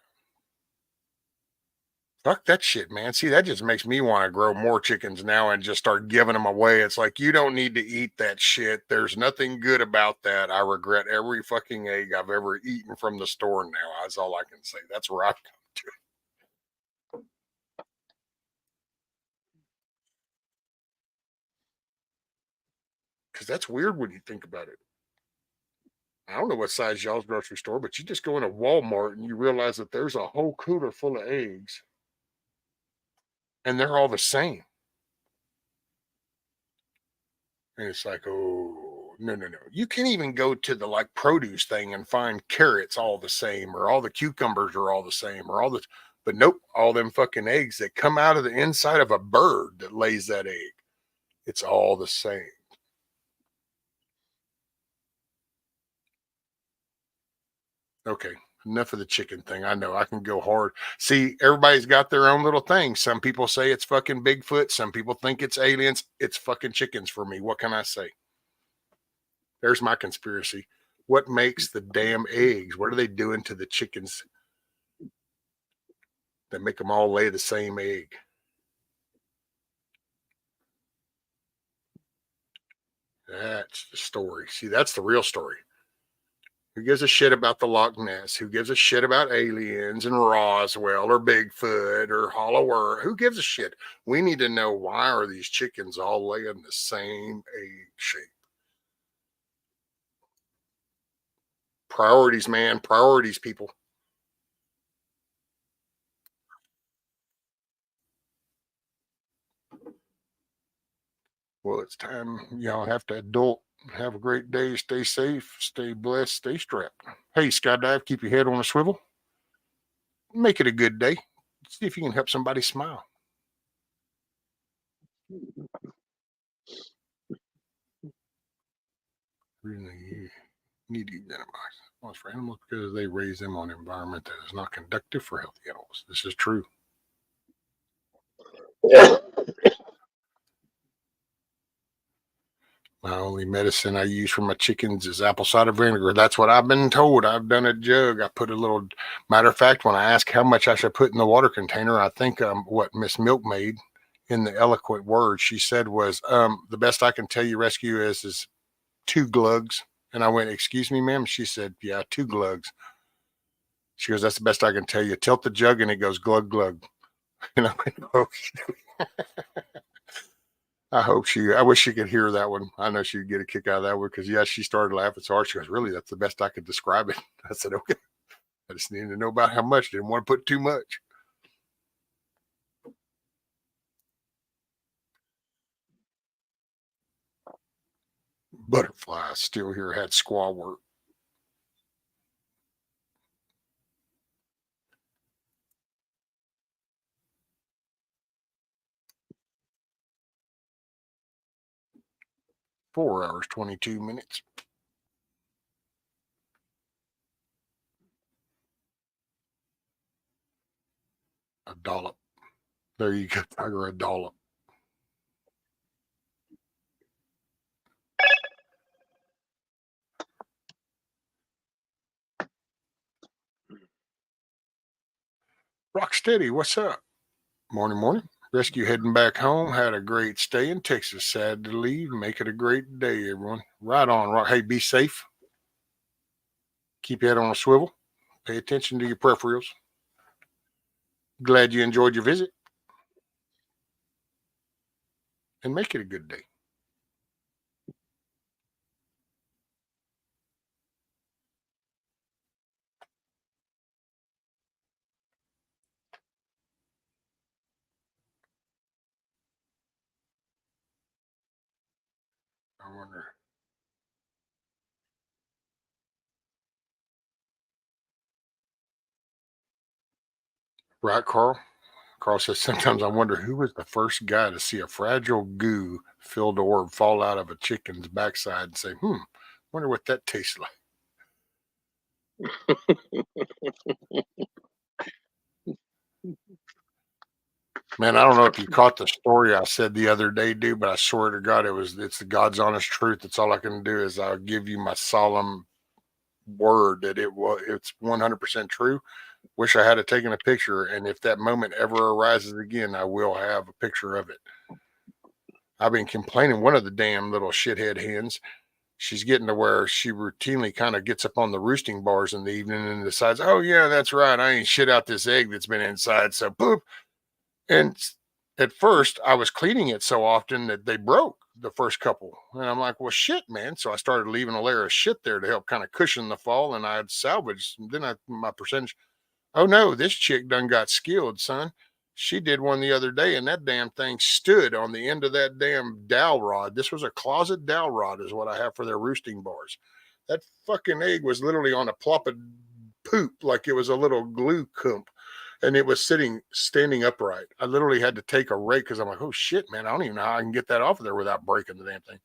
Fuck that shit, man. See, that just makes me want to grow more chickens now and just start giving them away. It's like, you don't need to eat that shit. There's nothing good about that. I regret every fucking egg I've ever eaten from the store now. That's all I can say. That's where I've come to. Because that's weird when you think about it. I don't know what size y'all's grocery store, but you just go into Walmart and you realize that there's a whole cooler full of eggs, and they're all the same. And it's like, oh, You can't even go to the like produce thing and find carrots all the same, or all the cucumbers are all the same, or all the, but nope, all them fucking eggs that come out of the inside of a bird that lays that egg, it's all the same. Okay, enough of the chicken thing. I know I can go hard. See, everybody's got their own little thing. Some people say it's fucking Bigfoot. Some people think it's aliens. It's fucking chickens for me. What can I say? There's my conspiracy. What makes the damn eggs? What are they doing to the chickens that make them all lay the same egg? That's the story. See, that's the real story. Who gives a shit about the Loch Ness? Who gives a shit about aliens and Roswell or Bigfoot or Hollow Earth? Who gives a shit? We need to know, why are these chickens all laying the same egg shape? Priorities, man. Priorities, people. Well, it's time y'all have to adult. Have a great day. Stay safe. Stay blessed. Stay strapped. Hey, Skydive, keep your head on a swivel. Make it a good day. See if you can help somebody smile. Really need euthanize for animals because they raise them on an environment that is not conducive for healthy animals. This is true. My only medicine I use for my chickens is apple cider vinegar. That's what I've been told. I've done a jug. I put a little, matter of fact, when I ask how much I should put in the water container, I think what Miss Milkmaid, in the eloquent words she said was, the best I can tell you, Rescue, is 2 glugs. And I went, excuse me, ma'am? She said, yeah, 2 glugs. She goes, that's the best I can tell you. Tilt the jug and it goes glug, glug. And I went, okay. I wish she could hear that one. I know she'd get a kick out of that one because, yeah, she started laughing so hard. She goes, really, that's the best I could describe it. I said, okay. I just needed to know about how much. Didn't want to put too much. Butterfly still here, had squaw work. Four hours, 22 minutes. A dollop. There you go, Tiger, a dollop. Rocksteady, what's up? Morning, morning. Rescue heading back home. Had a great stay in Texas. Sad to leave. Make it a great day, everyone. Right on, Rock. Hey, be safe. Keep your head on a swivel. Pay attention to your peripherals. Glad you enjoyed your visit. And make it a good day. I wonder. Right, Carl? Carl says, sometimes I wonder who was the first guy to see a fragile goo filled orb fall out of a chicken's backside and say, wonder what that tastes like. Man, I don't know if you caught the story I said the other day, dude, but I swear to God, it's the God's honest truth. That's all I can do is I'll give you my solemn word that it's 100% true. Wish I had taken a picture, and if that moment ever arises again, I will have a picture of it. I've been complaining. One of the damn little shithead hens, she's getting to where she routinely kind of gets up on the roosting bars in the evening and decides, oh yeah, that's right, I ain't shit out this egg that's been inside, so poop. And at first, I was cleaning it so often that they broke, the first couple. And I'm like, well, shit, man. So I started leaving a layer of shit there to help kind of cushion the fall, and I had salvaged. Then my percentage, oh no, this chick done got skilled, son. She did one the other day, and that damn thing stood on the end of that damn dowel rod. This was a closet dowel rod is what I have for their roosting bars. That fucking egg was literally on a plop of poop, like it was a little glue clump, and it was standing upright. I literally had to take a rake because I'm like, oh shit, man, I don't even know how I can get that off of there without breaking the damn thing.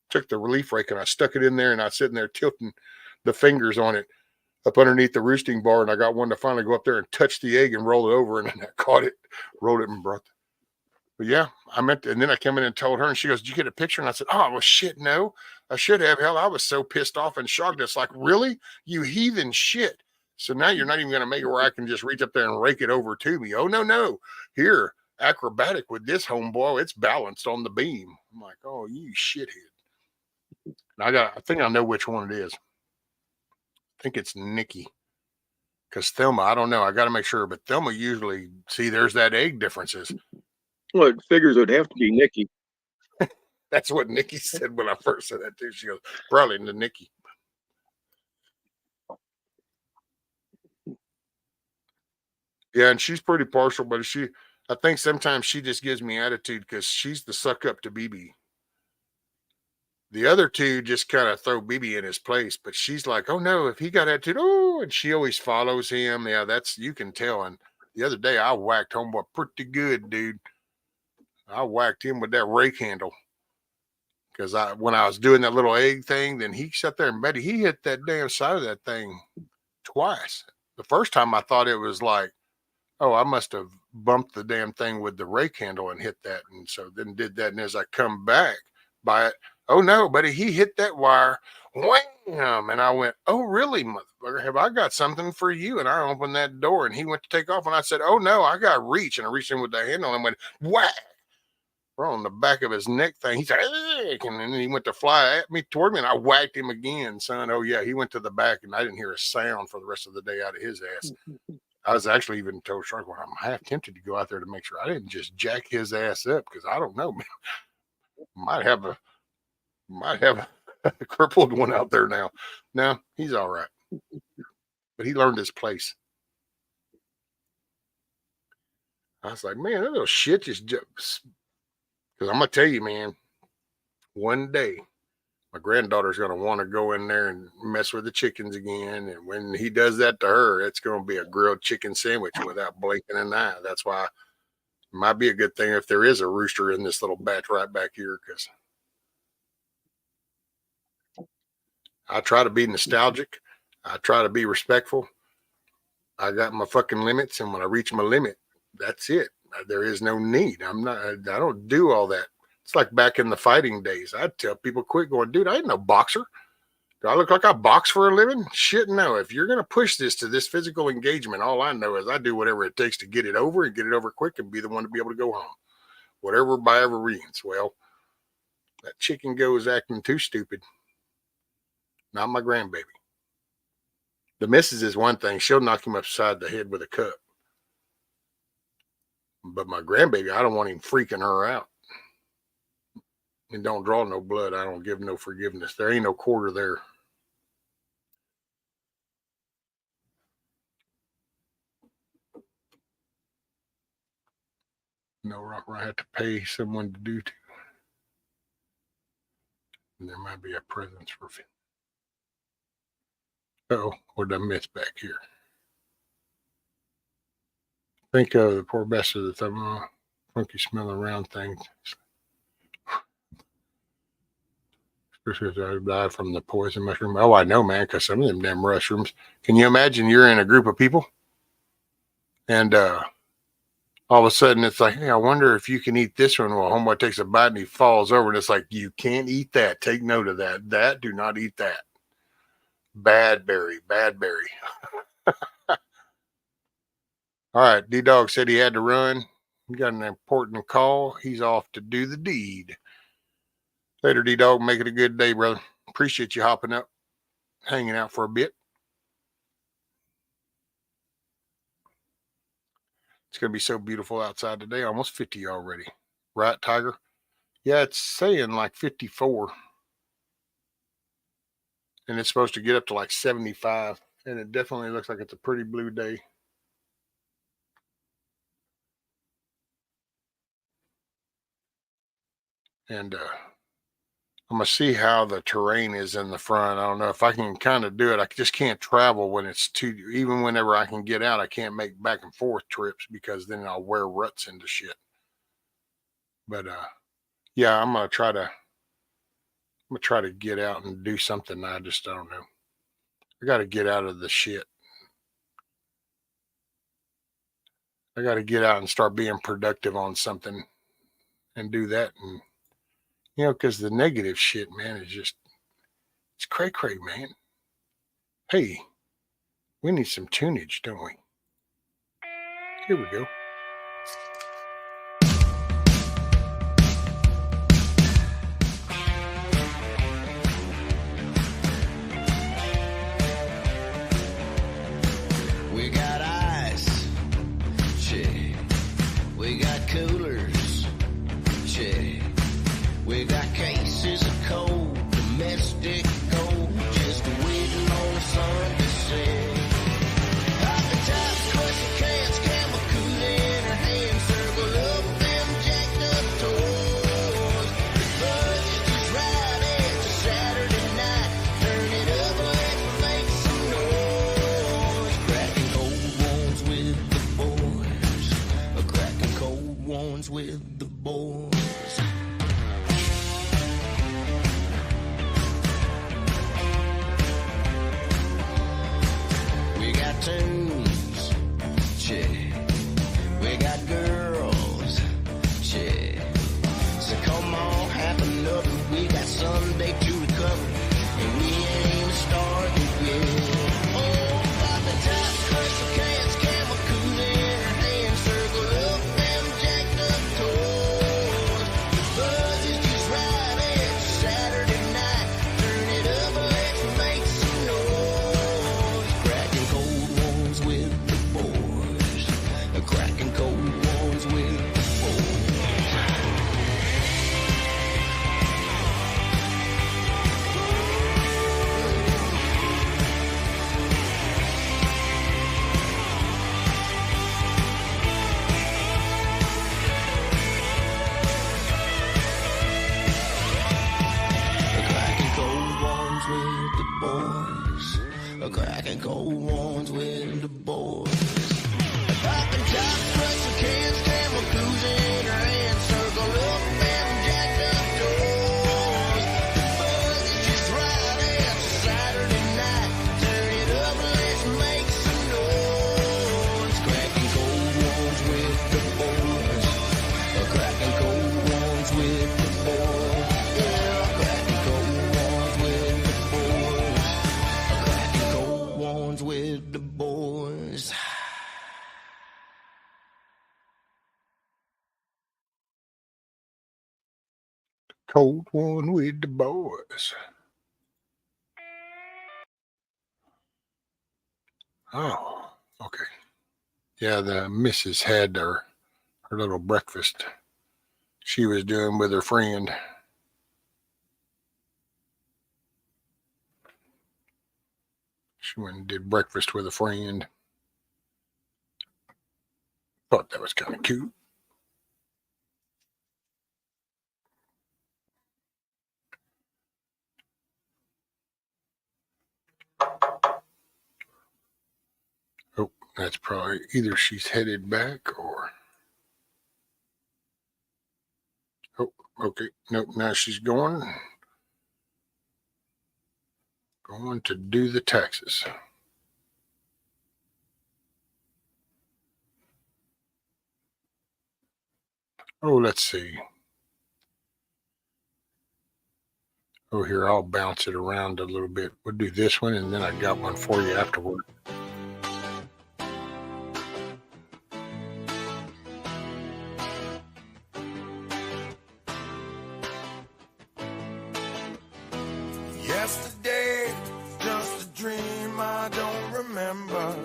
Took the relief rake and I stuck it in there, and I was sitting there tilting the fingers on it up underneath the roosting bar, and I got one to finally go up there and touch the egg and roll it over, and then I caught it, rolled it, and brought it. But yeah, I meant to, and then I came in and told her, and she goes, did you get a picture? And I said, oh, well, shit, no, I should have. Hell, I was so pissed off and shocked. It's like, really? You heathen shit. So now you're not even going to make it where I can just reach up there and rake it over to me. Oh, no. Here, acrobatic with this homeboy, it's balanced on the beam. I'm like, oh, you shithead. And I think I know which one it is. I think it's Nikki. Because Thelma, I don't know. I got to make sure. But Thelma usually, see, there's that egg differences. Well, it figures it would have to be Nikki. That's what Nikki said when I first said that too. She goes, probably to Nikki. Yeah, and she's pretty partial, but I think sometimes she just gives me attitude because she's the suck up to BB. The other two just kind of throw BB in his place, but she's like, oh no, if he got attitude, oh, and she always follows him. Yeah, you can tell. And the other day I whacked homeboy pretty good, dude. I whacked him with that rake handle. Because when I was doing that little egg thing, then he sat there and Betty, he hit that damn side of that thing twice. The first time I thought it was like, oh, I must have bumped the damn thing with the rake handle and hit that. And so then did that. And as I come back by it, oh no, buddy, he hit that wire. Wham! And I went, oh, really, motherfucker? Have I got something for you? And I opened that door and he went to take off. And I said, oh no, I got reach. And I reached in with the handle and went, whack. On the back of his neck thing. He said, and then he went to fly at me toward me, and I whacked him again, son. Oh yeah, he went to the back, and I didn't hear a sound for the rest of the day out of his ass. I was actually even told Shark, well, I'm half tempted to go out there to make sure I didn't just jack his ass up because I don't know, man. Might have a crippled one out there now. No, he's all right, but he learned his place. I was like, man, that little shit just. Because I'm going to tell you, man, one day my granddaughter's going to want to go in there and mess with the chickens again. And when he does that to her, it's going to be a grilled chicken sandwich without blinking an eye. That's why it might be a good thing if there is a rooster in this little batch right back here. Because I try to be nostalgic. I try to be respectful. I got my fucking limits. And when I reach my limit, that's it. There is no need. I don't do all that. It's like back in the fighting days. I'd tell people quick going, dude, I ain't no boxer. Do I look like I box for a living? Shit, no. If you're going to push this to this physical engagement, all I know is I do whatever it takes to get it over and get it over quick and be the one to be able to go home. Whatever by ever reasons. Well, that chicken goes acting too stupid. Not my grandbaby. The missus is one thing. She'll knock him upside the head with a cup. But my grandbaby, I don't want him freaking her out. And don't draw no blood. I don't give no forgiveness. There ain't no quarter there. No rock where I have to pay someone to do to. And there might be a presence for Finn. Oh, what did I miss back here? Think of the poor bastard of the funky smelling round things. Especially if I died from the poison mushroom. Oh, I know, man, because some of them damn mushrooms. Can you imagine you're in a group of people and all of a sudden it's like, hey, I wonder if you can eat this one. Well, homeboy takes a bite and he falls over and it's like, you can't eat that. Take note of that. Do not eat that. Bad berry. All right, D-Dog said he had to run. He got an important call. He's off to do the deed. Later, D-Dog. Make it a good day, brother. Appreciate you hopping up, hanging out for a bit. It's going to be so beautiful outside today. Almost 50 already. Right, Tiger? Yeah, it's saying like 54. And it's supposed to get up to like 75. And it definitely looks like it's a pretty blue day. And I'm going to see how the terrain is in the front. I don't know if I can kind of do it. I just can't travel when it's too, even whenever I can get out, I can't make back and forth trips because then I'll wear ruts into shit. But yeah, I'm going to try to get out and do something. I don't know. I got to get out of the shit. I got to get out and start being productive on something and do that. And, you know, because the negative shit, man, is just, it's cray-cray, man. Hey, we need some tunage, don't we? Here we go. We got ice, check. We got coolers, check. We got cases of cold, domestic gold, just waiting on the sun to set. Off the top, crushing cans, camel cooler in her hand, circle up them jacked up toys. The buzz is just right, it's a Saturday night, turn it up, let's make some noise. Cracking cold ones with the boys, cracking cold ones with the boys. We got tunes, check. We got girls, check. So come on, have enough. We got Sunday to recover, and we ain't started yet. Oh, pop the top, crush the cans, camel cooler in her hand, circle up them jacked up toys. The buzz is just right, it's a Saturday night, turn it up, let's make some noise. Cracking cold ones with the boys, cracking cold ones with the boys. Cracking cold ones with the boys, cracking cold ones with the boys. Popping top, crushing cans, camel cruising in her hand, circle up them jacked up doors. The buzz is just right, it's a Saturday night, turn it up, let's make some noise. Cracking cold ones with the boys, cracking cold ones with the boys. Yeah, cracking cold ones with the boys, cracking cold ones with the boys. Cold one with the boys. Oh, okay. Yeah, the missus had her little breakfast she was doing with her friend. She went and did breakfast with a friend. Thought that was kind of cute. Oh, that's probably either she's headed back or... Oh, okay. Nope, now she's going to do the taxes. Oh, let's see. Oh, here, I'll bounce it around a little bit. We'll do this one, and then I got one for you afterward. Yesterday, just a dream I don't remember.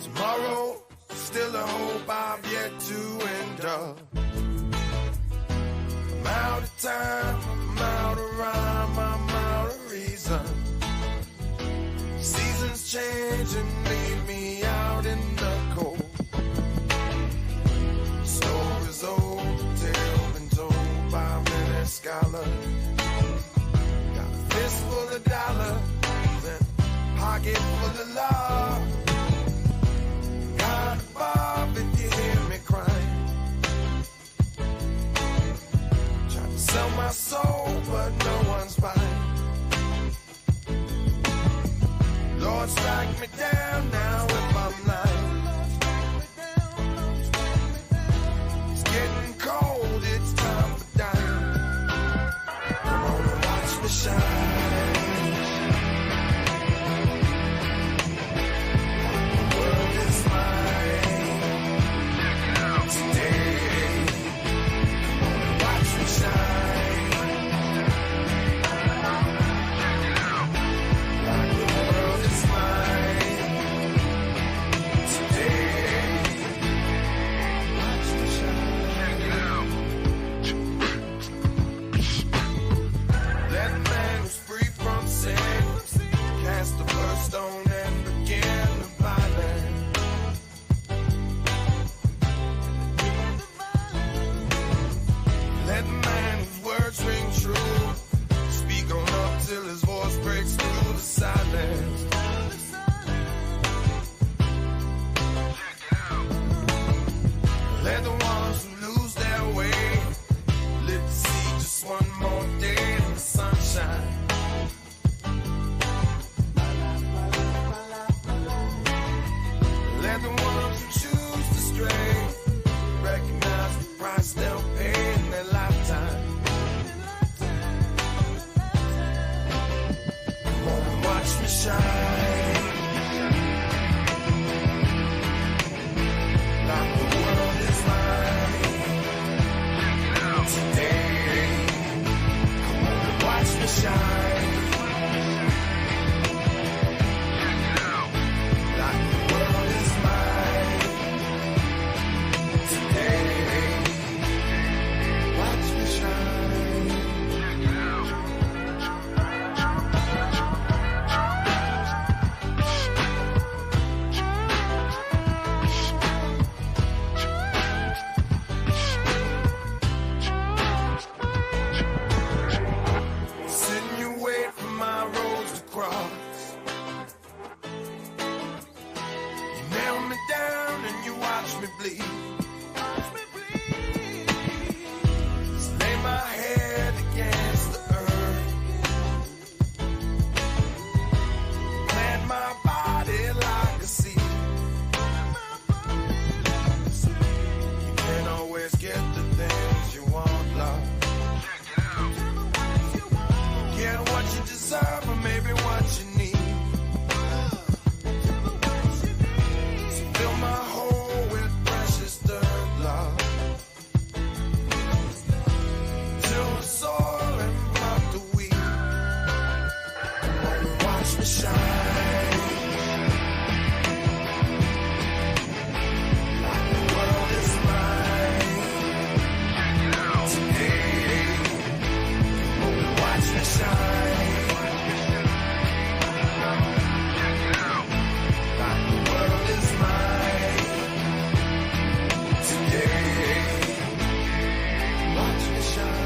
Tomorrow, still a hope I've yet to enter. I'm out of time, I'm out of rhyme, I'm out of reason. Seasons change and leave me out in the cold. Stories old, tale been told by Sell my soul, but no one's buying. Lord, strike me down now if I'm lying. It's getting cold, it's time for dying. Come on and watch me shine. The world is mine today. Come on and watch me shine. Like the world is mine today. Watch me shine. Let the man who's free from sin cast the first stone and begin the violence. Let the man whose words ring true speak on up till his voice breaks through the silence. Let the ones who lose their way live to see just one more day in the sunshine. Let the ones who choose to stray recognize the price they'll pay in their lifetime. Come on and watch me shine. Like the world is mine today. Come on and watch me shine. Like the world is mine today. Watch me shine. Sitting you wait for my roads to cross. You nail me down and you watch me bleed. Just lay my head against the earth. Plant my body like a seed. You can't always get the things you want, love. Get what you deserve or maybe what you need. So fill my hole with precious dirt, love. Till the soil and pluck the weed. Come on and watch me shine. Like the world is mine today. Come on and watch me shine. Like the world is mine today. Watch me shine.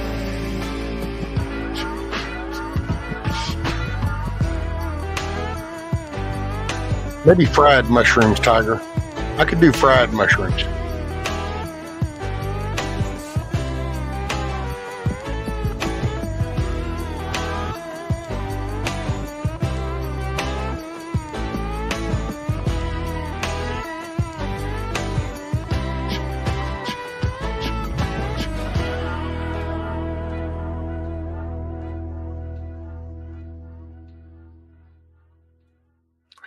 Maybe fried mushrooms, Tiger. I could do fried mushrooms.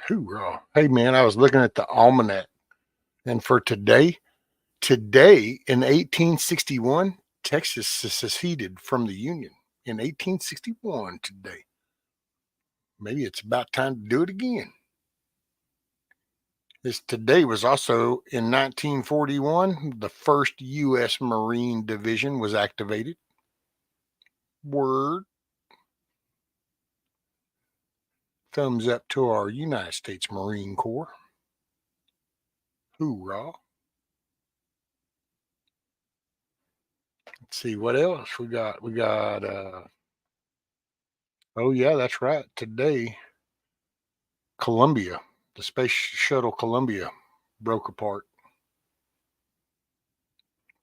Hoorah. Hey, man, I was looking at the almanac. And for today in 1861, Texas seceded from the Union. In 1861 today. Maybe it's about time to do it again. This today was also in 1941, the first U.S. Marine Division was activated. Word. Thumbs up to our United States Marine Corps. Hoorah. Let's see what else we got. Oh yeah, that's right. Today, Columbia, the Space Shuttle Columbia broke apart.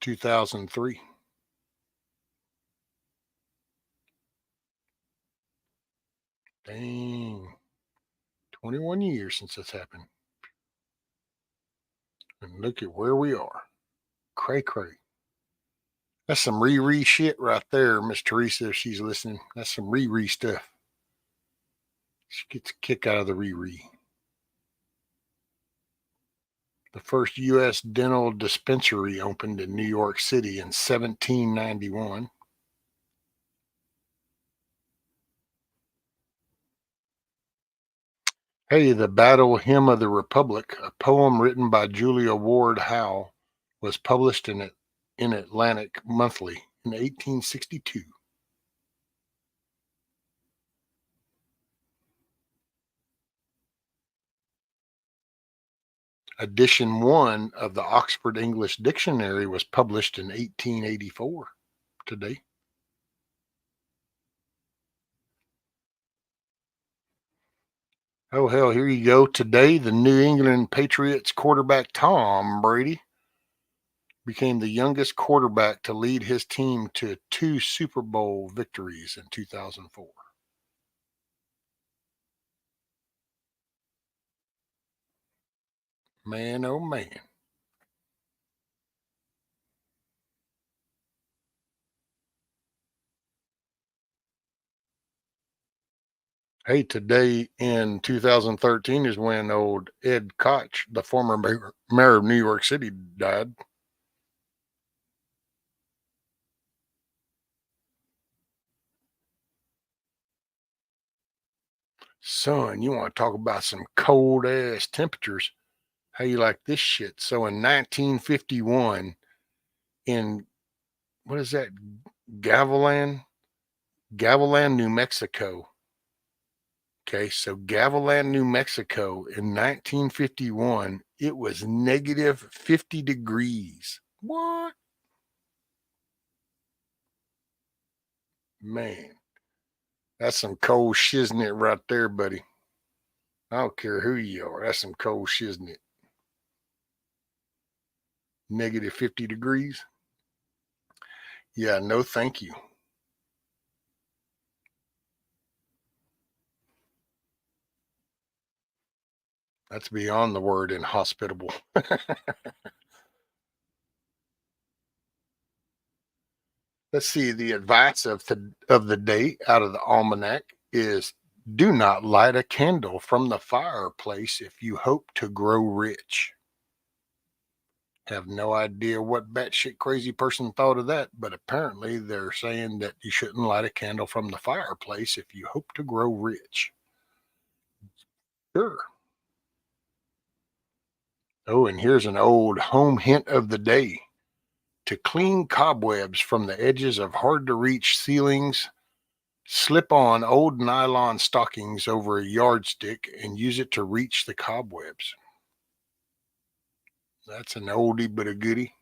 2003. Dang. 21 years since this happened. And look at where we are. Cray cray. That's some Riri shit right there, Miss Teresa, if she's listening. That's some Riri stuff. She gets a kick out of the Riri. The first U.S. dental dispensary opened in New York City in 1791. Hey, the Battle Hymn of the Republic, a poem written by Julia Ward Howe, was published in Atlantic Monthly in 1862. Edition 1 of the Oxford English Dictionary was published in 1884 today. Oh, hell, here you go. Today, the New England Patriots quarterback Tom Brady became the youngest quarterback to lead his team to 2 Super Bowl victories in 2004. Man, oh man. Hey, today in 2013 is when old Ed Koch, the former mayor of New York City, died. Son, you want to talk about some cold ass temperatures? How you like this shit? So in 1951, in what is that? Gavilan, New Mexico. Okay, so Gavilan, New Mexico in 1951, it was negative 50 degrees. What? Man, that's some cold shiznit right there, buddy. I don't care who you are. That's some cold shiznit. Negative 50 degrees. Yeah, no thank you. That's beyond the word inhospitable. Let's see. The advice of the day out of the almanac is: do not light a candle from the fireplace if you hope to grow rich. Have no idea what batshit crazy person thought of that, but apparently they're saying that you shouldn't light a candle from the fireplace if you hope to grow rich. Sure. Oh, and here's an old home hint of the day. To clean cobwebs from the edges of hard to reach ceilings, slip on old nylon stockings over a yardstick and use it to reach the cobwebs. That's an oldie but a goodie.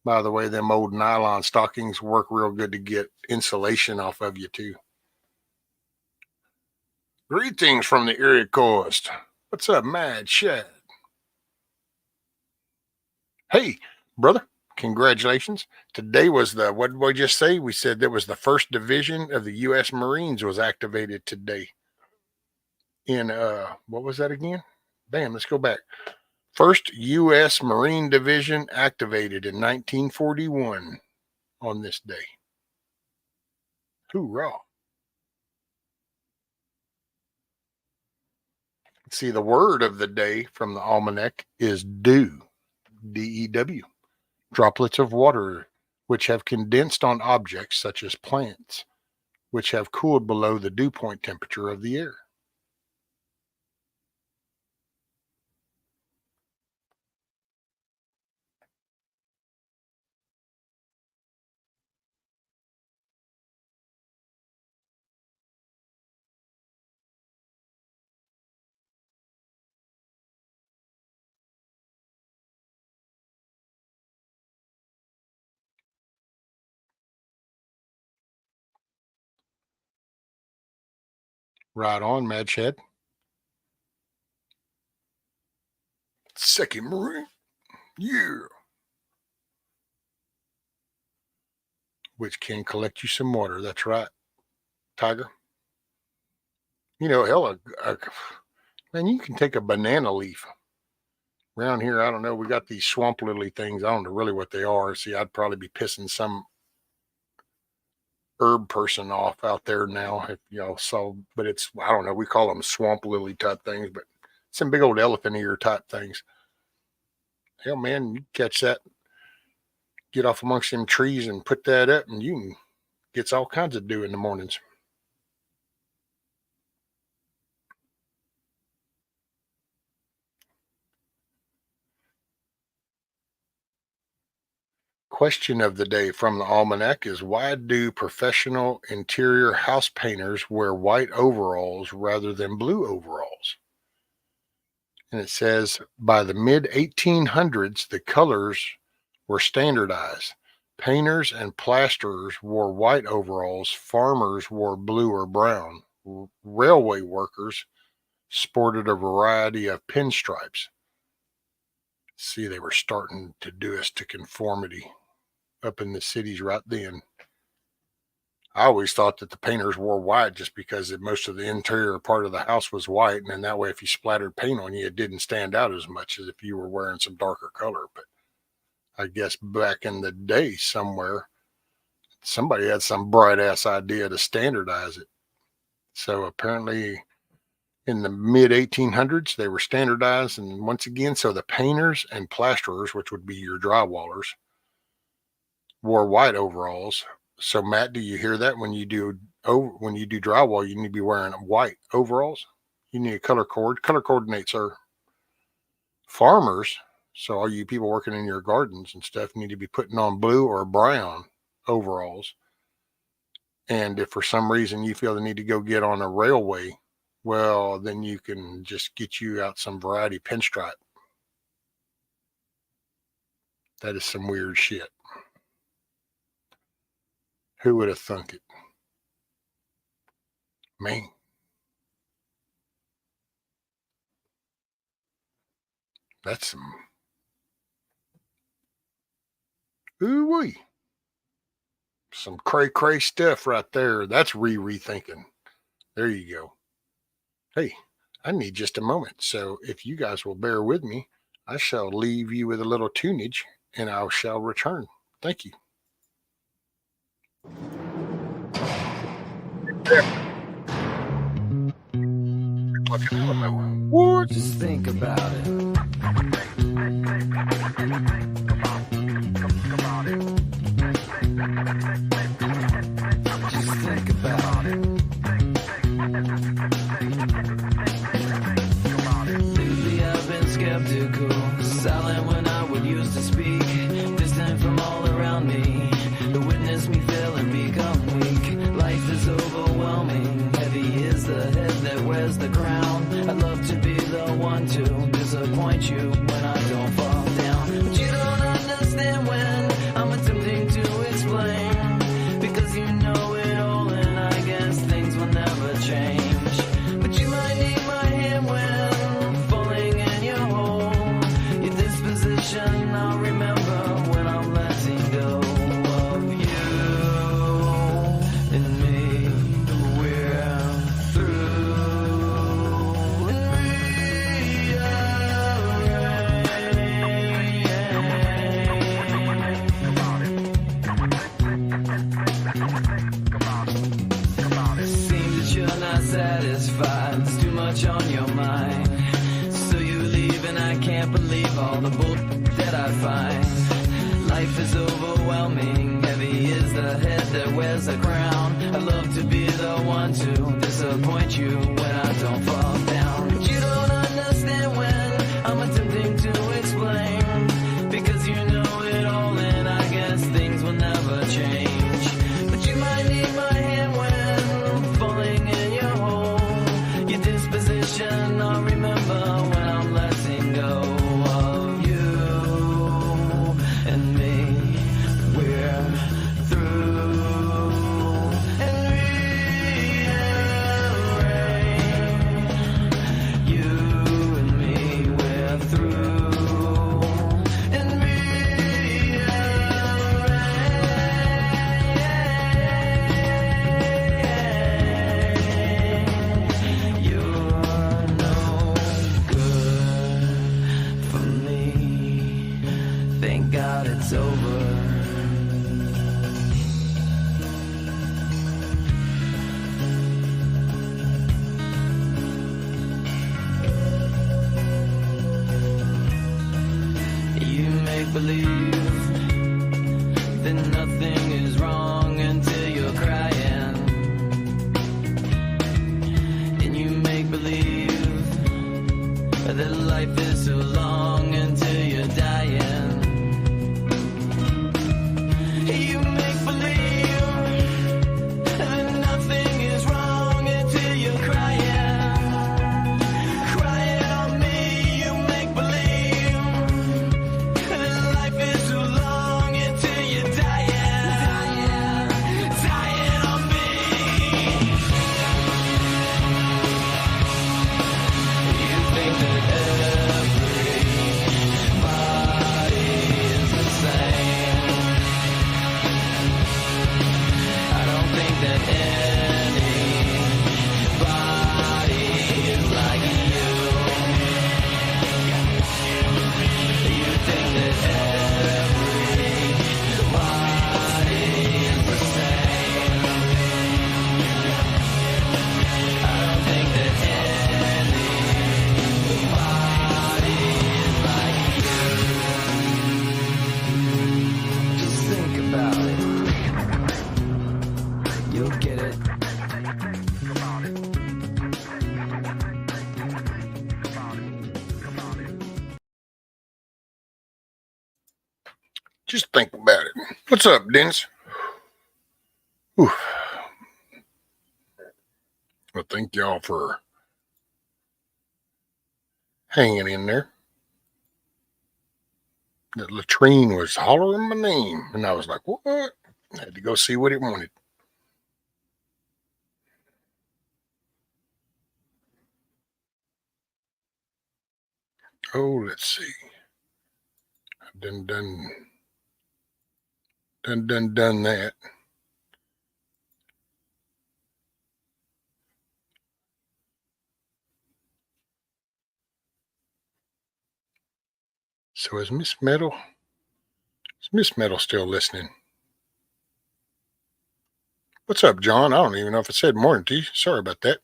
By the way, them old nylon stockings work real good to get insulation off of you too. Greetings from the Erie Coast. What's up, Mad Shad? Hey, brother, congratulations. Today was what did we just say? We said that was the first division of the U.S. Marines was activated today. In, what was that again? Bam, let's go back. First U.S. Marine Division activated in 1941 on this day. Hoorah. See, the word of the day from the almanac is dew, D-E-W. Droplets of water which have condensed on objects such as plants, which have cooled below the dew point temperature of the air. Right on, Mad Shed. Second Marine. Yeah. Which can collect you some water. That's right, Tiger. hell, man, you can take a banana leaf. Around here, I don't know, we got these swamp lily things. I don't know really what they are. See, I'd probably be pissing some herb person off out there now, if y'all saw, but it's, I don't know, we call them swamp lily type things, but some big old elephant ear type things. Hell, man, you catch that, get off amongst them trees and put that up, and you can get all kinds of dew in the mornings. Question of the day from the Almanac is, why do professional interior house painters wear white overalls rather than blue overalls? And it says, by the mid-1800s, the colors were standardized. Painters and plasterers wore white overalls. Farmers wore blue or brown. Railway workers sported a variety of pinstripes. See, they were starting to do us to conformity up in the cities right then. I always thought that the painters wore white just because most of the interior part of the house was white, and then that way if you splattered paint on you, it didn't stand out as much as if you were wearing some darker color. But I guess back in the day somewhere, somebody had some bright ass idea to standardize it. So apparently in the mid 1800s, they were standardized. And once again, so the painters and plasterers, which would be your drywallers, wore white overalls. So Matt, do you hear that? When you do drywall, you need to be wearing white overalls. You need a color coordinate, sir. Farmers, so all you people working in your gardens and stuff, need to be putting on blue or brown overalls. And if for some reason you feel the need to go get on a railway, well, then you can just get you out some variety pinstripe. That is some weird shit. Who would have thunk it? Man. That's some ooh-wee. Some cray-cray stuff right there. That's rethinking. There you go. Hey, I need just a moment. So if you guys will bear with me, I shall leave you with a little tunage and I shall return. Thank you. Fucking Alamo. What? Just think about it. Just think about it. Lately I've been skeptical, silent when I would use to speak, distant from all around me, to witness me fail and become weak. Life is overwhelming, heavy is the head that wears the crown. I'd love to be the one to disappoint you when I don't fall down, but you don't understand when I'm attempting to explain, because you know it all and I guess things will never change. But you might need my hand when falling in your hole. Your disposition I'll remember when I'm letting go of you and me. We're through Seems that you're not satisfied. There's too much on your mind. So you leave and I can't believe all the bull that I find. Life is overwhelming. Heavy is the head that wears the crown. I'd love to be the one to disappoint you when I don't fall down. But you don't understand when I'm attempting to explain, because you know it all and I guess things will never change. But you might need my hand when falling in your hole. Your disposition I'll remember when I'm letting go of you and me. We're through and rearrange. Just think about it. What's up, Dennis? Whew. Well, thank y'all for hanging in there. That latrine was hollering my name, and I was like, what? I had to go see what it wanted. Oh, let's see. I've done that. So is Miss Metal still listening? What's up, John? I don't even know if it said morning to you. Sorry about that.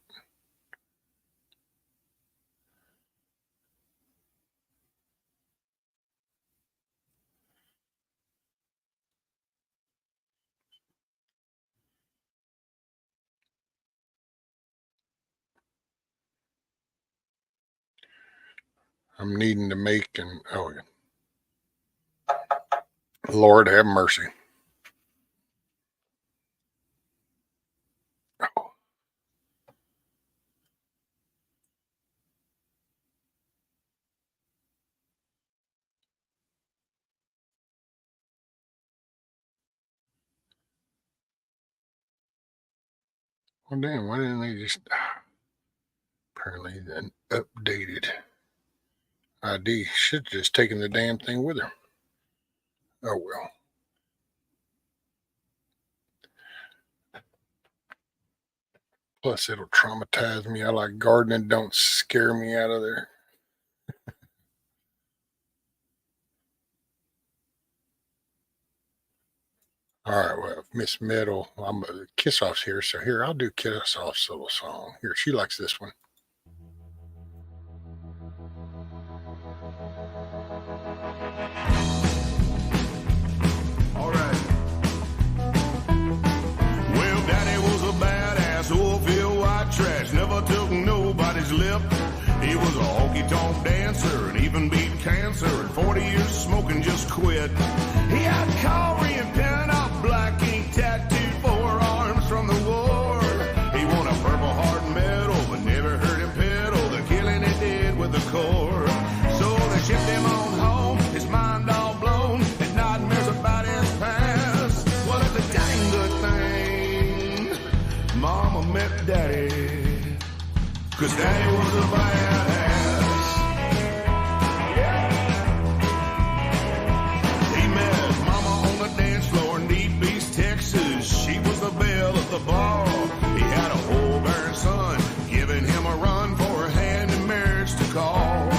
I'm needing to make an, oh yeah. Lord have mercy. Oh. Well, damn, why didn't they just, apparently an updated ID. Should have just taken the damn thing with her. Oh, well. Plus, it'll traumatize me. I like gardening. Don't scare me out of there. All right, well, Miss Metal, I'm Kiss Off's here. So here, I'll do Kiss Off's little song. Here, she likes this one. All right. Well, Daddy was a badass, oil-filled white trash, never took nobody's lip. He was a honky-tonk dancer and even beat cancer. At 40 years smoking, just quit. He had Corey and pen up black ink tattooed forearms from the war. He won a Purple Heart medal, but never heard him pedal the killing he did with the core. So they shipped him on home, his mind all blown, and nightmares about his past. Well, it's a dang good thing Mama met Daddy, 'cause Daddy was a badass. Yeah. He met Mama on the dance floor in Deep East, Texas. She was the belle of the ball. He had a whole barren son, giving him a run for a hand in marriage to call.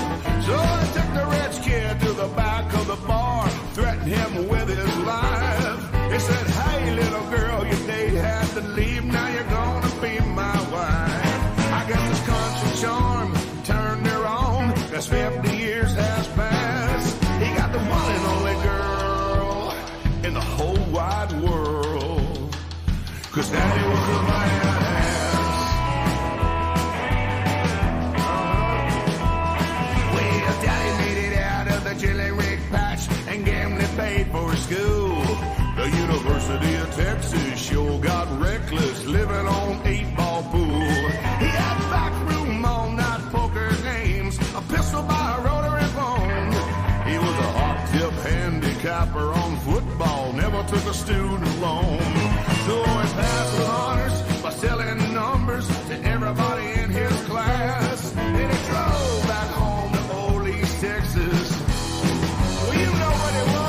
So they took the rich kid to the back of the bar, threatened him with his life. They said, hey, little girl, your date had to leave. Now you're gonna be my wife. I guess this country charm turned her on, 'cause 50 years has passed. He got the one and only girl in the whole wide world, 'cause Daddy was a badass. Well, Daddy made it out of the chili rig patch and gambling paid for school. The University of Texas sure got reckless, living on 8-ball pool. He had backroom all-night poker games, a pistol by a rotary phone. He was a hot-tip handicapper on football, never took a student loan. So he passed with honors by selling numbers to everybody in his class. And he drove back home to Old East Texas. Well, you know what it was.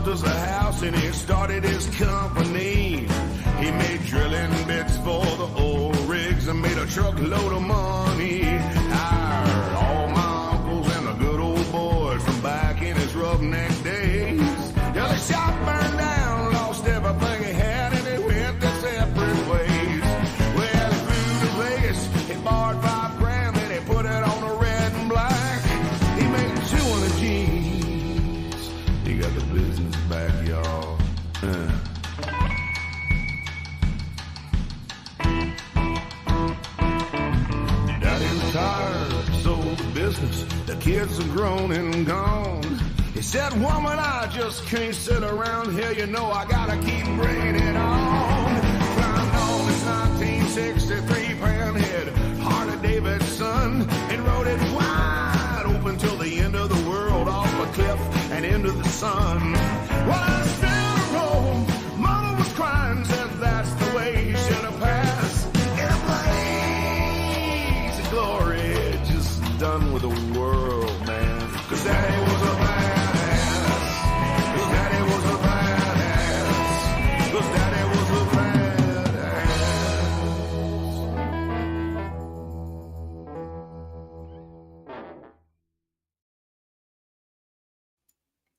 Us a house and he started his company. He made drilling bits for the old rigs and made a truckload of money. Hired all my uncles and the good old boys from back in his roughneck days. Till the shop burned down, lost everything he had, and they went their separate ways. Well, he business. The kids are grown and gone. He said, woman, I just can't sit around here. You know I gotta keep bringing it on. Climbed on his 1963 Panhead Harley Davidson and rode it wide open till the end of the world, off a cliff and into the sun. Well, I still roll. Mama was crying, said that's the way he should have passed. In a blaze of glory, just done with the world, man. 'Cause Daddy was a badass. 'Cause Daddy was a badass. 'Cause Daddy was a badass.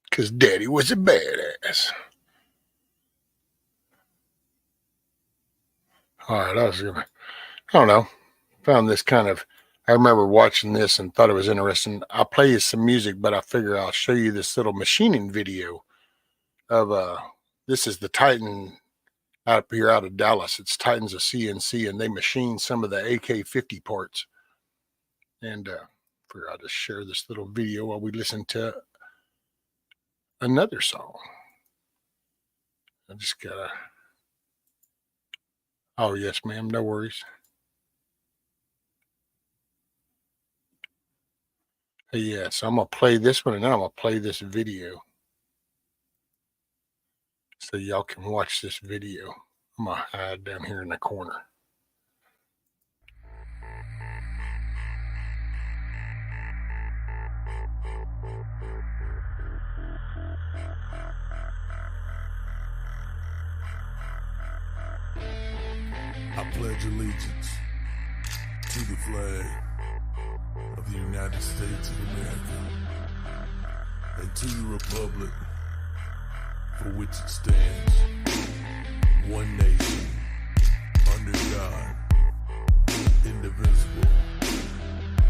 Because Daddy was a badass. All right, I don't know. Found this kind of, I remember watching this and thought it was interesting. I'll play you some music, but I figure I'll show you this little machining video of, this is the Titan up here out of Dallas. It's Titan's a CNC, and they machine some of the AK-50 parts. And figure I'll just share this little video while we listen to another song. I just gotta, oh yes ma'am, no worries. Yeah, so I'm gonna play this one and then I'm gonna play this video so y'all can watch this video. I'm gonna hide down here in the corner. I pledge allegiance to the flag of the United States of America and to the republic for which it stands, one nation, under God, indivisible,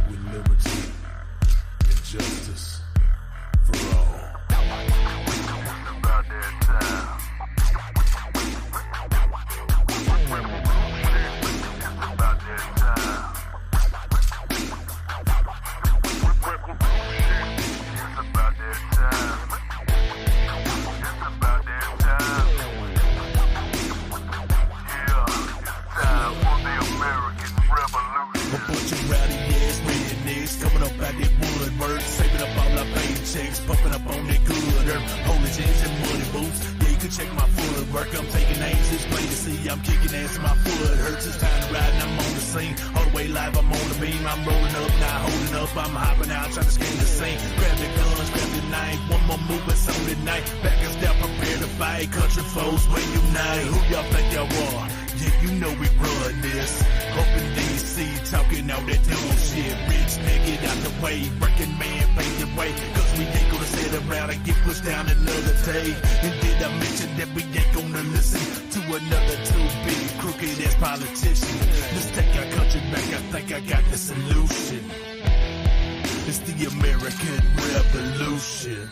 with liberty and justice for all. About that time. Pumping up on that good herb, holy jeans and muddy boots. Yeah, you can check my footwork. I'm taking names, it's plain to see. I'm kicking ass and my foot hurts. It's time to ride and I'm on the scene. All the way live, I'm on the beam. I'm rolling up, not holding up. I'm hopping out, trying to scan the scene. Grab the guns, grab the knife. One more move, it's on the night. Back and step, prepare to fight. Country foes, we unite. Who y'all think y'all are? Yeah, you know we run this. Up in D.C. talking all that dumb shit. Rich nigga, get out the way. Working man, pay the way. Cause we ain't gonna sit around and get pushed down another day. And did I mention that we ain't gonna listen to another too big crooked ass politician? Let's take our country back. I think I got the solution. It's the American Revolution.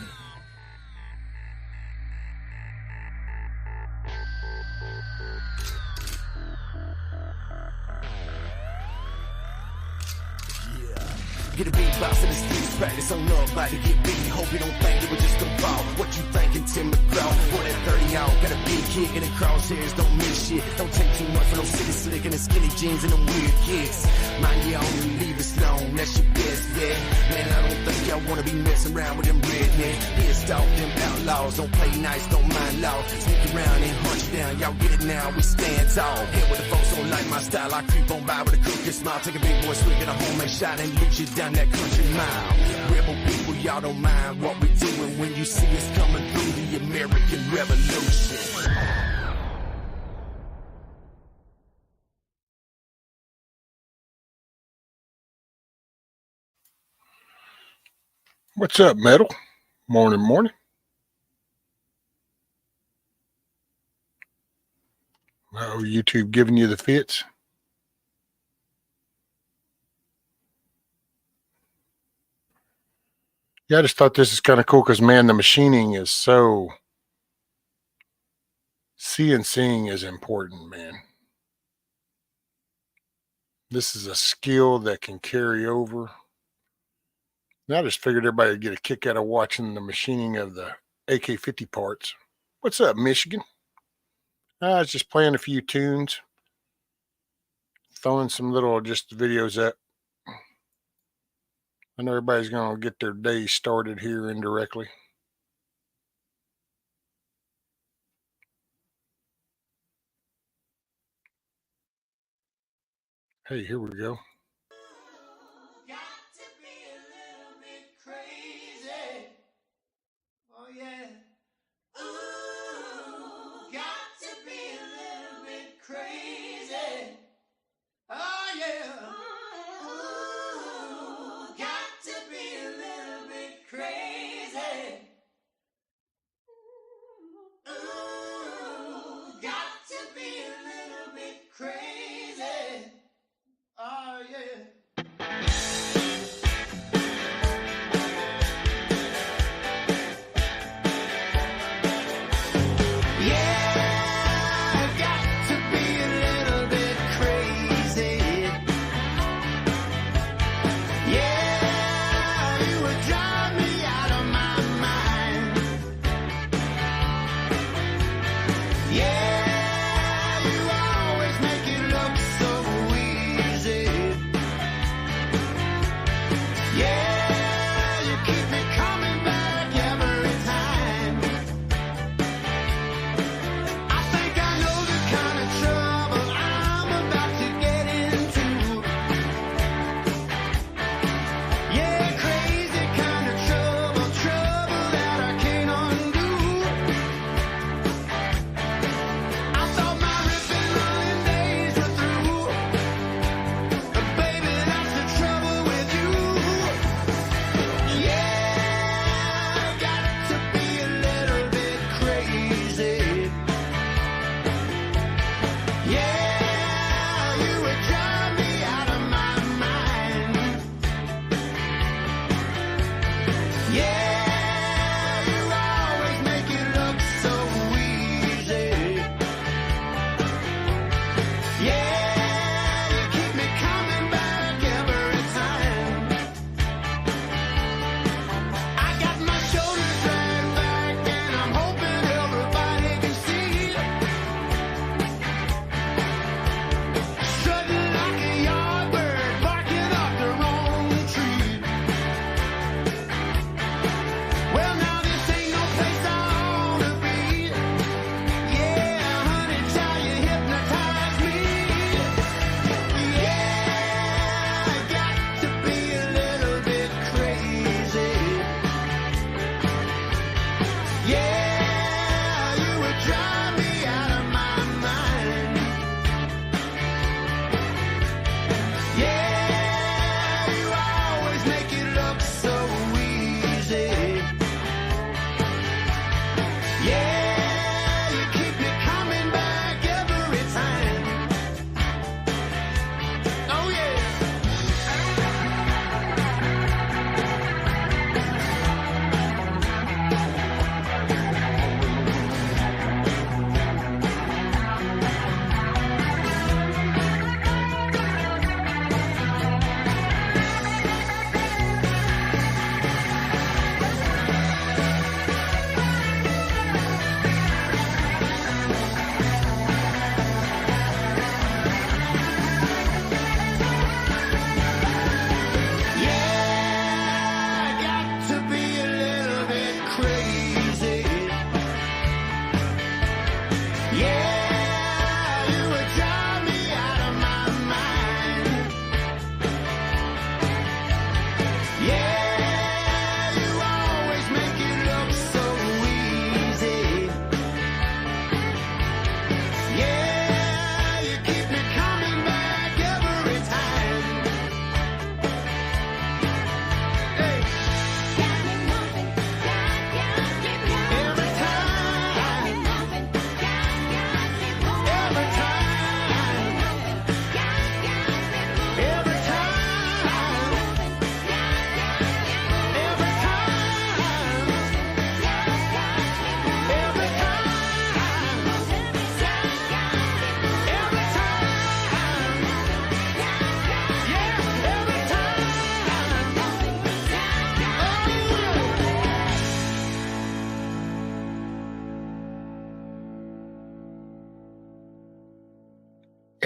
Get a big box in the streets, practice on up, about to get beat. Hope you don't think that we're just gonna fall. What you thinking, Tim McGraw? For that 30 out, got a big kick and the crosshairs, don't miss shit. Don't take too much for no city slick and the skinny jeans and them weird kicks. Mind your own, leave us alone, that's your best bet. Man, I don't think y'all wanna be messing around with them rednecks. Pissed off, them outlaws, don't play nice, don't mind law. Sneak around and hunt you down, y'all get it now, we stand tall. Here with the folks don't like my style, I creep on by with a crooked smile. Take a big boy swig and a homemade shot and loot you down that country mile. Rebel people, y'all don't mind what we doing when you see us coming through the American Revolution. What's up, Metal? Morning, morning. Oh, YouTube giving you the fits. Yeah, I just thought this is kind of cool because, man, the machining is so, CNCing is important, man. This is a skill that can carry over And I just figured everybody would get a kick out of watching the machining of the AK-50 parts. What's up, Michigan? I was just playing a few tunes, throwing some little just videos up. I know everybody's going to get their day started here indirectly. Hey, here we go. Got to be a little bit crazy. Oh yeah. Ooh, got to be a little bit crazy. Oh yeah. Ooh, got to be a little bit crazy. Ooh, got to be a little bit crazy. Oh yeah.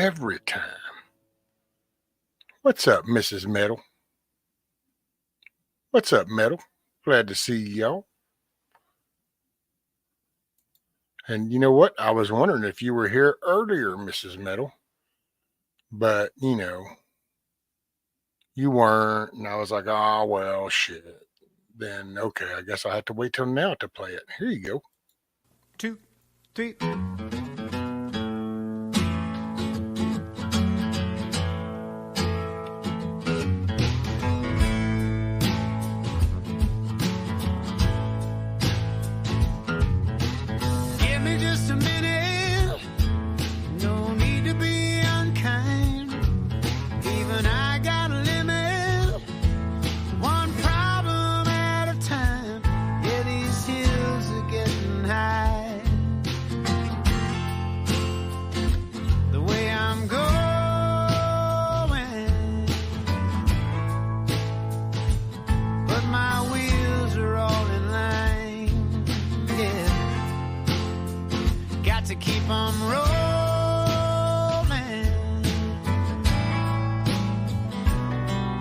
every time. What's up, Mrs. Metal? What's up, Metal? Glad to see y'all. And you know what? I was wondering if you were here earlier, Mrs. Metal. But, you know, you weren't. And I was like, oh, well, shit. Then, okay, I guess I have to wait till now to play it. Here you go. 2, 3. Give me just a minute. No need to be unkind. Even I got a limit. One problem at a time. Yeah, these hills are getting high. The way I'm going, but my wheels are all in line. Yeah, got to keep 'em rolling.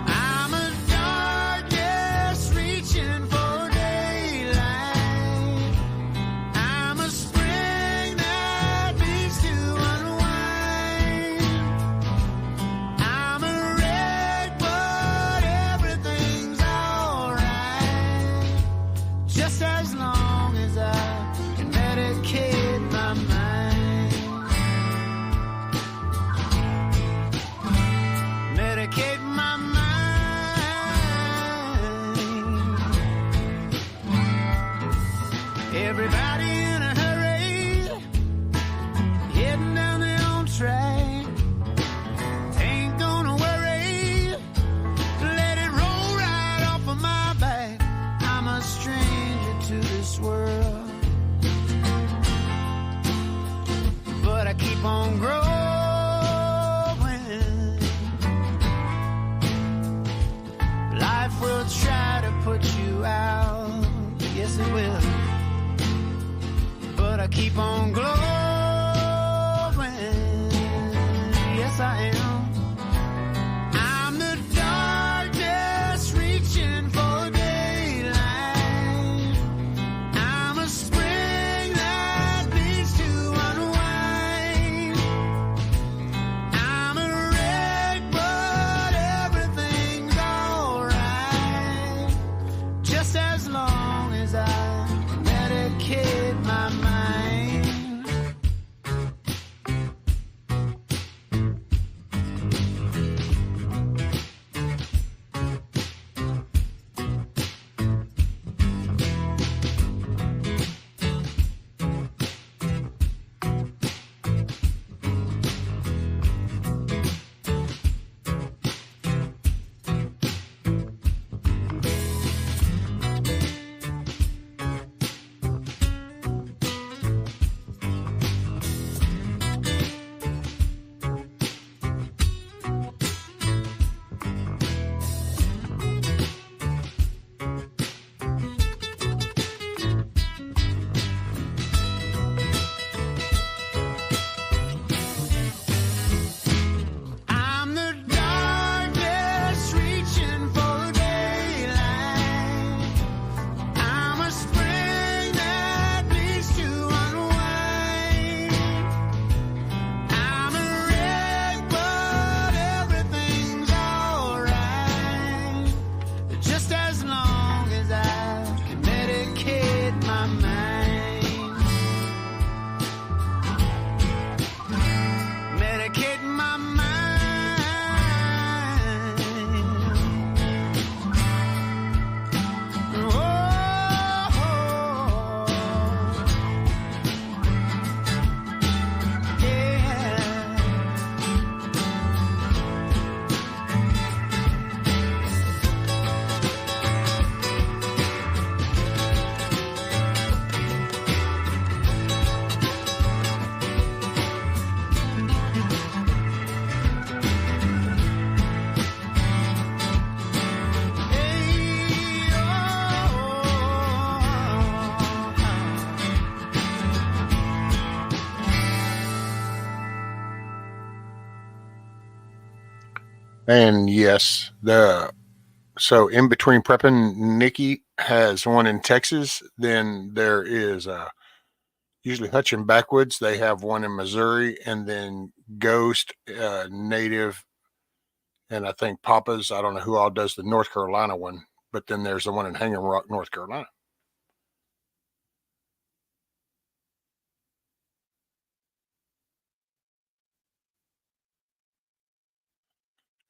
I'm a darkness reaching for daylight. I'm a spring that needs to unwind. I'm a wreck, but everything's alright. Just as long as I can medicate my mind. Medicate my mind. Everybody in a hurry, heading down their own track. Ain't gonna worry, let it roll right off of my back. I'm a stranger to this world, but I keep on growing. Life will try to put you out, yes it will, but I keep on glowing. Yes I am. I'm the darkness reaching for daylight. I'm a spring that needs to unwind. I'm a wreck, but everything's alright. Just as long as I medicate my mind. And yes, so in between prepping, Nikki has one in Texas. Then there is usually Hutch and Backwoods. They have one in Missouri, and then Ghost, Native, and I think Papa's. I don't know who all does the North Carolina one, but then there's the one in Hanging Rock, North Carolina.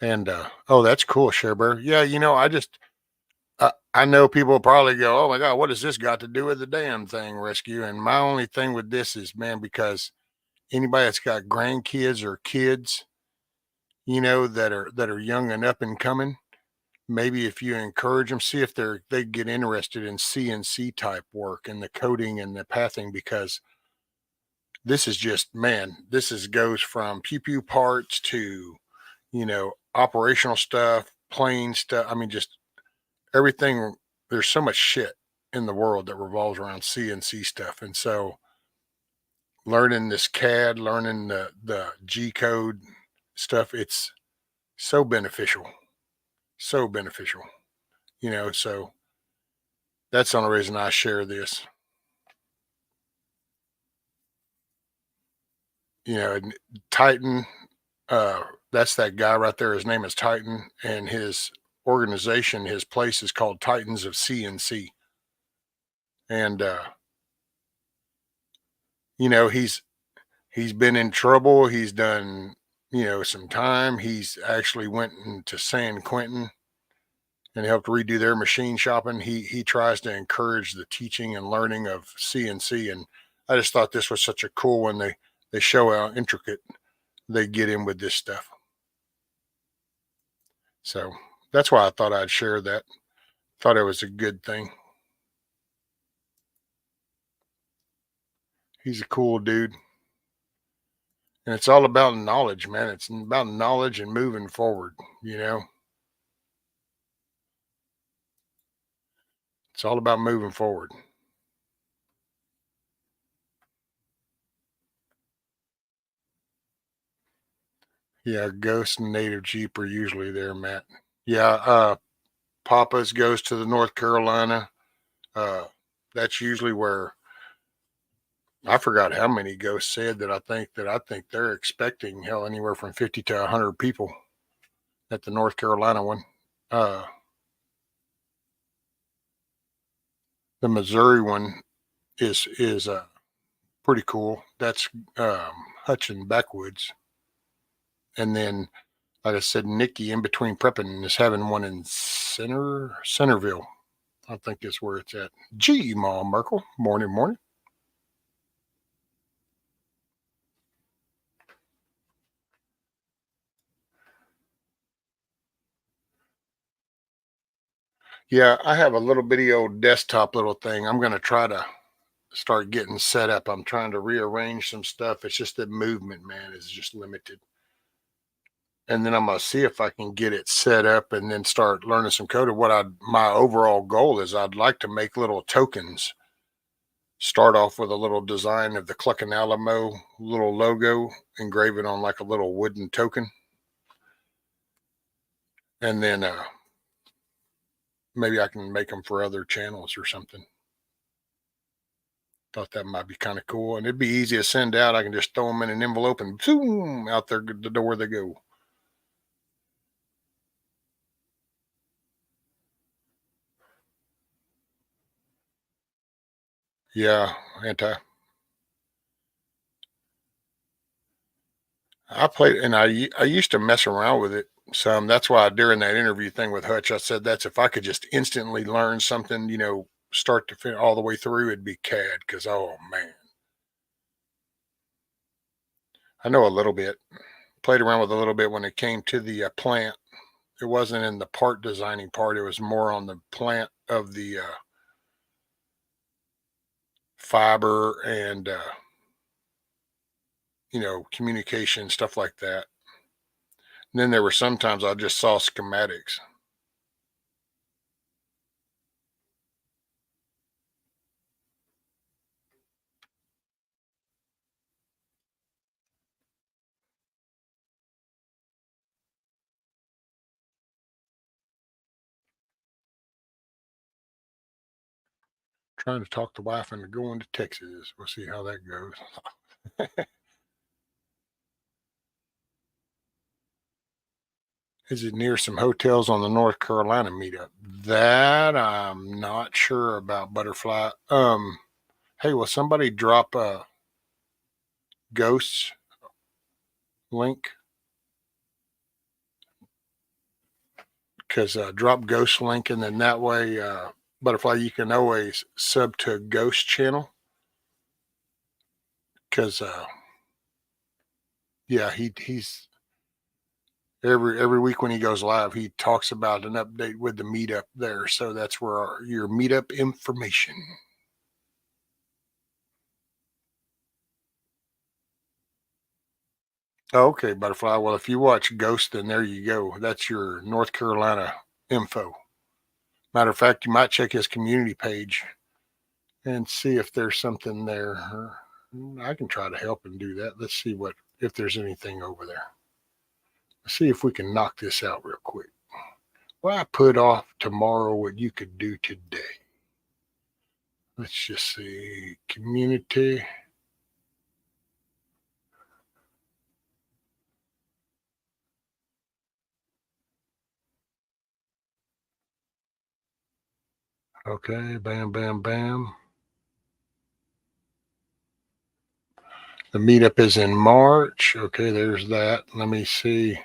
And oh, that's cool, Sherber. Yeah, I know people probably go, "Oh my God, what has this got to do with the damn thing rescue?" And my only thing with this is, man, because anybody that's got grandkids or kids, that are young and up and coming, maybe if you encourage them, see if they get interested in CNC type work and the coding and the pathing, because this is just, man, goes from pew pew parts to, operational stuff, plane stuff. I mean, just everything. There's so much shit in the world that revolves around CNC stuff. And so learning this CAD, learning the G code stuff, it's so beneficial. So beneficial. So that's the only reason I share this. And Titan, that's that guy right there. His name is Titan, and his organization, his place is called Titans of CNC. And he's been in trouble. He's done, some time. He's actually went into San Quentin and helped redo their machine shopping. He tries to encourage the teaching and learning of CNC, and I just thought this was such a cool one. They show how intricate they get in with this stuff. So that's why I thought I'd share that. Thought it was a good thing. He's a cool dude. And it's all about knowledge, man. It's about knowledge and moving forward, It's all about moving forward. Yeah, Ghost and Native Jeep are usually there, Matt. Yeah, Papa's goes to the North Carolina. That's usually where I forgot how many ghosts said that I think they're expecting hell anywhere from 50 to 100 people at the North Carolina one. The Missouri one is pretty cool. That's Hutch and Backwoods, and then like I said, Nikki in between prepping is having one in Centerville. I think is where it's at. Gee, Mom Merkel. Morning, morning. Yeah, I have a little bitty old desktop little thing. I'm going to try to start getting set up. I'm trying to rearrange some stuff. It's just that movement, man, is just limited. And then I'm going to see if I can get it set up and then start learning some code. My overall goal is I'd like to make little tokens. Start off with a little design of the Cluckin Alamo little logo, engrave it on like a little wooden token. And then maybe I can make them for other channels or something. Thought that might be kind of cool. And it'd be easy to send out. I can just throw them in an envelope and boom, out there the door they go. Yeah, I played, and I used to mess around with it some. That's why during that interview thing with Hutch, I said that's if I could just instantly learn something, start to finish all the way through, it'd be CAD. Because oh man, I know a little bit. Played around with a little bit when it came to the plant. It wasn't in the part designing part. It was more on the plant of the fiber and communication, stuff like that. And then there were sometimes I just saw schematics. Trying to talk the wife into going to Texas. We'll see how that goes. Is it near some hotels on the North Carolina meetup? That I'm not sure about, Butterfly. Hey, will somebody drop a Ghosts link? Because drop Ghost link, and then that way, Butterfly, you can always sub to a Ghost channel. Because yeah, he's every week when he goes live, he talks about an update with the meetup there. So that's where your meetup information. Okay, Butterfly. Well, if you watch Ghost, then there you go. That's your North Carolina info. Matter of fact, you might check his community page and see if there's something there. I can try to help him do that. Let's see if there's anything over there. Let's see if we can knock this out real quick. Well, I put off tomorrow what you could do today. Let's just see. Community. Okay, bam, bam, bam. The meetup is in March. Okay, there's that. Let me see.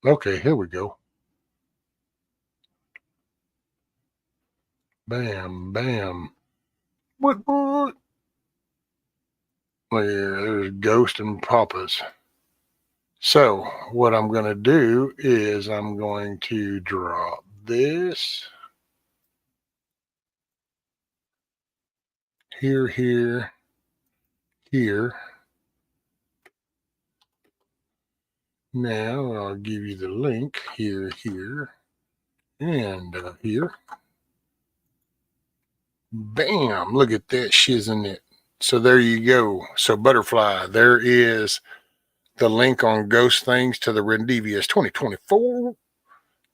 Okay, here we go. Bam, bam. What? Oh, yeah, there's Ghost and Papa's. So what I'm going to do is I'm going to drop this here, here, here. Now I'll give you the link here, here, and here. Bam! Look at that shizzing it. So there you go. So Butterfly, there is the link on Ghost Things to the Rendivius 2024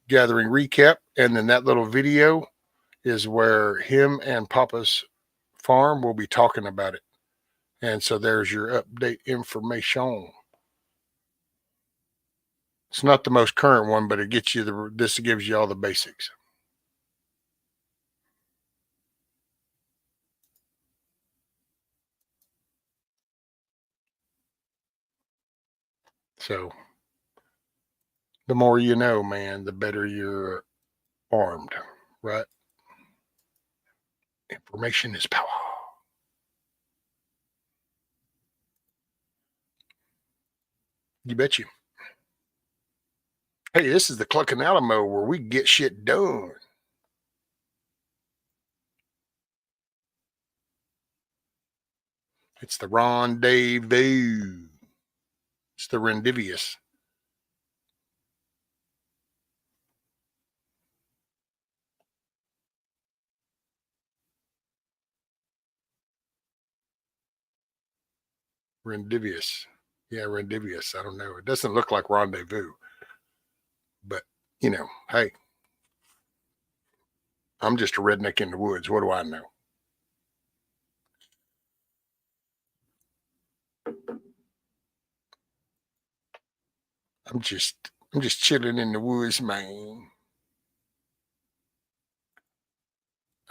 gathering recap. And then that little video is where him and Papa's farm will be talking about it. And so there's your update information. It's not the most current one, but it gets you this gives you all the basics. So the more you know, man, the better you're armed, right? Information is power. You bet you. Hey, this is the Cluckin Alamo where we get shit done. It's the rendezvous. It's the Rendivius. Rendivius. Yeah, Rendivius. I don't know. It doesn't look like rendezvous. But, you know, hey, I'm just a redneck in the woods. What do I know? I'm just chilling in the woods, man.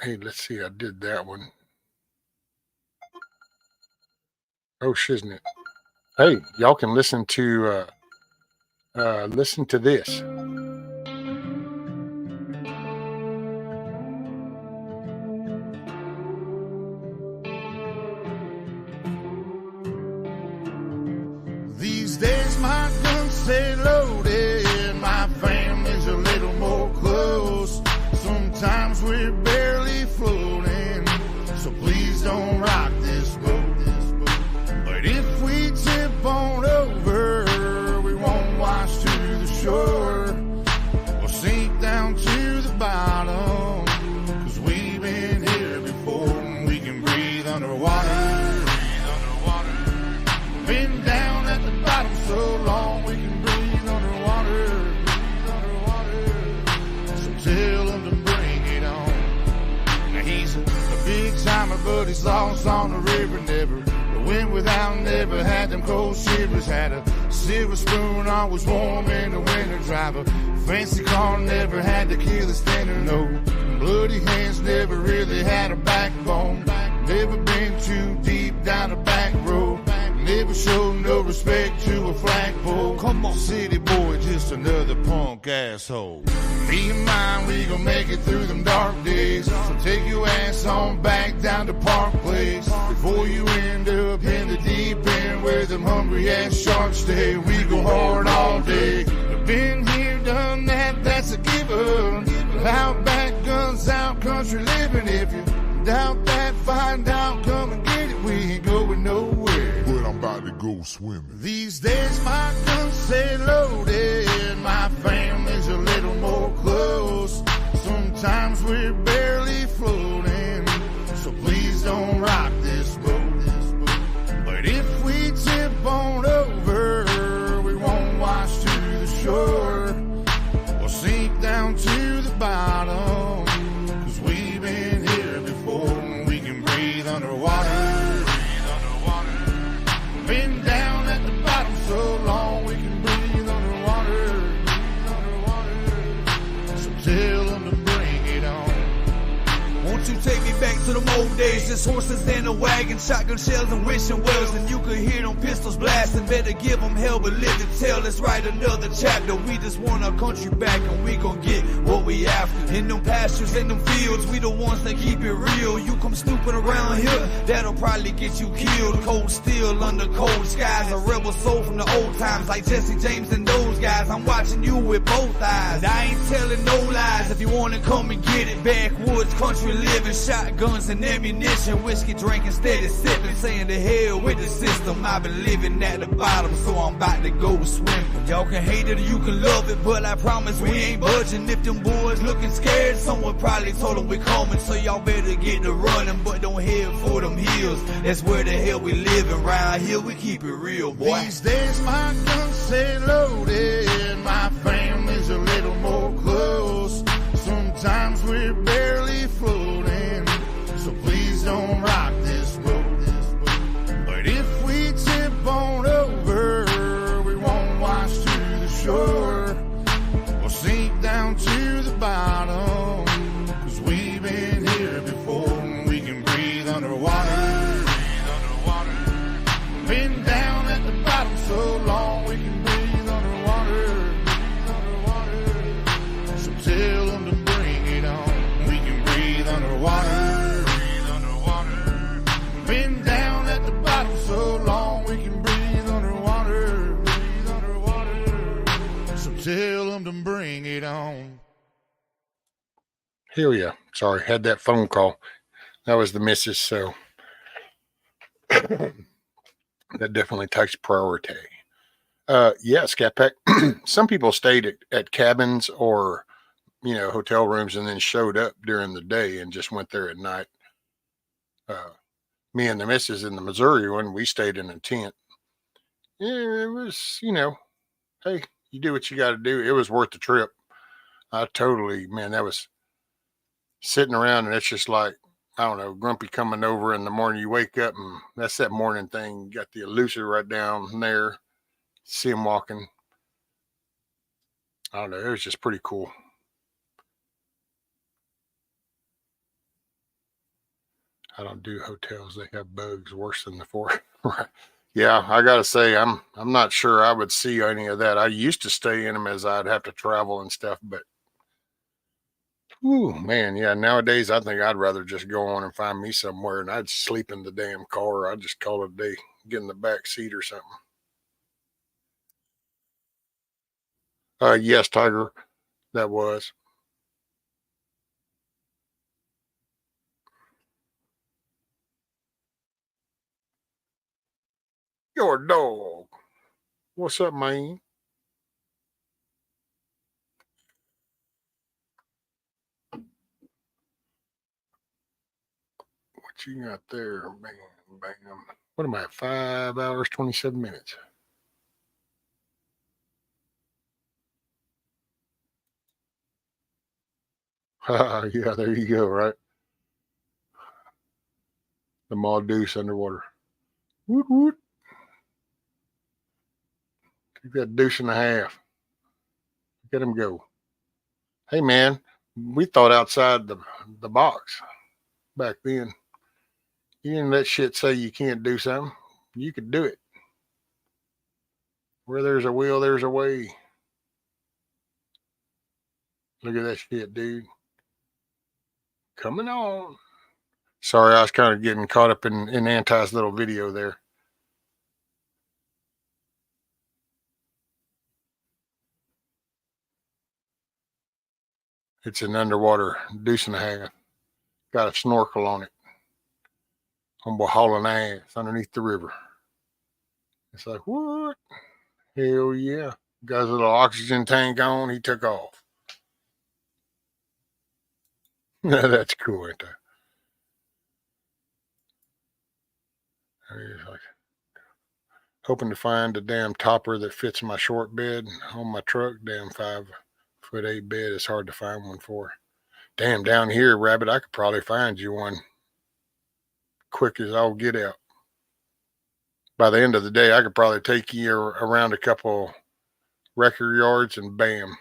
Hey, let's see. I did that one. Oh, shouldn't it? Hey, y'all can listen to this. These days my guns stay loaded, my family's a little more close. Sometimes we're barely floating, so please don't rock this boat. But if we tip on over, we won't wash to the shore. We'll sink down to the bottom, 'cause we've been here before and we can breathe my buddies lost on the river, never went without, never had them cold shivers. Had a silver spoon, always warm in the winter. Drive a fancy car, never had to kill a standard. No bloody hands, never really had a backbone. Never been too deep down a back road. Never showed no respect to a flagpole. Come on, city boy, just another punk asshole. Me and mine, we gon' make it through them dark days. So take your ass on back down to Park Place before you end up in the deep end where them hungry ass sharks stay. We go hard all day. Been here, done that, that's a given. Out back, guns out, country living. If you doubt that, find out, come and get it. We ain't going nowhere, but I'm about to go swimming. These days my guns stay loaded, my family's a little more close. Sometimes we're barely floating, so please don't rock this boat. But if we tip on over, we won't wash to the shore or sink down to the bottom, 'cause we've been here before. We can breathe underwater. Been down at the bottom so long we can breathe underwater. So tell them to bring it on. Won't you take me back to the old days? Just horses in a wagon, shotgun shells and wishing wells, and you could hear them pistols blasting. Better give them hell, but live to tell. Let's write another chapter. We just want our country back, and we gon' get what we after. In them pastures, in them fields, we the ones that keep it real. You come snooping around here, that'll probably get you killed. Cold steel under cold skies, a rebel soul from the old times, like Jesse James and those guys. I'm watching you with both eyes. I ain't telling no lies. If you wanna come and get it, backwoods country living, shotguns and ammunition, whiskey drinking, steady sipping, saying to hell with the system. I've been living at the bottom, so I'm about to go swimming. Y'all can hate it or you can love it, but I promise we ain't budging. If them boys looking scared, someone probably told them we coming, so y'all better get to running, but don't head for them hills. That's where the hell we living. Round here we keep it real, boy. These days my guns stay loaded, my family's a little more close. Sometimes we're barely floating, so please don't rock this boat. But if we tip on over, we won't wash to the shore or sink down to the bottom, 'cause we've been here before. We can breathe underwater. Been down at the bottom so long we can breathe underwater. So tell them to bring it on. We can breathe underwater. Been down at the bottom so long we can breathe underwater. So tell them to bring it on. Hell yeah. Sorry, had that phone call. That was the missus, so that definitely takes priority. Yeah, Scat Pack. Some people stayed at cabins or, hotel rooms and then showed up during the day and just went there at night. Me and the missus in the Missouri one, we stayed in a tent. Yeah, it was, hey, you do what you got to do. It was worth the trip. That was sitting around and it's just like, I don't know, grumpy coming over in the morning. You wake up and that's that morning thing. You got the elusive right down there. See him walking. I don't know. It was just pretty cool. I don't do hotels. They have bugs worse than the four. Yeah, I got to say, I'm not sure I would see any of that. I used to stay in them as I'd have to travel and stuff, but ooh, man, yeah. Nowadays, I think I'd rather just go on and find me somewhere, and I'd sleep in the damn car. I'd just call it a day, get in the back seat or something. Yes, Tiger, that was. Your dog. What's up, man? What you got there? Bam, bam. What am I at? 5 hours, 27 minutes. Yeah, there you go, right? The Maw Deuce underwater. Woot woot. Take that deuce and a half. Get him go. Hey man, we thought outside the box back then. You didn't let shit say you can't do something. You could do it. Where there's a will, there's a way. Look at that shit, dude. Coming on. Sorry, I was kind of getting caught up in Anti's little video there. It's an underwater deuce and a half. Got a snorkel on it. Homeboy hauling ass underneath the river. It's like, what? Hell yeah. Got his little oxygen tank on. He took off. That's cool, ain't that? He's like, hoping to find a damn topper that fits my short bed on my truck. Damn 5'8" bed is hard to find one for. Damn, down here, Rabbit, I could probably find you one quick as I'll get out. By the end of the day, I could probably take you around a couple record yards and bam,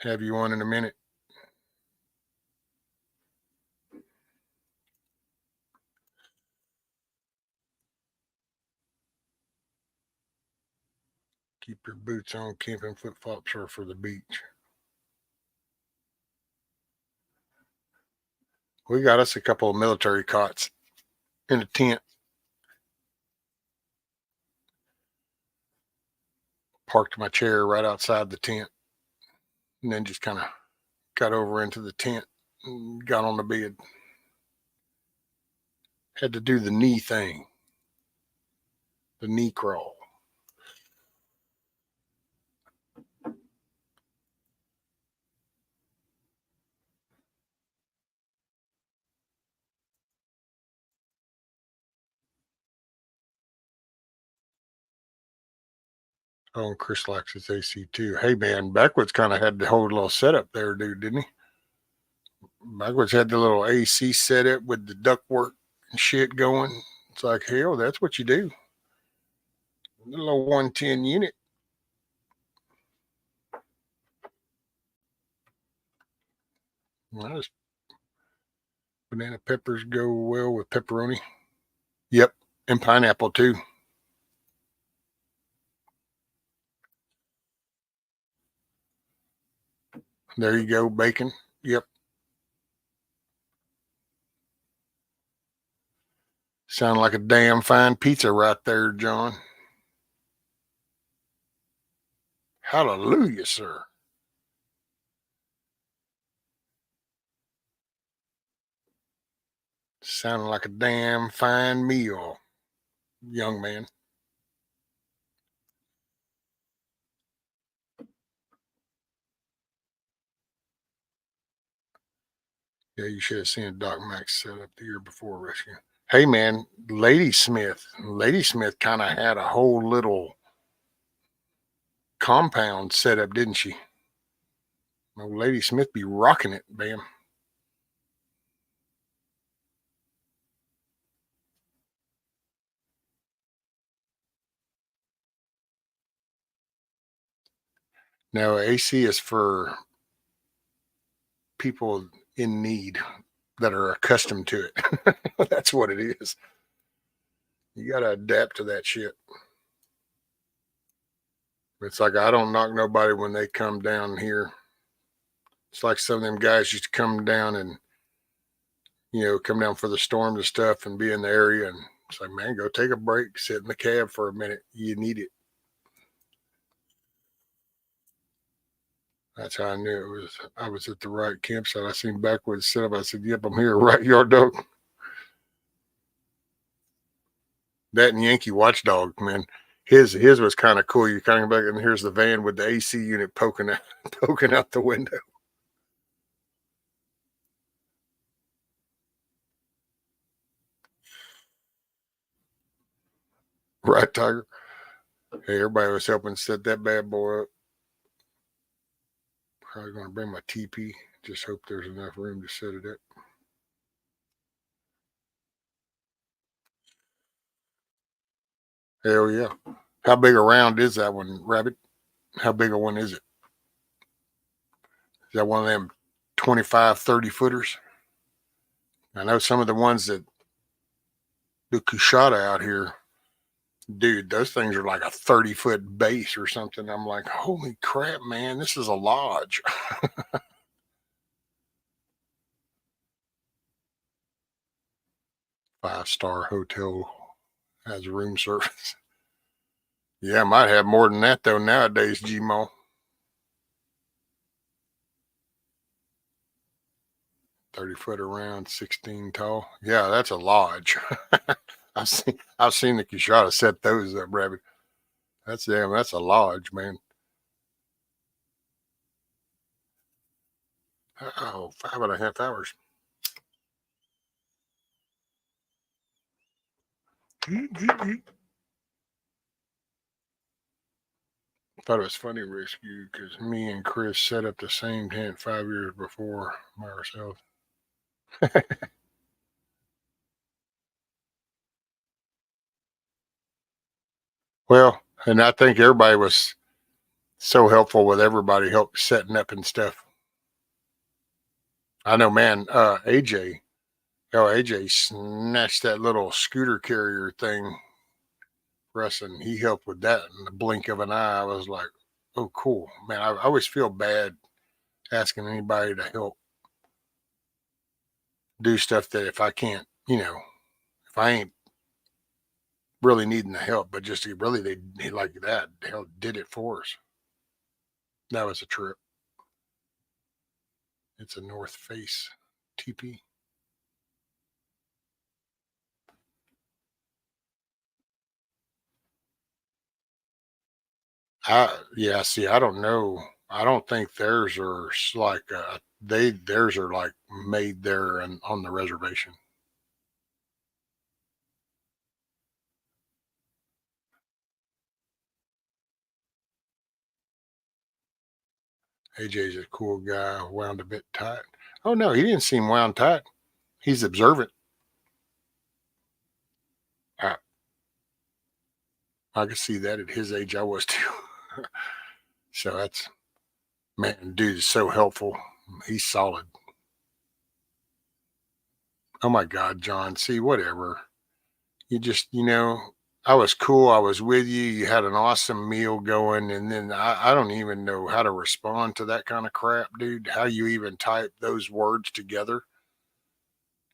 have you one in a minute. Keep your boots on. Camping flip-flops are for the beach. We got us a couple of military cots in a tent. Parked my chair right outside the tent. And then just kind of got over into the tent and got on the bed. Had to do the knee thing. The knee crawl. Oh, and Chris likes his AC too. Hey man, Backwoods kind of had the whole little setup there, dude, didn't he? Backwoods had the little AC setup with the ductwork and shit going. It's like, hell, that's what you do. The little 110 unit. Well, banana peppers go well with pepperoni. Yep, and pineapple too. There you go, bacon. Yep. Sound like a damn fine pizza right there, John. Hallelujah, sir. Sounding like a damn fine meal, young man. Yeah, you should have seen Doc Max set up the year before rescue. Hey, man, Ladysmith kind of had a whole little compound set up, didn't she? Old Ladysmith be rocking it, bam. Now, AC is for people in need that are accustomed to it. That's what it is. You got to adapt to that shit. It's like I don't knock nobody when they come down here. It's like some of them guys used to come down and, come down for the storms and stuff and be in the area. And it's like, man, go take a break, sit in the cab for a minute. You need it. That's how I knew I was at the right campsite. I seen Backwoods set up. I said, yep, I'm here, right yard dog. That and Yankee Watchdog, man. His was kind of cool. You kind of back, and here's the van with the AC unit poking out the window. Right, Tiger? Hey, everybody was helping set that bad boy up. Probably going to bring my TP. Just hope there's enough room to set it up. Hell yeah. How big around is that one, Rabbit? How big a one is it? Is that one of them 25, 30 footers? I know some of the ones that do Kushada out here, dude, those things are like a 30-foot base or something. I'm like, holy crap, man, this is a lodge. 5-star hotel has room service. Yeah, might have more than that though nowadays, Gmo. 30 foot around, 16 tall. Yeah, that's a lodge. I've seen the Kushada set those up, Rabbit. That's a lodge, man. Oh, 5.5 hours. Thought it was funny, Rescue, because me and Chris set up the same tent 5 years before ourselves. Well, and I think everybody was so helpful with everybody help setting up and stuff. I know, man, AJ snatched that little scooter carrier thing for us, and he helped with that in the blink of an eye. I was like, oh, cool. Man, I always feel bad asking anybody to help do stuff that if I can't, if I ain't really needing the help, but just really they like that, hell, did it for us. That was a trip. It's a North Face teepee. See, I don't know. I don't think theirs are like theirs are like made there and on the reservation. AJ's a cool guy, wound a bit tight. Oh no, he didn't seem wound tight. He's observant. I could see that at his age I was too. So that's, man, dude is so helpful. He's solid. Oh my God, John. See, whatever. You just, I was cool. I was with you. You had an awesome meal going. And then I don't even know how to respond to that kind of crap, dude. How you even type those words together.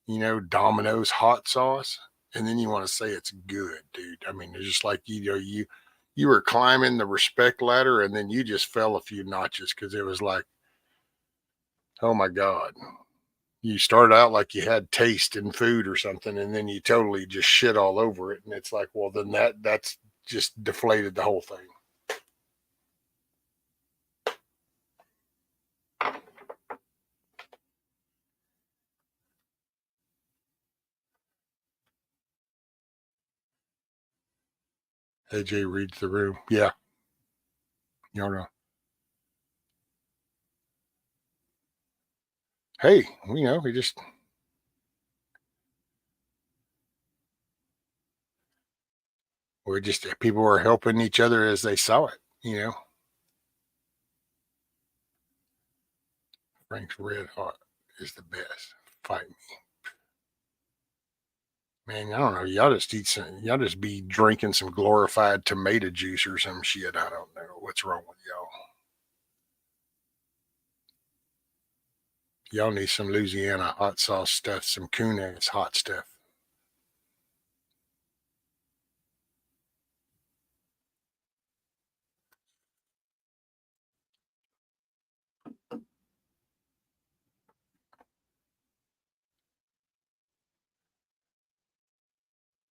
Domino's hot sauce. And then you want to say it's good, dude. I mean, it's just like, you were climbing the respect ladder and then you just fell a few notches because it was like, oh my God. You started out like you had taste in food or something, and then you totally just shit all over it. And it's like, well, then that's just deflated the whole thing. AJ reads the room. Yeah. You know. Hey, we just people were helping each other as they saw it, Frank's Red Hot is the best. Fight me. Man, I don't know. Y'all just be drinking some glorified tomato juice or some shit. I don't know what's wrong with y'all. Y'all need some Louisiana hot sauce stuff, some coon-ass hot stuff.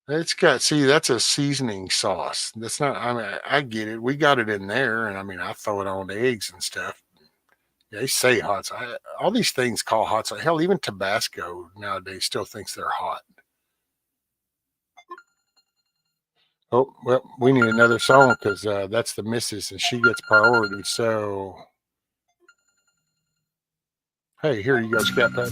That's a seasoning sauce. That's not, I mean, I get it. We got it in there, and I mean, I throw it on eggs and stuff. They say hot sauce. All these things call hot sauce. Hell, even Tabasco nowadays still thinks they're hot. Oh, well, we need another song because that's the missus and she gets priority. So, hey, here you go, Scat Pack.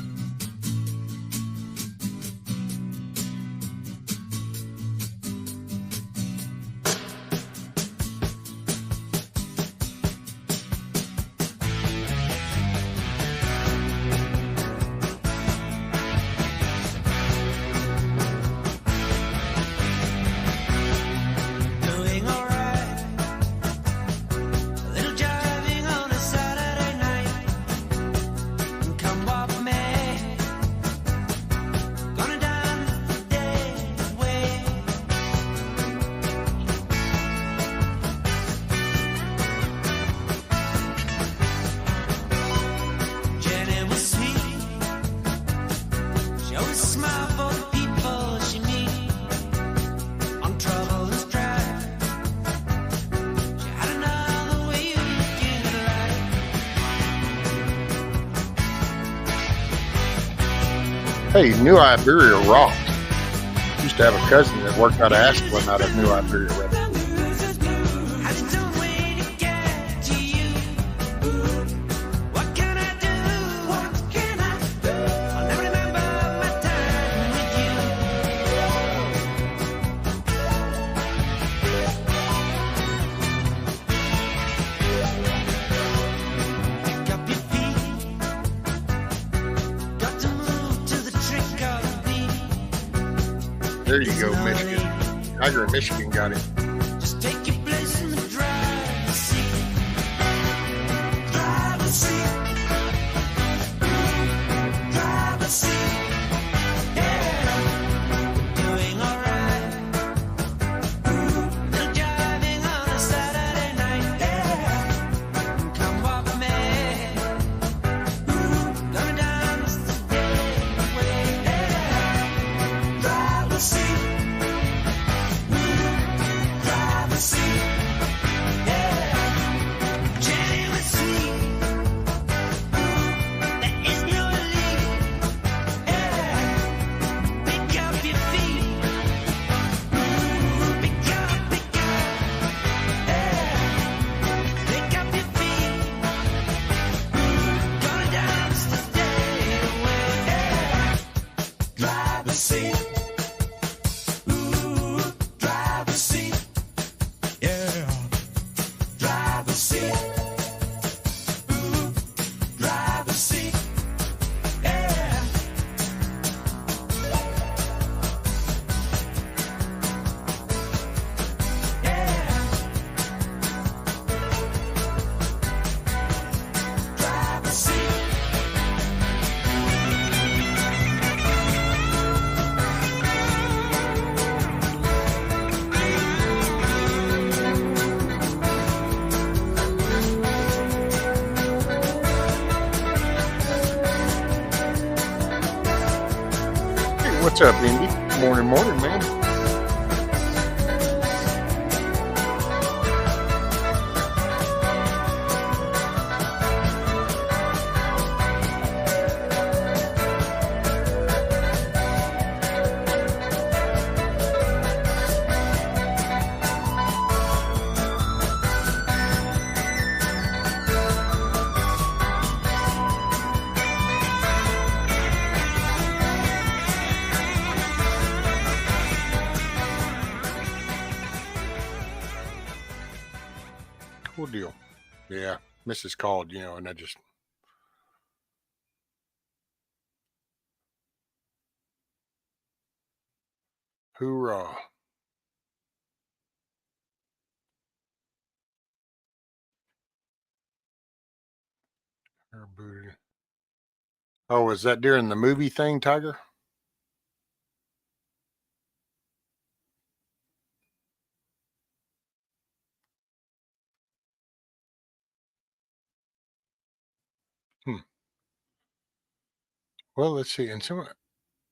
She always smile for the people she meet on trouble and strife. She had another way of looking at life. Hey, New Iberia rocked. Used to have a cousin that worked out of Ashland out of New Iberia. Had its own way to get to you. What can I do? What can I do? I'll never remember my time with you. Pick up your feet. Got to move to the trick of the beat. There you go, Michigan. Tiger in Michigan got it. Just take your place in the driver's seat. Driver's seat. Driver's seat. Yeah. Doing alright. Little driving on a Saturday night. Yeah. Come walk with me. Gonna dance the day away. Yeah. Driver's seat. What's up, Indy? Morning, man. Cool deal. Yeah, Mrs. called, and I just hoorah. Her booty. Oh, is that during the movie thing, Tiger? Well, let's see. And so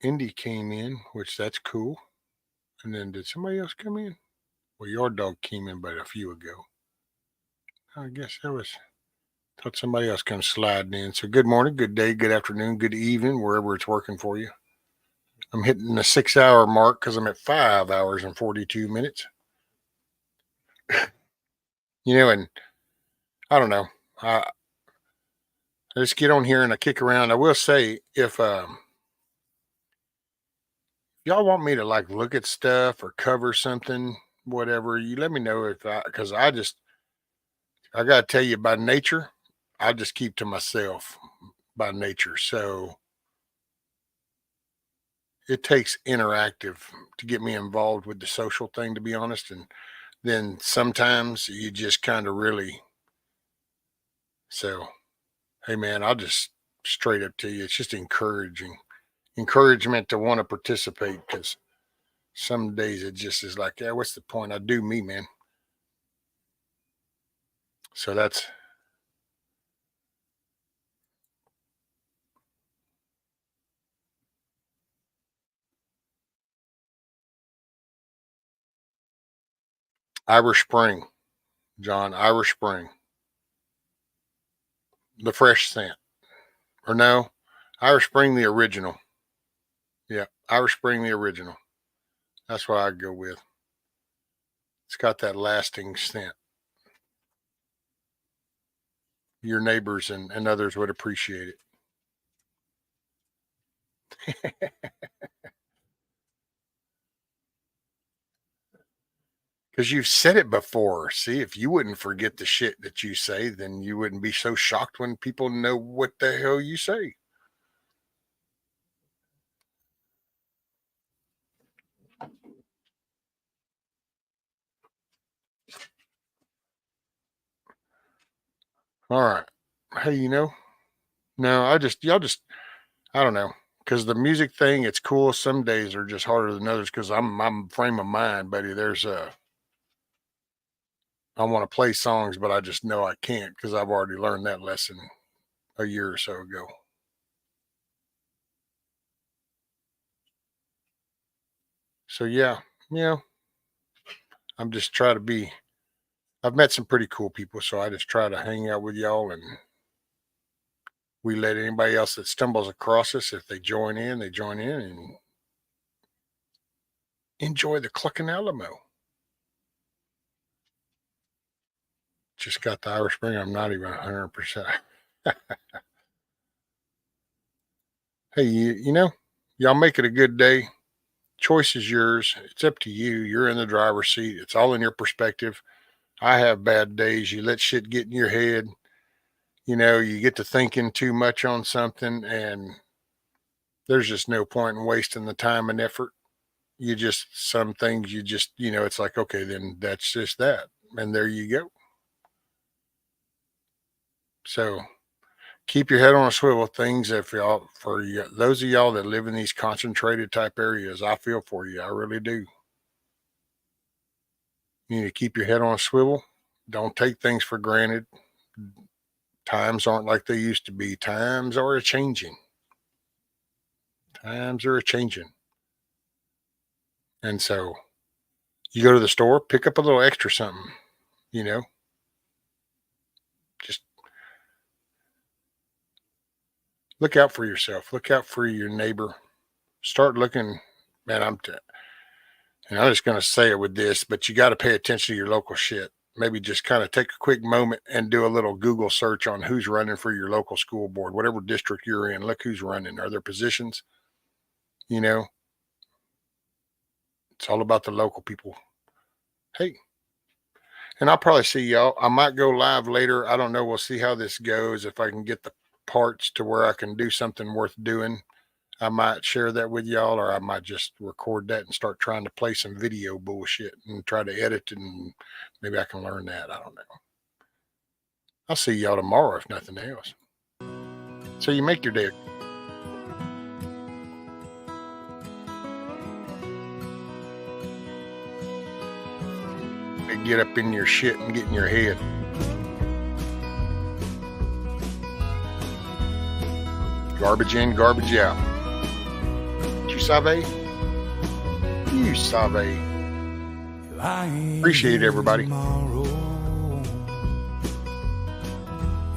Indy came in, which that's cool. And then did somebody else come in? Well, your dog came in but a few ago. I guess that was, thought somebody else come sliding in. So good morning, good day, good afternoon, good evening, wherever it's working for you. I'm hitting the 6-hour mark because I'm at 5 hours and 42 minutes. And I don't know. I just get on here and I kick around. I will say, if y'all want me to like look at stuff or cover something, whatever, you let me know because I got to tell you, by nature, I just keep to myself by nature. So it takes interactive to get me involved with the social thing, to be honest. And then sometimes you just kind of really, so, hey man, I'll just straight up to you. It's just encouragement to want to participate, because some days it just is like, yeah, what's the point? I do me, man. So that's, Irish Spring, John, Irish Spring. The fresh scent. Or no, Irish Spring, the original. Yeah, Irish Spring, the original. That's what I'd go with. It's got that lasting scent. Your neighbors and others would appreciate it. Because you've said it before. See, if you wouldn't forget the shit that you say, then you wouldn't be so shocked when people know what the hell you say. All right. Hey, no, I don't know. Because the music thing, it's cool. Some days are just harder than others because I'm frame of mind, buddy. I want to play songs, but I just know I can't because I've already learned that lesson a year or so ago. So yeah, I'm just trying to be. I've met some pretty cool people, so I just try to hang out with y'all, and we let anybody else that stumbles across us, if they join in, and enjoy the Cluckin Alamo. Just got the Irish Spring. I'm not even 100%. Hey, y'all make it a good day. Choice is yours. It's up to you. You're in the driver's seat. It's all in your perspective. I have bad days. You let shit get in your head. You get to thinking too much on something, and there's just no point in wasting the time and effort. Some things it's like, okay, then that's just that. And there you go. So keep your head on a swivel. Things, those of y'all that live in these concentrated type areas, I feel for you. I really do. You need to keep your head on a swivel. Don't take things for granted. Times aren't like they used to be. Times are a-changing. And so you go to the store, pick up a little extra something, just look out for yourself. Look out for your neighbor. Start looking, man, I'm just going to say it with this, but you got to pay attention to your local shit. Maybe just kind of take a quick moment and do a little Google search on who's running for your local school board, whatever district you're in. Look who's running. Are there positions? It's all about the local people. Hey, and I'll probably see y'all. I might go live later. I don't know. We'll see how this goes. If I can get the parts to where I can do something worth doing, I might share that with y'all, or I might just record that and start trying to play some video bullshit and try to edit, and maybe I can learn that. I don't know. I'll see y'all tomorrow if nothing else. So you make your day. Get up in your shit and get in your head. Garbage in, garbage out. You savvy? You savvy. Appreciate it, everybody.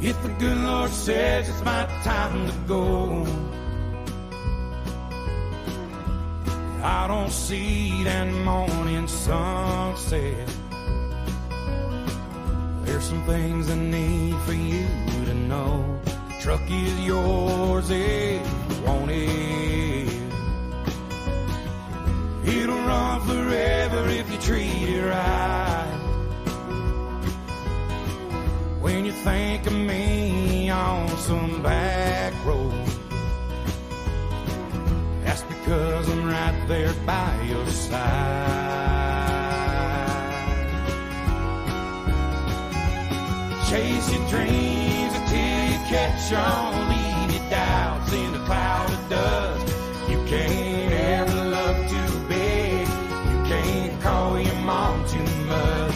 If the good Lord says it's my time to go, I don't see that morning sunset. There's some things I need for you to know. The truck is yours if you want it. It'll run forever if you treat it right. When you think of me on some back road, that's because I'm right there by your side. Chase your dreams until you catch on. Leave your doubts in a cloud of dust. You can't ever love too big. You can't call your mom too much.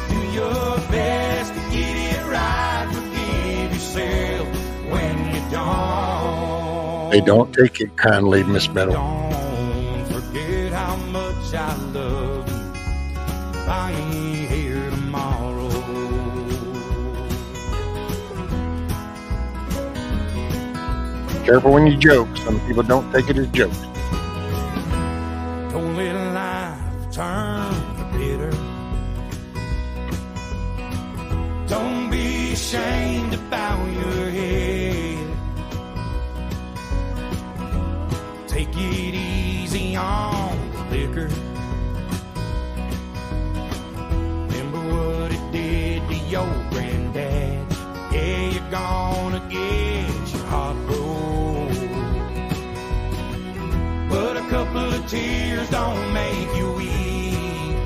Do your best to get it right. Forgive yourself when you don't. They don't take it kindly, Miss Meadow. Don't forget how much I love you. I ain't here Careful when you joke. Some people don't take it as jokes. Don't let life turn bitter. Don't be ashamed to bow your head. Take it easy on the liquor. Remember what it did to your granddad. Yeah, you're gonna get your heart broke. But a couple of tears don't make you weep.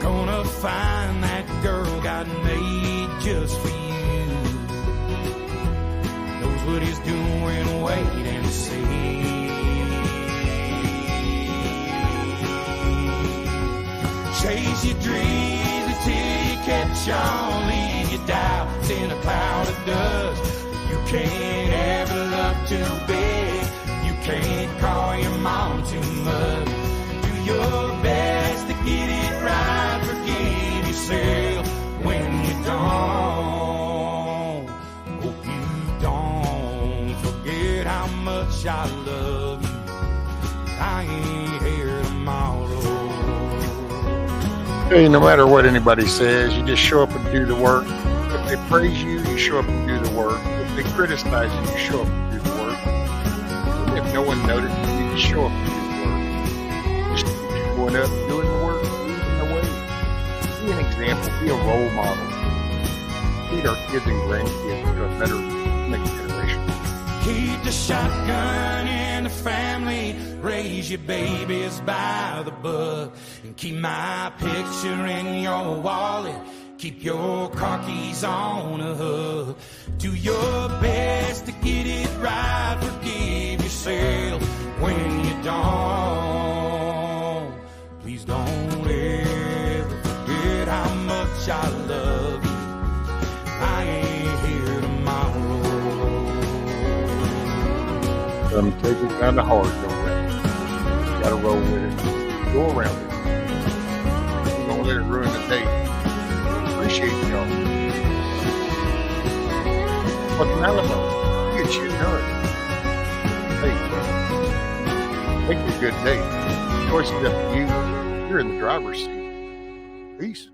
Gonna find that girl God made just for you. Knows what he's doing, wait and see. Chase your dreams until you catch on. Leave your doubts in a cloud of dust. You can't ever love too big. You can't call your mom too much. Do your best to get it right. Forgive yourself when you don't. Hope you don't forget how much I love you. I ain't here tomorrow. Hey, no matter what anybody says, you just show up and do the work. If they praise you, you show up and do the work. If they criticize you, you show up and do the work. And if no one noticed, you just show up and do the work. Just keep going up, doing the work, leading the way. Be an example. Be a role model. Lead our kids and grandkids to a better next generation. Keep the shotgun in the family. Raise your babies by the book. And keep my picture in your wallet. Keep your car keys on a hook. Do your best to get it right. Forgive yourself when you don't. Please don't ever forget how much I love you. I ain't here tomorrow. Some take it kind of hard, don't they? You gotta roll with it. Go around it. Don't let it ruin the day. Appreciate y'all. What's an Alamo? Get shit done. Hey, make it a good day. Choice is up to you. You're in the driver's seat. Peace.